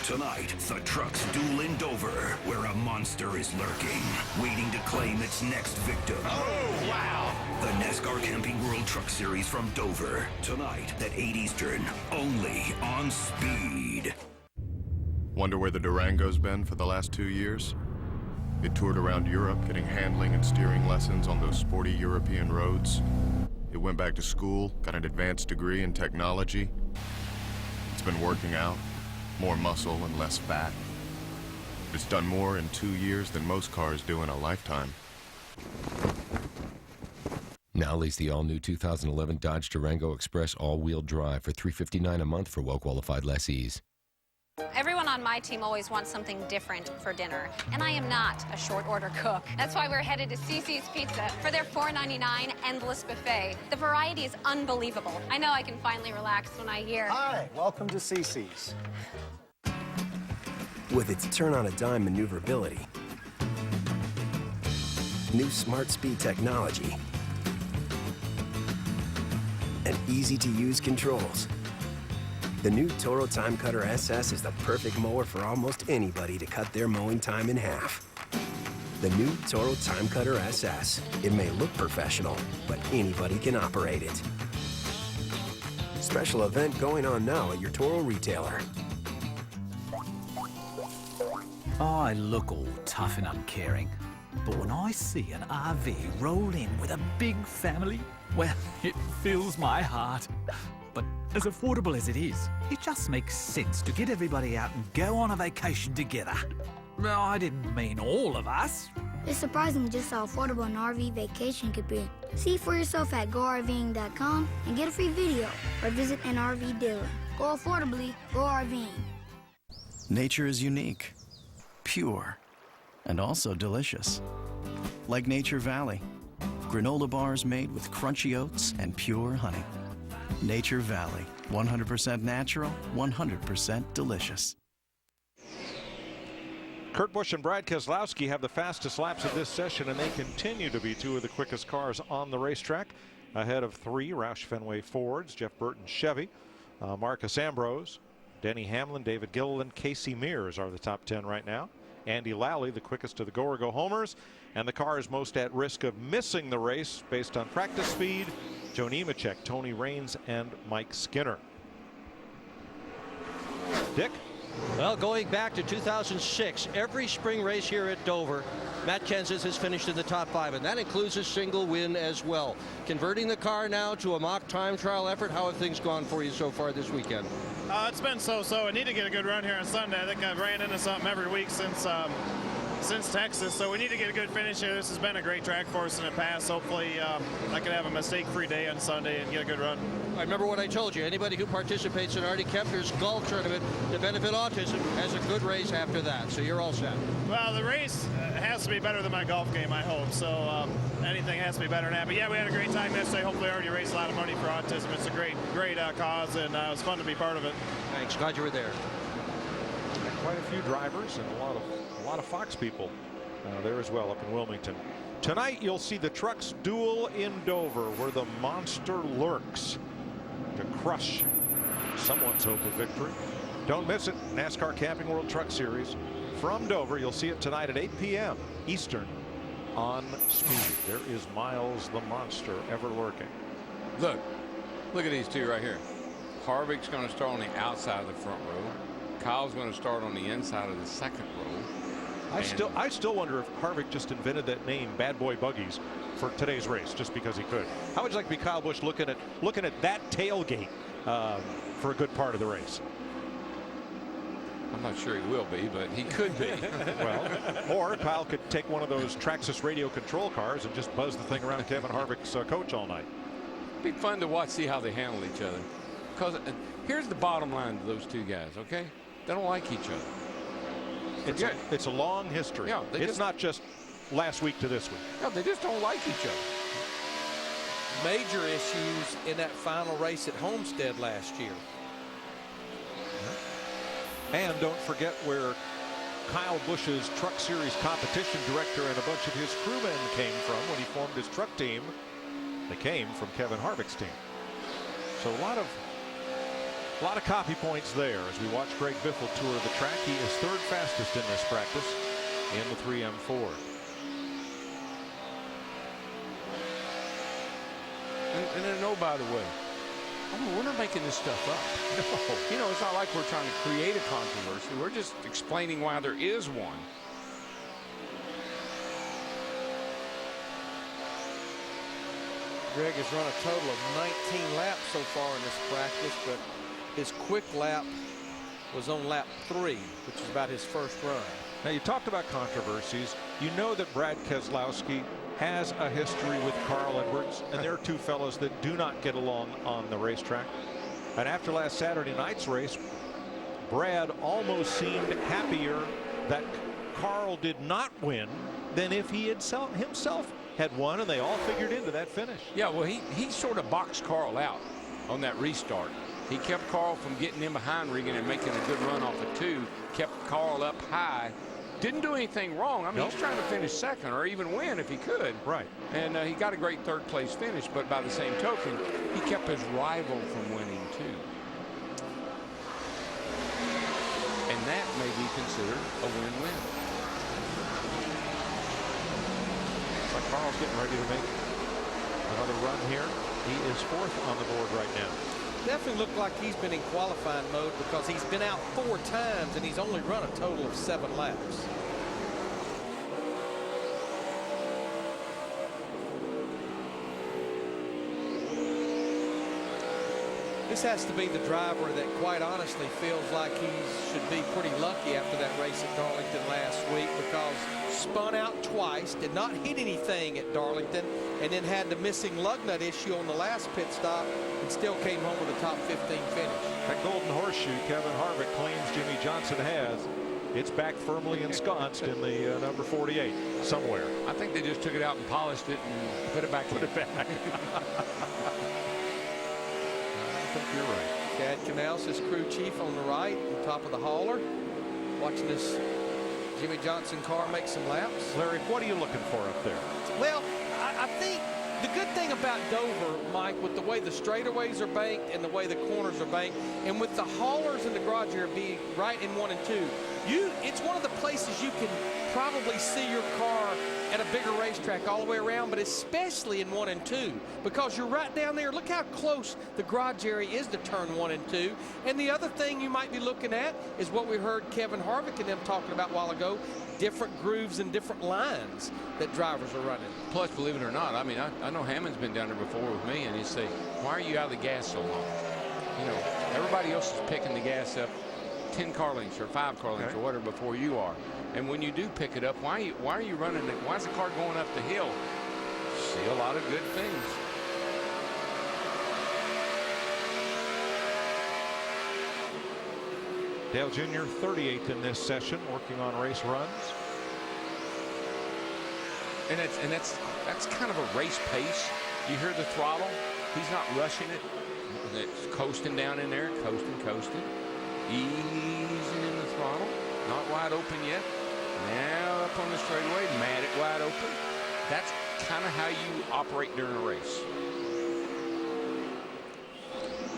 Tonight, the trucks duel in Dover, where a monster is lurking, waiting to claim its next victim. Oh, wow! The NASCAR Camping World Truck Series from Dover. Tonight at 8 Eastern, only on Speed. Wonder where the Durango's been for the last 2 years? It toured around Europe getting handling and steering lessons on those sporty European roads. It went back to school, got an advanced degree in technology. It's been working out, more muscle and less fat. It's done more in 2 years than most cars do in a lifetime. Now lease the all-new 2011 Dodge Durango Express all-wheel drive for $359 a month for well-qualified lessees. Everyone on my team always wants something different for dinner, and I am not a short-order cook. That's why we're headed to CC's Pizza for their $4.99 endless buffet. The variety is unbelievable. I know I can finally relax when I hear... Hi, welcome to CC's. With its turn-on-a-dime maneuverability, new smart speed technology, and easy-to-use controls, the new Toro Time Cutter SS is the perfect mower for almost anybody to cut their mowing time in half. The new Toro Time Cutter SS. It may look professional, but anybody can operate it. Special event going on now at your Toro retailer. I look all tough and uncaring, but when I see an RV roll in with a big family, well, it fills my heart. But as affordable as it is, it just makes sense to get everybody out and go on a vacation together. Well, I didn't mean all of us. It's surprising just how affordable an RV vacation could be. See for yourself at GoRVing.com and get a free video or visit an RV dealer. Go affordably, go RVing. Nature is unique, pure, and also delicious. Like Nature Valley, granola bars made with crunchy oats and pure honey. Nature Valley, 100% natural, 100% delicious. Kurt Busch and Brad Keselowski have the fastest laps of this session, and they continue to be 2 of the quickest cars on the racetrack, ahead of 3 Roush Fenway Fords, Jeff Burton Chevy, Marcus Ambrose, Denny Hamlin, David Gilliland, Casey Mears are the top 10 right now. Andy Lally, the quickest of the go-or-go homers, and the car is most at risk of missing the race based on practice speed, Joe Nemechek, Tony Raines, and Mike Skinner. Dick? Well, going back to 2006, every spring race here at Dover, Matt Kenseth has finished in the top 5, and that includes a single win as well. Converting the car now to a mock time trial effort, how have things gone for you so far this weekend? It's been so-so. I need to get a good run here on Sunday. I think I've ran into something every week since since Texas, so we need to get a good finish here. This has been a great track for us in the past. Hopefully I can have a mistake-free day on Sunday and get a good run. I remember what I told you. Anybody who participates in Artie Kempner's golf tournament to benefit autism has a good race after that, so you're all set. Well, the race has to be better than my golf game, I hope. So anything has to be better than that. But yeah, we had a great time yesterday. Hopefully I already raised a lot of money for autism. It's a great cause, and it was fun to be part of it. Thanks. Glad you were there. Quite a few drivers and a lot of Fox people there as well up in Wilmington. Tonight you'll see the trucks duel in Dover, where the monster lurks to crush someone's hope of victory. Don't miss it. NASCAR Camping World Truck Series from Dover. You'll see it tonight at 8 p.m. Eastern on Speed. There is Miles the Monster ever lurking. Look at these two right here. Harvick's going to start on the outside of the front row. Kyle's going to start on the inside of the second row. I still wonder if Harvick just invented that name, Bad Boy Buggies, for today's race just because he could. How would you like to be Kyle Busch looking at that tailgate for a good part of the race? I'm not sure he will be, but he could be. Well, or Kyle could take one of those Traxxas radio control cars and just buzz the thing around Kevin Harvick's coach all night. It'd be fun to watch, see how they handle each other. Because here's the bottom line to those two guys, okay? They don't like each other. It's a long history. Yeah, it's not just last week to this week. No, they just don't like each other. Major issues in that final race at Homestead last year. And don't forget where Kyle Busch's Truck Series competition director and a bunch of his crewmen came from when he formed his truck team. They came from Kevin Harvick's team. So a lot of copy points there as we watch Greg Biffle tour the track. He is third fastest in this practice in the 3M Ford. And then, oh, by the way, we're not making this stuff up. No. You know, it's not like we're trying to create a controversy. We're just explaining why there is one. Greg has run a total of 19 laps so far in this practice, but his quick lap was on lap 3, which is about his first run. Now, you talked about controversies. You know that Brad Keselowski has a history with Carl Edwards, and they're two fellows that do not get along on the racetrack. And after last Saturday night's race, Brad almost seemed happier that Carl did not win than if he had himself had won, and they all figured into that finish. Yeah, well, he sort of boxed Carl out on that restart. He kept Carl from getting in behind Regan and making a good run off of 2, kept Carl up high. Didn't do anything wrong. I mean, he's trying to finish second or even win if he could. Right. And he got a great third place finish, but by the same token, he kept his rival from winning too. And that may be considered a win-win. Looks like Carl's getting ready to make another run here. He is 4th on the board right now. Definitely looked like he's been in qualifying mode because he's been out 4 times and he's only run a total of 7 laps. This has to be the driver that quite honestly feels like he should be pretty lucky after that race at Darlington last week, because spun out twice, did not hit anything at Darlington, and then had the missing lug nut issue on the last pit stop and still came home with a top 15 finish. That golden horseshoe Kevin Harvick claims Jimmy Johnson has, it's back firmly ensconced in the number 48 somewhere. I think they just took it out and polished it and put it back. I think you're right. Chad Canals, his crew chief on the right, on top of the hauler, watching this Jimmy Johnson car make some laps. Larry, what are you looking for up there? Well, I think the good thing about Dover, Mike, with the way the straightaways are banked and the way the corners are banked, and with the haulers in the garage area being right in 1 and 2, it's one of the places you can probably see your car at a bigger racetrack all the way around, but especially in 1 and 2, because you're right down there. Look how close the garage area is to turn 1 and 2. And the other thing you might be looking at is what we heard Kevin Harvick and them talking about a while ago, different grooves and different lines that drivers are running. Plus, believe it or not, I mean, I know Hammond's been down there before with me, and he'd say, why are you out of the gas so long? You know, everybody else is picking the gas up 10 car lengths or 5 car lengths or whatever before you are. And when you do pick it up, why are you running it? Why is the car going up the hill? See a lot of good things. Dale Jr. 38th in this session, working on race runs. And that's kind of a race pace. You hear the throttle. He's not rushing it. It's coasting down in there, coasting. Easing in the throttle. Not wide open yet. Now up on the straightaway, mad it wide open. That's kind of how you operate during a race.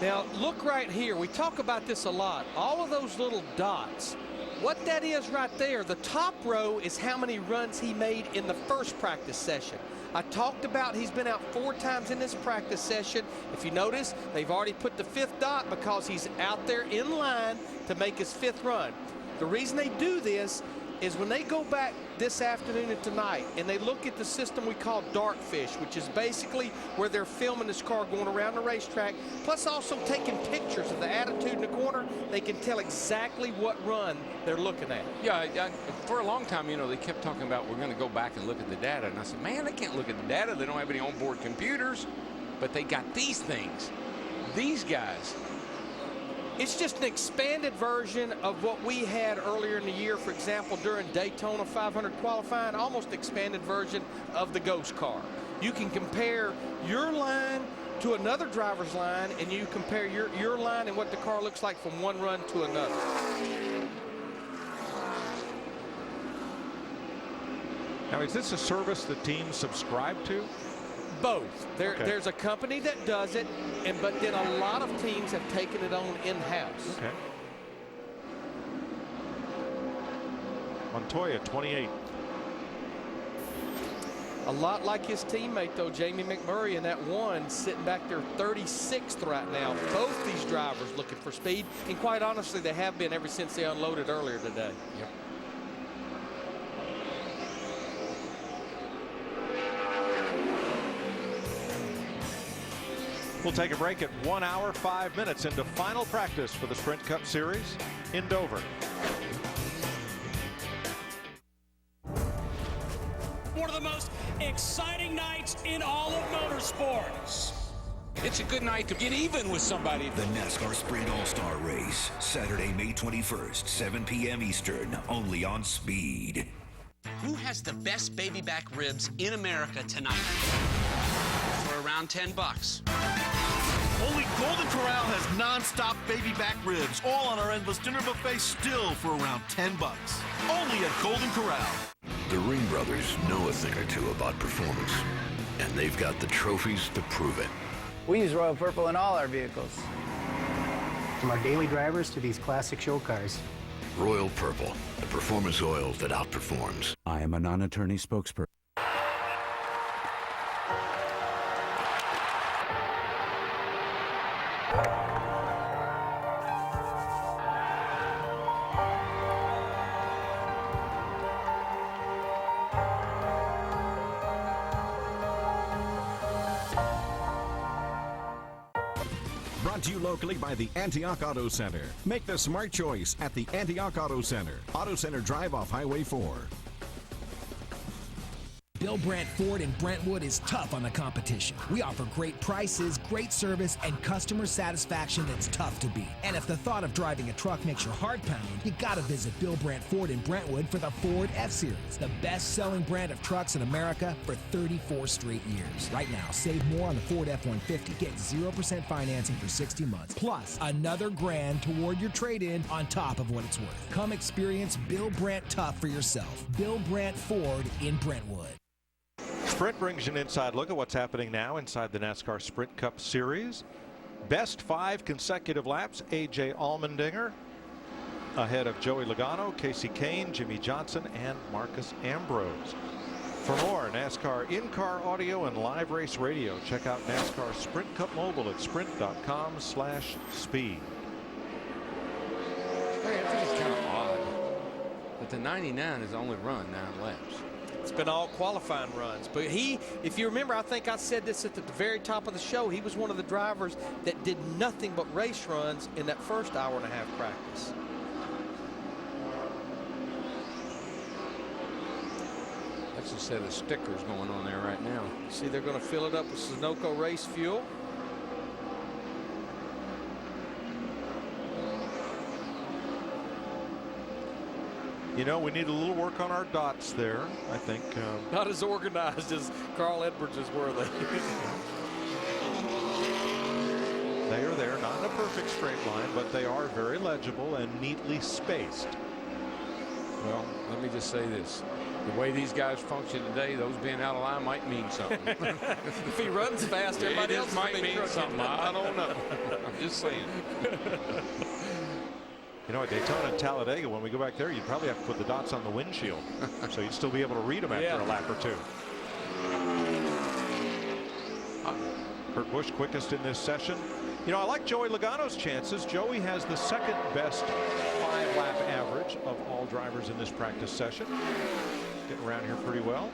Now, look right here. We talk about this a lot. All of those little dots. What that is right there, the top row is how many runs he made in the first practice session. I talked about he's been out 4 times in this practice session. If you notice, they've already put the 5th dot because he's out there in line to make his 5th run. The reason they do this is when they go back this afternoon and tonight and they look at the system we call Darkfish, which is basically where they're filming this car going around the racetrack, plus also taking pictures of the attitude in the corner, they can tell exactly what run they're looking at. Yeah, for a long time, you know, they kept talking about we're going to go back and look at the data. And I said, man, they can't look at the data. They don't have any onboard computers. But they got these things. These guys. It's just an expanded version of what we had earlier in the year, for example, during Daytona 500 qualifying, almost expanded version of the Ghost car. You can compare your line to another driver's line, and you compare your line and what the car looks like from one run to another. Now, is this a service the teams subscribe to? Both. There's a company that does it, but then a lot of teams have taken it on in-house. Okay. Montoya, 28. A lot like his teammate, though, Jamie McMurray, in that one, sitting back there 36th right now. Both these drivers looking for speed, and quite honestly, they have been ever since they unloaded earlier today. Yep. We'll take a break at 1 hour, 5 minutes into final practice for the Sprint Cup Series in Dover. One of the most exciting nights in all of motorsports. It's a good night to get even with somebody. The NASCAR Sprint All-Star Race, Saturday, May 21st, 7 p.m. Eastern, only on Speed. Who has the best baby back ribs in America tonight? For around $10. Only Golden Corral has non-stop baby back ribs, all on our endless dinner buffet, still for around $10. Only at Golden Corral. The Ring brothers know a thing or two about performance, and they've got the trophies to prove it. We use Royal Purple in all our vehicles. From our daily drivers to these classic show cars. Royal Purple, the performance oil that outperforms. I am a non-attorney spokesperson. Brought to you locally by the Antioch Auto Center. Make the smart choice at the Antioch Auto Center. Auto Center Drive off Highway 4. Bill Brandt Ford in Brentwood is tough on the competition. We offer great prices, great service, and customer satisfaction that's tough to beat. And if the thought of driving a truck makes your heart pound, you gotta visit Bill Brandt Ford in Brentwood for the Ford F-Series, the best-selling brand of trucks in America for 34 straight years. Right now, save more on the Ford F-150. Get 0% financing for 60 months, plus another $1,000 toward your trade-in on top of what it's worth. Come experience Bill Brandt tough for yourself. Bill Brandt Ford in Brentwood. Sprint brings you an inside look at what's happening now inside the NASCAR Sprint Cup Series. Best 5 consecutive laps, A.J. Allmendinger ahead of Joey Logano, Casey Kane, Jimmy Johnson, and Marcus Ambrose. For more NASCAR in-car audio and live race radio, check out NASCAR Sprint Cup Mobile at sprint.com/speed. Hey, I think it's kind of odd that the 99 has only run 9 laps. It's been all qualifying runs. But if you remember, I think I said this at the very top of the show, he was one of the drivers that did nothing but race runs in that first hour and a half practice. That's a set of stickers going on there right now. See, they're going to fill it up with Sunoco race fuel. You know, we need a little work on our dots there, I think. Not as organized as Carl Edwards is, were they? They are there, not in a perfect straight line, but they are very legible and neatly spaced. Well, let me just say this. The way these guys function today, those being out of line might mean something. If he runs fast, everybody else might mean something. I don't know. I'm just saying. You know, at Daytona and Talladega, when we go back there, you'd probably have to put the dots on the windshield. So you'd still be able to read them after a lap or two. Kurt Busch quickest in this session. You know, I like Joey Logano's chances. Joey has the second best 5-lap average of all drivers in this practice session. Getting around here pretty well.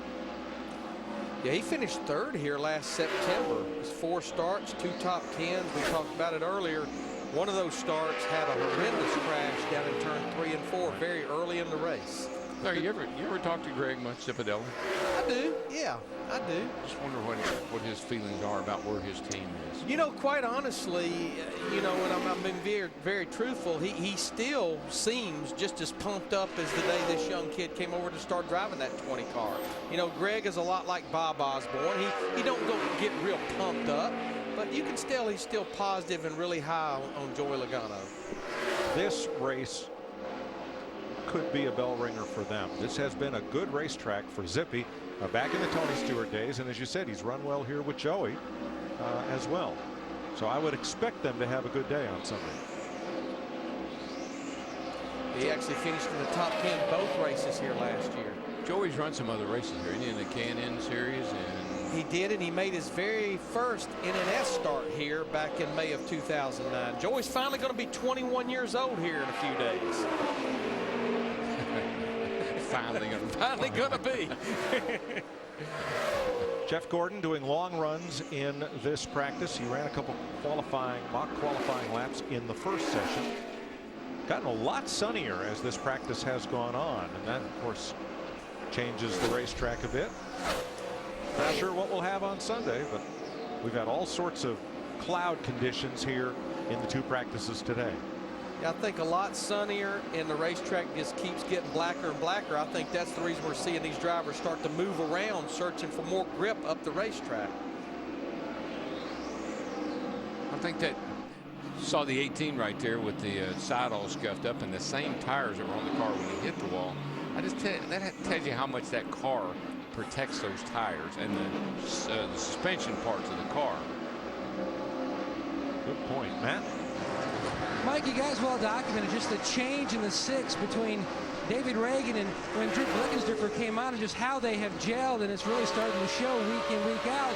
Yeah, he finished third here last September. His 4 starts, 2 top 10s. We talked about it earlier. One of those starts had a horrendous crash down in turn 3 and 4 very early in the race. No, you ever talk to Greg much, Cipodelli? I do. Yeah, I do. Just wonder what his feelings are about where his team is. You know, quite honestly, you know, and I'm being very, very truthful, he still seems just as pumped up as the day this young kid came over to start driving that 20 car. You know, Greg is a lot like Bob Osborne. He don't go get real pumped up, but you can tell he's still positive and really high on Joey Logano. This race could be a bell ringer for them. This has been a good racetrack for Zippy back in the Tony Stewart days, and as you said, he's run well here with Joey as well. So I would expect them to have a good day on Sunday. He actually finished in the top 10 both races here last year. Joey's run some other races here, in the K&N series, and he did, and he made his very first NNS start here back in May of 2009. Joey's finally going to be 21 years old here in a few days. Finally gonna be. Jeff Gordon doing long runs in this practice. He ran a couple mock qualifying laps in the first session. Gotten a lot sunnier as this practice has gone on, and that of course changes the racetrack a bit. Not sure what we'll have on Sunday, but we've had all sorts of cloud conditions here in the 2 practices today. I think a lot sunnier, and the racetrack just keeps getting blacker and blacker. I think that's the reason we're seeing these drivers start to move around, searching for more grip up the racetrack. I think that saw the 18 right there with the side all scuffed up and the same tires that were on the car when he hit the wall. I just tell you, that tells you how much that car protects those tires and the suspension parts of the car. Good point, Matt. Mike, you guys well documented just the change in the 6 between David Reagan and when Drew Blickensderfer came out, and just how they have gelled, and it's really starting to show week in, week out.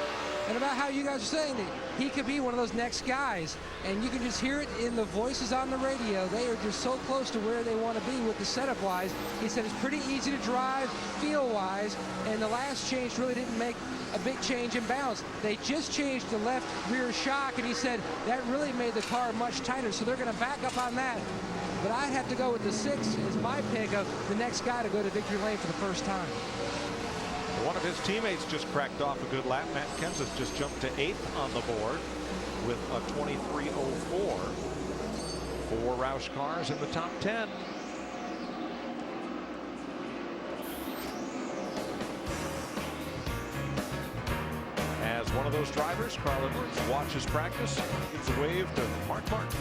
And about how you guys are saying that he could be one of those next guys, and you can just hear it in the voices on the radio. They are just so close to where they want to be with the setup wise. He said it's pretty easy to drive feel wise, and the last change really didn't make a big change in balance. They just changed the left rear shock, and he said that really made the car much tighter, so they're going to back up on that. But I'd have to go with the 6 as my pick of the next guy to go to victory lane for the first time. One of his teammates just cracked off a good lap. Matt Kenseth just jumped to 8th on the board with a 23.04. 4 Roush cars in the top 10. As one of those drivers, Carl Edwards, watches practice, gives a wave to Mark Martin.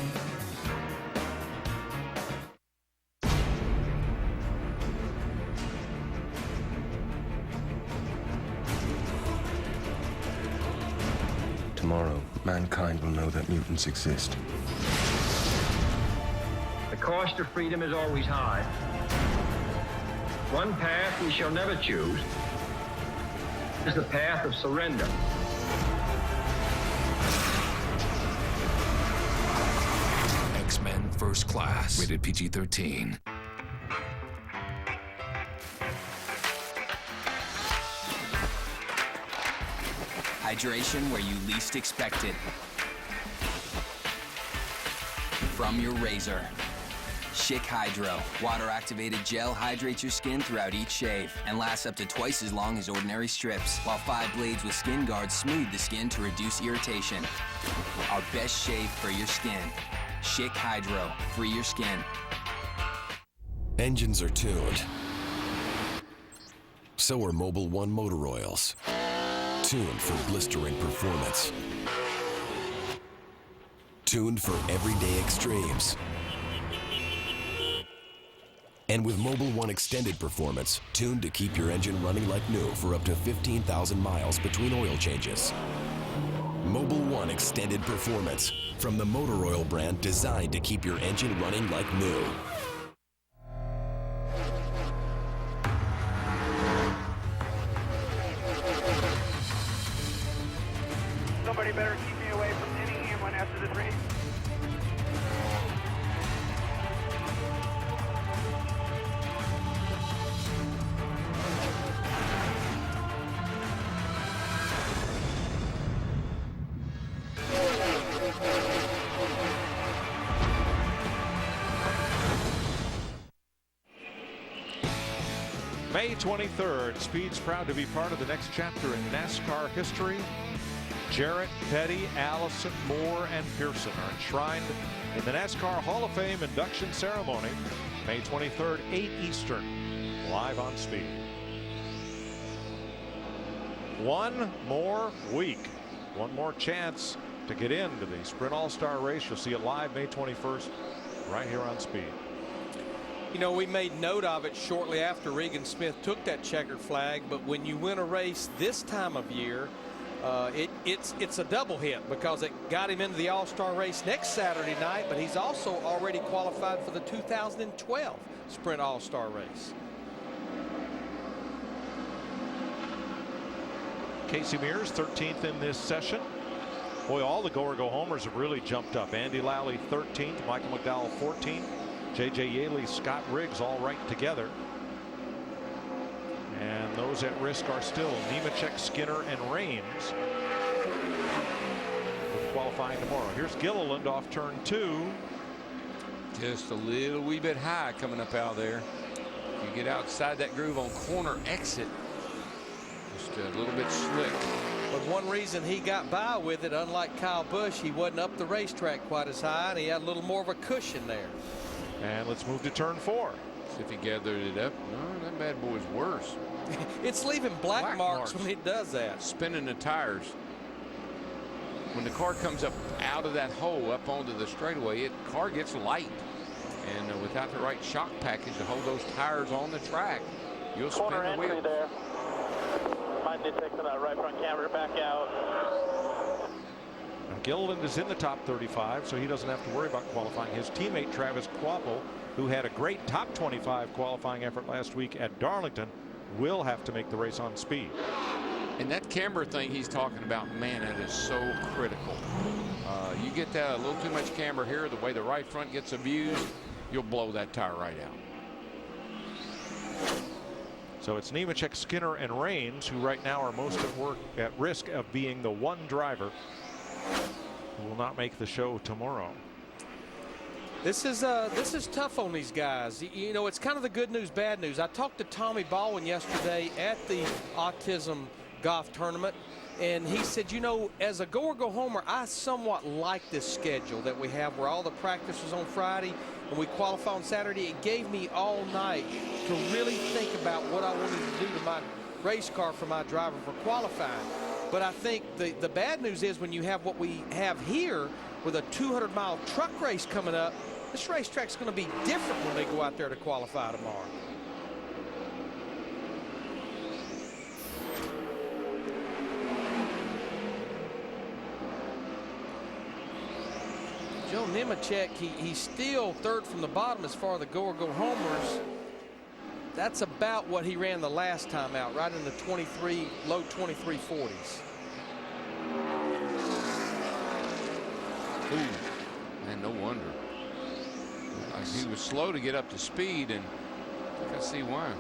Tomorrow, mankind will know that mutants exist. The cost of freedom is always high. One path we shall never choose is the path of surrender. X-Men First Class, rated PG-13. Hydration where you least expect it. From your razor. Schick Hydro. Water-activated gel hydrates your skin throughout each shave and lasts up to twice as long as ordinary strips, while 5 blades with skin guards smooth the skin to reduce irritation. Our best shave for your skin. Schick Hydro. Free your skin. Engines are tuned. So are Mobil 1 motor oils. Tuned for blistering performance. Tuned for everyday extremes. And with Mobil 1 Extended Performance, tuned to keep your engine running like new for up to 15,000 miles between oil changes. Mobil 1 Extended Performance, from the motor oil brand designed to keep your engine running like new. Somebody better keep me away from any anyone after this race. May 23rd, Speed's proud to be part of the next chapter in NASCAR history. Jarrett, Petty, Allison, Moore, and Pearson are enshrined in the NASCAR Hall of Fame induction ceremony, May 23rd, 8 Eastern, live on Speed. One more week, one more chance to get into the Sprint All-Star race. You'll see it live May 21st, right here on Speed. You know, we made note of it shortly after Regan Smith took that checkered flag, but when you win a race this time of year, it's a double hit because it got him into the All-Star race next Saturday night, but he's also already qualified for the 2012 Sprint All-Star race. Casey Mears 13th in this session. Boy, all the go-homers have really jumped up. Andy Lally 13th, Michael McDowell 14th, J.J. Yaley, Scott Riggs all right together. And those at risk are still Nemechek, Skinner, and Raines. With qualifying tomorrow. Here's Gilliland off turn 2. Just a little wee bit high coming up out there. You get outside that groove on corner exit. Just a little bit slick. But one reason he got by with it, unlike Kyle Busch, he wasn't up the racetrack quite as high, and he had a little more of a cushion there. And let's move to turn 4. See if he gathered it up. No, that bad boy's worse. It's leaving black marks when he does that. Spinning the tires. When the car comes up out of that hole up onto the straightaway, the car gets light. And without the right shock package to hold those tires on the track, you'll spin the wheel. There. Mind detecting that right front camera back out. Gilliland is in the top 35, so he doesn't have to worry about qualifying. His teammate Travis Kvapil, who had a great top 25 qualifying effort last week at Darlington, will have to make the race on speed. And that camber thing he's talking about, man, that is so critical. You get that a little too much camber here, the way the right front gets abused, you'll blow that tire right out. So it's Nemechek, Skinner, and Raines who right now are most at risk of being the one driver who will not make the show tomorrow. This is tough on these guys. You know, it's kind of the good news, bad news. I talked to Tommy Baldwin yesterday at the Autism Golf Tournament, and he said, you know, as a go-or-go-homer, I somewhat like this schedule that we have where all the practice was on Friday and we qualify on Saturday. It gave me all night to really think about what I wanted to do to my race car for my driver for qualifying. But I think the bad news is when you have what we have here with a 200-mile truck race coming up, this racetrack's going to be different when they go out there to qualify tomorrow. Joe Nemechek, he's still third from the bottom as far as the go-or-go-homers. That's about what he ran the last time out, right in the low 2340s. Ooh, man, no wonder. He was slow to get up to speed, and I see why.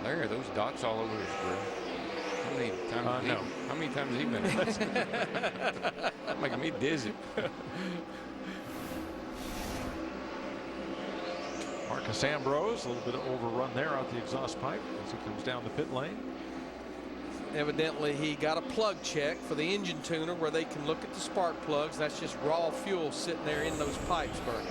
There, those dots all over his grill. How many times has he been in this? Making me dizzy. Cassambros, a little bit of overrun there out the exhaust pipe as he comes down the pit lane. Evidently, he got a plug check for the engine tuner where they can look at the spark plugs. That's just raw fuel sitting there in those pipes burning.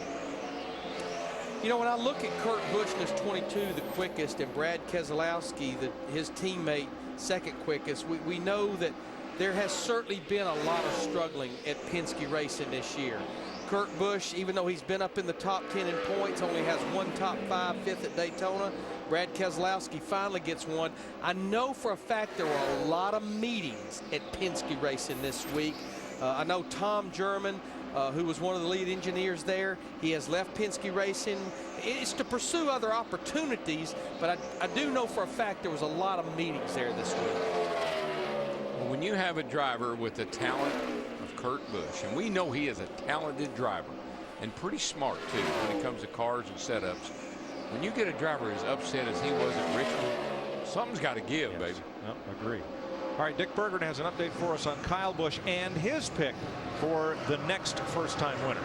You know, when I look at Kurt Busch in his 22, the quickest, and Brad Keselowski, his teammate, second quickest, we know that there has certainly been a lot of struggling at Penske Racing this year. Kurt Busch, even though he's been up in the top 10 in points, only has one top 5 fifth at Daytona. Brad Keselowski finally gets one. I know for a fact there were a lot of meetings at Penske Racing this week. I know Tom German, who was one of the lead engineers there, he has left Penske Racing. It's to pursue other opportunities, but I do know for a fact there was a lot of meetings there this week. Well, when you have a driver with the talent of Kurt Busch, and we know he is a talented driver and pretty smart too when it comes to cars and setups, when you get a driver as upset as he was at Richmond, something's got to give, baby. No, agree. All right, Dick Berggren has an update for us on Kyle Busch and his pick for the next first-time winner.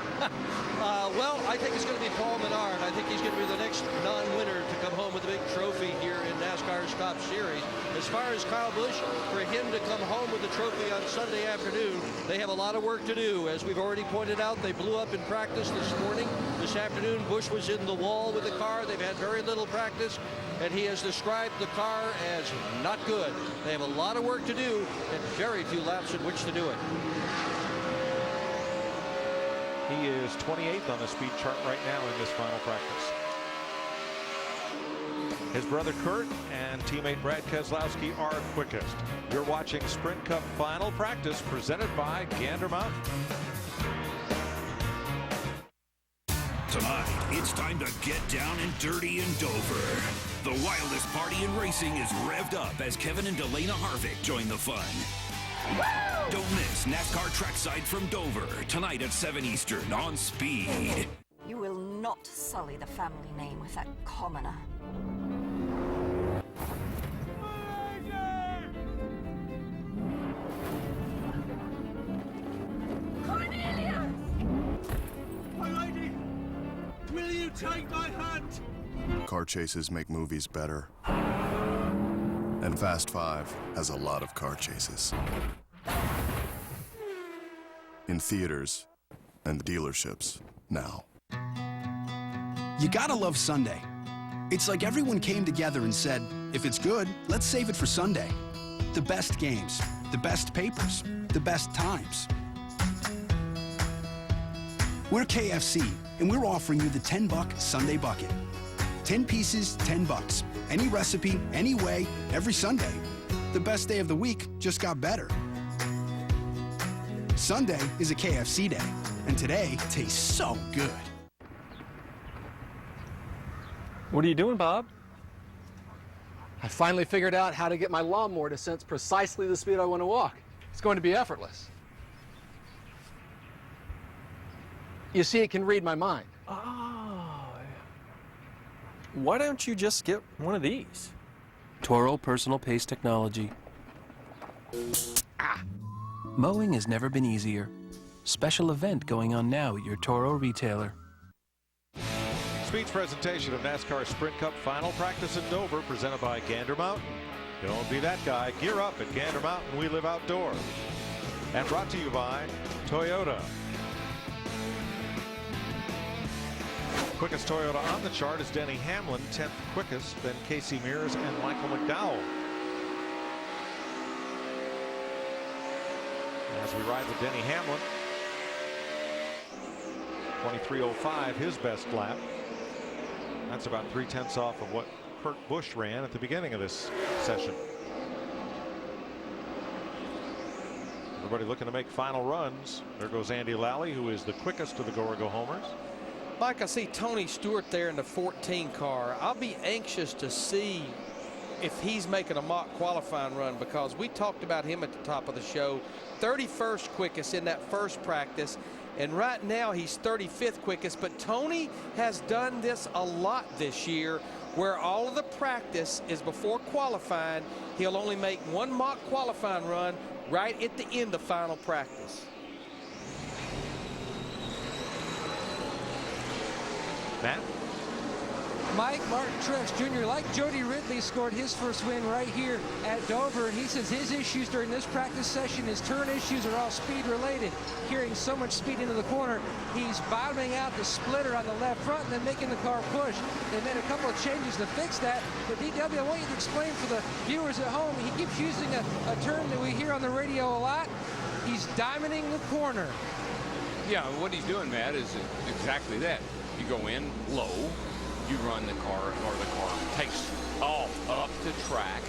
Well, I think it's going to be Paul Menard. I think he's going to be the next non-winner to come home with a big trophy here in NASCAR's Top Series. As far as Kyle Busch, for him to come home with the trophy on Sunday afternoon, they have a lot of work to do. As we've already pointed out, they blew up in practice this morning. This afternoon, Busch was in the wall with the car. They've had very little practice, and he has described the car as not good. They have a lot of work to do and very few laps in which to do it. He is 28th on the speed chart right now in this final practice. His brother Kurt and teammate Brad Keselowski are quickest. You're watching Sprint Cup final practice presented by Gander Mountain. Tonight, it's time to get down and dirty in Dover. The wildest party in racing is revved up as Kevin and Delana Harvick join the fun. Woo! Don't miss NASCAR Trackside from Dover tonight at 7 Eastern on Speed. You will not sully the family name with that commoner. Cornelius! My lady, will you take my hand? Car chases make movies better. And Fast 5 has a lot of car chases. In theaters and dealerships now. You gotta love Sunday. It's like everyone came together and said, if it's good, let's save it for Sunday. The best games, the best papers, the best times. We're KFC, and we're offering you the $10 Sunday Bucket. 10 pieces, $10. Any recipe, any way, every Sunday. The best day of the week just got better. Sunday is a KFC day, and today tastes so good. What are you doing, Bob? I finally figured out how to get my lawnmower to sense precisely the speed I want to walk. It's going to be effortless. You see, it can read my mind. Oh. Why don't you just get one of these? Toro Personal Pace Technology. Mowing has never been easier. Special event going on now at your Toro retailer. Speed's presentation of NASCAR Sprint Cup final practice in Dover presented by Gander Mountain. Don't be that guy. Gear up at Gander Mountain. We live outdoors. And brought to you by Toyota. Quickest Toyota on the chart is Denny Hamlin, 10th quickest, then Casey Mears and Michael McDowell. As we ride with Denny Hamlin, 23:05, his best lap. That's about 3/10 off of what Kurt Busch ran at the beginning of this session. Everybody looking to make final runs. There goes Andy Lally, who is the quickest of the go-or-go homers. Mike, I see Tony Stewart there in the 14 car. I'll be anxious to see if he's making a mock qualifying run, because we talked about him at the top of the show. 31st quickest in that first practice, and right now he's 35th quickest. But Tony has done this a lot this year, where all of the practice is before qualifying. He'll only make one mock qualifying run right at the end of final practice. Matt? Mike Martin Truex Jr., like Jody Ridley, scored his first win right here at Dover. He says his issues during this practice session, his turn issues, are all speed related. Carrying so much speed into the corner, he's bottoming out the splitter on the left front and then making the car push. They made a couple of changes to fix that. But DW, I want you to explain for the viewers at home, he keeps using a term that we hear on the radio a lot. He's diamonding the corner. Yeah, what he's doing, Matt, is exactly that. You go in low, you run the car, or the car takes off up the track,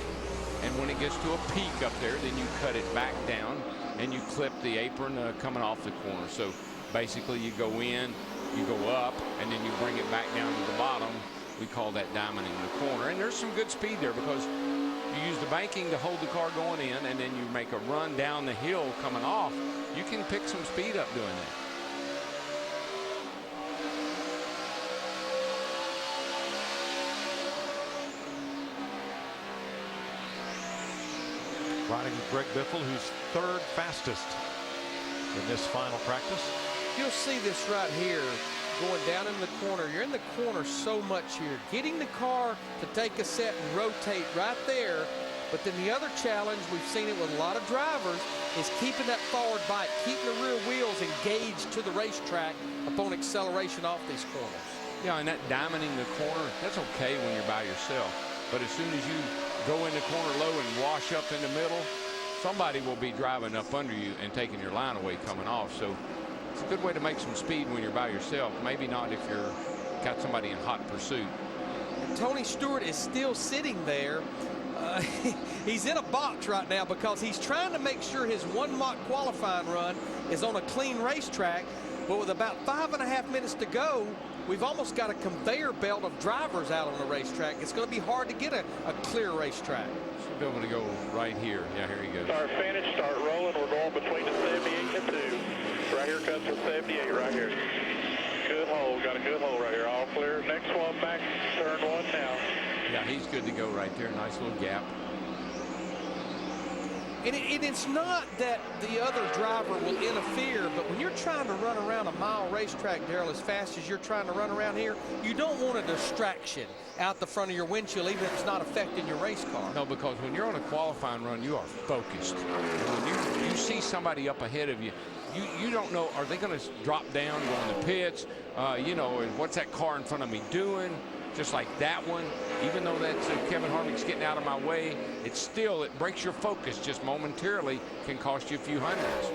and when it gets to a peak up there, then you cut it back down and you clip the apron coming off the corner. So basically you go in, you go up, and then you bring it back down to the bottom. We call that diamonding the corner. And there's some good speed there because you use the banking to hold the car going in, and then you make a run down the hill coming off. You can pick some speed up doing that. Riding with Greg Biffle, who's third fastest in this final practice. You'll see this right here going down in the corner. You're in the corner so much here. Getting the car to take a set and rotate right there. But then the other challenge, we've seen it with a lot of drivers, is keeping that forward bike, keeping the rear wheels engaged to the racetrack upon acceleration off these corners. Yeah, and that diamonding the corner, that's okay when you're by yourself. But as soon as you go in the corner low and wash up in the middle, somebody will be driving up under you and taking your line away coming off. So it's a good way to make some speed when you're by yourself. Maybe not if you're got somebody in hot pursuit. Tony Stewart is still sitting there. He's in a box right now because he's trying to make sure his one mock qualifying run is on a clean racetrack. But with about 5.5 minutes to go, we've almost got a conveyor belt of drivers out on the racetrack. It's going to be hard to get a clear racetrack. Should be able to go right here. Yeah, here he goes. Start finish, start rolling. We're going between the 78 and 2. Right here comes the 78 right here. Good hole. Got a good hole right here. All clear. Next one back. Turn 1 now. Yeah, he's good to go right there. Nice little gap. And it's not that the other driver will interfere, but when you're trying to run around a mile racetrack, Daryl, as fast as you're trying to run around here, you don't want a distraction out the front of your windshield, even if it's not affecting your race car. No, because when you're on a qualifying run, you are focused. And when you see somebody up ahead of you, you don't know, are they going to drop down, go in the pits? You know, and what's that car in front of me doing? Just like that one, even though that's Kevin Harvick's getting out of my way, it breaks your focus just momentarily, can cost you a few hundreds.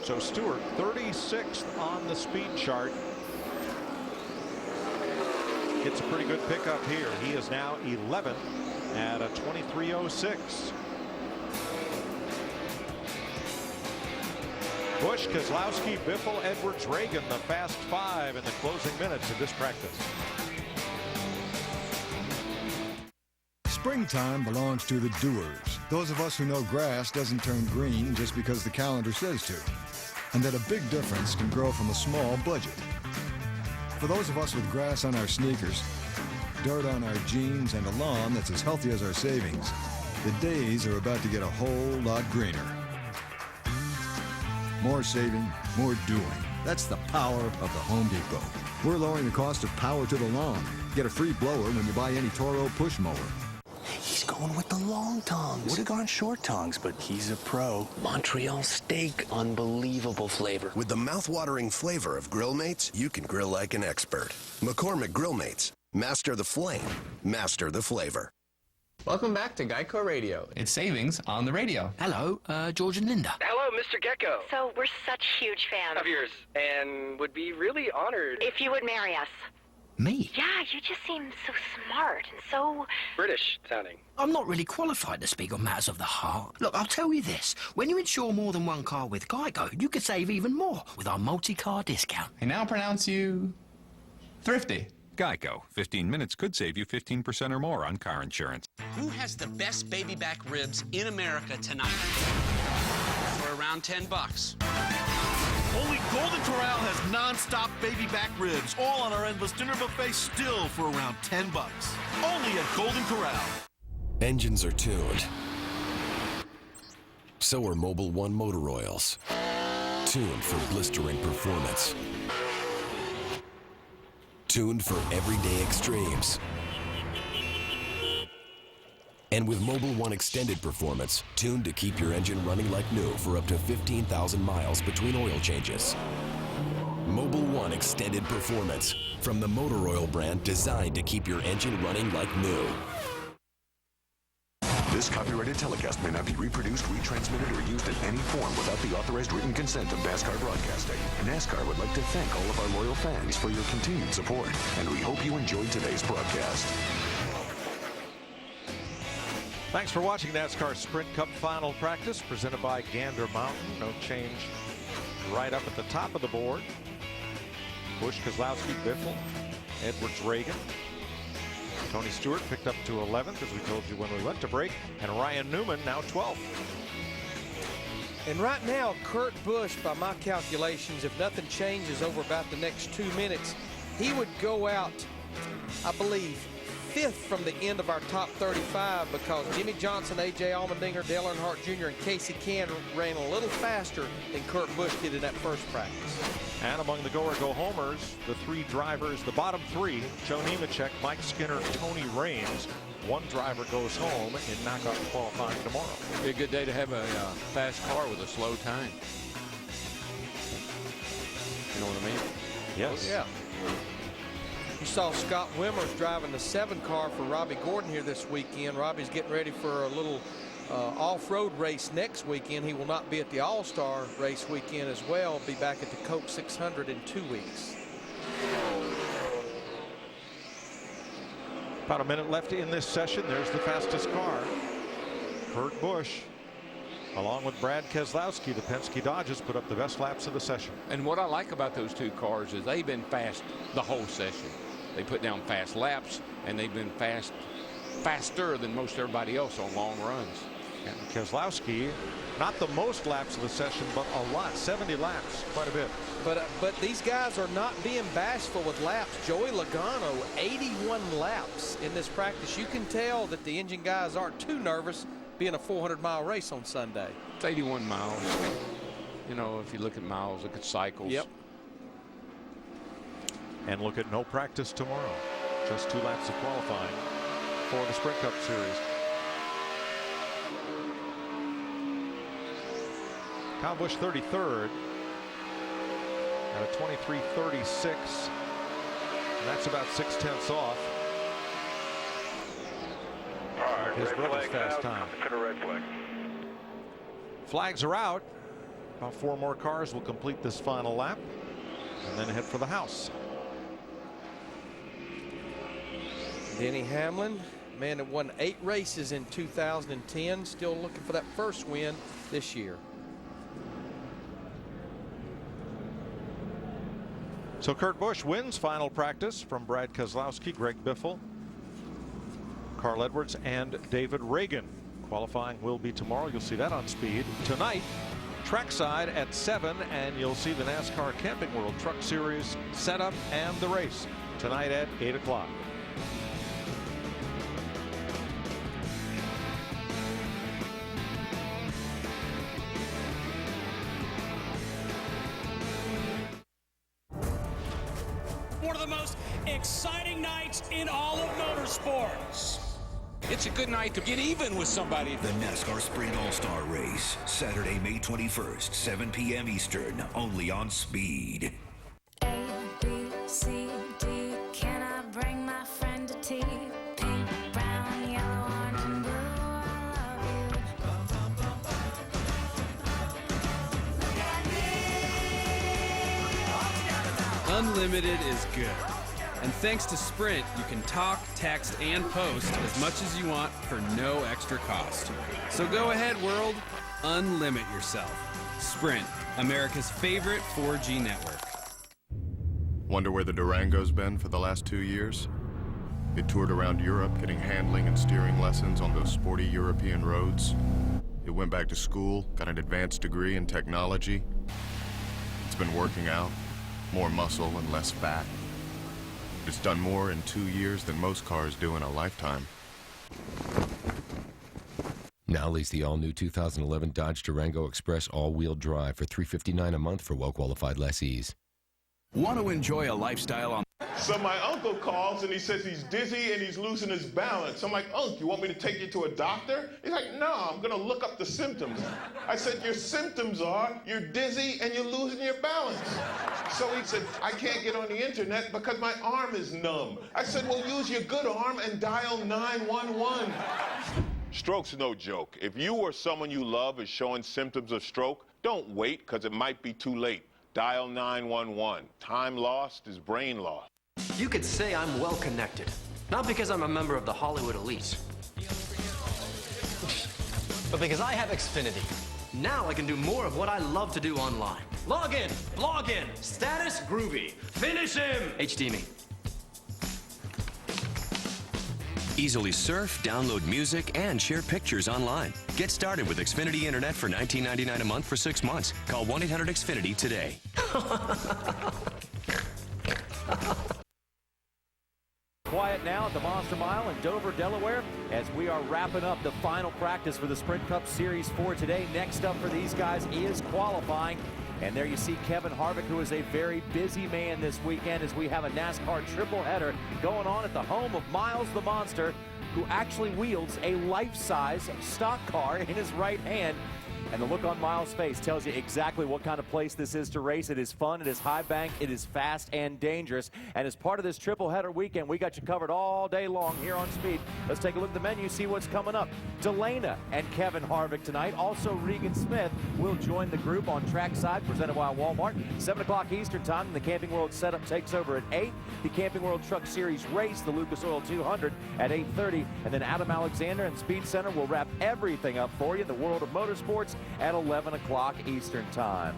So Stewart, 36th on the speed chart. Gets a pretty good pickup here. He is now 11th at a 23:06. Busch, Keselowski, Biffle, Edwards, Reagan, the fast five in the closing minutes of this practice. Springtime belongs to the doers. Those of us who know grass doesn't turn green just because the calendar says to. And that a big difference can grow from a small budget. For those of us with grass on our sneakers, dirt on our jeans, and a lawn that's as healthy as our savings, the days are about to get a whole lot greener. More saving, more doing. That's the power of the Home Depot. We're lowering the cost of power to the lawn. Get a free blower when you buy any Toro push mower. He's going with the long tongs. Would have gone short tongs, but he's a pro. Montreal steak, unbelievable flavor. With the mouth-watering flavor of Grill Mates, you can grill like an expert. McCormick Grill Mates. Master the flame. Master the flavor. Welcome back to Geico Radio. It's savings on the radio. Hello, George and Linda. Hello, Mr. Gecko. So we're such huge fans Of yours. And would be really honored if you would marry us. Me? Yeah, you just seem so smart and so... British sounding. I'm not really qualified to speak on matters of the heart. Look, I'll tell you this. When you insure more than one car with Geico, you could save even more with our multi-car discount. I now pronounce you thrifty. Geico. 15 minutes could save you 15% or more on car insurance. Who has the best baby back ribs in America tonight? For around $10. Only Golden Corral has non-stop baby back ribs, all on our endless dinner buffet, still for around $10. Only at Golden Corral. Engines are tuned. So are Mobil 1 motor oils. Tuned for blistering performance. tuned for everyday extremes. And with Mobil 1 Extended Performance, tuned to keep your engine running like new for up to 15,000 miles between oil changes. Mobil 1 Extended Performance, from the Motor Oil brand designed to keep your engine running like new. This copyrighted telecast may not be reproduced, retransmitted, or used in any form without the authorized written consent of NASCAR Broadcasting. NASCAR would like to thank all of our loyal fans for your continued support, and we hope you enjoyed today's broadcast. Thanks for watching NASCAR Sprint Cup Final Practice presented by Gander Mountain. No change right up at the top of the board. Busch, Kozlowski, Biffle, Edwards, Reagan. Tony Stewart picked up to 11th, as we told you when we went to break, and Ryan Newman now 12th. And right now, Kurt Busch, by my calculations, if nothing changes over about the next 2 minutes, he would go out, I believe, 5th from the end of our top 35 because Jimmy Johnson, A.J. Allmendinger, Dale Earnhardt Jr., and Casey Cann ran a little faster than Kurt Busch did in that first practice. And among the go-or-go-homers, the three drivers, the bottom three, Joe Nemechek, Mike Skinner, Tony Raines. One driver goes home in knockout qualifying tomorrow. Be a good day to have a fast car with a slow time. You know what I mean? Yes. Yeah. You saw Scott Wimmers driving the 7 car for Robbie Gordon here this weekend. Robbie's getting ready for a little off-road race next weekend. He will not be at the All-Star race weekend as well. Be back at the Coke 600 in 2 weeks. About a minute left in this session. There's the fastest car. Kurt Busch, along with Brad Keselowski, the Penske Dodges, put up the best laps of the session. And what I like about those two cars is they've been fast the whole session. They put down fast laps, and they've been faster than most everybody else on long runs. And Keselowski, not the most laps of the session, but a lot, 70 laps, quite a bit. But these guys are not being bashful with laps. Joey Logano, 81 laps in this practice. You can tell that the engine guys aren't too nervous being a 400-mile race on Sunday. It's 81 miles. You know, if you look at miles, look at cycles. Yep. And look at no practice tomorrow. Just 2 laps of qualifying for the Sprint Cup Series. Kyle Busch 33rd at a 23:36. And that's about 6/10 off his brother's fast time. Flags are out. About 4 more cars will complete this final lap and then head for the house. Denny Hamlin, man that won 8 races in 2010, still looking for that first win this year. So Kurt Busch wins final practice from Brad Keselowski, Greg Biffle, Carl Edwards, and David Reagan. Qualifying will be tomorrow. You'll see that on Speed. Tonight, trackside at 7, and you'll see the NASCAR Camping World Truck Series setup and the race tonight at 8 o'clock. One of the most exciting nights in all of motorsports. It's a good night to get even with somebody. The NASCAR Sprint All-Star Race, Saturday, May 21st, 7 p.m. Eastern, only on Speed. A, B, C, D, can I bring my friend to tea? Pink, brown, yellow, orange, and blue, I love you. Unlimited is good. And thanks to Sprint, you can talk, text, and post as much as you want for no extra cost. So go ahead, world, unlimit yourself. Sprint, America's favorite 4G network. Wonder where the Durango's been for the last 2 years? It toured around Europe getting handling and steering lessons on those sporty European roads. It went back to school, got an advanced degree in technology. It's been working out, more muscle and less fat. It's done more in 2 years than most cars do in a lifetime. Now lease the all-new 2011 Dodge Durango Express all-wheel drive for $359 a month for well-qualified lessees. Want to enjoy a lifestyle on... So my uncle calls and he says he's dizzy and he's losing his balance. I'm like, Uncle, you want me to take you to a doctor? He's like, no, I'm gonna look up the symptoms. I said, your symptoms are you're dizzy and you're losing your balance. So he said, I can't get on the internet because my arm is numb. I said, well, use your good arm and dial 911. Stroke's no joke. If you or someone you love is showing symptoms of stroke, don't wait because it might be too late. Dial 911. Time lost is brain lost. You could say I'm well connected. Not because I'm a member of the Hollywood elite, but because I have Xfinity. Now I can do more of what I love to do online. Log in, status groovy, finish him, HD me. Easily surf, download music, and share pictures online. Get started with Xfinity Internet for $19.99 a month for 6 months. Call 1-800-XFINITY today. Quiet now at the Monster Mile in Dover, Delaware, as we are wrapping up the final practice for the Sprint Cup Series 4 today. Next up for these guys is qualifying. And there you see Kevin Harvick, who is a very busy man this weekend, as we have a NASCAR triple header going on at the home of Miles the Monster, who actually wields a life-size stock car in his right hand. And the look on Miles' face tells you exactly what kind of place this is to race. It is fun, it is high bank, it is fast and dangerous. And as part of this triple header weekend, we got you covered all day long here on Speed. Let's take a look at the menu, see what's coming up. Delana and Kevin Harvick tonight. Also, Regan Smith will join the group on trackside, presented by Walmart. 7 o'clock Eastern time, and the Camping World setup takes over at 8. The Camping World Truck Series race, the Lucas Oil 200 at 8:30. And then Adam Alexander and Speed Center will wrap everything up for you in the world of motorsports at 11 o'clock Eastern time.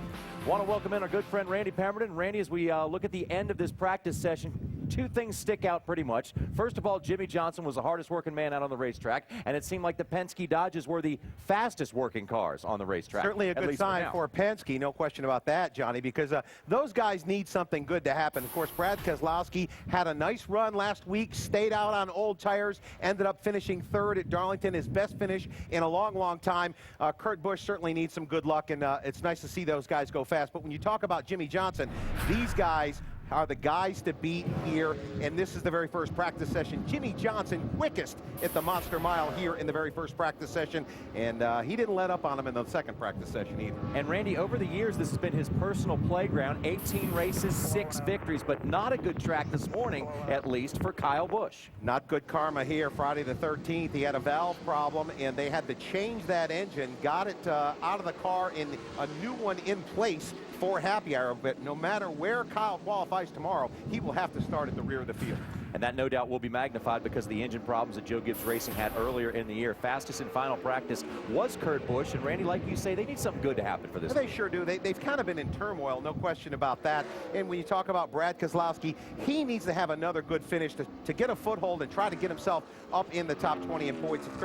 Want to welcome in our good friend Randy Pemberton. Randy, as we look at the end of this practice session, two things stick out pretty much. First of all, Jimmy Johnson was the hardest working man out on the racetrack, and it seemed like the Penske Dodges were the fastest working cars on the racetrack. Certainly a good sign for Penske, no question about that, Johnny, because those guys need something good to happen. Of course, Brad Keselowski had a nice run last week, stayed out on old tires, ended up finishing third at Darlington, his best finish in a long, long time. Kurt Busch certainly needs some good luck, and it's nice to see those guys go fast. But when you talk about Jimmy Johnson, these guys are the guys to beat here, and this is the very first practice session. Jimmy Johnson quickest at the Monster Mile here in the very first practice session, and he didn't let up on him in the second practice session either. And Randy, over the years, this has been his personal playground. 18 races, 6 victories, but not a good track this morning, at least for Kyle Busch. Not good karma here. Friday the 13th, he had a valve problem, and they had to change that engine, got it out of the car, and a new one in place for happy hour. But no matter where Kyle qualifies tomorrow, he will have to start at the rear of the field. And that no doubt will be magnified because of the engine problems that Joe Gibbs Racing had earlier in the year. Fastest in final practice was Kurt Busch. And Randy, like you say, they need something good to happen for this. They sure do. They've kind of been in turmoil, no question about that. And when you talk about Brad Keselowski, he needs to have another good finish to get a foothold and try to get himself up in the top 20 in points. Of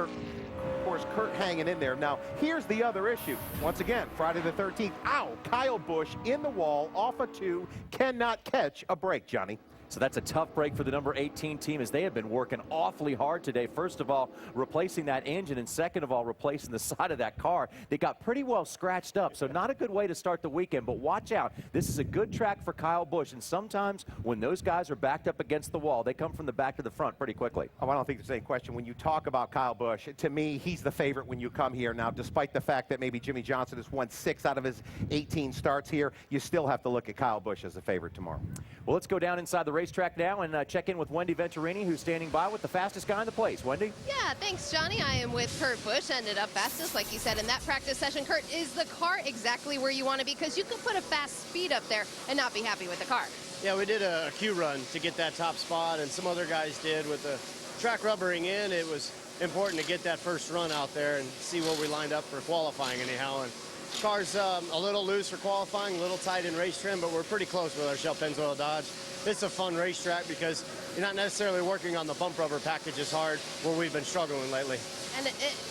course, Kurt hanging in there. Now, here's the other issue. Once again, Friday the 13th. Ow! Kyle Busch in the wall, off a 2, cannot catch a break, Johnny. So that's a tough break for the number 18 team, as they have been working awfully hard today. First of all, replacing that engine, and second of all, replacing the side of that car. They got pretty well scratched up, so not a good way to start the weekend. But watch out. This is a good track for Kyle Busch, and sometimes when those guys are backed up against the wall, they come from the back to the front pretty quickly. Oh, I don't think there's any question. When you talk about Kyle Busch, to me, he's the favorite when you come here. Now, despite the fact that maybe Jimmy Johnson has won 6 out of his 18 starts here, you still have to look at Kyle Busch as a favorite tomorrow. Well, let's go down inside the racetrack now and check in with Wendy Venturini, who's standing by with the fastest guy in the place. Wendy? Yeah, thanks, Johnny. I am with Kurt Busch, ended up fastest, like you said, in that practice session. Kurt, is the car exactly where you want to be? Because you could put a fast speed up there and not be happy with the car. Yeah, we did a Q run to get that top spot, and some other guys did with the track rubbering in. It was important to get that first run out there and see where we lined up for qualifying anyhow. And car's a little loose for qualifying, a little tight in race trim, but we're pretty close with our Shell Pennzoil Dodge. It's a fun racetrack because you're not necessarily working on the bump rubber package as hard where we've been struggling lately. And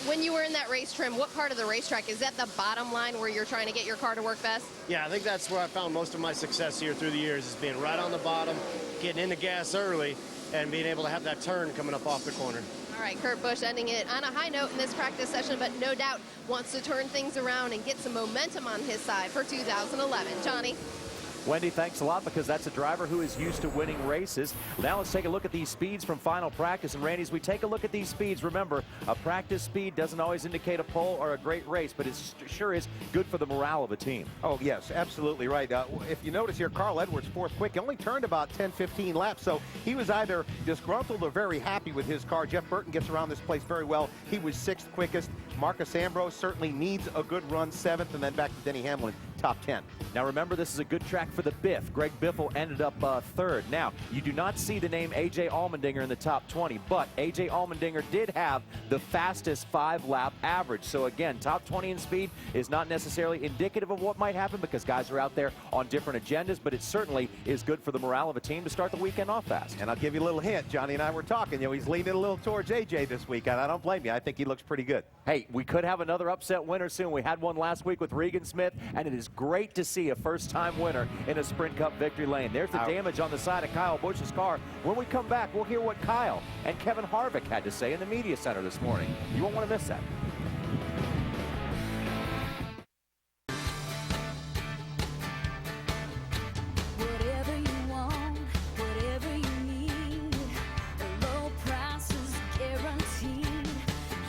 when you were in that race trim, what part of the racetrack? Is that the bottom line where you're trying to get your car to work best? Yeah, I think that's where I found most of my success here through the years, is being right on the bottom, getting in the gas early, and being able to have that turn coming up off the corner. All right, Kurt Busch ending it on a high note in this practice session, but no doubt wants to turn things around and get some momentum on his side for 2011. Johnny? Wendy, thanks a lot, because that's a driver who is used to winning races. Now let's take a look at these speeds from final practice. And Randy, as we take a look at these speeds, remember, a practice speed doesn't always indicate a pole or a great race, but it sure is good for the morale of a team. Oh, yes, absolutely right. If you notice here, Carl Edwards, fourth quick. He only turned about 10, 15 laps, so he was either disgruntled or very happy with his car. Jeff Burton gets around this place very well. He was sixth quickest. Marcus Ambrose certainly needs a good run, seventh, and then back to Denny Hamlin, top 10. Now remember, this is a good track for the Biff. Greg Biffle ended up third. Now, you do not see the name A.J. Allmendinger in the top 20, but A.J. Allmendinger did have the fastest 5-lap average. So again, top 20 in speed is not necessarily indicative of what might happen, because guys are out there on different agendas, but it certainly is good for the morale of a team to start the weekend off fast. And I'll give you a little hint. Johnny and I were talking. He's leaning a little towards A.J. this week, and I don't blame you. I think he looks pretty good. Hey, we could have another upset winner soon. We had one last week with Regan Smith, and it is great to see a first-time winner in a Sprint Cup victory lane. There's the damage on the side of Kyle Busch's car. When we come back, we'll hear what Kyle and Kevin Harvick had to say in the media center this morning. You won't want to miss that. Whatever you want, whatever you need, the low price is guaranteed.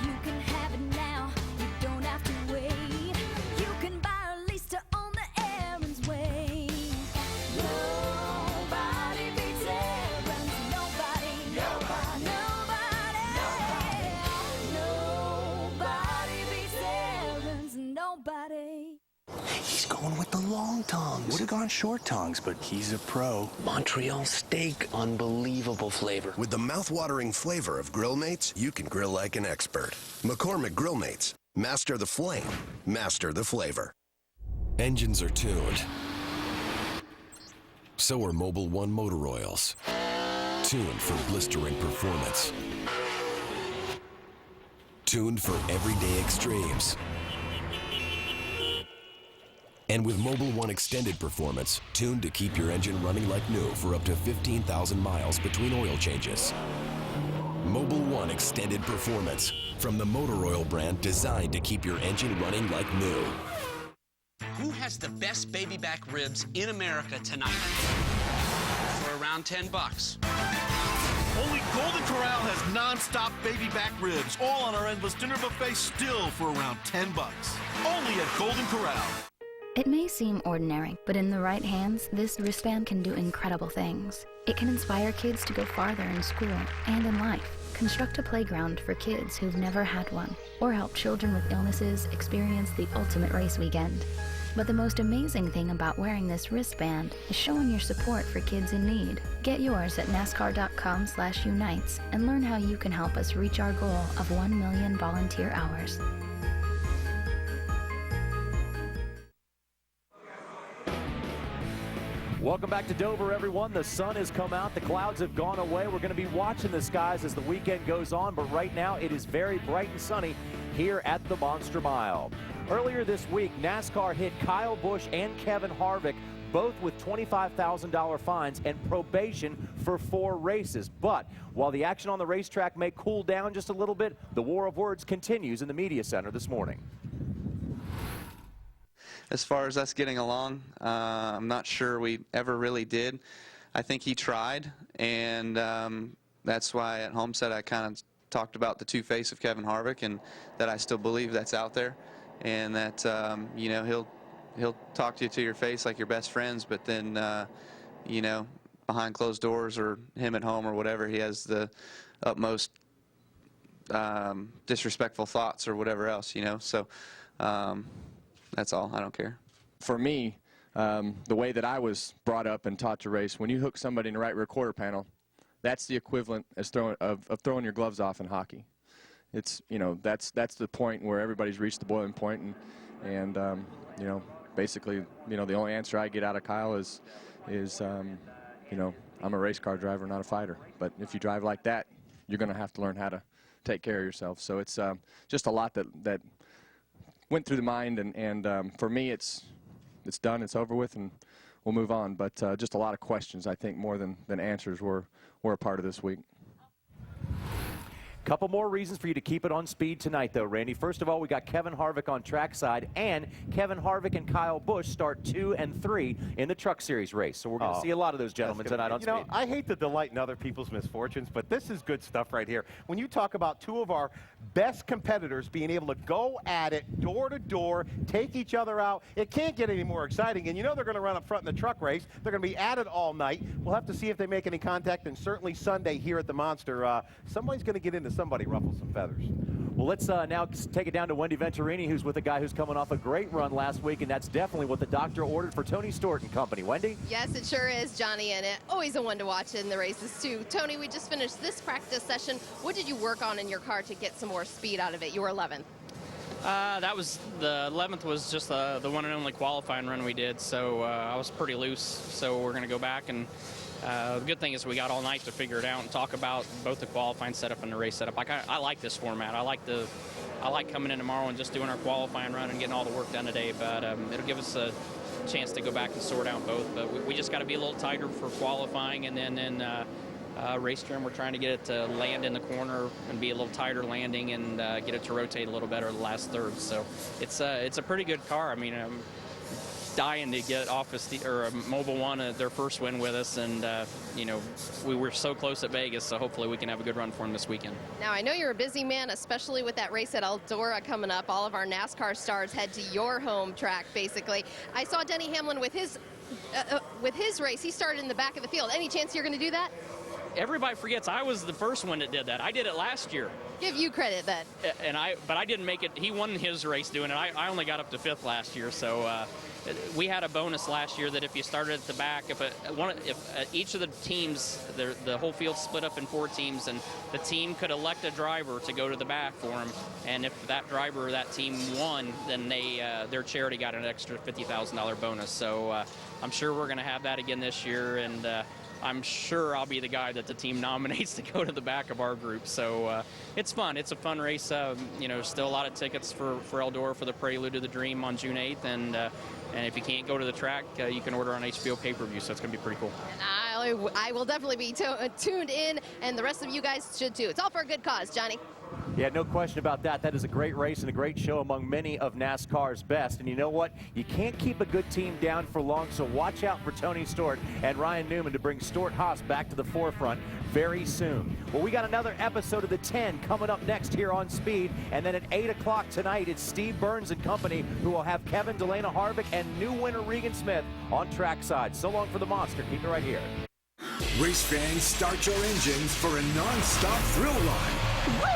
You can have it now, you don't have to wait. You can buy a lease to own the Aaron's way. Nobody beats Aaron's, nobody, nobody, nobody beats Aaron's, nobody. He's going with the long tongs. Would have gone short tongs, but he's a pro. Montreal steak, unbelievable flavor. With the mouth-watering flavor of Grill Mates, you can grill like an expert. McCormick Grill Mates. Master the flame. Master the flavor. Engines are tuned. So are Mobil 1 motor oils. Tuned for blistering performance. Tuned for everyday extremes. And with Mobil 1 Extended Performance, tuned to keep your engine running like new for up to 15,000 miles between oil changes. Mobil 1 Extended Performance, from the motor oil brand designed to keep your engine running like new. Who has the best baby back ribs in America tonight? For around 10 bucks. Only Golden Corral has non-stop baby back ribs, all on our endless dinner buffet, still for around 10 bucks. Only at Golden Corral. It may seem ordinary, but in the right hands, this wristband can do incredible things. It can inspire kids to go farther in school and in life, construct a playground for kids who've never had one, or help children with illnesses experience the ultimate race weekend. But the most amazing thing about wearing this wristband is showing your support for kids in need. Get yours at NASCAR.com/unites and learn how you can help us reach our goal of 1 million volunteer hours. Welcome back to Dover, everyone. The sun has come out. The clouds have gone away. We're going to be watching the skies as the weekend goes on, but right now it is very bright and sunny here at the Monster Mile. Earlier this week, NASCAR hit Kyle Busch and Kevin Harvick, both with $25,000 fines and probation for 4 races. But while the action on the racetrack may cool down just a little bit, the war of words continues in the media center this morning. As far as us getting along, I'm not sure we ever really did. I think he tried, and that's why at Homestead I kind of talked about the two-face of Kevin Harvick, and that I still believe that's out there, and that you know, he'll talk to you to your face like you're best friends, but then you know, behind closed doors or him at home or whatever, he has the utmost disrespectful thoughts or whatever else, you know. So that's all. I don't care. For me, the way that I was brought up and taught to race, when you hook somebody in the right rear quarter panel, that's the equivalent as throwing your gloves off in hockey. It's, you know, that's the point where everybody's reached the boiling point, and you know, basically, you know, the only answer I get out of Kyle is you know, I'm a race car driver, not a fighter. But if you drive like that, you're going to have to learn how to take care of yourself. So it's just a lot that went through the mind, and for me, it's done, it's over with, and we'll move on. But just a lot of questions, I think, more than answers were a part of this week. Couple more reasons for you to keep it on speed tonight, though, Randy. First of all, we got Kevin Harvick on trackside, and Kevin Harvick and Kyle Busch start 2 and 3 in the Truck Series race. So we're going to see a lot of those gentlemen tonight on speed. You know, I hate to delight in other people's misfortunes, but this is good stuff right here. When you talk about two of our best competitors being able to go at it door to door, take each other out, it can't get any more exciting. And you know they're going to run up front in the truck race. They're going to be at it all night. We'll have to see if they make any contact, and certainly Sunday here at the Monster, somebody's going to get into somebody, ruffle some feathers. Well, let's now take it down to Wendy Venturini, who's with a guy who's coming off a great run last week, and that's definitely what the doctor ordered for Tony Stewart and company. Wendy? Yes, it sure is, Johnny, and always a one to watch in the races, too. Tony, we just finished this practice session. What did you work on in your car to get some more speed out of it? You were 11th. That was the 11th was just the one and only qualifying run we did, so I was pretty loose. So we're going to go back, and the good thing is we got all night to figure it out and talk about both the qualifying setup and the race setup. I like this format. I like coming in tomorrow and just doing our qualifying run and getting all the work done today, but it'll give us a chance to go back and sort out both. But we just got to be a little tighter for qualifying, and then in race trim, we're trying to get it to land in the corner and be a little tighter landing and get it to rotate a little better the last third. So it's a pretty good car. I mean, I'm dying to get off Mobile One their first win with us, and you know, we were so close at Vegas, so hopefully we can have a good run for them this weekend. Now, I know you're a busy man, especially with that race at Eldora coming up. All of our NASCAR stars head to your home track, basically. I saw Denny Hamlin with his race. He started in the back of the field. Any chance you're going to do that? Everybody forgets I was the first one that did that. I did it last year. Give you credit then. But I didn't make it. He won his race doing it. I only got up to 5th last year, so we had a bonus last year that if you started at the back, if each of the teams, the whole field split up in 4 teams, and the team could elect a driver to go to the back for them, and if that driver or that team won, then their charity got an extra $50,000 bonus. So I'm sure we're going to have that again this year, and I'm sure I'll be the guy that the team nominates to go to the back of our group. So it's fun. It's a fun race. You know, still a lot of tickets for Eldora for the Prelude to the Dream on June 8th. And if you can't go to the track, you can order on HBO pay-per-view. So it's going to be pretty cool. And I will definitely be tuned in, and the rest of you guys should too. It's all for a good cause, Johnny. Yeah, no question about that. That is a great race and a great show among many of NASCAR's best. And you know what? You can't keep a good team down for long, so watch out for Tony Stewart and Ryan Newman to bring Stewart Haas back to the forefront very soon. Well, we got another episode of The 10 coming up next here on Speed. And then at 8 o'clock tonight, it's Steve Burns and company who will have Kevin Delana Harvick and new winner Regan Smith on trackside. So long for the Monster. Keep it right here. Race fans, start your engines for a non-stop thrill ride.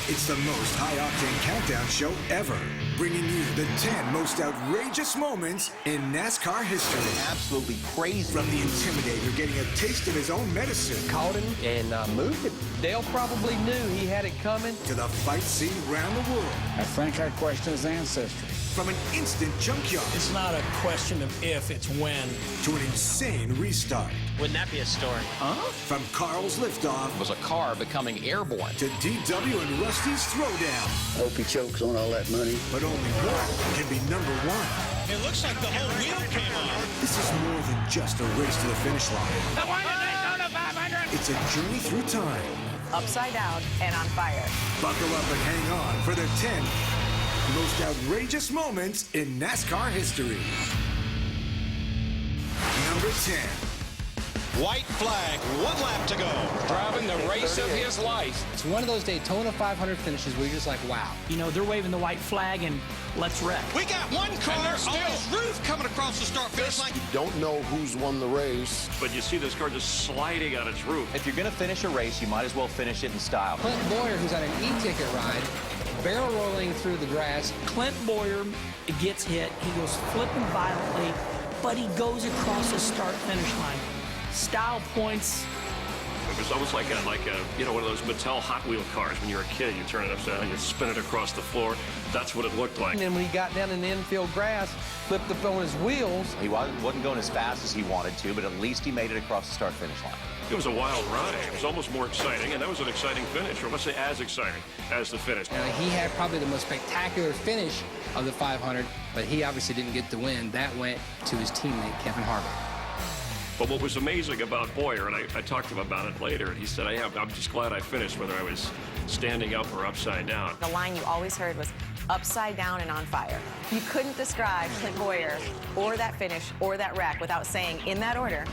It's the most high-octane countdown show ever, bringing you the 10 most outrageous moments in NASCAR history. Absolutely crazy. From the Intimidator getting a taste of his own medicine. Caught him and moved him. Dale probably knew he had it coming. To the fight scene around the world. I think I question his ancestry. From an instant junkyard. It's not a question of if, it's when. To an insane restart. Wouldn't that be a story? Huh? From Carl's liftoff. Was a car becoming airborne. To DW and Rusty's throwdown. Hope he chokes on all that money. But only one can be number one. It looks like the whole wheel came off. This is more than just a race to the finish line. The one that they go to 500. It's a journey through time. Upside down and on fire. Buckle up and hang on for the 10 most outrageous moments in NASCAR history. Number 10. White flag, 1 lap to go. Driving the race of his life. It's one of those Daytona 500 finishes where you're just like, wow. You know, they're waving the white flag and let's wreck. We got one car on his roof coming across the start-finish line. You don't know who's won the race. But you see this car just sliding on its roof. If you're going to finish a race, you might as well finish it in style. Clint Boyer, who's on an e-ticket ride, barrel rolling through the grass. Clint Boyer gets hit. He goes flipping violently, but he goes across the start-finish line. Style points. It was almost like a one of those Mattel Hot Wheel cars. When you're a kid, you turn it upside down, you spin it across the floor. That's what it looked like. And then when he got down in the infield grass, flipped up on his wheels. He wasn't going as fast as he wanted to, but at least he made it across the start-finish line. It was a wild ride. It was almost more exciting, and that was an exciting finish, or let's say as exciting as the finish. He had probably the most spectacular finish of the 500, but he obviously didn't get the win. That went to his teammate, Kevin Harvick. But what was amazing about Boyer, and I talked to him about it later, and he said, I'm just glad I finished, whether I was standing up or upside down. The line you always heard was upside down and on fire. You couldn't describe Clint Boyer or that finish or that wreck without saying, in that order,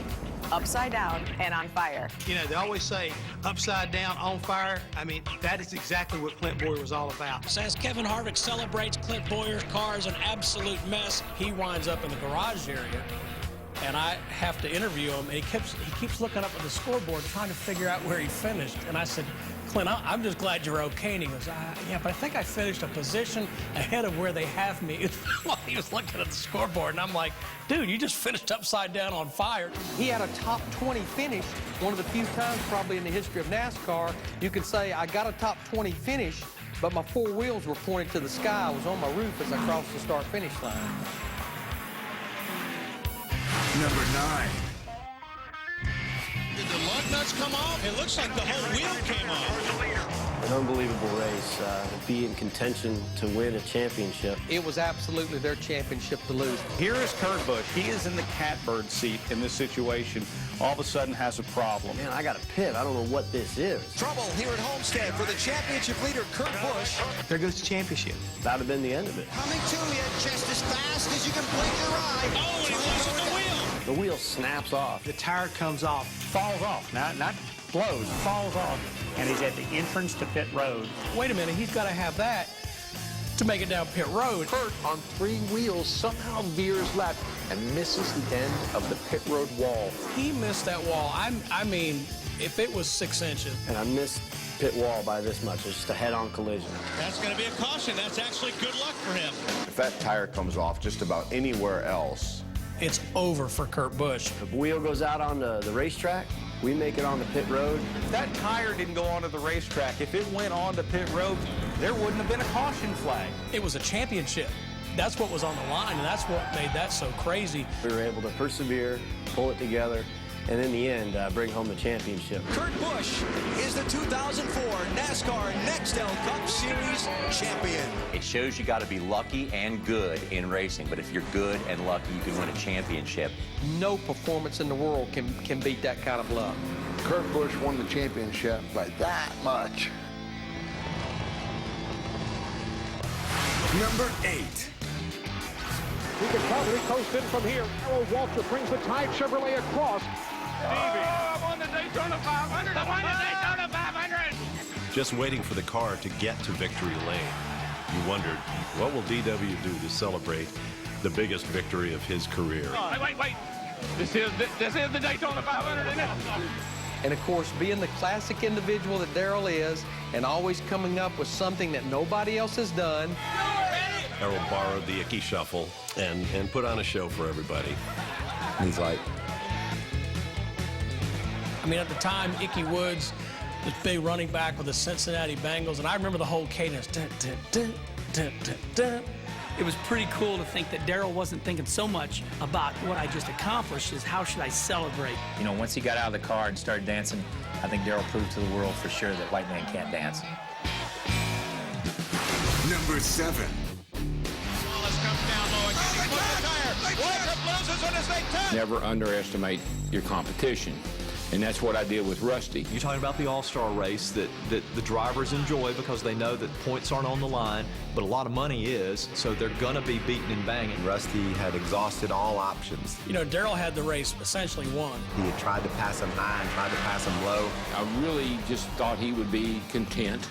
upside down and on fire. You know, they always say upside down, on fire. I mean, that is exactly what Clint Boyer was all about. So as Kevin Harvick celebrates Clint Boyer's car is an absolute mess, he winds up in the garage area. And I have to interview him, and he keeps looking up at the scoreboard trying to figure out where he finished. And I said, Clint, I'm just glad you're okay. And he goes, yeah, but I think I finished a position ahead of where they have me while he was looking at the scoreboard. And I'm like, dude, you just finished upside down on fire. He had a top 20 finish, one of the few times probably in the history of NASCAR you could say, I got a top 20 finish, but my 4 wheels were pointed to the sky. I was on my roof as I crossed the start-finish line. Number 9. Did the lug nuts come off? It looks like the whole wheel came off. An unbelievable race. Be in contention to win a championship. It was absolutely their championship to lose. Here is Kurt Busch. He is in the catbird seat in this situation. All of a sudden has a problem. Man, I got a pit. I don't know what this is. Trouble here at Homestead for the championship leader, Kurt Busch. There goes the championship. That would have been the end of it. Coming to you just as fast as you can blink your eye. Oh, and he loses the wheel. The wheel snaps off. The tire comes off. Falls off, not blows, falls off. And he's at the entrance to pit road. Wait a minute, he's got to have that to make it down pit road. Kurt on 3 wheels somehow veers left and misses the end of the pit road wall. He missed that wall. I mean, if it was 6 inches. And I missed pit wall by this much. It's just a head-on collision. That's going to be a caution. That's actually good luck for him. If that tire comes off just about anywhere else, it's over for Kurt Busch. If the wheel goes out on the racetrack, we make it on the pit road. If that tire didn't go onto the racetrack, if it went on the pit road, there wouldn't have been a caution flag. It was a championship. That's what was on the line, and that's what made that so crazy. We were able to persevere, pull it together, and in the end, bring home the championship. Kurt Busch is the 2004 NASCAR Nextel Cup Series champion. It shows you got to be lucky and good in racing, but if you're good and lucky, you can win a championship. No performance in the world can beat that kind of luck. Kurt Busch won the championship by that much. Number 8. He can probably coast in from here. Darrell Waltrip brings the Tide Chevrolet across. I won the Daytona 500. I won the Daytona 500. Just waiting for the car to get to victory lane. You wondered, what will DW do to celebrate the biggest victory of his career? Wait. This is the Daytona 500, isn't it? And of course, being the classic individual that Darrell is, and always coming up with something that nobody else has done. Darrell borrowed the Icky Shuffle and put on a show for everybody. And he's like, I mean, at the time, Icky Woods was big running back with the Cincinnati Bengals, and I remember the whole cadence. Dun, dun, dun, dun, dun, dun. It was pretty cool to think that Darrell wasn't thinking so much about what I just accomplished as how should I celebrate. You know, once he got out of the car and started dancing, I think Darrell proved to the world for sure that white man can't dance. Number 7. Never underestimate your competition. And that's what I did with Rusty. You're talking about the all-star race that the drivers enjoy because they know that points aren't on the line, but a lot of money is, so they're going to be beating and banging. Rusty had exhausted all options. You know, Darrell had the race essentially won. He had tried to pass him high and tried to pass him low. I really just thought he would be content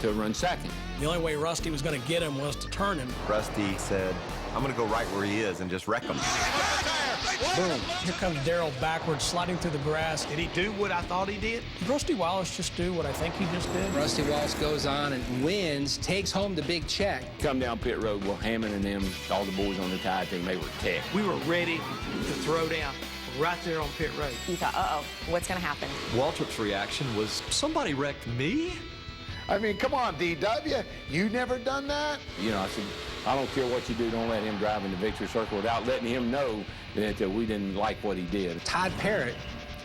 to run second. The only way Rusty was going to get him was to turn him. Rusty said, I'm going to go right where he is and just wreck him. Boom. Here comes Darrell backwards, sliding through the grass. Did he do what I thought he did? Did Rusty Wallace just do what I think he just did? Rusty Wallace goes on and wins, takes home the big check. Come down pit road, well, Hammond and them, all the boys on the Tide team, they were ticked. We were ready to throw down right there on pit road. You thought, uh-oh, what's going to happen? Waltrip's reaction was, somebody wrecked me? I mean, come on, DW. You never done that? You know, I said, I don't care what you do, don't let him drive in the victory circle without letting him know that we didn't like what he did. Todd Parrott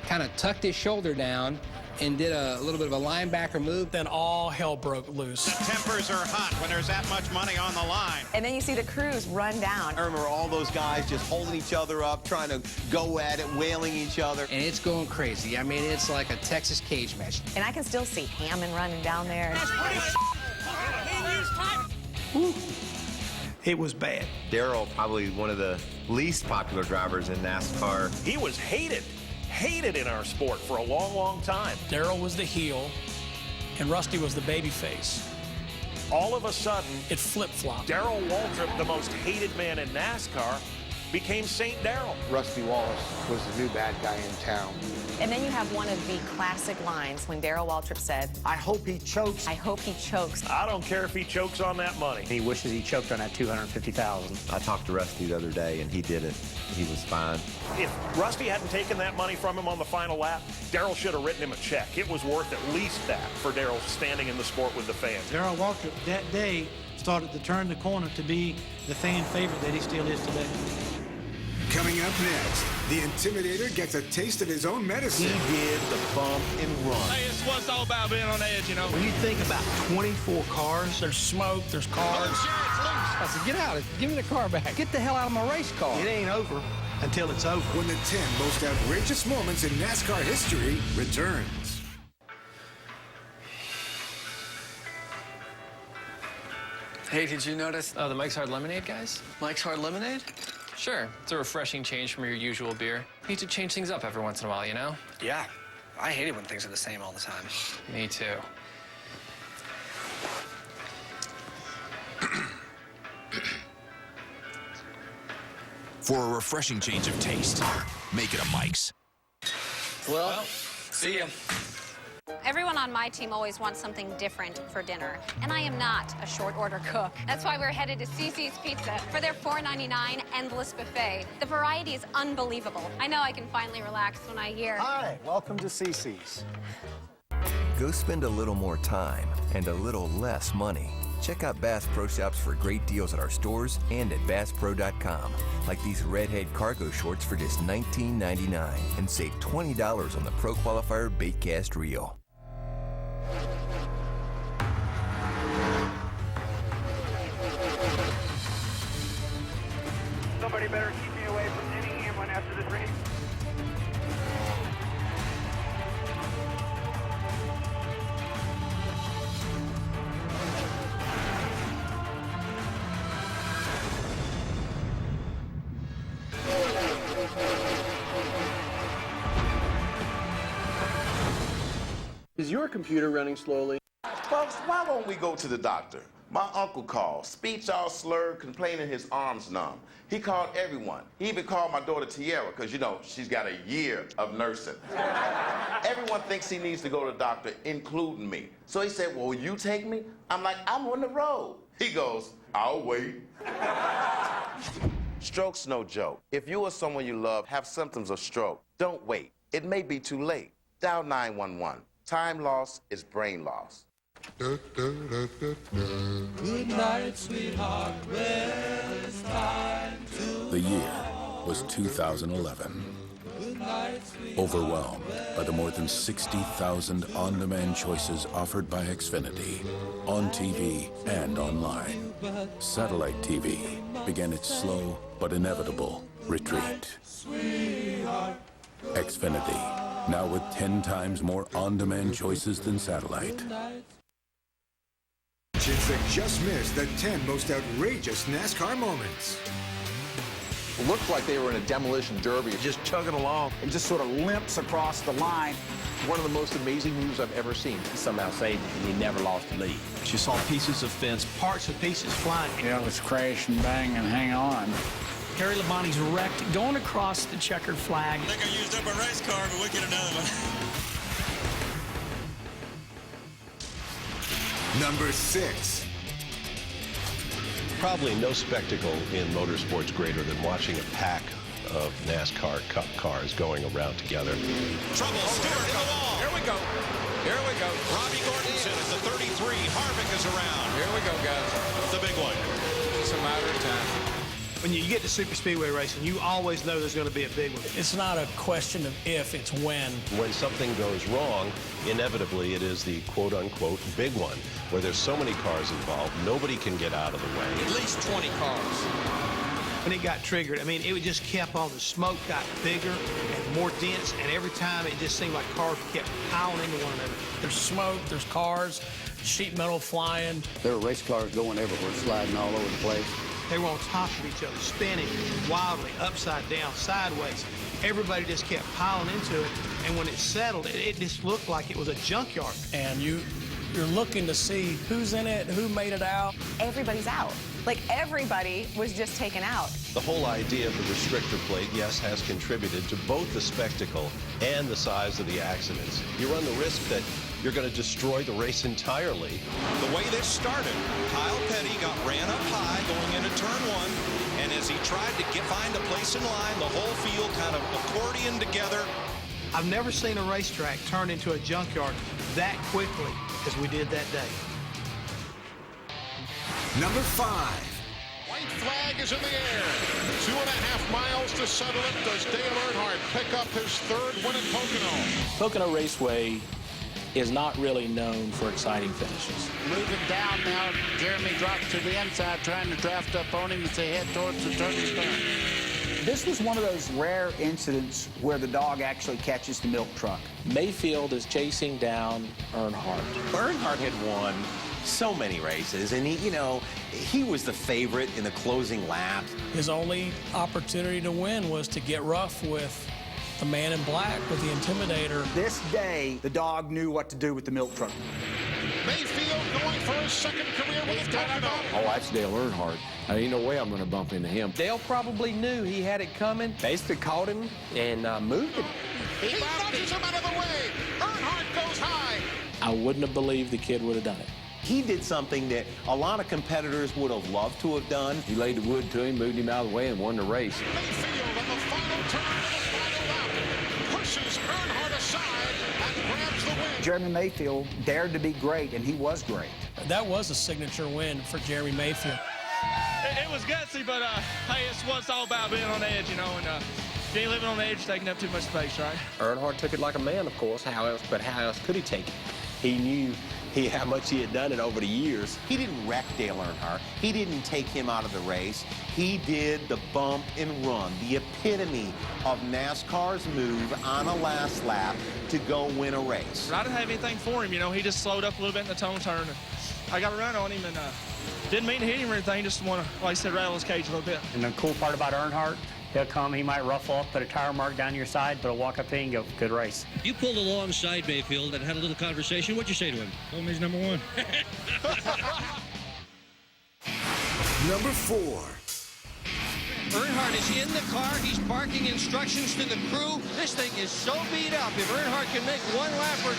kind of tucked his shoulder down and did a little bit of a linebacker move. Then all hell broke loose. The tempers are hot when there's that much money on the line. And then you see the crews run down. I remember all those guys just holding each other up, trying to go at it, wailing each other. And it's going crazy. I mean, it's like a Texas cage match. And I can still see Hammond running down there. It was bad. Darrell, probably one of the least popular drivers in NASCAR. He was hated in our sport for a long, long time. Darrell was the heel, and Rusty was the baby face. All of a sudden, it flip-flopped. Darrell Waltrip, the most hated man in NASCAR, became St. Darrell. Rusty Wallace was the new bad guy in town. And then you have one of the classic lines when Darrell Waltrip said, I hope he chokes. I hope he chokes. I don't care if he chokes on that money. He wishes he choked on that $250,000. I talked to Rusty the other day, and he didn't. He was fine. If Rusty hadn't taken that money from him on the final lap, Darrell should have written him a check. It was worth at least that for Darrell standing in the sport with the fans. Darrell Waltrip that day started to turn the corner to be the fan favorite that he still is today. Coming up next, the Intimidator gets a taste of his own medicine. He did the bump and run. Hey, it's what's all about being on edge, you know. When you think about 24 cars, There's smoke, there's cars. I said, get out. Give me the car back. Get the hell out of my race car. it ain't over until it's over. When the 10 most outrageous moments in NASCAR history returns. Hey, did you notice the Mike's Hard Lemonade, guys? Mike's Hard Lemonade? Sure. It's a refreshing change from your usual beer. You need to change things up every once in a while, you know? Yeah. I hate it when things are the same all the time. Me too. For a refreshing change of taste, make it a Mike's. Well, see ya. Everyone on my team always wants something different for dinner, and I am not a short order cook. That's why we're headed to CC's Pizza for their $4.99 endless buffet. The variety is unbelievable. I know I can finally relax when I hear. Hi, welcome to CC's. Go spend a little more time and a little less money. Check out Bass Pro Shops for great deals at our stores and at BassPro.com, like these Redhead cargo shorts for just $19.99, and save $20 on the Pro Qualifier Baitcast Reel. Somebody better keep me away from any him one after this race. Is your computer running slowly? Folks, why won't we go to the doctor? My uncle called, speech all slurred, complaining his arms numb. He called everyone. He even called my daughter Tiara, because, you know, she's got a year of nursing. Everyone thinks he needs to go to the doctor, including me. So he said, well, will you take me? I'm like, I'm on the road. He goes, I'll wait. Stroke's no joke. If you or someone you love have symptoms of stroke, don't wait. It may be too late. Dial 911. Time loss is brain loss. Good night, sweetheart. Well, it's time to... The year was 2011. Overwhelmed by the more than 60,000 on-demand choices offered by Xfinity, on TV and online, satellite TV began its slow but inevitable retreat. Xfinity, now with 10 times more on-demand choices than satellite. That just missed the 10 most outrageous NASCAR moments. It looked like they were in a demolition derby, just chugging along. And just sort of limps across the line. One of the most amazing moves I've ever seen. He somehow saved it, and he never lost a lead. You saw pieces of fence, Parts of pieces flying. Yeah, let's crash and bang and hang on. Gary Labonte's wrecked, going across the checkered flag. I think I used up a race car, but we get another one. Number 6. Probably no spectacle in motorsports greater than watching a pack of NASCAR Cup cars going around together. Trouble, Stewart in the wall. Here we go. Here we go. Robbie Gordonson at the 33. Harvick is around. Here we go, guys. The big one. It's a matter of time. When you get to super speedway racing, you always know there's going to be a big one. It's not a question of if, it's when. When something goes wrong, inevitably it is the quote-unquote big one, where there's so many cars involved, nobody can get out of the way. At least 20 cars. When it got triggered, I mean, it just kept on. The smoke got bigger and more dense, and every time it just seemed like cars kept piling into one another. There's smoke, there's cars, sheet metal flying. There were race cars going everywhere, sliding all over the place. They were on top of each other, spinning wildly, upside down, sideways. Everybody just kept piling into it, and when it settled, it just looked like it was a junkyard. And you're looking to see who's in it, who made it out. Everybody's out. Like, everybody was just taken out. The whole idea of the restrictor plate, yes, has contributed to both the spectacle and the size of the accidents. You run the risk that you're going to destroy the race entirely. The way this started, Kyle Petty got ran up high going into turn 1, and as he tried to find a place in line, the whole field kind of accordioned together. I've never seen a racetrack turn into a junkyard that quickly as we did that day. Number 5. White flag is in the air. 2.5 miles to settle it. Does Dale Earnhardt pick up his third win at Pocono? Pocono Raceway is not really known for exciting finishes. Moving down now, Jeremy drops to the inside, trying to draft up on him as they head towards the turning turn. This was one of those rare incidents where the dog actually catches the milk truck. Mayfield is chasing down Earnhardt. Earnhardt had won so many races, and he was the favorite in the closing laps. His only opportunity to win was to get rough with the man in black, with the Intimidator. This day, the dog knew what to do with the milk truck. Mayfield going for his second career win at Pocono. Oh, that's Dale Earnhardt. There ain't no way I'm going to bump into him. Dale probably knew he had it coming. Basically caught him and moved him. He nudges him out of the way. Earnhardt goes high. I wouldn't have believed the kid would have done it. He did something that a lot of competitors would have loved to have done. He laid the wood to him, moved him out of the way, and won the race. Mayfield on the final turn of the final lap pushes Earnhardt aside and grabs the win. Jeremy Mayfield dared to be great, and he was great. That was a signature win for Jeremy Mayfield. It was gutsy, but hey, it's what it's all about, being on edge, and if you ain't living on the edge, taking up too much space, right? Earnhardt took it like a man, of course. How else could he take it? He knew how much he had done it over the years. He didn't wreck Dale Earnhardt. He didn't take him out of the race. He did the bump and run, the epitome of NASCAR's move on a last lap to go win a race. I didn't have anything for him, he just slowed up a little bit in the tone turn. I got a run on him and didn't mean to hit him or anything, just want to, like I said, rattle his cage a little bit. And the cool part about Earnhardt, he'll come, he might ruffle up, put a tire mark down your side, but he'll walk up there and go, good race. You pulled alongside Mayfield and had a little conversation. What'd you say to him? Told him he's number 1. Number 4. Earnhardt is in the car. He's barking instructions to the crew. This thing is so beat up. If Earnhardt can make 1 lap or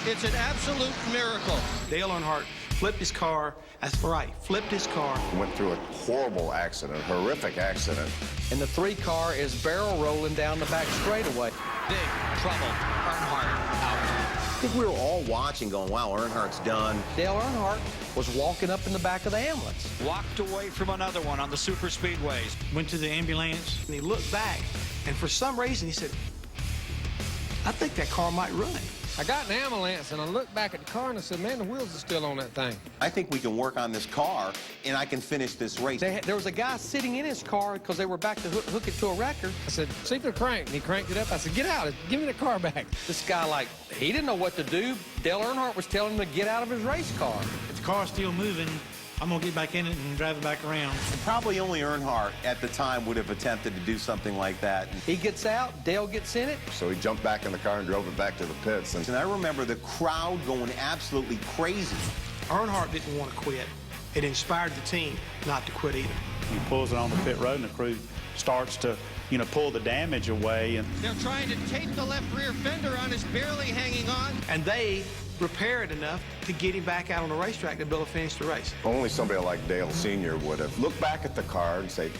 2, it's an absolute miracle. Dale Earnhardt flipped his car. That's right, flipped his car. Went through a horrible accident, horrific accident. And the 3 car is barrel rolling down the back straightaway. Big trouble. Earnhardt out. I think we were all watching going, wow, Earnhardt's done. Dale Earnhardt was walking up in the back of the ambulance. Walked away from another one on the super speedways. Went to the ambulance, and he looked back, and for some reason he said, I think that car might run. I got an ambulance, and I looked back at the car, and I said, man, the wheels are still on that thing. I think we can work on this car, and I can finish this race. There was a guy sitting in his car because they were back to hook it to a wrecker. I said, see if they're cranked. And he cranked it up. I said, get out. Give me the car back. This guy, he didn't know what to do. Dale Earnhardt was telling him to get out of his race car. If the car's still moving, I'm going to get back in it and drive it back around. Probably only Earnhardt at the time would have attempted to do something like that. He gets out, Dale gets in it. So he jumped back in the car and drove it back to the pits. And I remember the crowd going absolutely crazy. Earnhardt didn't want to quit. It inspired the team not to quit either. He pulls it on the pit road, and the crew starts to, pull the damage away. And they're trying to tape the left rear fender on. It's barely hanging on. And they repair it enough to get him back out on the racetrack to be able to finish the race. Only somebody like Dale Sr. would have looked back at the car and say,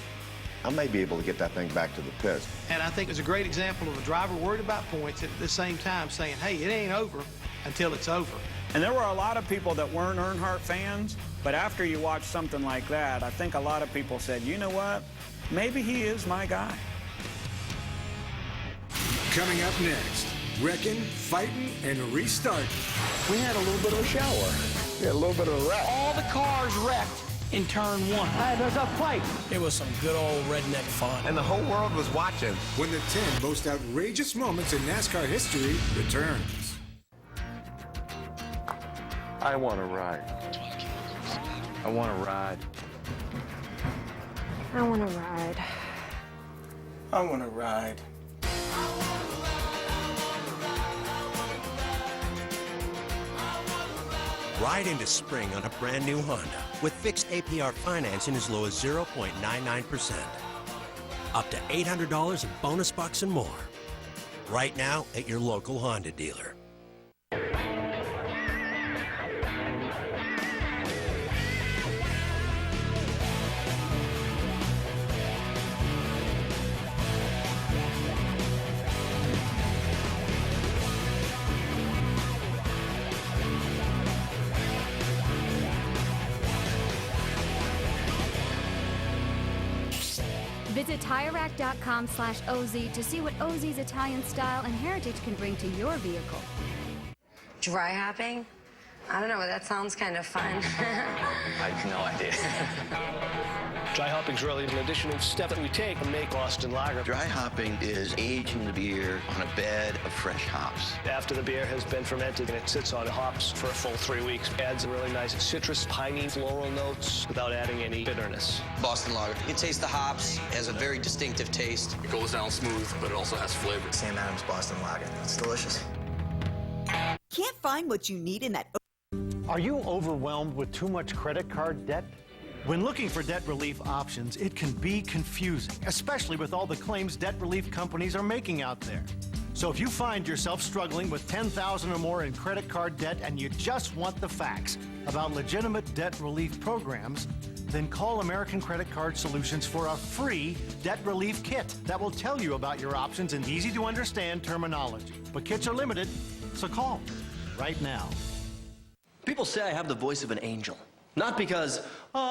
I may be able to get that thing back to the pits. And I think it's a great example of a driver worried about points at the same time saying, hey, it ain't over until it's over. And there were a lot of people that weren't Earnhardt fans, but after you watch something like that, I think a lot of people said, you know what, maybe he is my guy. Coming up next, wrecking, fighting, and restarting. We had a little bit of a shower. We had a little bit of a wreck. All the cars wrecked in turn one. Hey, there's a fight. It was some good old redneck fun. And the whole world was watching. When the 10 most outrageous moments in NASCAR history returns. I want to ride. I want to ride. I want to ride. I want to ride. Ride into spring on a brand new Honda with fixed APR financing as low as 0.99%. Up to $800 in bonus bucks and more. Right now at your local Honda dealer. Visit TireRack.com/OZ to see what OZ's Italian style and heritage can bring to your vehicle. Dry hopping? I don't know, but that sounds kind of fun. I have no idea. Dry hopping is really an additional step that we take to make Boston Lager. Dry hopping is aging the beer on a bed of fresh hops. After the beer has been fermented and it sits on hops for a full 3 weeks, adds a really nice citrus, piney, floral notes without adding any bitterness. Boston Lager. You can taste the hops. It has a very distinctive taste. It goes down smooth, but it also has flavor. Sam Adams Boston Lager. It's delicious. Can't find what you need in that. Are you overwhelmed with too much credit card debt? When looking for debt relief options, it can be confusing, especially with all the claims debt relief companies are making out there. So if you find yourself struggling with $10,000 or more in credit card debt and you just want the facts about legitimate debt relief programs, then call American Credit Card Solutions for a free debt relief kit that will tell you about your options in easy-to-understand terminology. But kits are limited, so call right now. People say I have the voice of an angel. Not because, but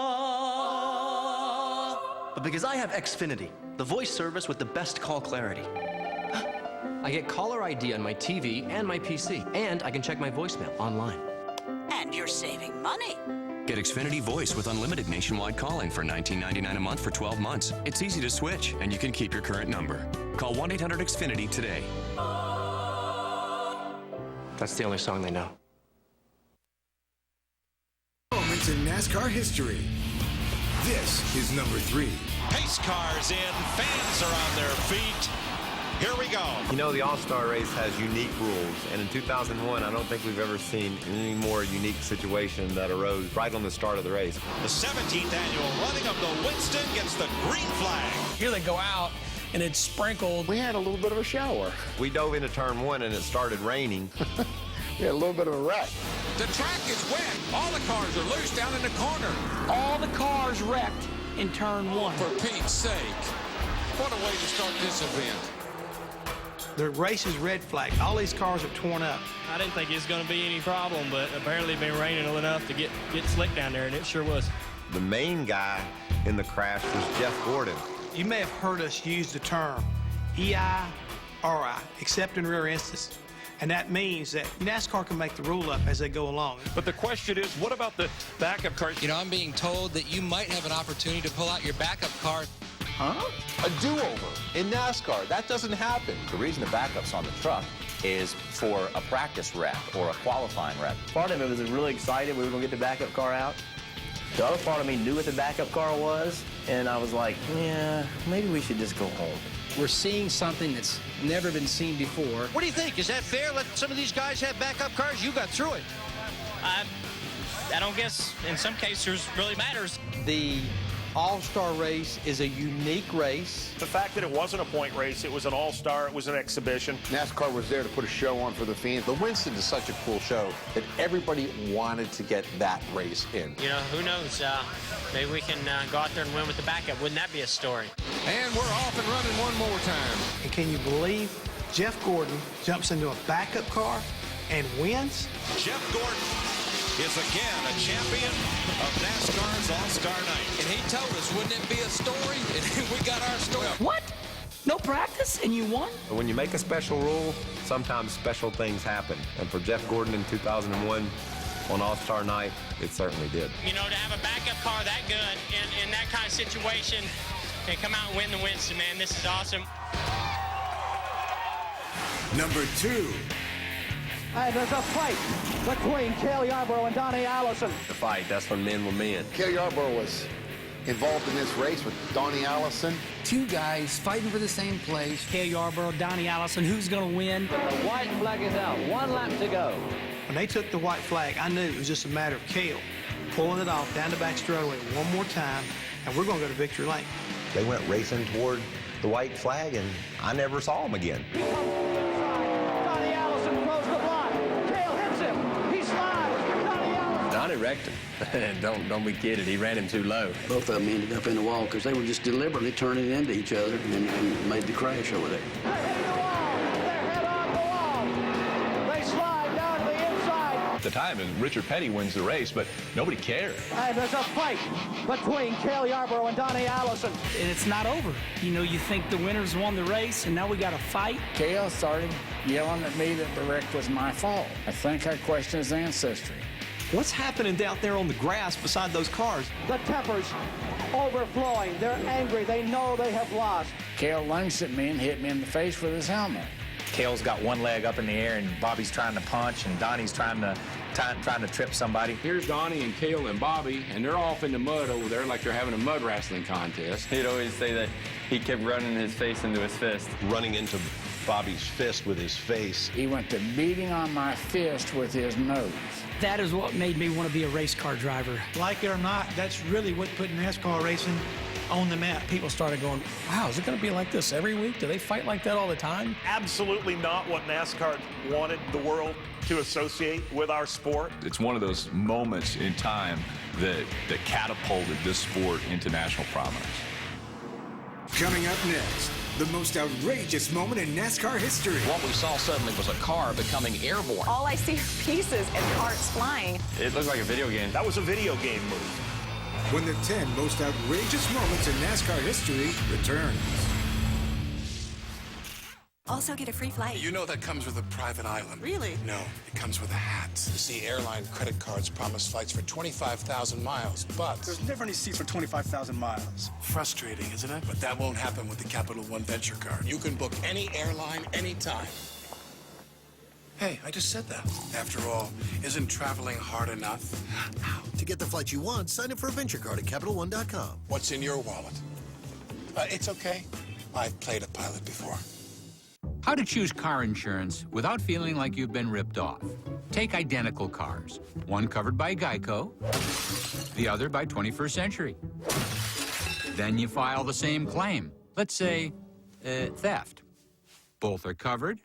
because I have Xfinity, the voice service with the best call clarity. I get caller ID on my TV and my PC, and I can check my voicemail online. And you're saving money. Get Xfinity Voice with unlimited nationwide calling for $19.99 a month for 12 months. It's easy to switch, and you can keep your current number. Call 1-800-XFINITY today. That's the only song they know. Moments in NASCAR history. This is number 3. Pace cars in, fans are on their feet. Here we go. You know, the All-Star race has unique rules, and in 2001, I don't think we've ever seen any more unique situation that arose right on the start of the race. The 17th annual running of the Winston gets the green flag. Here they go out, and it's sprinkled. We had a little bit of a shower. We dove into turn 1, and it started raining. We had a little bit of a wreck. The track is wet. All the cars are loose down in the corner. All the cars wrecked in turn 1. For Pete's sake. What a way to start this event. The race is red flag. All these cars are torn up. I didn't think it was going to be any problem, but apparently it's been raining enough to get slick down there, and it sure was. The main guy in the crash was Jeff Gordon. You may have heard us use the term EIRI, except in rare instances. And that means that NASCAR can make the rule up as they go along. But the question is, what about the backup car? You know, I'm being told that you might have an opportunity to pull out your backup car. Huh? A do-over in NASCAR. That doesn't happen. The reason the backup's on the truck is for a practice rep or a qualifying rep. Part of me was really excited we were going to get the backup car out. The other part of me knew what the backup car was, and I was like, yeah, maybe we should just go home. We're seeing something that's never been seen before. What do you think? Is that fair? Let some of these guys have backup cars? You got through it. I don't guess in some cases really matters. The All-Star race is a unique race. The fact that it wasn't a point race, it was an all-star, it was an exhibition. NASCAR was there to put a show on for the fans. The Winston is such a cool show that everybody wanted to get that race in. You know, who knows? Maybe we can go out there and win with the backup. Wouldn't that be a story? And we're off and running one more time. And can you believe Jeff Gordon jumps into a backup car and wins. Jeff Gordon is again a champion of NASCAR's All-Star Night. And he told us, wouldn't it be a story? And we got our story. What? No practice and you won? When you make a special rule, sometimes special things happen. And for Jeff Gordon in 2001 on All-Star Night, it certainly did. You know, to have a backup car that good in that kind of situation and come out and win the Winston, man, this is awesome. Number 2. And there's a fight between Cale Yarborough and Donnie Allison. The fight, that's when men were men. Cale Yarborough was involved in this race with Donnie Allison. Two guys fighting for the same place. Cale Yarborough, Donnie Allison, who's going to win? The white flag is out. 1 lap to go. When they took the white flag, I knew it was just a matter of Cale pulling it off down the back straightaway one more time, and we're going to go to victory lane. They went racing toward the white flag, and I never saw them again. Donnie Allison throws the block. Cale hits him. He slides. Donnie Allison. Donnie wrecked him. Don't be kidding. He ran him too low. Both of them ended up in the wall because they were just deliberately turning into each other and made the crash over there. They're hitting the wall. They're head on the wall. They slide down to the inside. At the time, and Richard Petty wins the race, but nobody cared. And there's a fight between Cale Yarborough and Donnie Allison. And it's not over. You know, you think the winners won the race, and now we got a fight. Cale started yelling at me that the wreck was my fault. I think I questioned his ancestry. What's happening out there on the grass beside those cars? The tempers overflowing. They're angry. They know they have lost. Cale lunged at me and hit me in the face with his helmet. Cale's got one leg up in the air, and Bobby's trying to punch, and Donnie's trying to trip somebody. Here's Donnie and Cale and Bobby, and they're off in the mud over there like they're having a mud wrestling contest. He'd always say that he kept running his face into his fist. Running into Bobby's fist with his face. He went to beating on my fist with his nose. That is what made me want to be a race car driver. Like it or not, that's really what put NASCAR racing on the map. People started going, wow, is it going to be like this every week? Do they fight like that all the time? Absolutely not what NASCAR wanted the world to associate with our sport. It's one of those moments in time that catapulted this sport into national prominence. Coming up next, the most outrageous moment in NASCAR history. What we saw suddenly was a car becoming airborne. All I see are pieces and parts flying. It looked like a video game. That was a video game move. When the 10 most outrageous moments in NASCAR history returns. Also get a free flight. You know that comes with a private island. Really? No, it comes with a hat. You see, airline credit cards promise flights for 25,000 miles, but... There's never any seats for 25,000 miles. Frustrating, isn't it? But that won't happen with the Capital One Venture Card. You can book any airline, anytime. Hey, I just said that. After all, isn't traveling hard enough? To get the flights you want, sign up for a Venture Card at CapitalOne.com. What's in your wallet? It's okay. I've played a pilot before. How to choose car insurance without feeling like you've been ripped off. Take identical cars. One covered by Geico, the other by 21st Century. Then you file the same claim. Let's say, theft. Both are covered,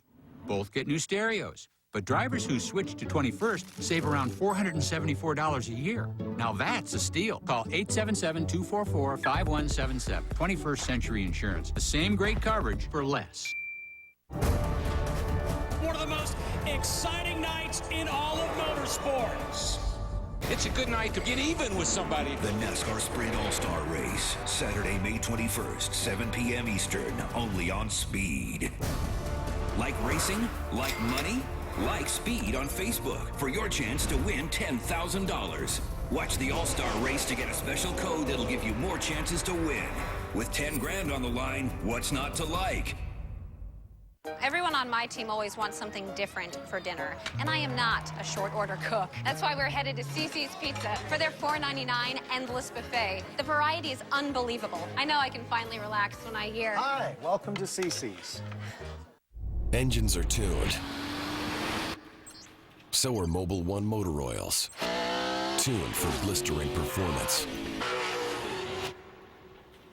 both get new stereos. But drivers who switch to 21st save around $474 a year. Now that's a steal. Call 877-244-5177. 21st Century Insurance. The same great coverage for less. One of the most exciting nights in all of motorsports. It's a good night to get even with somebody. The NASCAR Sprint All-Star Race, Saturday, May 21st, 7 p.m. Eastern, only on Speed. Like racing? Like money? Like Speed on Facebook for your chance to win $10,000. Watch the All-Star Race to get a special code that'll give you more chances to win. With 10 grand on the line, what's not to like? Everyone on my team always wants something different for dinner, and I am not a short order cook. That's why we're headed to CC's Pizza for their $4.99 endless buffet. The variety is unbelievable. I know I can finally relax when I hear. Hi, welcome to CC's. Engines are tuned. So are Mobil 1 motor oils. Tuned for blistering performance.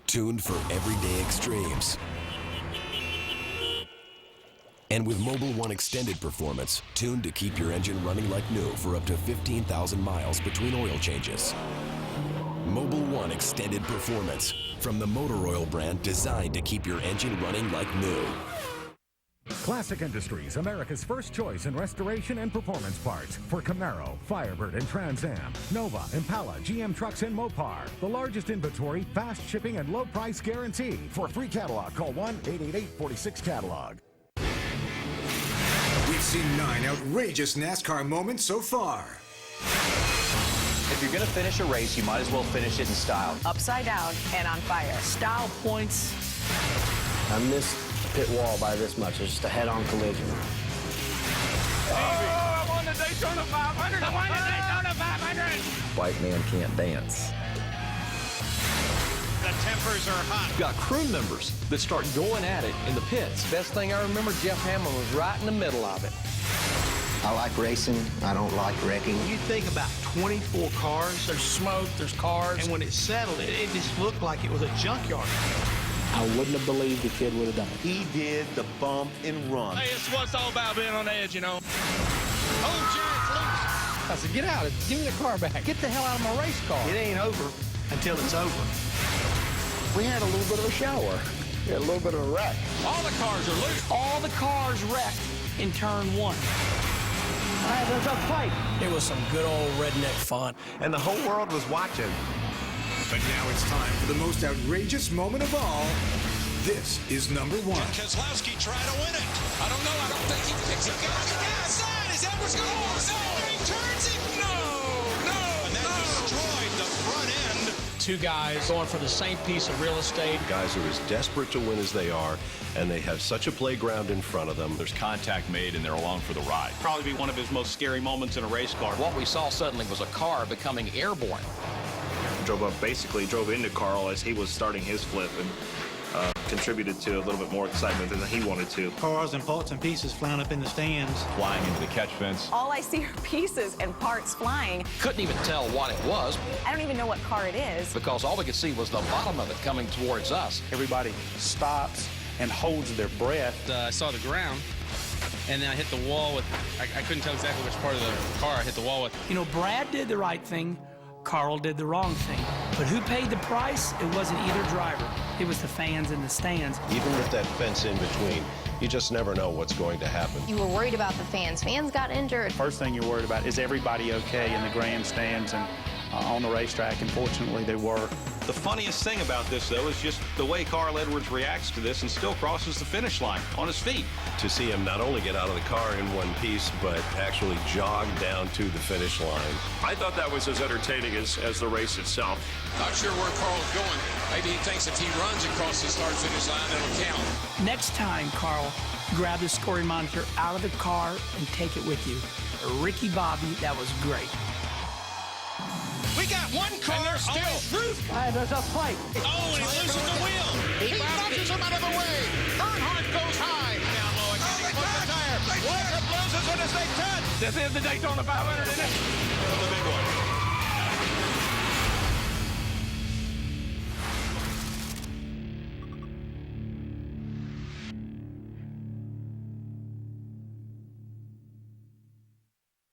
Tuned for everyday extremes. And with Mobil 1 Extended Performance, tuned to keep your engine running like new for up to 15,000 miles between oil changes. Mobil 1 Extended Performance, from the motor oil brand designed to keep your engine running like new. Classic Industries, America's first choice in restoration and performance parts for Camaro, Firebird, and Trans Am, Nova, Impala, GM trucks, and Mopar. The largest inventory, fast shipping, and low price guarantee. For a free catalog, call 1-888-46-CATALOG. We've seen 9 outrageous NASCAR moments so far. If you're going to finish a race, you might as well finish it in style. Upside down and on fire. Style points. I missed pit wall by this much. It's just a head-on collision. Oh, I won the Daytona 500. I won the Daytona 500. White man can't dance. The tempers are hot. You've got crew members that start going at it in the pits. Best thing I remember, Jeff Hamlin was right in the middle of it. I like racing. I don't like wrecking. You think about 24 cars. There's smoke, there's cars. And when it settled, it just looked like it was a junkyard. I wouldn't have believed the kid would have done it. He did the bump and run. Hey, it's what it's all about, being on edge, you know. Oh, Jared's loose. I said, get out. Give me the car back. Get the hell out of my race car. It ain't over until it's over. We had a little bit of a shower. We had a little bit of a wreck. All the cars are loose. All the cars wrecked in turn 1. There's a fight. It was some good old redneck fun. And the whole world was watching. But now it's time for the most outrageous moment of all. This is number 1. Keselowski tried to win it. I don't know. I don't think he picks it. Got the gas side. Is that what's going on? He turns it. No. And that destroyed the front end. 2 guys going for the same piece of real estate. Guys are as desperate to win as they are, and they have such a playground in front of them. There's contact made, and they're along for the ride. Probably be one of his most scary moments in a race car. What we saw suddenly was a car becoming airborne. Basically drove into Carl as he was starting his flip and contributed to a little bit more excitement than he wanted to. Cars and parts and pieces flying up in the stands. Flying into the catch fence. All I see are pieces and parts flying. Couldn't even tell what it was. I don't even know what car it is. Because all we could see was the bottom of it coming towards us. Everybody stops and holds their breath. I saw the ground, and then I hit the wall with, I couldn't tell exactly which part of the car I hit the wall with. You know, Brad did the right thing. Carl did the wrong thing. But who paid the price? It wasn't either driver. It was the fans in the stands. Even with that fence in between, you just never know what's going to happen. You were worried about the fans. Fans got injured. First thing you're worried about is everybody okay in the grandstands and on the racetrack, and fortunately they were. The funniest thing about this, though, is just the way Carl Edwards reacts to this and still crosses the finish line on his feet. To see him not only get out of the car in one piece, but actually jog down to the finish line. I thought that was as entertaining as the race itself. Not sure where Carl's going. Maybe he thinks if he runs across the start-finish line, it'll count. Next time, Carl, grab the scoring monitor out of the car and take it with you. Ricky Bobby, that was great. We got one car on his roof. There's a fight. Oh, and he loses the wheel. He bounces him out of the way. Earnhardt goes high. Down low again. He puts the tire. Waltrip loses it as they touch. This is the Daytona 500, isn't it? The big one.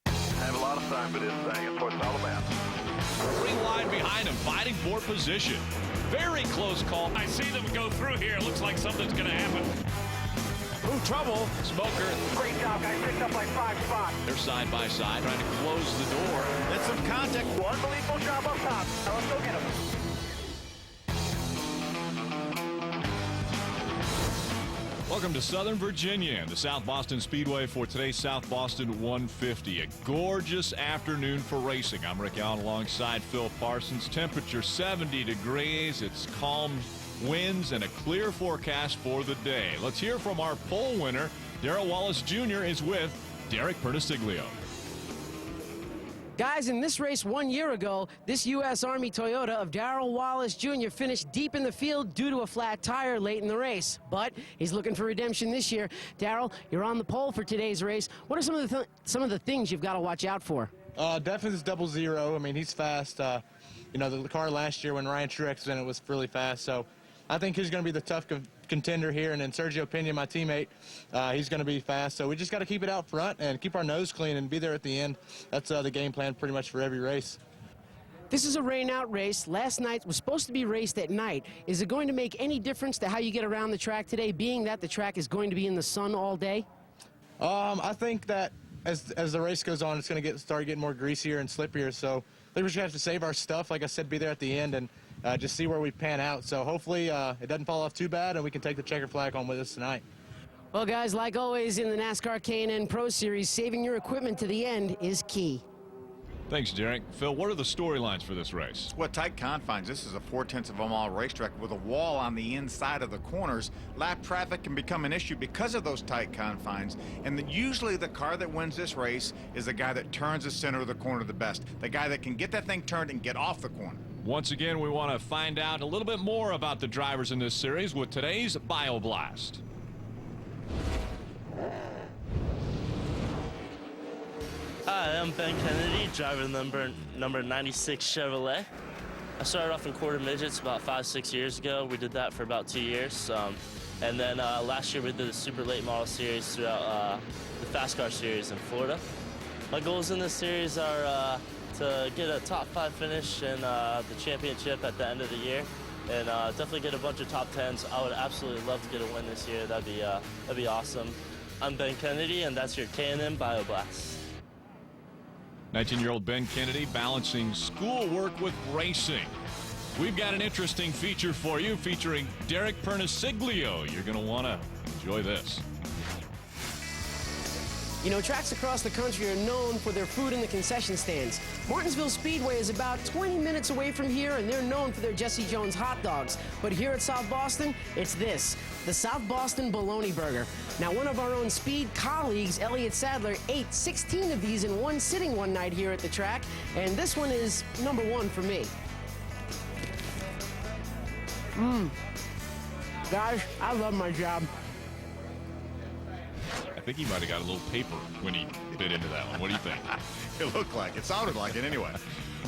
I have a lot of time for this thing. It's what it's all about. 3 wide behind him, fighting for position. Very close call. I see them go through here. It looks like something's going to happen. Ooh, trouble. Smoker. Great job, guys. Picked up like 5 spots. They're side by side, trying to close the door. That's some contact. Unbelievable job up top. Now let's go get him. Welcome to Southern Virginia and the South Boston Speedway for today's South Boston 150. A gorgeous afternoon for racing. I'm Rick Allen alongside Phil Parsons. Temperature 70 degrees. It's calm winds and a clear forecast for the day. Let's hear from our pole winner. Darrell Wallace Jr. is with Derek Pertistiglio. Guys, in this race 1 year ago, this U.S. Army Toyota of Darrell Wallace Jr. finished deep in the field due to a flat tire late in the race. But he's looking for redemption this year. Darrell, you're on the pole for today's race. What are some of the things you've got to watch out for? Definitely this 00. I mean, he's fast. You know, the car last year when Ryan Truex was in it was really fast. So I think he's going to be the tough contender here. And then Sergio Pena, my teammate, he's going to be fast. So we just got to keep it out front and keep our nose clean and be there at the end. That's the game plan pretty much for every race. This is a rain-out race. Last night was supposed to be raced at night. Is it going to make any difference to how you get around the track today, being that the track is going to be in the sun all day? I think that as the race goes on, it's going to start getting more greasier and slippier. So I think we're just going to have to save our stuff, like I said, be there at the end and just see where we pan out. So hopefully it doesn't fall off too bad and we can take the checker flag home with us tonight. Well, guys, like always in the NASCAR K&N Pro Series, saving your equipment to the end is key. Thanks, Derek. Phil, what are the storylines for this race? Well, tight confines. This is a 4/10 of a mile racetrack with a wall on the inside of the corners. Lap traffic can become an issue because of those tight confines. And usually the car that wins this race is the guy that turns the center of the corner the best. The guy that can get that thing turned and get off the corner. Once again, we want to find out a little bit more about the drivers in this series with today's BioBlast. Hi, I'm Ben Kennedy, driver number 96 Chevrolet. I started off in quarter midgets about 5-6 years ago. We did that for about 2 years. And then last year we did the super late model series throughout the Fast Car series in Florida. My goals in this series are to get a top 5 finish in the championship at the end of the year. And definitely get a bunch of top 10s. I would absolutely love to get a win this year. That'd be awesome. I'm Ben Kennedy, and that's your K&N BioBlast. 19-year-old Ben Kennedy balancing schoolwork with racing. We've got an interesting feature for you featuring Derek Perniciglio. You're going to want to enjoy this. You know, tracks across the country are known for their food in the concession stands. Martinsville Speedway is about 20 minutes away from here, and they're known for their Jesse Jones hot dogs. But here at South Boston, it's this, the South Boston Bologna Burger. Now, one of our own Speed colleagues, Elliott Sadler, ate 16 of these in one sitting one night here at the track, and this one is number 1 for me. Guys, I love my job. I think he might have got a little paper when he bit into that one. What do you think? It looked like it. Sounded like it anyway.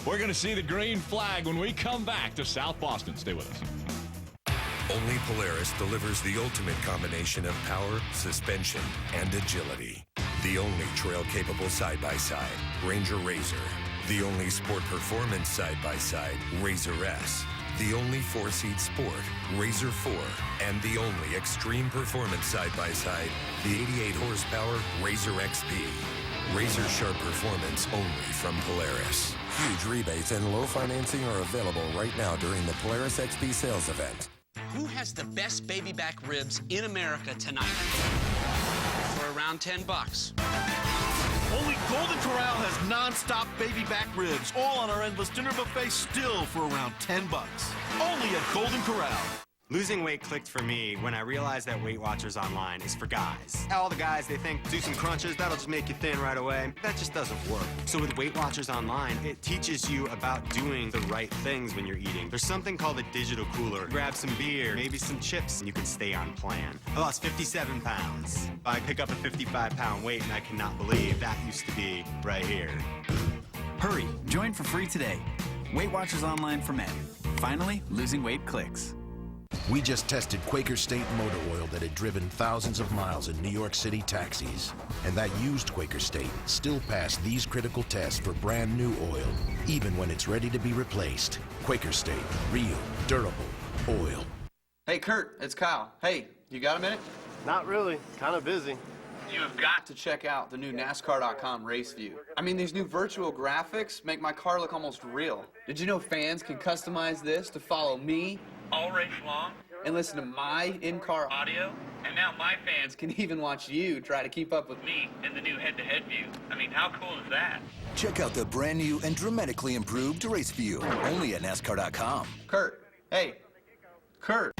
We're going to see the green flag when we come back to South Boston. Stay with us. Only Polaris delivers the ultimate combination of power, suspension, and agility. The only trail-capable side-by-side, Ranger RZR. The only sport performance side-by-side, RZR S. The only 4-seat sport, RZR 4, and the only extreme performance side-by-side, the 88 horsepower RZR XP. Razor sharp performance only from Polaris. Huge rebates and low financing are available right now during the Polaris XP sales event. Who has the best baby back ribs in America tonight? For around $10. Only Golden Corral has non-stop baby back ribs, all on our endless dinner buffet, still for around $10. Only at Golden Corral. Losing weight clicked for me when I realized that Weight Watchers Online is for guys. All the guys, they think, do some crunches, that'll just make you thin right away. That just doesn't work. So with Weight Watchers Online, it teaches you about doing the right things when you're eating. There's something called a digital cooler. Grab some beer, maybe some chips, and you can stay on plan. I lost 57 pounds. I pick up a 55-pound weight, and I cannot believe that used to be right here. Hurry, join for free today. Weight Watchers Online for men. Finally, losing weight clicks. We just tested Quaker State motor oil that had driven thousands of miles in New York City taxis. And that used Quaker State still passed these critical tests for brand new oil, even when it's ready to be replaced. Quaker State, real, durable oil. Hey, Kurt, it's Kyle. Hey, you got a minute? Not really. Kind of busy. You have got to check out the new NASCAR.com race view. I mean, these new virtual graphics make my car look almost real. Did you know fans can customize this to follow me all race long and listen to my in-car audio? And now my fans can even watch you try to keep up with me in the new head-to-head view. I mean, how cool is that? Check out the brand new and dramatically improved race view, only at NASCAR.com. Kurt, hey, Kurt.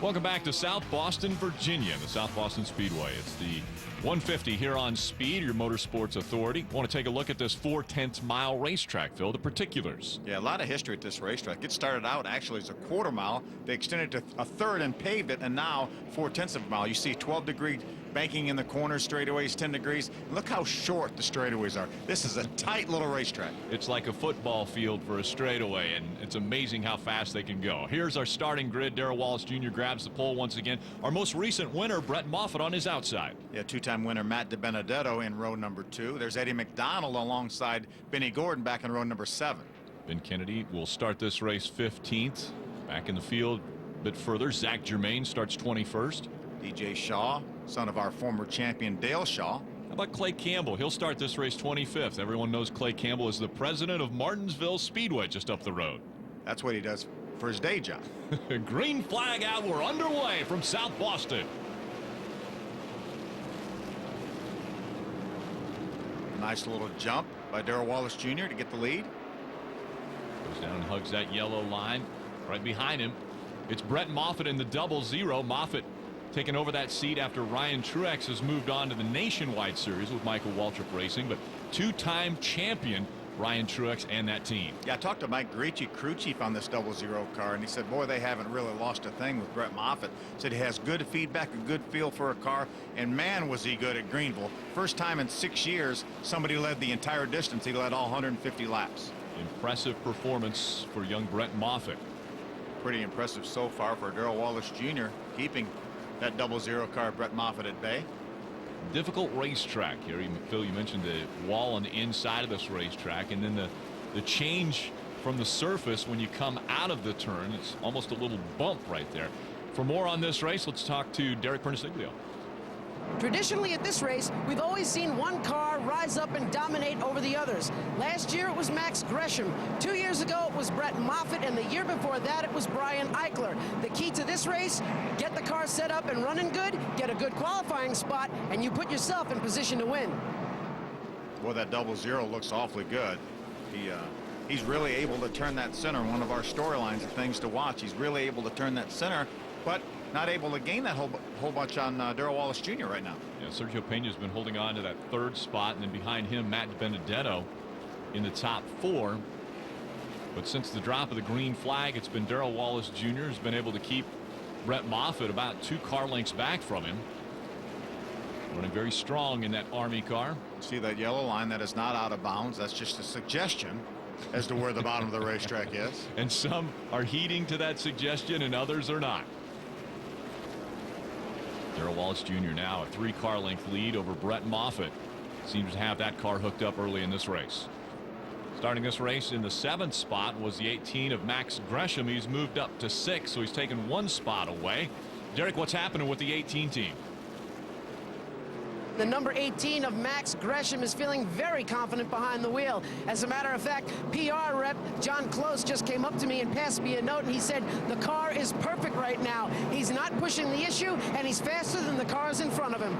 Welcome back to South Boston, Virginia, the South Boston Speedway. It's the 150 here on Speed, your motorsports authority. Want to take a look at this 4/10 mile racetrack, Phil, the particulars. Yeah, a lot of history at this racetrack. It started out actually as a quarter mile. They extended to a third and paved it, and now 4/10 of a mile. You see 12-degree banking in the corners, straightaways 10 degrees. Look how short the straightaways are. This is a tight little racetrack. It's like a football field for a straightaway, and it's amazing how fast they can go. Here's our starting grid. Darrell Wallace Jr. grabs the pole once again. Our most recent winner, Brett Moffitt, on his outside. Yeah, two-time winner Matt DiBenedetto in row number 2. There's Eddie McDonald alongside Benny Gordon back in row number 7. Ben Kennedy will start this race 15th. Back in the field a bit further, Zach Germain starts 21st. DJ Shaw, son of our former champion Dale Shaw. How about Clay Campbell? He'll start this race 25th. Everyone knows Clay Campbell is the president of Martinsville Speedway just up the road. That's what he does for his day job. Green flag out. We're underway from South Boston. Nice little jump by Darrell Wallace Jr. to get the lead. Goes down and hugs that yellow line. Right behind him, it's Brett Moffitt in the 00. Moffitt taking over that seat after Ryan Truex has moved on to the Nationwide Series with Michael Waltrip Racing, but two-time champion Ryan Truex and that team. Yeah, I talked to Mike Gricci, crew chief on this 00 car, and he said, boy, they haven't really lost a thing with Brett Moffitt. Said he has good feedback, a good feel for a car, and man, was he good at Greenville. First time in 6 years somebody led the entire distance. He led all 150 laps. Impressive performance for young Brett Moffitt. Pretty impressive so far for Darrell Wallace Jr. keeping that 00 car, Brett Moffitt, at bay. Difficult racetrack here. Phil, you mentioned the wall on the inside of this racetrack, and then the change from the surface when you come out of the turn. It's almost a little bump right there. For more on this race, let's talk to Derek Perniciglio. Traditionally at this race, we've always seen one car rise up and dominate over the others. Last year it was Max Gresham. 2 years ago it was Brett Moffitt, and the year before that it was Brian Eichler. The key to this race, get the car set up and running good, get a good qualifying spot, and you put yourself in position to win. Well, that 00 looks awfully good. He's really able to turn that center. One of our storylines of things to watch. He's really able to turn that center, but not able to gain that whole bunch on Darrell Wallace Jr. right now. Yeah, Sergio Pena's been holding on to that third spot, and then behind him, Matt Benedetto in the top 4. But since the drop of the green flag, it's been Darrell Wallace Jr. who's been able to keep Brett Moffitt about 2 car lengths back from him. Running very strong in that Army car. See that yellow line? That is not out of bounds. That's just a suggestion as to where the bottom of the racetrack is. And some are heeding to that suggestion and others are not. Darrell Wallace Jr. now a 3 car length lead over Brett Moffitt. Seems to have that car hooked up early in this race. Starting this race in the 7th spot was the 18 of Max Gresham. He's moved up to 6, so he's taken 1 spot away. Derek, what's happening with the 18 team? The number 18 of Max Gresham is feeling very confident behind the wheel. As a matter of fact, PR rep John Close just came up to me and passed me a note, and he said the car is perfect right now. He's not pushing the issue, and he's faster than the cars in front of him.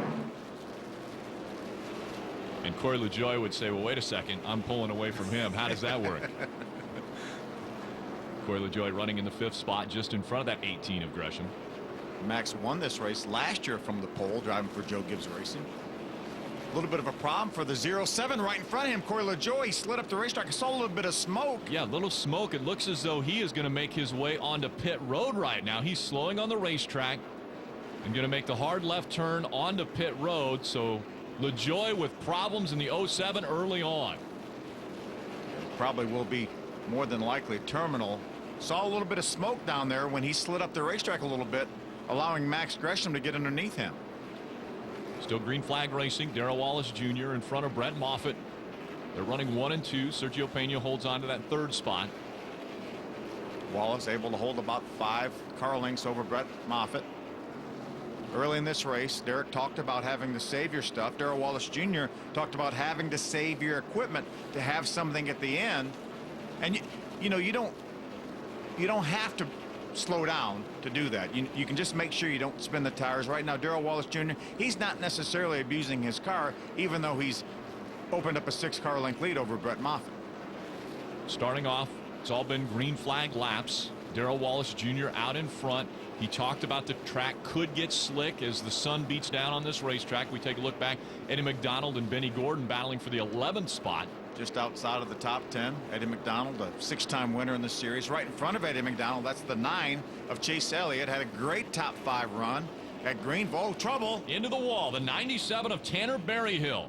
And Corey LaJoie would say, well, wait a second, I'm pulling away from him. How does that work? Corey LaJoie running in the 5th spot, just in front of that 18 of Gresham. Max won this race last year from the pole, driving for Joe Gibbs Racing. A little bit of a problem for the 07 right in front of him. Corey LaJoie slid up the racetrack. I saw a little bit of smoke. Yeah, a little smoke. It looks as though he is going to make his way onto pit road right now. He's slowing on the racetrack and going to make the hard left turn onto pit road. So LaJoie with problems in the 07 early on. Probably will be more than likely terminal. Saw a little bit of smoke down there when he slid up the racetrack a little bit, allowing Max Gresham to get underneath him. Still green flag racing. Darrell Wallace Jr. in front of Brett Moffitt. They're running 1 and 2. Sergio Pena holds on to that 3rd spot. Wallace able to hold about 5 car lengths over Brett Moffitt. Early in this race, Derek talked about having to save your stuff. Darrell Wallace Jr. talked about having to save your equipment to have something at the end. And you know, you don't have to slow down to do that. You can just make sure you don't spin the tires. Right now, Darrell Wallace Jr., he's not necessarily abusing his car, even though he's opened up a 6 car length lead over Brett Moffitt. Starting off, it's all been green flag laps. Darrell Wallace Jr. out in front. He talked about the track could get slick as the sun beats down on this racetrack. We take a look back. Eddie McDonald and Benny Gordon battling for the 11th spot. Just outside of the top 10, Eddie McDonald, a 6-time winner in the series. Right in front of Eddie McDonald, that's the 9 of Chase Elliott. Had a great top 5 run at Greenville. Trouble. Into the wall, the 97 of Tanner Berryhill.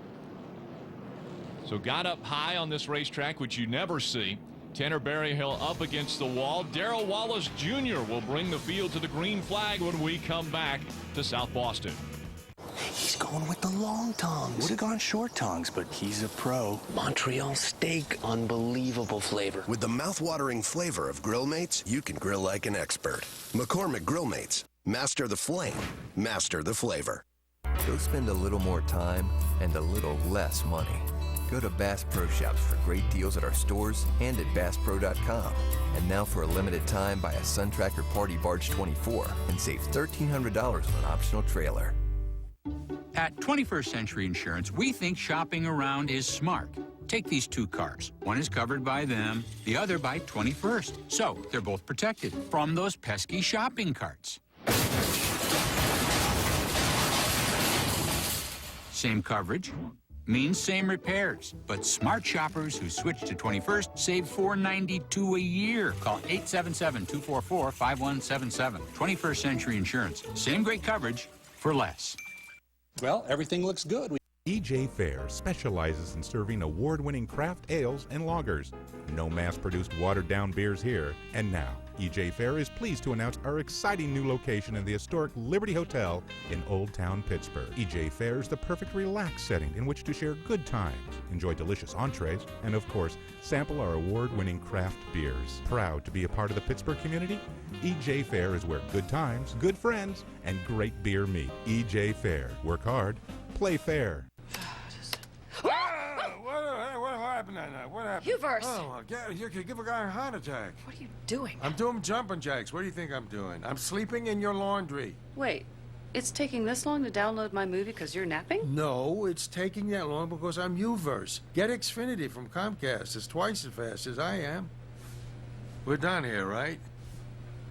So got up high on this racetrack, which you never see. Tanner Berryhill up against the wall. Darrell Wallace Jr. will bring the field to the green flag when we come back to South Boston. He's going with the long tongues. Would have gone short tongues, but he's a pro. Montreal steak, unbelievable flavor. With the mouth-watering flavor of Grill Mates, you can grill like an expert. McCormick Grill Mates. Master the flame. Master the flavor. Go spend a little more time and a little less money. Go to Bass Pro Shops for great deals at our stores and at BassPro.com. And now for a limited time, buy a Sun Tracker Party Barge 24 and save $1,300 on an optional trailer. At 21st Century Insurance, we think shopping around is smart. Take these two cars. One is covered by them, the other by 21st. So they're both protected from those pesky shopping carts. Same coverage means same repairs, but smart shoppers who switch to 21st save $492 a year. Call 877-244-5177. 21st Century Insurance. Same great coverage for less. Well, everything looks good. EJ Fair specializes in serving award-winning craft ales and lagers. No mass-produced watered-down beers here. And now, EJ Fair is pleased to announce our exciting new location in the historic Liberty Hotel in Old Town Pittsburgh. EJ Fair is the perfect relaxed setting in which to share good times, enjoy delicious entrees, and of course, sample our award-winning craft beers. Proud to be a part of the Pittsburgh community? EJ Fair is where good times, good friends, and great beer meet. EJ Fair. Work hard, play fair. What happened that night? What happened? Hubert! Oh, you could give a guy a heart attack. What are you doing? I'm doing jumping jacks. What do you think I'm doing? I'm sleeping in your laundry. Wait, it's taking this long to download my movie because you're napping? No, it's taking that long because I'm Uverse. Get Xfinity from Comcast. It's twice as fast as I am. We're done here, right?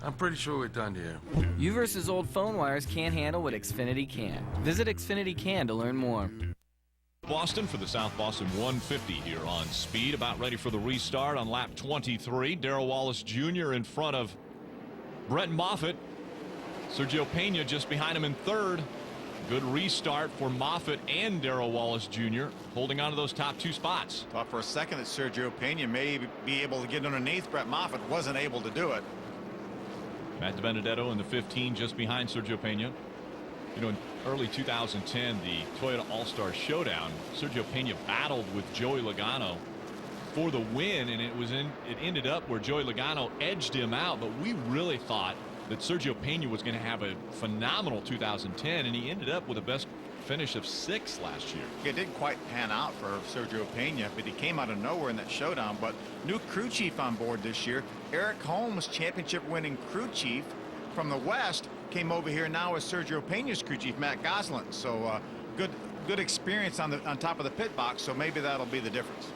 I'm pretty sure we're done here. Uverse's old phone wires can't handle what Xfinity can. Visit Xfinity Can to learn more. Boston for the South Boston 150 here on speed. About ready for the restart on lap 23. Darrell Wallace Jr. in front of Brett Moffitt. Sergio Pena just behind him in third. Good restart for Moffitt and Darrell Wallace Jr. holding on to those top two spots. Thought for a second that Sergio Pena may be able to get underneath Brett Moffitt. Wasn't able to do it. Matt DiBenedetto in the 15 just behind Sergio Pena. You know, in early 2010, the Toyota All-Star Showdown, Sergio Pena battled with Joey Logano for the win, and it ended up where Joey Logano edged him out, but we really thought that Sergio Pena was going to have a phenomenal 2010, and he ended up with a best finish of 6th last year. It didn't quite pan out for Sergio Pena, but he came out of nowhere in that showdown. But new crew chief on board this year, Eric Holmes, championship-winning crew chief from the West, came over here now as Sergio Pena's crew chief, Matt Goslin. So good experience on top of the pit box. So maybe that'll be the difference.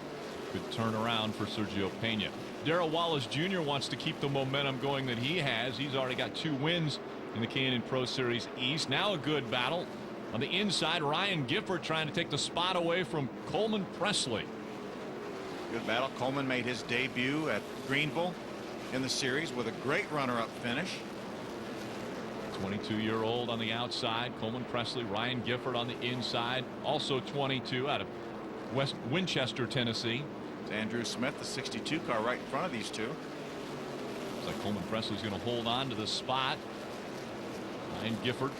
Good turnaround for Sergio Pena. Darrell Wallace Jr. wants to keep the momentum going that he has. He's already got 2 wins in the K&N Pro Series East. Now a good battle on the inside. Ryan Gifford trying to take the spot away from Coleman Presley. Good battle. Coleman made his debut at Greenville in the series with a great runner-up finish. 22-year-old on the outside, Coleman Presley. Ryan Gifford on the inside, also 22, out of West Winchester, Tennessee. It's Andrew Smith, the 62 car, right in front of these two. Looks like Coleman Presley's going to hold on to the spot. Ryan Gifford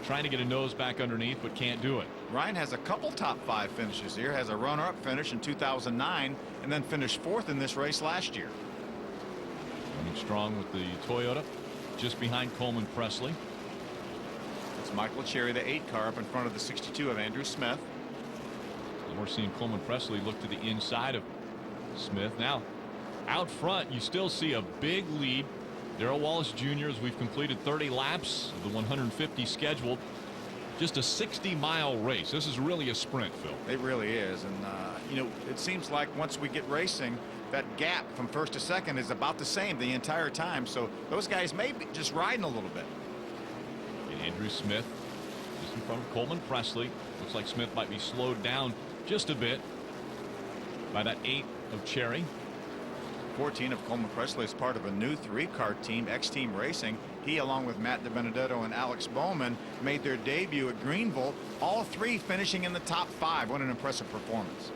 trying to get a nose back underneath, but can't do it. Ryan has a couple top 5 finishes here. Has a runner-up finish in 2009, and then finished 4th in this race last year. Running strong with the Toyota, just behind Coleman Presley. It's Michael Cherry, the 8 car, up in front of the 62 of Andrew Smith. And we're seeing Coleman Presley look to the inside of Smith. Now, out front, you still see a big lead. Darrell Wallace Jr., as we've completed 30 laps of the 150 scheduled. Just a 60-mile race. This is really a sprint, Phil. It really is. And, you know, it seems like once we get racing, that gap from first to second is about the same the entire time. So those guys may be just riding a little bit. And Andrew Smith just in front of Coleman Presley. Looks like Smith might be slowed down just a bit by that 8 of Cherry. 14 of Coleman Presley is part of a new 3-car team, X-Team Racing. He, along with Matt DiBenedetto and Alex Bowman, made their debut at Greenville, all 3 finishing in the top 5. What an impressive performance.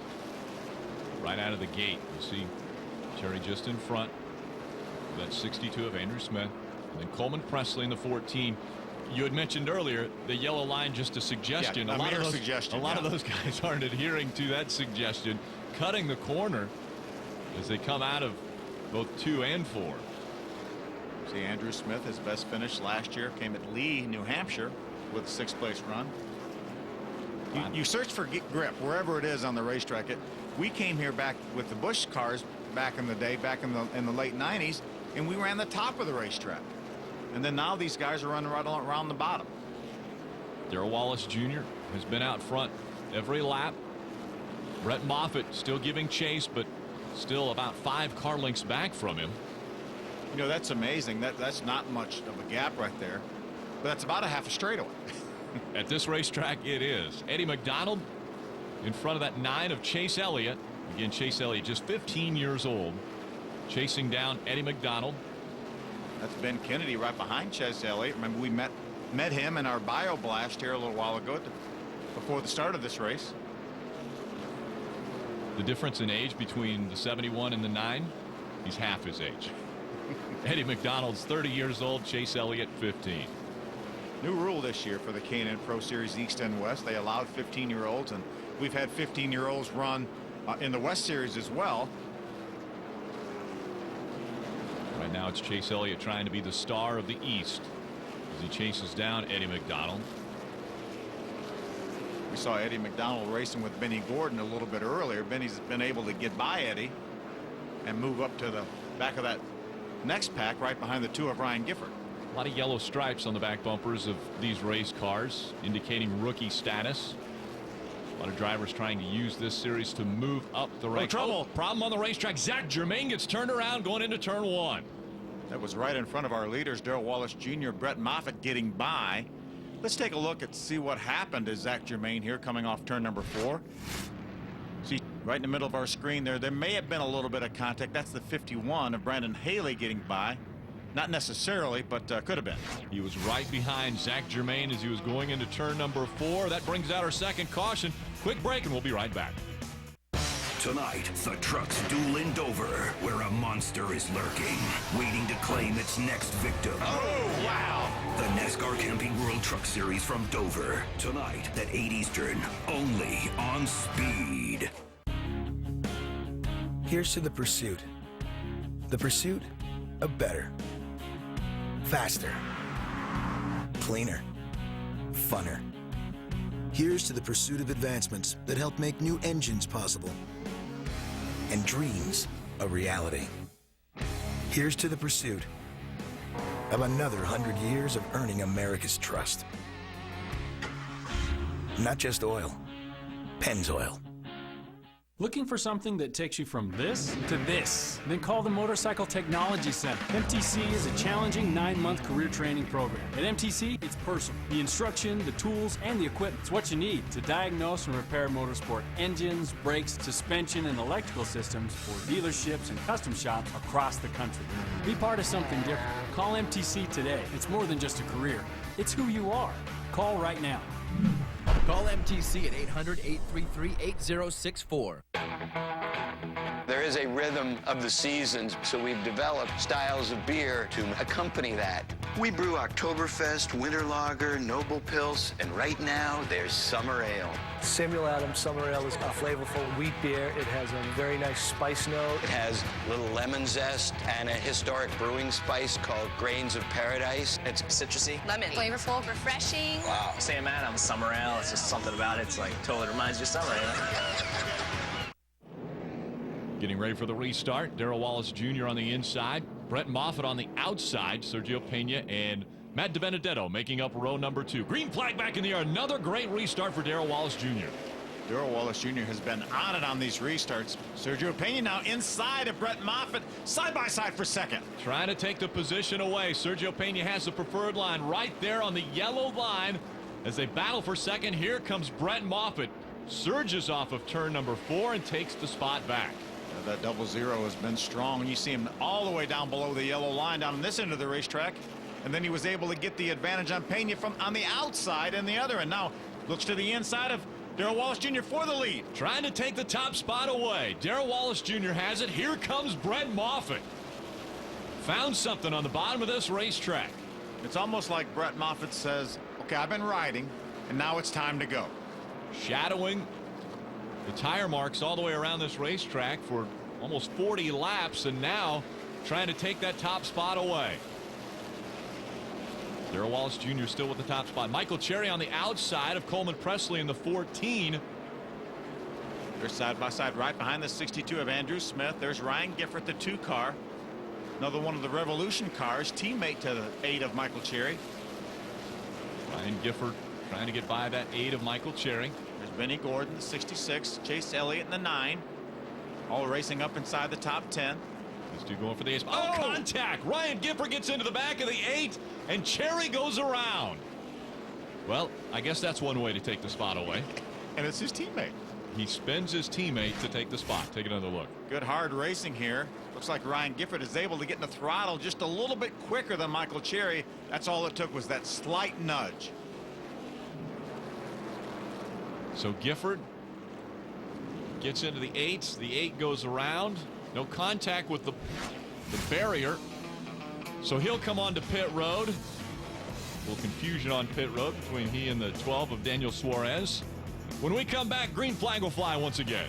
Right out of the gate, you see Cherry just in front. That 62 of Andrew Smith. And then Coleman Presley in the 14. You had mentioned earlier the yellow line, just a suggestion. Yeah, a lot of those suggestion. A lot of those guys aren't adhering to that suggestion, cutting the corner as they come out of both 2 and 4. See, Andrew Smith, his best finish last year came at Lee, New Hampshire, with a 6th place run. You search for grip wherever it is on the racetrack. We came here back with the Busch cars back in the day, back in the late 90s, and we ran the top of the racetrack. And then now these guys are running right around the bottom. Darrell Wallace Jr. has been out front every lap. Brett Moffitt still giving chase, but still about 5 car lengths back from him. You know, that's amazing. That's not much of a gap right there, but that's about a half a straightaway. At this racetrack, it is. Eddie McDonald in front of that 9 of Chase Elliott. Again, Chase Elliott just 15 years old, chasing down Eddie McDonald. That's Ben Kennedy right behind Chase Elliott. Remember, we met him in our bio blast here a little while ago before the start of this race. The difference in age between the 71 and the 9, he's half his age. Eddie McDonald's 30 years old, Chase Elliott 15. New rule this year for the K&N Pro Series East and West. They allowed 15-year-olds, and we've had 15-year-olds run in the West Series as well. Right now it's Chase Elliott trying to be the star of the East as he chases down Eddie McDonald. We saw Eddie McDonald racing with Benny Gordon a little bit earlier. Benny's been able to get by Eddie and move up to the back of that next pack right behind the 2 of Ryan Gifford. A lot of yellow stripes on the back bumpers of these race cars, indicating rookie status. A lot of drivers trying to use this series to move up the race. Trouble. Problem on the racetrack. Zach Germain gets turned around going into turn 1. That was right in front of our leaders, Darrell Wallace Jr., Brett Moffitt getting by. Let's take a look and see what happened to Zach Germain here coming off turn number 4. See, right in the middle of our screen there may have been a little bit of contact. That's the 51 of Brandon Haley getting by. Not necessarily, but could have been. He was right behind Zach Germain as he was going into turn number 4. That brings out our second caution. Quick break and we'll be right back. Tonight, the trucks duel in Dover, where a monster is lurking, waiting to claim its next victim. Oh, wow! The NASCAR Camping World Truck Series from Dover. Tonight at 8 Eastern, only on Speed. Here's to the pursuit. The pursuit of better. Faster. Cleaner. Funner. Here's to the pursuit of advancements that help make new engines possible and dreams a reality. Here's to the pursuit of another 100 years of earning America's trust. Not just oil, Pennzoil. Looking for something that takes you from this to this? Then call the Motorcycle Technology Center. MTC is a challenging 9-month career training program. At MTC, it's personal. The instruction, the tools, and the equipment. It's what you need to diagnose and repair motorsport engines, brakes, suspension, and electrical systems for dealerships and custom shops across the country. Be part of something different. Call MTC today. It's more than just a career. It's who you are. Call right now. Call MTC at 800-833-8064. There is a rhythm of the seasons, so we've developed styles of beer to accompany that. We brew Oktoberfest, Winter Lager, Noble Pils, and right now there's Summer Ale. Samuel Adams Summer Ale is a flavorful wheat beer. It has a very nice spice note. It has a little lemon zest and a historic brewing spice called Grains of Paradise. It's citrusy. Lemon. Flavorful. Refreshing. Wow. Sam Adams Summer Ale. It's just something about it. It's like totally reminds you of summer. Getting ready for the restart. Darrell Wallace Jr. on the inside. Brett Moffitt on the outside. Sergio Pena and Matt DiBenedetto making up row number 2. Green flag back in the air. Another great restart for Darrell Wallace Jr. Darrell Wallace Jr. has been on it on these restarts. Sergio Pena now inside of Brett Moffitt, side by side for second. Trying to take the position away. Sergio Pena has the preferred line right there on the yellow line as they battle for second. Here comes Brett Moffitt. Surges off of turn number 4 and takes the spot back. That 00 has been strong. You see him all the way down below the yellow line down on this end of the racetrack. And then he was able to get the advantage on Pena from on the outside and the other. And now looks to the inside of Darrell Wallace Jr. for the lead. Trying to take the top spot away. Darrell Wallace Jr. has it. Here comes Brett Moffitt. Found something on the bottom of this racetrack. It's almost like Brett Moffitt says, okay, I've been riding, and now it's time to go. Shadowing the tire marks all the way around this racetrack for almost 40 laps, and now trying to take that top spot away. Darrell Wallace Jr. still with the top spot. Michael Cherry on the outside of Coleman Presley in the 14. They're side by side right behind the 62 of Andrew Smith. There's Ryan Gifford, the 2 car. Another one of the Revolution cars, teammate to the 8 of Michael Cherry. Ryan Gifford trying to get by that 8 of Michael Cherry. There's Benny Gordon, the 66, Chase Elliott in the 9. All racing up inside the top 10. These two going for the ace. Oh, contact! Ryan Gifford gets into the back of the 8, and Cherry goes around. Well, I guess that's one way to take the spot away. And it's his teammate. He spins his teammate to take the spot. Take another look. Good hard racing here. Looks like Ryan Gifford is able to get in the throttle just a little bit quicker than Michael Cherry. That's all it took, was that slight nudge. So Gifford gets into the 8s. The 8 goes around. No contact with the barrier. So he'll come on to pit road. A little confusion on pit road between he and the 12 of Daniel Suarez. When we come back, green flag will fly once again.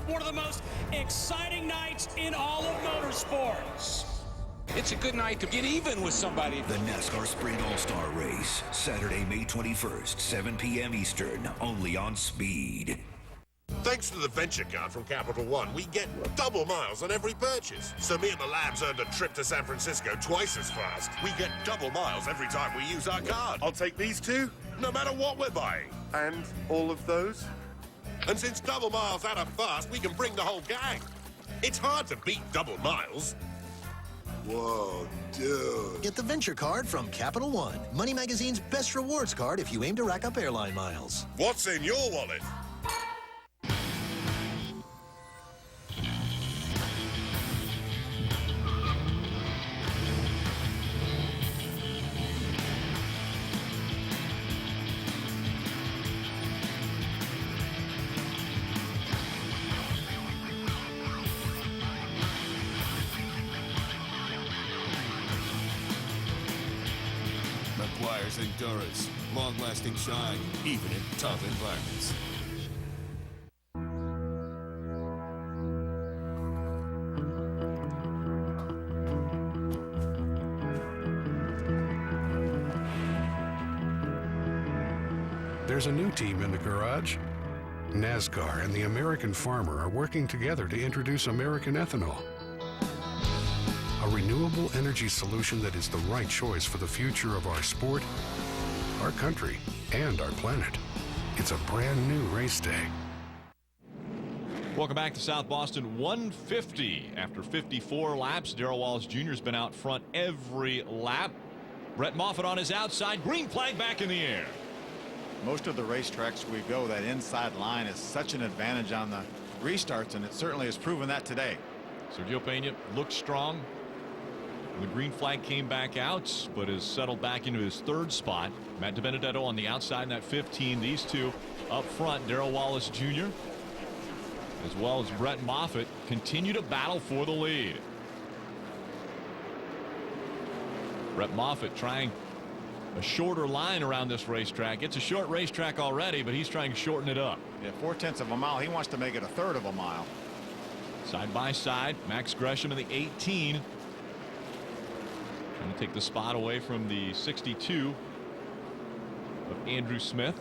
One of the most exciting nights in all of motorsports. It's a good night to get even with somebody. The NASCAR Sprint All-Star Race, Saturday, May 21st, 7 p.m. Eastern, only on Speed. Thanks to the Venture Card from Capital One, we get double miles on every purchase. So me and the Labs earned a trip to San Francisco twice as fast. We get double miles every time we use our card. I'll take these two, no matter what we're buying. And all of those? And since double miles add up fast, we can bring the whole gang. It's hard to beat double miles. Whoa, dude. Get the Venture Card from Capital One, Money Magazine's best rewards card if you aim to rack up airline miles. What's in your wallet? Requires endurance, long-lasting shine, even in tough environments. There's a new team in the garage. NASCAR and the American farmer are working together to introduce American ethanol. A renewable energy solution that is the right choice for the future of our sport, our country, and our planet. It's a brand new race day. Welcome back to South Boston 150. After 54 laps, Darrell Wallace Jr. has been out front every lap. Brett Moffitt on his outside. Green flag back in the air. Most of the racetracks we go, that inside line is such an advantage on the restarts, and it certainly has proven that today. Sergio Pena looked strong. The green flag came back out, but has settled back into his 3rd spot. Matt DiBenedetto on the outside in that 15. These two up front, Darrell Wallace Jr. as well as Brett Moffitt continue to battle for the lead. Brett Moffitt trying a shorter line around this racetrack. It's a short racetrack already, but he's trying to shorten it up. Yeah, 4/10 of a mile. He wants to make it a 1/3 of a mile. Side by side, Max Gresham in the 18. Trying to take the spot away from the 62 of Andrew Smith.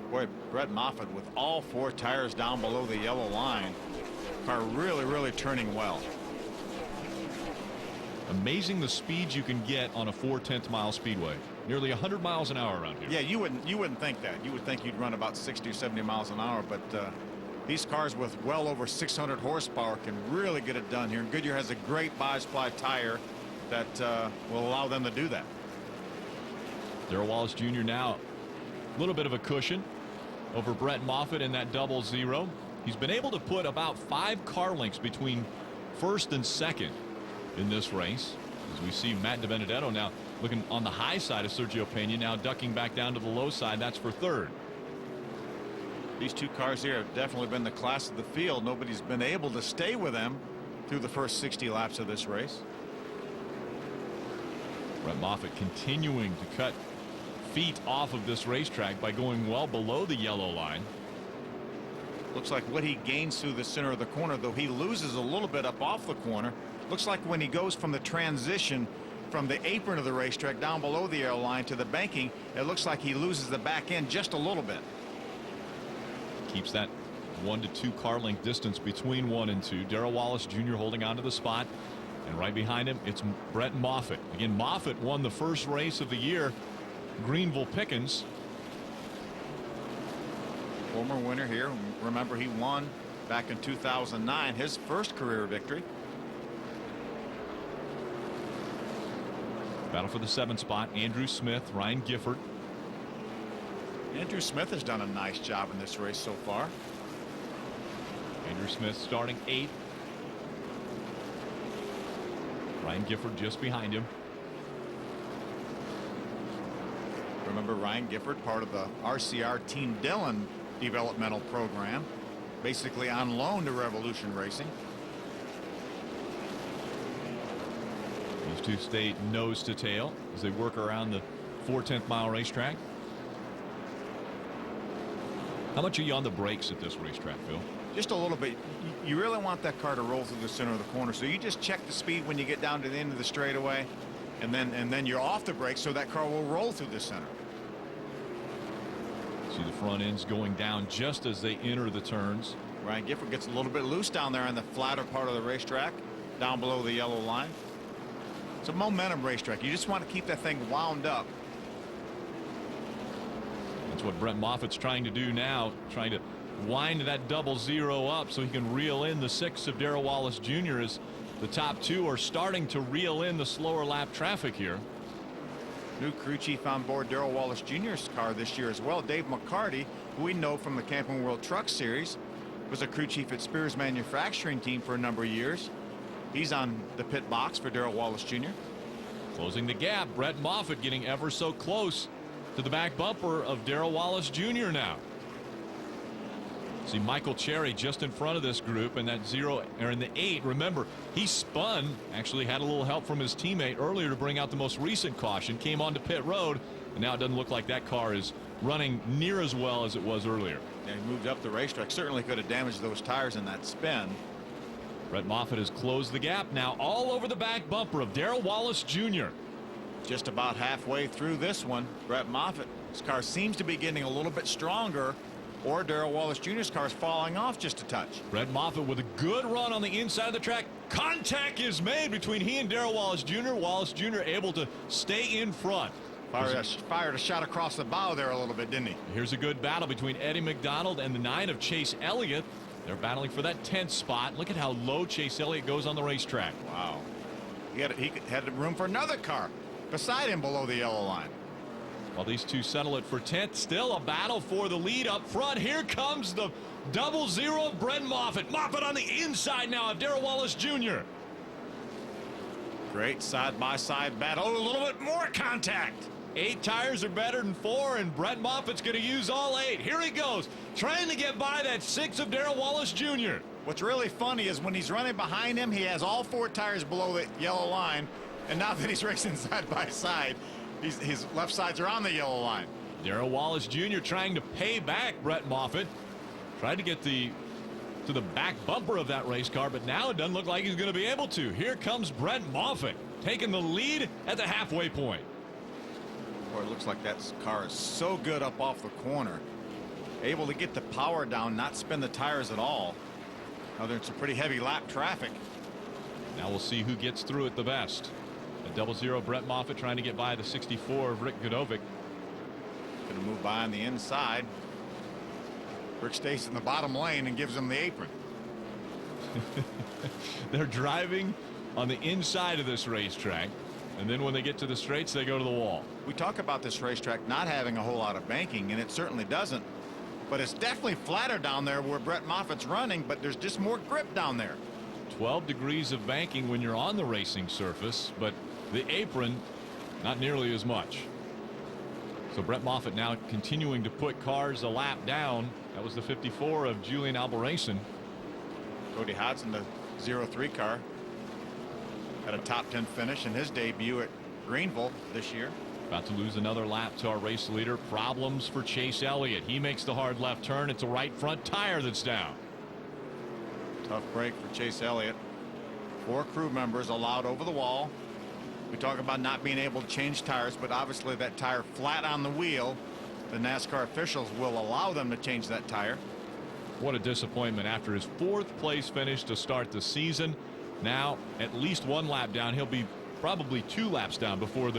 Boy, Brett Moffitt with all 4 tires down below the yellow line are really turning well. Amazing the speed you can get on a 4/10 mile speedway. Nearly 100 miles an hour around here. Yeah, you wouldn't think that. You would think you'd run about 60 or 70 miles an hour, but these cars with well over 600 horsepower can really get it done here. And Goodyear has a great bi-ply tire that will allow them to do that. Darrell Wallace Jr. now a little bit of a cushion over Brett Moffitt in that 0-0. He's been able to put about 5 car lengths between 1st and 2nd in this race, as we see Matt DiBenedetto now looking on the high side of Sergio Pena, now ducking back down to the low side. That's for 3rd. These 2 cars here have definitely been the class of the field. Nobody's been able to stay with them through the first 60 laps of this race. Brett Moffitt continuing to cut feet off of this racetrack by going well below the yellow line. Looks like what he gains through the center of the corner, though he loses a little bit up off the corner. Looks like when he goes from the transition from the apron of the racetrack down below the yellow line to the banking, it looks like he loses the back end just a little bit. Keeps that 1 to 2 car length distance between 1 and 2. Darrell Wallace Jr. holding on to the spot, and right behind him it's Brett Moffitt. Again, Moffitt won the first race of the year, Greenville Pickens. Former winner here. Remember, he won back in 2009, his first career victory. Battle for the 7th spot. Andrew Smith, Ryan Gifford. Andrew Smith has done a nice job in this race so far. Andrew Smith starting 8th. Ryan Gifford just behind him. Remember, Ryan Gifford, part of the RCR Team Dillon developmental program, basically on loan to Revolution Racing. These two stay nose to tail as they work around the 4/10 mile racetrack. How much are you on the brakes at this racetrack, Phil? Just a little bit. You really want that car to roll through the center of the corner, so you just check the speed when you get down to the end of the straightaway, and then you're off the brakes, so that car will roll through the center. See the front ends going down just as they enter the turns. Ryan Gifford gets a little bit loose down there on the flatter part of the racetrack, down below the yellow line. It's a momentum racetrack. You just want to keep that thing wound up. That's what Brett Moffitt's trying to do now, trying to wind that 00 up so he can reel in the 6 of Darrell Wallace Jr. as the top 2 are starting to reel in the slower lap traffic here. New crew chief on board Darrell Wallace Jr.'s car this year as well. Dave McCarty, who we know from the Camping World Truck Series, was a crew chief at Spears Manufacturing Team for a number of years. He's on the pit box for Darrell Wallace Jr. Closing the gap. Brett Moffitt getting ever so close to the back bumper of Darrell Wallace Jr. now. See Michael Cherry just in front of this group, and that 0 or in the 8. Remember, he spun, actually had a little help from his teammate earlier to bring out the most recent caution, came onto pit road, and now it doesn't look like that car is running near as well as it was earlier. Yeah, he moved up the racetrack. Certainly could have damaged those tires in that spin. Brett Moffitt has closed the gap now all over the back bumper of Darrell Wallace Jr. Just about halfway through this one, Brett Moffitt's car seems to be getting a little bit stronger, or Darrell Wallace Jr.'s car is falling off just a touch. Brett Moffitt with a good run on the inside of the track. Contact is made between he and Darrell Wallace Jr. Wallace Jr. able to stay in front. Fired a shot across the bow there a little bit, didn't he? Here's a good battle between Eddie McDonald and the 9 of Chase Elliott. They're battling for that 10th spot. Look at how low Chase Elliott goes on the racetrack. Wow. He had room for another car beside him below the yellow line. While these two settle it for 10th, still a battle for the lead up front. Here comes the 00 of Brett Moffitt. Moffitt on the inside now of Darrell Wallace Jr. Great side-by-side battle. Oh, a little bit more contact. 8 tires are better than 4, and Brett Moffitt's going to use all 8. Here he goes, trying to get by that 6 of Darrell Wallace Jr. What's really funny is when he's running behind him, he has all 4 tires below the yellow line, and now that he's racing side by side, his left sides are on the yellow line. Darrell Wallace Jr. trying to pay back Brett Moffitt. Tried to get to the back bumper of that race car, but now it doesn't look like he's going to be able to. Here comes Brett Moffitt taking the lead at the halfway point. Boy, it looks like that car is so good up off the corner. Able to get the power down, not spin the tires at all. Now there's some pretty heavy lap traffic. Now we'll see who gets through it the best. A 00 Brett Moffitt trying to get by the 64 of Rick Godovic. Going to move by on the inside. Rick stays in the bottom lane and gives him the apron. They're driving on the inside of this racetrack, and then when they get to the straights, they go to the wall. We talk about this racetrack not having a whole lot of banking, and it certainly doesn't. But it's definitely flatter down there where Brett Moffitt's running, but there's just more grip down there. 12 degrees of banking when you're on the racing surface, but the apron, not nearly as much. So Brett Moffitt now continuing to put cars a lap down. That was the 54 of Julian Albarracin. Cody Hodson, the 03 car, had a top 10 finish in his debut at Greenville this year. About to lose another lap to our race leader. Problems for Chase Elliott. He makes the hard left turn. It's a right front tire that's down. Tough break for Chase Elliott. 4 crew members allowed over the wall. We talk about not being able to change tires, but obviously that tire flat on the wheel, the NASCAR officials will allow them to change that tire. What a disappointment after his 4th place finish to start the season. Now at least 1 lap down. He'll be probably 2 laps down before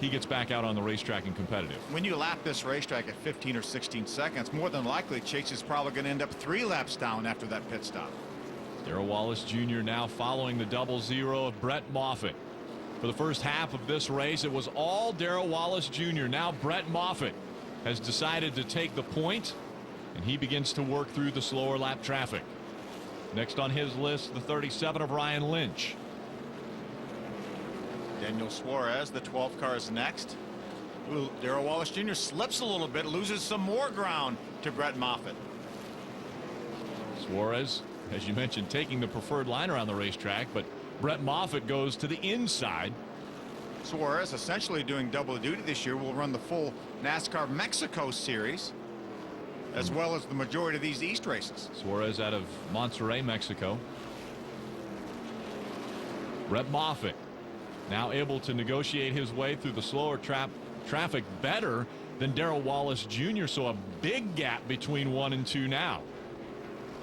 he gets back out on the racetrack and competitive. When you lap this racetrack at 15 or 16 seconds, more than likely Chase is probably going to end up 3 laps down after that pit stop. Darrell Wallace Jr. now following the 0-0 of Brett Moffitt. For the first half of this race, it was all Darrell Wallace Jr. Now Brett Moffitt has decided to take the point, and he begins to work through the slower lap traffic. Next on his list, the 37 of Ryan Lynch. Daniel Suarez, the 12th car, is next. Darrell Wallace Jr. slips a little bit, loses some more ground to Brett Moffitt. Suarez, as you mentioned, taking the preferred line around the racetrack, but Brett Moffitt goes to the inside. Suarez essentially doing double duty this year. Will run the full NASCAR Mexico series as well as the majority of these East races. Suarez out of Monterrey, Mexico. Brett Moffitt now able to negotiate his way through the slower traffic better than Darrell Wallace Jr. So a big gap between 1 and 2 now.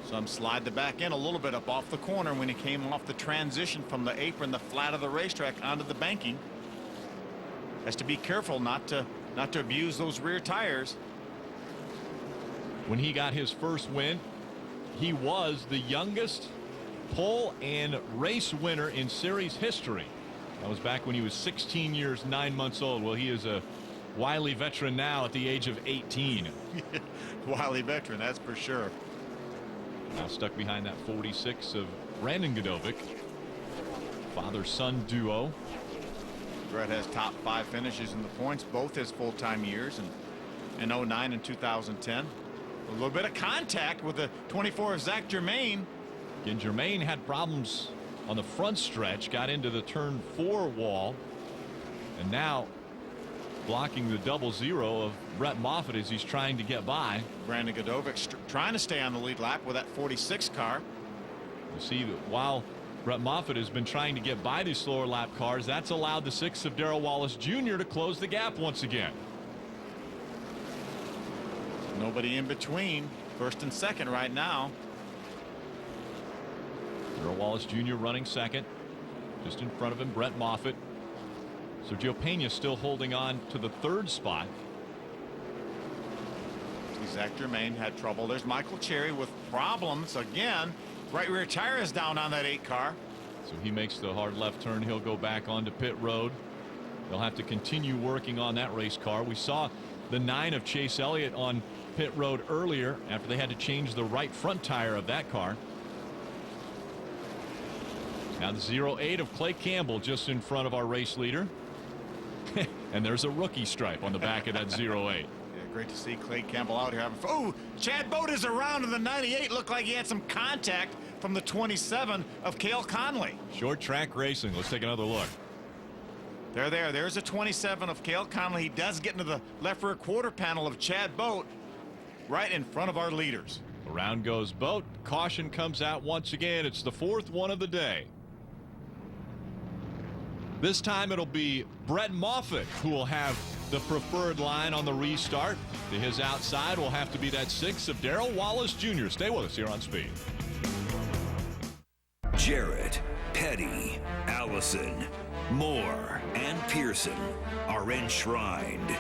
Some slide the back end a little bit up off the corner when he came off the transition from the apron, the flat of the racetrack onto the banking. Has to be careful not to abuse those rear tires. When he got his first win, he was the youngest pole and race winner in series history. That was back when he was 16 years 9 months old. Well, he is a wily veteran now at the age of 18. Wily veteran, that's for sure. Now stuck behind that 46 of Brandon Godovic. Father-son duo. Brett has top 5 finishes in the points, both his full-time years, in 09 and 2010. A little bit of contact with the 24 of Zach Germain. Again, Germain had problems on the front stretch, got into the turn 4 wall, and now blocking the 0-0 of Brett Moffitt as he's trying to get by. Brandon Godovic trying to stay on the lead lap with that 46 car. You see that while Brett Moffitt has been trying to get by these slower lap cars, that's allowed the 6 of Darrell Wallace Jr. to close the gap once again. Nobody in between first and second right now. Darrell Wallace Jr. running second. Just in front of him, Brett Moffitt. Sergio Pena still holding on to the 3rd spot. Zach Germain had trouble. There's Michael Cherry with problems again. Right rear tire is down on that 8 car. So he makes the hard left turn. He'll go back onto pit road. They'll have to continue working on that race car. We saw the 9 of Chase Elliott on pit road earlier after they had to change the right front tire of that car. Now the 08 of Clay Campbell just in front of our race leader. And there's a rookie stripe on the back of that 08. Yeah, great to see Clay Campbell out here having fun. Oh, Chad Boat is around in the 98. Looked like he had some contact from the 27 of Cale Conley. Short track racing. Let's take another look. There's a 27 of Cale Conley. He does get into the left rear quarter panel of Chad Boat right in front of our leaders. Around goes Boat. Caution comes out once again. It's the 4th one of the day. This time it'll be Brett Moffitt who will have the preferred line on the restart. To his outside will have to be that 6 of Darrell Wallace Jr. Stay with us here on Speed. Jarrett, Petty, Allison, Moore, and Pearson are enshrined.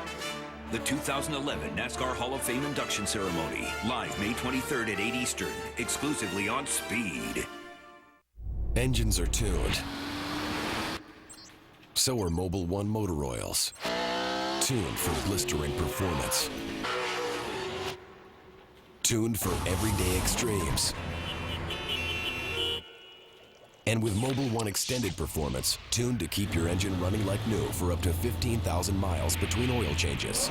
The 2011 NASCAR Hall of Fame induction ceremony, live May 23rd at 8 Eastern, exclusively on Speed. Engines are tuned. So are Mobil 1 motor oils. Tuned for blistering performance. Tuned for everyday extremes. And with Mobil 1 Extended Performance, tuned to keep your engine running like new for up to 15,000 miles between oil changes.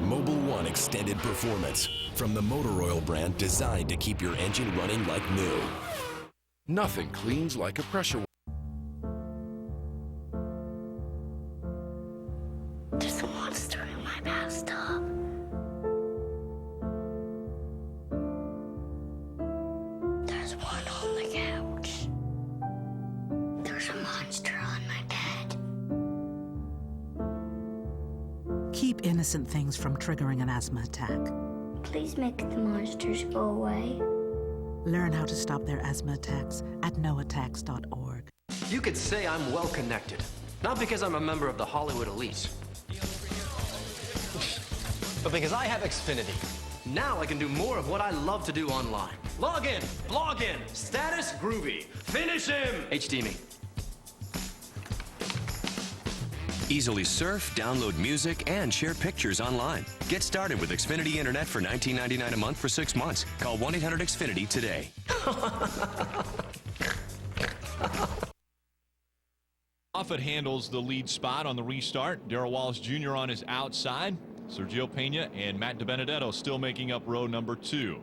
Mobil 1 Extended Performance, from the motor oil brand designed to keep your engine running like new. Nothing cleans like a pressure one on the couch. There's a monster on my bed. Keep innocent things from triggering an asthma attack. Please make the monsters go away. Learn how to stop their asthma attacks at noattacks.org. You could say I'm well connected. Not because I'm a member of the Hollywood elite, but because I have Xfinity. Now I can do more of what I love to do online. Log in, status groovy, finish him! HD me. Easily surf, download music, and share pictures online. Get started with Xfinity Internet for $19.99 a month for 6 months. Call 1-800-XFINITY today. Moffitt handles the lead spot on the restart. Darrell Wallace Jr. on his outside. Sergio Pena and Matt DiBenedetto still making up row number 2.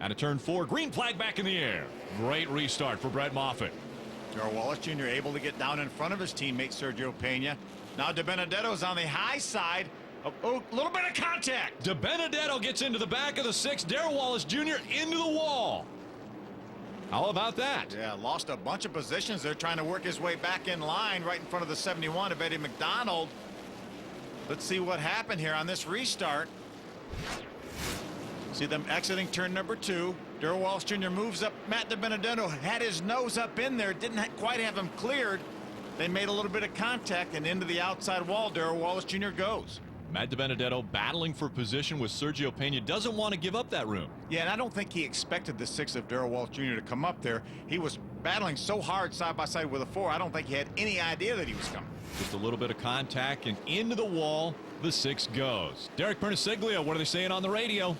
Out of turn 4, green flag back in the air. Great restart for Brett Moffitt. Darrell Wallace Jr. able to get down in front of his teammate Sergio Pena. Now DiBenedetto's on the high side. Oh, a little bit of contact. DiBenedetto gets into the back of the 6. Darrell Wallace Jr. into the wall. How about that? Yeah, lost a bunch of positions. They're trying to work his way back in line right in front of the 71 of Eddie McDonald. Let's see what happened here on this restart. See them exiting turn number 2. Darrell Wallace Jr. moves up. Matt DiBenedetto had his nose up in there. Didn't quite have him cleared. They made a little bit of contact, and into the outside wall, Darrell Wallace Jr. goes. Matt DiBenedetto battling for position with Sergio Pena. Doesn't want to give up that room. Yeah, and I don't think he expected the 6 of Darrell Wallace Jr. to come up there. He was battling so hard side by side with a 4. I don't think he had any idea that he was coming. Just a little bit of contact, and into the wall, the 6 goes. Derek Pernisiglia, what are they saying on the radio?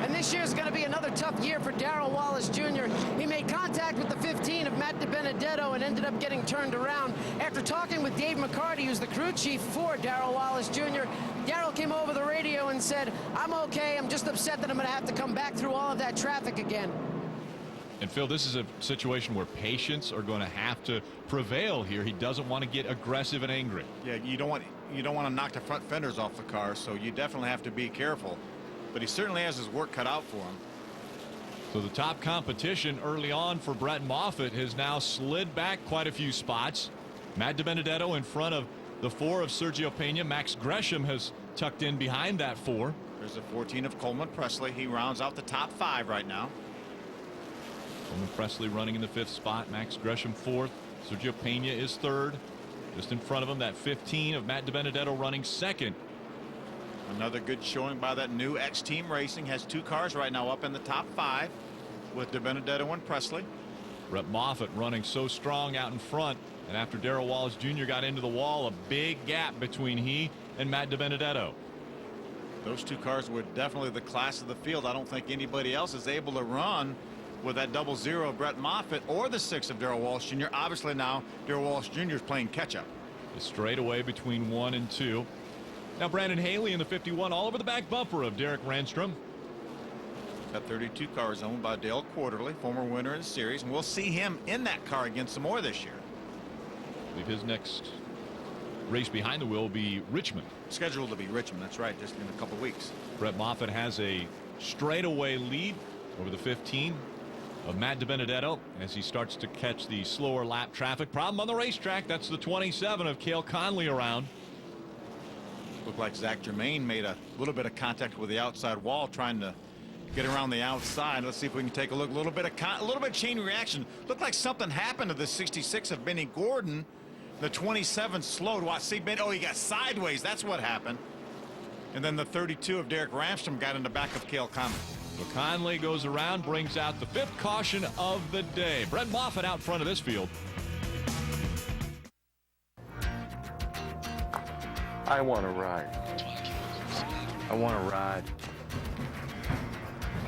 And this year's going to be another tough year for Darrell Wallace Jr. He made contact with the 15 of Matt DiBenedetto and ended up getting turned around. After talking with Dave McCarty, who's the crew chief for Darrell Wallace Jr., Darrell came over the radio and said, "I'm okay. I'm just upset that I'm going to have to come back through all of that traffic again." And Phil, this is a situation where patience are going to have to prevail here. He doesn't want to get aggressive and angry. Yeah, you don't want to knock the front fenders off the car, so you definitely have to be careful. But he certainly has his work cut out for him. So the top competition early on for Brett Moffitt has now slid back quite a few spots. Matt DiBenedetto in front of the 4 of Sergio Pena. Max Gresham has tucked in behind that 4. There's a 14 of Coleman Presley. He rounds out the top 5 right now. Coleman Presley running in the 5th spot. Max Gresham 4th. Sergio Pena is 3rd. Just in front of him, that 15 of Matt DiBenedetto running 2nd. Another good showing by that new X-Team Racing. Has 2 cars right now up in the top 5 with DiBenedetto and Presley. Brett Moffitt running so strong out in front. And after Darrell Wallace Jr. got into the wall, a big gap between he and Matt DiBenedetto. Those 2 cars were definitely the class of the field. I don't think anybody else is able to run with that 00 of Brett Moffitt or the 6 of Darrell Wallace Jr. Obviously now Darrell Wallace Jr. is playing catch-up. The straightaway between 1 and 2. Now Brandon Haley in the 51 all over the back bumper of Derek Randstrom. That 32 car is owned by Dale Quarterly, former winner in the series, and we'll see him in that car again some more this year. I believe his next race behind the wheel will be Richmond. Scheduled to be Richmond, that's right, just in a couple weeks. Brett Moffitt has a straightaway lead over the 15 of Matt DiBenedetto as he starts to catch the slower lap traffic. Problem on the racetrack, that's the 27 of Cale Conley around. Looked like Zach Germain made a little bit of contact with the outside wall trying to get around the outside. Let's see if we can take a look. A little bit of chain reaction. Looked like something happened to the 66 of Benny Gordon. The 27 slowed. Watch, see, oh, he got sideways. That's what happened. And then the 32 of Derek Randstrom got in the back of Cale Conley. So Conley goes around, brings out the 5th caution of the day. Brett Moffitt out front of this field. I want to ride. I want to ride.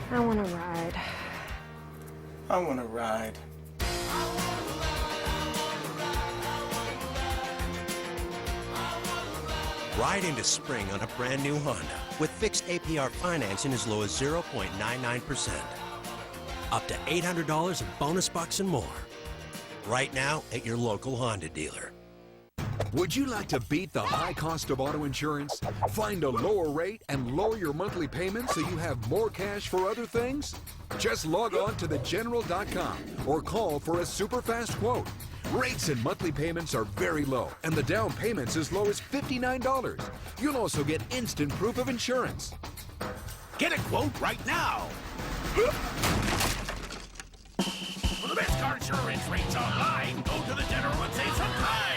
I want to ride. I want to ride. Ride into spring on a brand new Honda with fixed APR financing as low as 0.99%. Up to $800 in bonus bucks and more. Right now at your local Honda dealer. Would you like to beat the high cost of auto insurance? Find a lower rate and lower your monthly payments so you have more cash for other things? Just log on to thegeneral.com or call for a super fast quote. Rates and monthly payments are very low, and the down payment's as low as $59. You'll also get instant proof of insurance. Get a quote right now. For the best car insurance rates online, go to the General and save some time.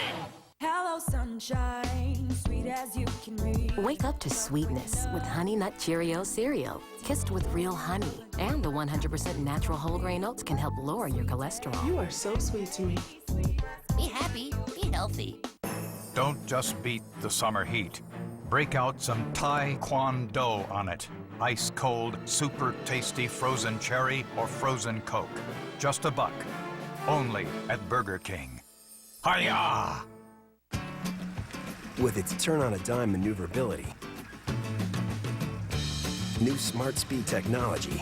Hello, sunshine, sweet as you can be. Wake up to sweetness with Honey Nut Cheerios cereal. Kissed with real honey. And the 100% natural whole grain oats can help lower your cholesterol. You are so sweet to me. Be happy, be healthy. Don't just beat the summer heat. Break out some Thai Quan Do on it. Ice cold, super tasty frozen cherry or frozen Coke. Just $1. Only at Burger King. Hi-ya! With its turn-on-a-dime maneuverability, new Smart Speed technology,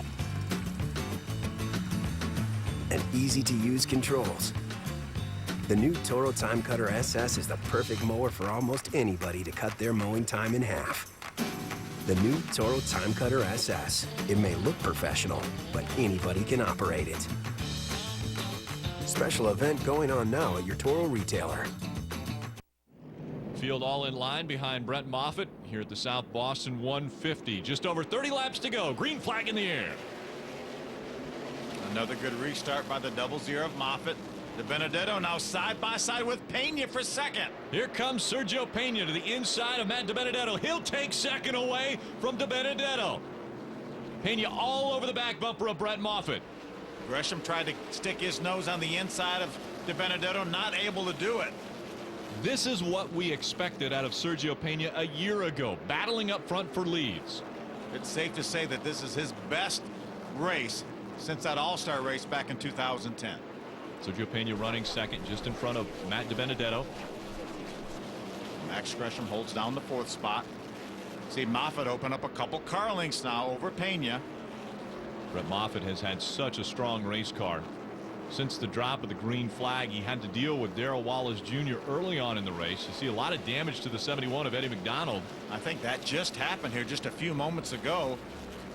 and easy-to-use controls, the new Toro Time Cutter SS is the perfect mower for almost anybody to cut their mowing time in half. The new Toro Time Cutter SS. It may look professional, but anybody can operate it. Special event going on now at your Toro retailer. Field all in line behind Brett Moffitt here at the South Boston 150. Just over 30 laps to go. Green flag in the air. Another good restart by the 00 of Moffitt. De Benedetto now side by side with Pena for second. Here comes Sergio Pena to the inside of Matt De Benedetto. He'll take second away from De Benedetto. Pena all over the back bumper of Brett Moffitt. Gresham tried to stick his nose on the inside of De Benedetto, not able to do it. This is what we expected out of Sergio Pena a year ago, battling up front for leads. It's safe to say that this is his best race since that All-Star race back in 2010. Sergio Pena running second just in front of Matt De Benedetto. Max Gresham holds down the 4th spot. See Moffitt open up a couple car lengths now over Pena. Brett Moffitt has had such a strong race car. Since the drop of the green flag, he had to deal with Darrell Wallace Jr. early on in the race. You see a lot of damage to the 71 of Eddie McDonald. I think that just happened here just a few moments ago.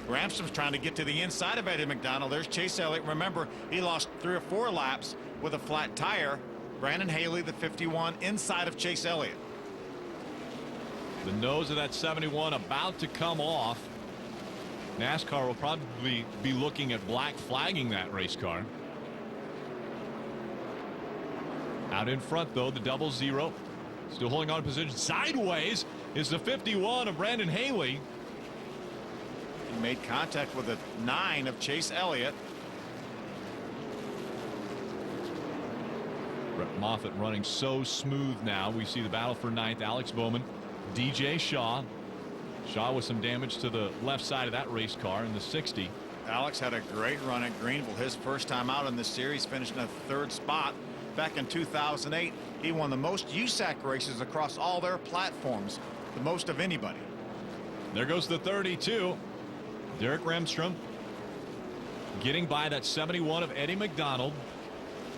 Ramsom's trying to get to the inside of Eddie McDonald. There's Chase Elliott. Remember, he lost 3 or 4 laps with a flat tire. Brandon Haley, the 51, inside of Chase Elliott. The nose of that 71 about to come off. NASCAR will probably be looking at black flagging that race car. Out in front, though, the 00. Still holding on to position. Sideways is the 51 of Brandon Haley. He made contact with a 9 of Chase Elliott. Brett Moffitt running so smooth now. We see the battle for 9th. Alex Bowman, DJ Shaw. Shaw with some damage to the left side of that race car in the 60. Alex had a great run at Greenville. His first time out in this series, finished in a 3rd spot. Back in 2008, he won the most USAC races across all their platforms, the most of anybody. There goes the 32. Derek Remstrom getting by that 71 of Eddie McDonald.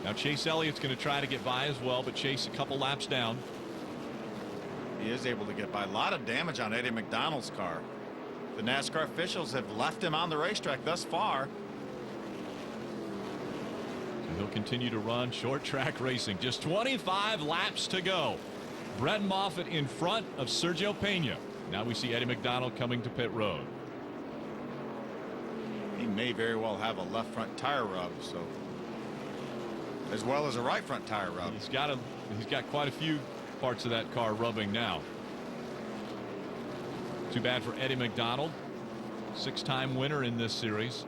Now Chase Elliott's going to try to get by as well, but Chase a couple laps down. He is able to get by. A lot of damage on Eddie McDonald's car. The NASCAR officials have left him on the racetrack thus far. He'll continue to run short track racing. Just 25 laps to go. Brett Moffitt in front of Sergio Pena. Now we see Eddie McDonald coming to pit road. He may very well have a left front tire rub, so as well as a right front tire rub. He's got quite a few parts of that car rubbing now. Too bad for Eddie McDonald, 6-time winner in this series.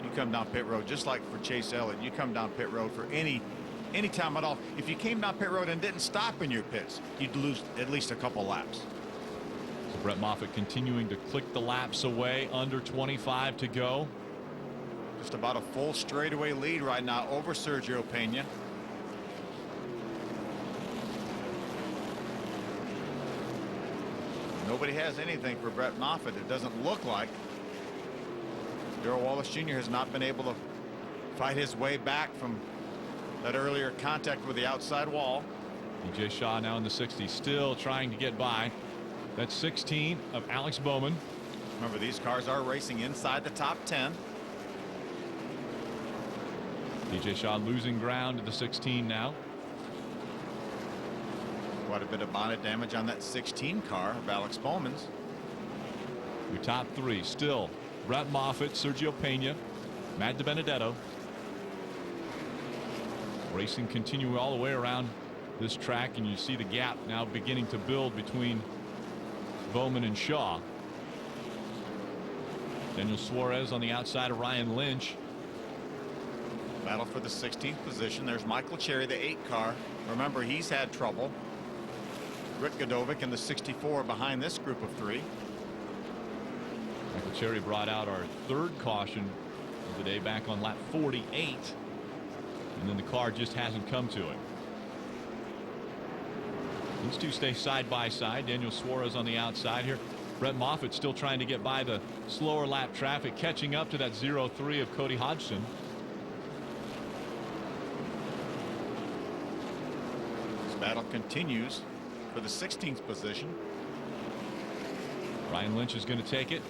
You come down pit road just like for Chase Elliott. You come down pit road for any time at all. If you came down pit road and didn't stop in your pits, you'd lose at least a couple laps. So Brett Moffitt continuing to click the laps away. Under 25 to go. Just about a full straightaway lead right now over Sergio Pena. Nobody has anything for Brett Moffitt. It doesn't look like. Darrell Wallace Jr. has not been able to fight his way back from that earlier contact with the outside wall. DJ Shaw now in the 60, still trying to get by. That's 16 of Alex Bowman. Remember, these cars are racing inside the top 10. DJ Shaw losing ground to the 16 now. Quite a bit of bonnet damage on that 16 car of Alex Bowman's. Your top three still Brett Moffitt, Sergio Pena, Matt DiBenedetto. Racing continuing all the way around this track, and you see the gap now beginning to build between Bowman and Shaw. Daniel Suarez on the outside of Ryan Lynch. Battle for the 16th position. There's Michael Cherry, the 8 car. Remember, he's had trouble. Rick Godovic in the 64 behind this group of 3. Michael Cherry brought out our third caution of the day back on lap 48. And then the car just hasn't come to it. These two stay side by side. Daniel Suarez on the outside here. Brett Moffitt still trying to get by the slower lap traffic, catching up to that 0-3 of Cody Hodgson. This battle continues for the 16th position. Ryan Lynch is going to take it.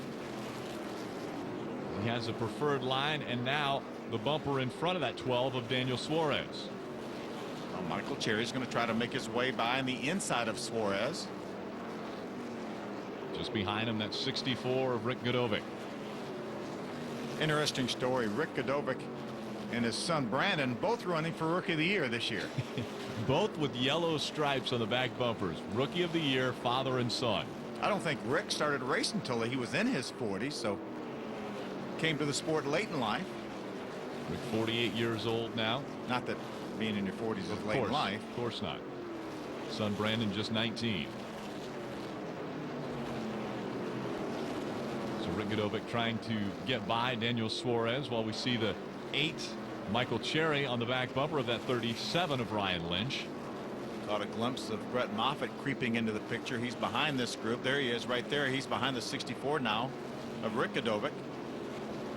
He has a preferred line, and now the bumper in front of that 12 of Daniel Suarez. Well, Michael Cherry is going to try to make his way by on the inside of Suarez. Just behind him, that 64 of Rick Godovic. Interesting story. Rick Godovic and his son Brandon both running for Rookie of the Year this year. Both with yellow stripes on the back bumpers. Rookie of the Year, father and son. I don't think Rick started racing until he was in his 40s, so came to the sport late in life. Rick 48 years old now. Not that being in your 40s is late in life. Of course not. Son Brandon just 19. So Rick Godovic trying to get by Daniel Suarez while we see the 8 Michael Cherry on the back bumper of that 37 of Ryan Lynch. Caught a glimpse of Brett Moffitt creeping into the picture. He's behind this group. There he is right there. He's behind the 64 now of Rick Godovic.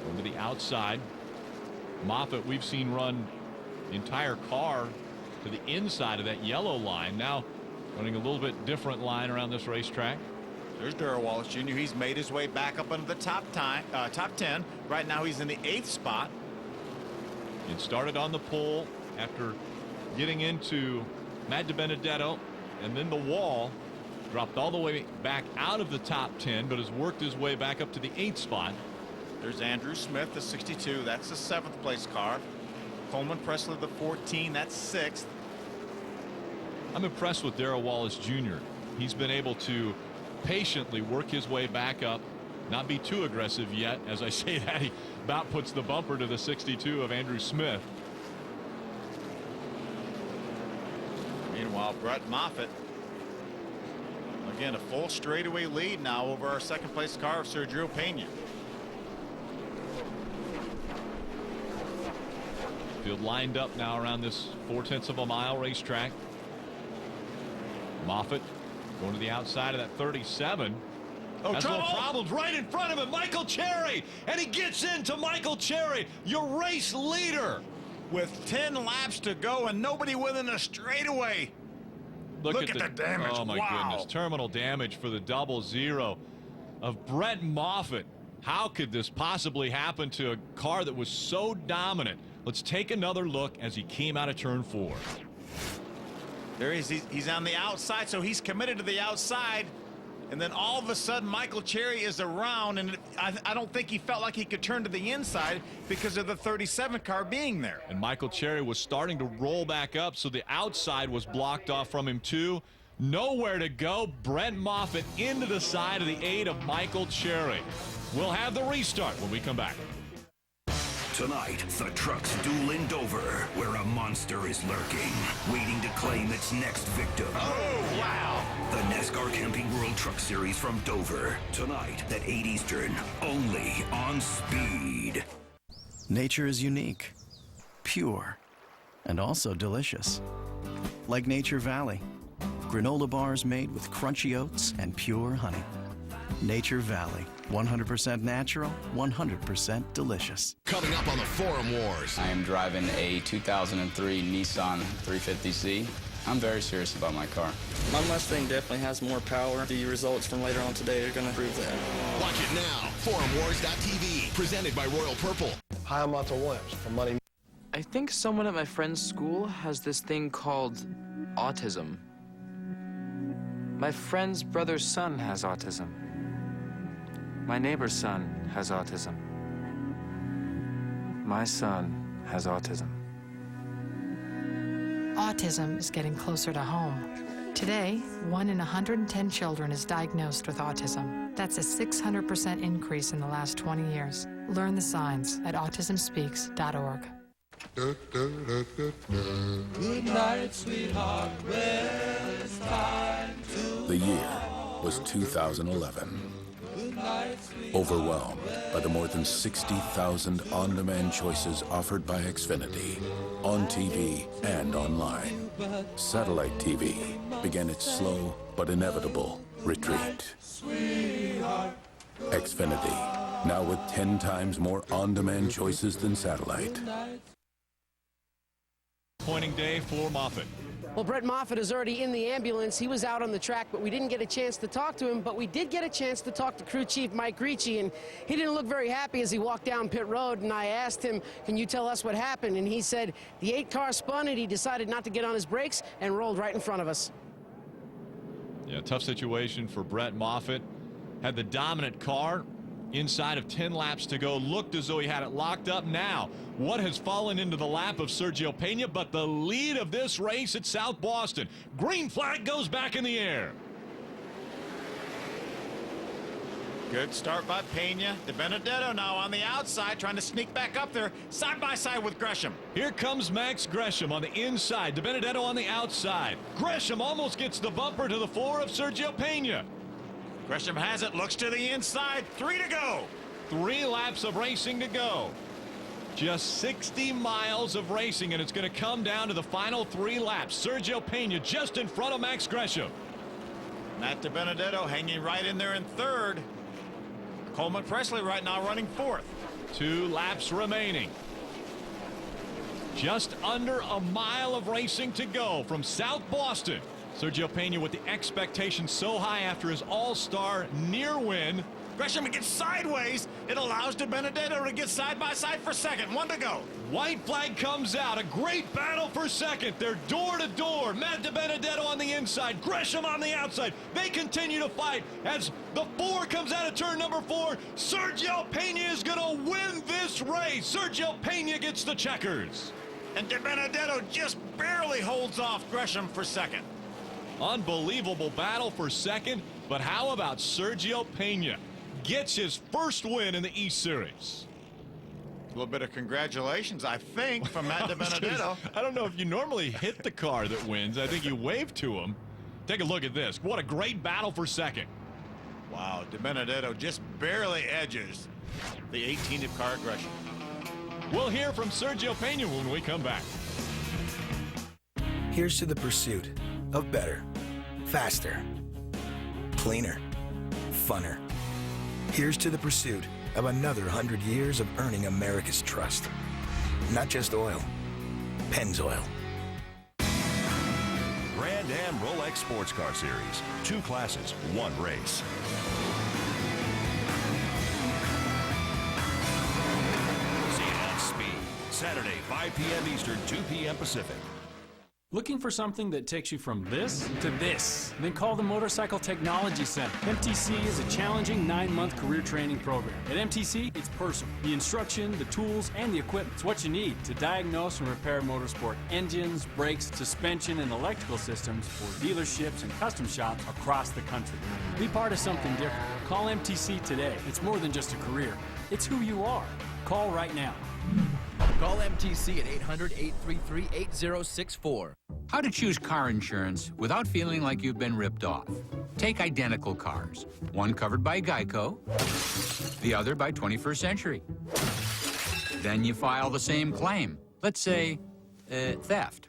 Over the outside. Moffitt we've seen run the entire car to the inside of that yellow line. Now running a little bit different line around this racetrack. There's Darrell Wallace Jr. He's made his way back up into the top 10. Right now he's in the 8th spot. It started on the pole after getting into Matt DiBenedetto, and then the wall. Dropped all the way back out of the top 10, but has worked his way back up to the 8th spot. There's Andrew Smith, the 62. That's the 7th place car. Coleman Presley, the 14. That's 6th. I'm impressed with Darrell Wallace Jr. He's been able to patiently work his way back up, not be too aggressive yet. As I say that, he about puts the bumper to the 62 of Andrew Smith. Meanwhile, Brett Moffitt, again, a full straightaway lead now over our 2nd place car of Sergio Pena. Field lined up now around this 0.4 of a mile racetrack. Moffitt going to the outside of that 37. Oh, has no problems right in front of him. Michael Cherry, and he gets into Michael Cherry, your race leader. With 10 laps to go and nobody within a straightaway. Look at the damage. Oh my goodness. Terminal damage for the 00 of Brett Moffitt. How could this possibly happen to a car that was so dominant? Let's take another look as he came out of turn 4. There he is. He's on the outside, so he's committed to the outside. And then all of a sudden, Michael Cherry is around, and I don't think he felt like he could turn to the inside because of the 37 car being there. And Michael Cherry was starting to roll back up, so the outside was blocked off from him too. Nowhere to go. Brett Moffitt into the side of the 8 of Michael Cherry. We'll have the restart when we come back. Tonight, the trucks duel in Dover, where a monster is lurking, waiting to claim its next victim. Oh, wow! The NASCAR Camping World Truck Series from Dover. Tonight at 8 Eastern, only on Speed. Nature is unique, pure, and also delicious. Like Nature Valley, granola bars made with crunchy oats and pure honey. Nature Valley, 100% natural, 100% delicious. Coming up on the Forum Wars. I am driving a 2003 Nissan 350Z. I'm very serious about my car. My Mustang definitely has more power. The results from later on today are going to prove that. Watch it now. ForumWars.tv, presented by Royal Purple. Hi, I'm Montel Williams from Money. I think someone at my friend's school has this thing called autism. My friend's brother's son has autism. My neighbor's son has autism. My son has autism. Autism is getting closer to home. Today, 1 in 110 children is diagnosed with autism. That's a 600% increase in the last 20 years. Learn the signs at autismspeaks.org. Good night, sweetheart. Well, it's time to The year was 2011. Overwhelmed by the more than 60,000 on-demand choices offered by Xfinity, on TV and online, satellite TV began its slow but inevitable retreat. Xfinity, now with 10 times more on-demand choices than satellite. Pointing day for Moffitt. Well, Brett Moffitt is already in the ambulance. He was out on the track, but we didn't get a chance to talk to him. But we did get a chance to talk to crew chief Mike Ricci, and he didn't look very happy as he walked down pit road. And I asked him, can you tell us what happened? And he said the 8 car spun, and he decided not to get on his brakes and rolled right in front of us. Yeah, tough situation for Brett Moffitt. Had the dominant car. Inside of 10 laps to go, looked as though he had it locked up. Now, what has fallen into the lap of Sergio Pena, but the lead of this race at South Boston. Green flag goes back in the air. Good start by Pena. De Benedetto now on the outside, trying to sneak back up there, side by side with Gresham. Here comes Max Gresham on the inside. De Benedetto on the outside. Gresham almost gets the bumper to the floor of Sergio Pena. Gresham has it, looks to the inside, 3 to go. 3 laps of racing to go. Just 60 miles of racing, and it's going to come down to the final 3 laps. Sergio Pena just in front of Max Gresham. Matt De Benedetto hanging right in there in 3rd. Coleman Presley right now running 4th. 2 laps remaining. Just under a mile of racing to go from South Boston. Sergio Pena with the expectations so high after his all-star near win. Gresham gets sideways. It allows De Benedetto to get side by side for 2nd. 1 to go. White flag comes out. A great battle for 2nd. They're door to door. Matt De Benedetto on the inside. Gresham on the outside. They continue to fight as the 4 comes out of turn number 4. Sergio Pena is going to win this race. Sergio Pena gets the checkers. And De Benedetto just barely holds off Gresham for 2nd. Unbelievable battle for 2nd, but how about Sergio Pena? Gets his first win in the East Series. A little bit of congratulations, I think, from Matt De Benedetto. I don't know if you normally hit the car that wins. I think you wave to him. Take a look at this. What a great battle for 2nd. Wow, De Benedetto just barely edges the 18th car Gresham. We'll hear from Sergio Pena when we come back. Here's to the pursuit of better, faster, cleaner, funner. Here's to the pursuit of another 100 years of earning America's trust. Not just oil, Pennzoil. Grand Am Rolex Sports Car Series. 2 classes, 1 race. See it on Speed. Saturday, 5 p.m. Eastern, 2 p.m. Pacific. Looking for something that takes you from this to this? Then call the Motorcycle Technology Center. MTC is a challenging 9-month career training program. At MTC, it's personal. The instruction, the tools, and the equipment. It's what you need to diagnose and repair motorsport engines, brakes, suspension, and electrical systems for dealerships and custom shops across the country. Be part of something different. Call MTC today. It's more than just a career. It's who you are. Call right now. Call MTC at 800-833-8064. How to choose car insurance without feeling like you've been ripped off. Take identical cars. One covered by Geico, the other by 21st Century. Then you file the same claim. Let's say, theft.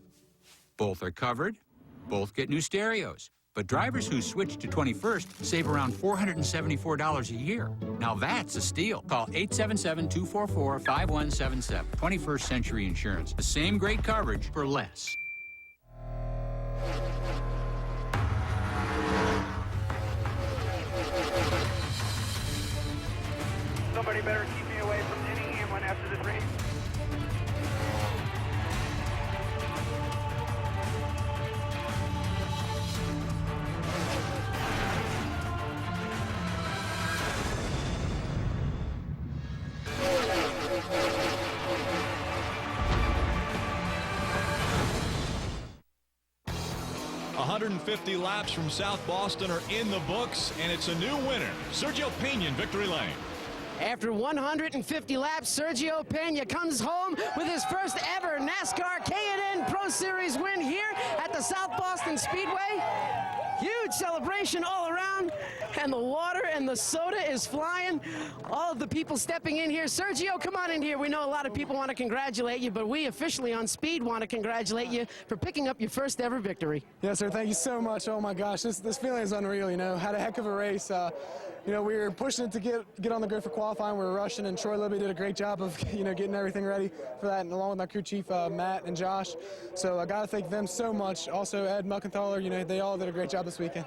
Both are covered. Both get new stereos. But drivers who switch to 21st save around $474 a year. Now that's a steal. Call 877-244-5177. 21st Century Insurance. The same great coverage for less. Somebody better keep me away from any anyone after this race. .150 laps from South Boston are in the books, and it's a new winner. Sergio Pena in victory lane. After 150 laps, Sergio Pena comes home with his first ever NASCAR K&N Pro Series win here at the South Boston Speedway. Huge celebration all around, and the water and the soda is flying. All of the people stepping in here. Sergio, come on in here. We know a lot of people want to congratulate you, but we officially on Speed want to congratulate you for picking up your first ever victory. Yes, sir. Thank you so much. Oh my gosh, this feeling is unreal. You know, had a heck of a race. You know, we were pushing it to get on the grid for qualifying. We were rushing, and Troy Libby did a great job of, you know, getting everything ready for that, and along with my crew chief, Matt and Josh. So I got to thank them so much. Also, Ed Muckenthaler, you know, they all did a great job this weekend.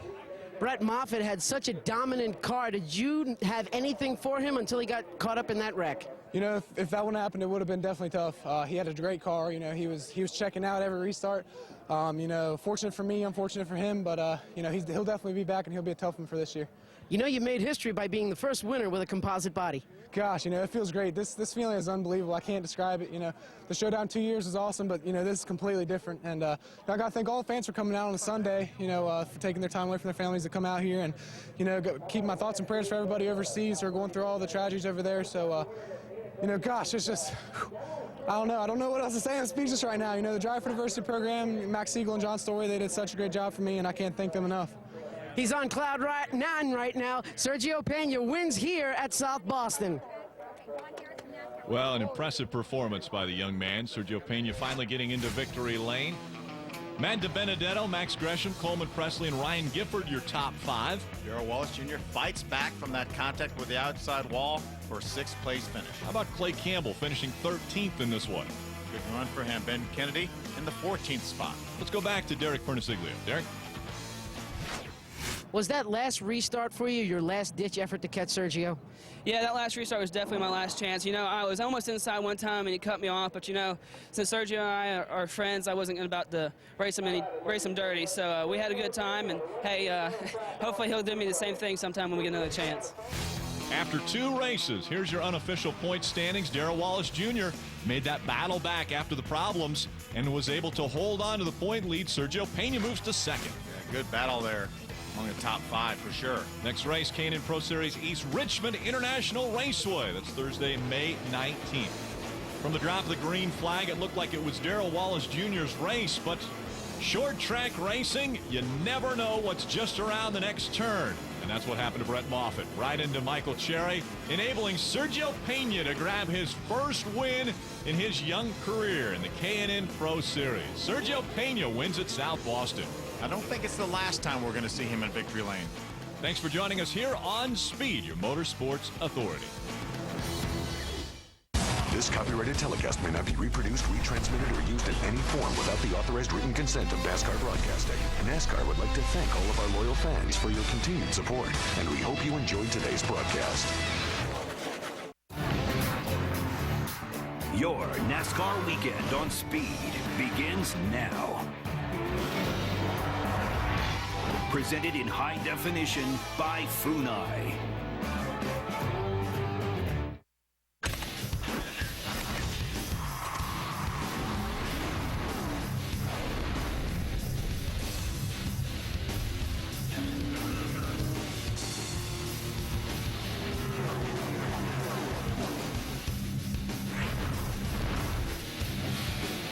Brett Moffitt had such a dominant car. Did you have anything for him until he got caught up in that wreck? You know, if that wouldn't happen, it would have been definitely tough. He had a great car. You know, he was checking out every restart. You know, fortunate for me, unfortunate for him, but you know, he'll definitely be back, and he'll be a tough one for this year. You know, you made history by being the first winner with a composite body. Gosh, you know, it feels great. This feeling is unbelievable. I can't describe it. You know, the showdown 2 years was awesome, but, you know, this is completely different. And I got to thank all the fans for coming out on a Sunday, you know, for taking their time away from their families to come out here. And, you know, keep my thoughts and prayers for everybody overseas who are going through all the tragedies over there. So, you know, gosh, it's just, I don't know what else to say. I'm speechless right now. You know, the Drive for Diversity program, Max Siegel and John Story, they did such a great job for me, and I can't thank them enough. He's on cloud nine right now. Sergio Pena wins here at South Boston. Well, an impressive performance by the young man. Sergio Pena finally getting into victory lane. Matt DiBenedetto, Max Gresham, Coleman Presley, and Ryan Gifford, your top five. Darrell Wallace Jr. fights back from that contact with the outside wall for a sixth-place finish. How about Clay Campbell finishing 13th in this one? Good run for him. Ben Kennedy in the 14th spot. Let's go back to Derek Perniciglio. Derek? Was that last restart for you your last-ditch effort to catch Sergio? Yeah, that last restart was definitely my last chance. You know, I was almost inside one time, and he cut me off. But, you know, since Sergio and I are friends, I wasn't about to race him dirty. So we had a good time, and, hey, hopefully he'll do me the same thing sometime when we get another chance. After two races, here's your unofficial point standings. Darrell Wallace Jr. made that battle back after the problems and was able to hold on to the point lead. Sergio Pena moves to second. Yeah, good battle there. Among the top five for sure. Next race, K&N Pro Series East, Richmond International Raceway. That's Thursday, May 19th. From the drop of the green flag, it looked like it was Darrell Wallace Jr.'s race, but short track racing, you never know what's just around the next turn. And that's what happened to Brett Moffitt. Right into Michael Cherry, enabling Sergio Pena to grab his first win in his young career in the K&N Pro Series. Sergio Pena wins at South Boston. I don't think it's the last time we're going to see him in victory lane. Thanks for joining us here on Speed, your motorsports authority. This copyrighted telecast may not be reproduced, retransmitted, or used in any form without the authorized written consent of NASCAR Broadcasting. NASCAR would like to thank all of our loyal fans for your continued support, and we hope you enjoyed today's broadcast. Your NASCAR weekend on Speed begins now. Presented in high definition by Funai.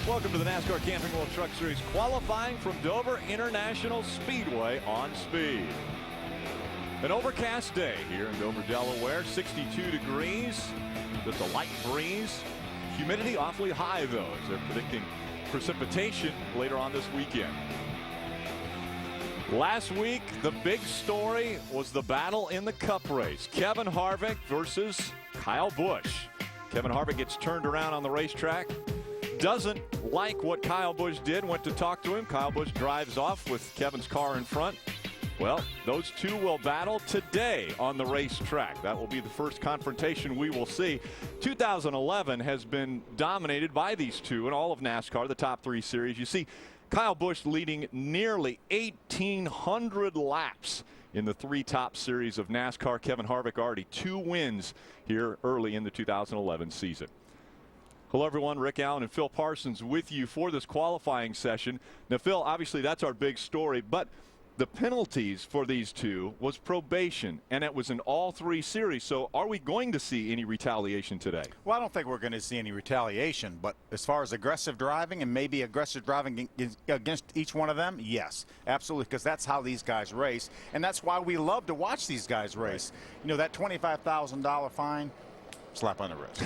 Welcome to the NASCAR Camping World Truck Series qualifying from Dover International Speedway on Speed. An overcast day here in Dover, Delaware, 62 degrees, just a light breeze. Humidity awfully high, though, as they're predicting precipitation later on this weekend. Last week, the big story was the battle in the Cup race. Kevin Harvick versus Kyle Busch. Kevin Harvick gets turned around on the racetrack. Doesn't like what Kyle Busch did, went to talk to him. Kyle Busch drives off with Kevin's car in front. Well, those two will battle today on the racetrack. That will be the first confrontation we will see. 2011 has been dominated by these two in all of NASCAR, the top 3 series. You see Kyle Busch leading nearly 1,800 laps in the 3 top series of NASCAR. Kevin Harvick already 2 wins here early in the 2011 season. Hello, everyone. Rick Allen and Phil Parsons with you for this qualifying session. Now, Phil, obviously that's our big story, but the penalties for these two was probation, and it was in all 3 series. So are we going to see any retaliation today? Well, I don't think we're going to see any retaliation, but as far as aggressive driving and maybe aggressive driving against each one of them, yes, absolutely, because that's how these guys race, and that's why we love to watch these guys race. Right. You know, that $25,000 fine, slap on the wrist.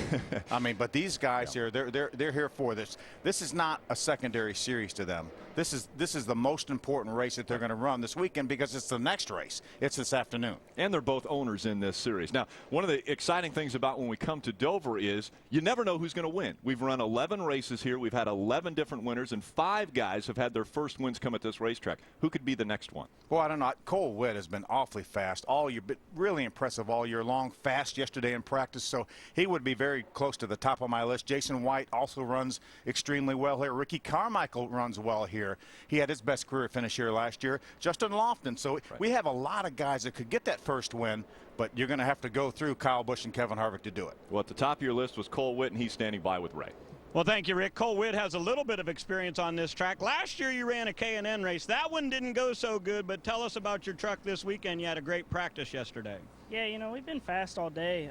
I mean, but these guys here, they're here for this. This is not a secondary series to them. This is the most important race that they're going to run this weekend because it's the next race. It's this afternoon. And they're both owners in this series. Now, one of the exciting things about when we come to Dover is you never know who's going to win. We've run 11 races here. We've had 11 different winners, and 5 guys have had their first wins come at this racetrack. Who could be the next one? Well, I don't know. Cole Witt has been awfully fast all year, but really impressive all year long. Fast yesterday in practice, so he would be very close to the top of my list. Jason White also runs extremely well here. Ricky Carmichael runs well here. He had his best career finish here last year. Justin Lofton. So we have a lot of guys that could get that first win, but you're going to have to go through Kyle Busch and Kevin Harvick to do it. Well, at the top of your list was Cole Witt, and he's standing by with Ray. Well, thank you, Rick. Cole Witt has a little bit of experience on this track. Last year you ran a K&N race. That one didn't go so good, but tell us about your truck this weekend. You had a great practice yesterday. Yeah, you know, we've been fast all day.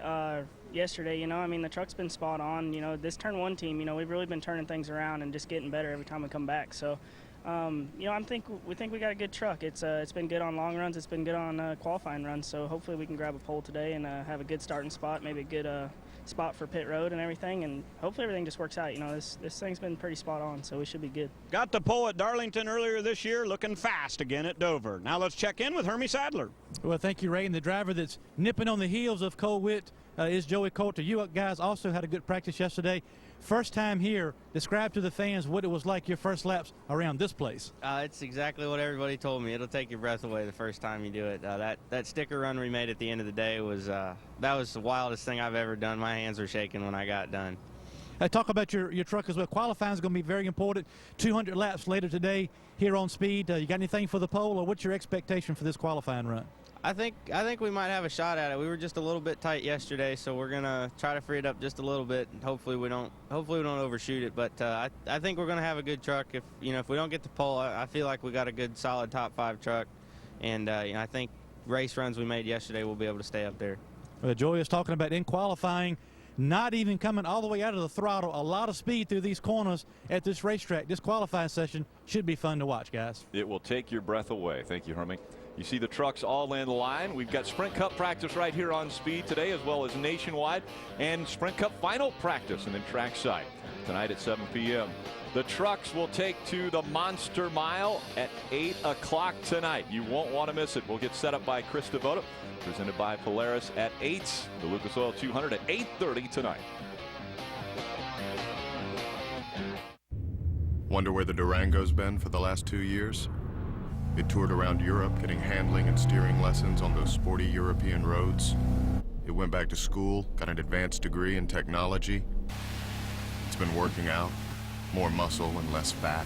Yesterday, you know, I mean, the truck's been spot on. You know, this turn 1 team, you know, we've really been turning things around and just getting better every time we come back. So, you know, we think we got a good truck. It's been good on long runs. It's been good on qualifying runs. So hopefully we can grab a pole today and have a good starting spot, maybe a good spot for pit road and everything, and hopefully everything just works out. You know, this thing's been pretty spot on, so we should be good. Got the pole at Darlington earlier this year, looking fast again at Dover. Now let's check in with Hermie Sadler. Well, thank you, Ray. And the driver that's nipping on the heels of Cole Witt is Joey Coulter. You guys also had a good practice yesterday. First time here, describe to the fans what it was like your first laps around this place. It's exactly what everybody told me. It'll take your breath away the first time you do it. That sticker run we made at the end of the day was that was the wildest thing I've ever done. My hands were shaking when I got done. Talk about your truck as well. Qualifying is going to be very important. 200 laps later today here on speed. You got anything for the pole, or what's your expectation for this qualifying run? I think we might have a shot at it. We were just a little bit tight yesterday, so we're gonna try to free it up just a little bit. And hopefully we don't overshoot it. But I think we're gonna have a good truck. If we don't get the pole, I feel like we got a good solid top 5 truck, and I think race runs we made yesterday will be able to stay up there. Well, Joey is talking about in qualifying, not even coming all the way out of the throttle. A lot of speed through these corners at this racetrack. This qualifying session should be fun to watch, guys. It will take your breath away. Thank you, Hermie. You see the trucks all in line. We've got Sprint Cup practice right here on speed today, as well as nationwide, and Sprint Cup final practice, and then trackside tonight at 7 p.m. The trucks will take to the Monster Mile at 8 o'clock tonight. You won't want to miss it. We'll get set up by Chris Devoto, presented by Polaris at 8. The Lucas Oil 200 at 8:30 tonight. Wonder where the Durango's been for the last 2 years? It toured around Europe, getting handling and steering lessons on those sporty European roads. It went back to school, got an advanced degree in technology. It's been working out, more muscle and less fat.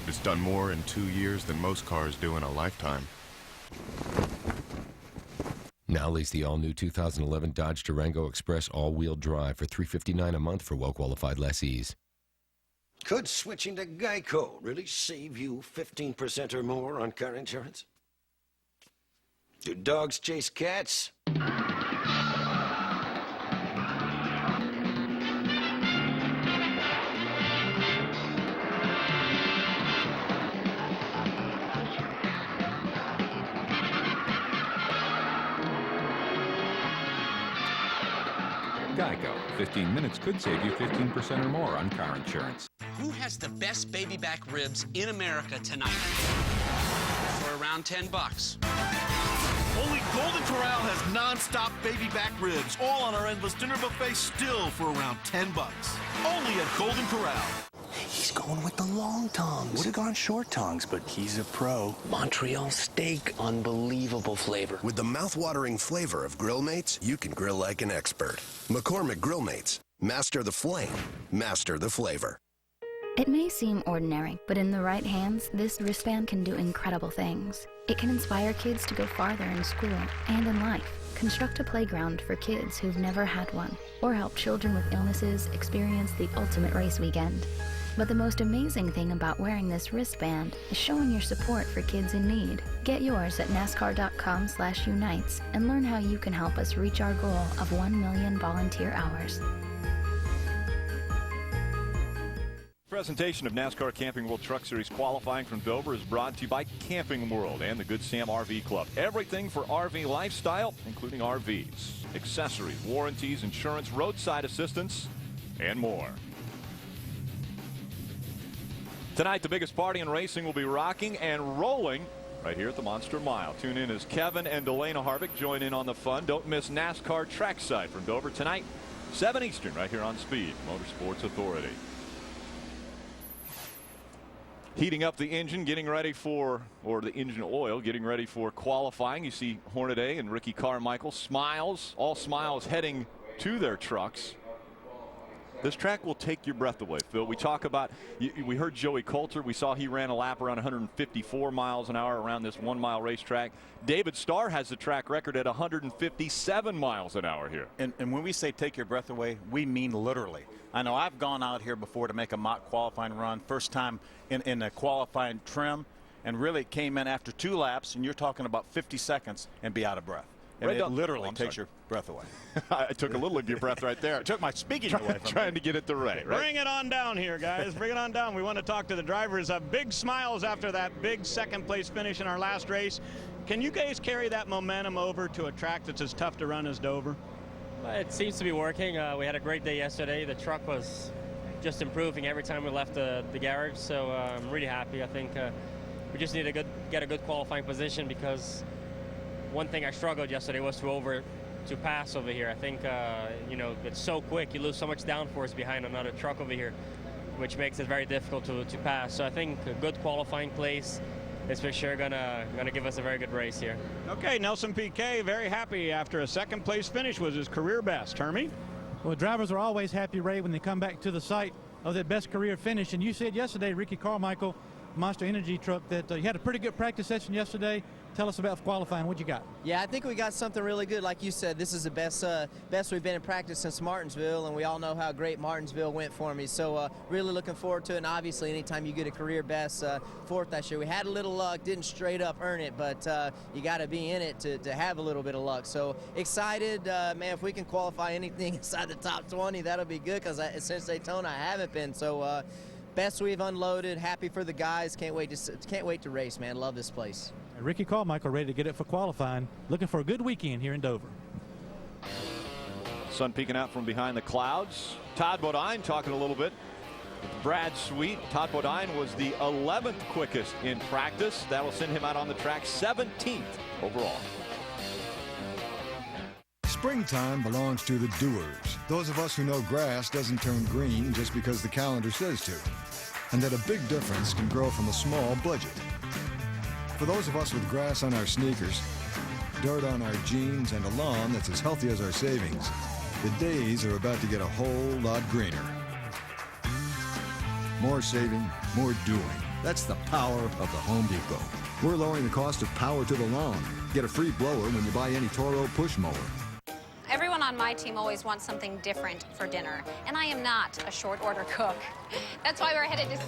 It's done more in 2 years than most cars do in a lifetime. Now lease the all-new 2011 Dodge Durango Express all-wheel drive for $359 a month for well-qualified lessees. Could switching to Geico really save you 15% or more on car insurance? Do dogs chase cats? Geico. 15 minutes could save you 15% or more on car insurance. Who has the best baby back ribs in America tonight? For around $10. Only Golden Corral has non-stop baby back ribs, all on our endless dinner buffet, still for around $10. Only at Golden Corral. He's going with the long tongs. Would have gone short tongs, but he's a pro. Montreal steak, unbelievable flavor. With the mouth-watering flavor of Grill Mates, you can grill like an expert. McCormick Grill Mates. Master the flame. Master the flavor. It may seem ordinary, but in the right hands, this wristband can do incredible things. It can inspire kids to go farther in school and in life, construct a playground for kids who've never had one, or help children with illnesses experience the ultimate race weekend. But the most amazing thing about wearing this wristband is showing your support for kids in need. Get yours at NASCAR.com/unites and learn how you can help us reach our goal of 1 million volunteer hours. Presentation of NASCAR Camping World Truck Series qualifying from Dover is brought to you by Camping World and the Good Sam RV Club. Everything for RV lifestyle, including RVs, accessories, warranties, insurance, roadside assistance, and more. Tonight, the biggest party in racing will be rocking and rolling right here at the Monster Mile. Tune in as Kevin and Delana Harvick join in on the fun. Don't miss NASCAR Trackside from Dover tonight, 7 Eastern, right here on Speed Motorsports Authority. Heating up the engine, getting ready for, or the engine oil, getting ready for qualifying. You see Hornaday and Ricky Carmichael, smiles, all smiles heading to their trucks. This track will take your breath away, Phil. We talk about, we heard Joey Coulter. We saw he ran a lap around 154 miles an hour around this 1 mile racetrack. David Starr has the track record at 157 miles an hour here. And when we say take your breath away, we mean literally. I know I've gone out here before to make a mock qualifying run, first time in a qualifying trim, and really came in after 2 laps, and you're talking about 50 seconds and be out of breath. And it literally takes your breath away. I took a little of your breath right there. It took my speaking away from trying to get it to Ray. Right? Bring it on down here, guys. Bring it on down. We want to talk to the drivers. Big smiles after that big second-place finish in our last race. Can you guys carry that momentum over to a track that's as tough to run as Dover? It seems to be working. We had a great day yesterday. The truck was just improving every time we left the garage, so I'm really happy. I think we just need to get a good qualifying position, because one thing I struggled yesterday was to pass over here. I think you know, it's so quick, you lose so much downforce behind another truck over here, which makes it very difficult to pass. So I think a good qualifying place is for sure gonna give us a very good race here. Okay, Nelson Piquet very happy after a second place finish, was his career best. Hermie? Well, drivers are always happy, Ray, when they come back to the site of their best career finish. And you said yesterday, Ricky Carmichael, Monster Energy truck, that you had a pretty good practice session yesterday. Tell us about qualifying. What you got? Yeah, I think we got something really good. Like you said, this is the best we've been in practice since Martinsville, and we all know how great Martinsville went for me. So really looking forward to it. And obviously, anytime you get a career best, fourth last year, we had a little luck, didn't straight up earn it, but you got to be in it to have a little bit of luck. So excited, man. If we can qualify anything inside the top 20, that'll be good, because since Daytona, I haven't been. So best we've unloaded. Happy for the guys. Can't wait to race, man. Love this place. Ricky Carmichael ready to get it for qualifying. Looking for a good weekend here in Dover. Sun peeking out from behind the clouds. Todd Bodine talking a little bit with Brad Sweet. Todd Bodine was the 11th quickest in practice. That will send him out on the track 17th overall. Springtime belongs to the doers. Those of us who know grass doesn't turn green just because the calendar says to. And that a big difference can grow from a small budget. For those of us with grass on our sneakers, dirt on our jeans, and a lawn that's as healthy as our savings, the days are about to get a whole lot greener. More saving, more doing. That's the power of the Home Depot. We're lowering the cost of power to the lawn. Get a free blower when you buy any Toro push mower. Everyone on my team always wants something different for dinner, and I am not a short order cook. That's why we're headed to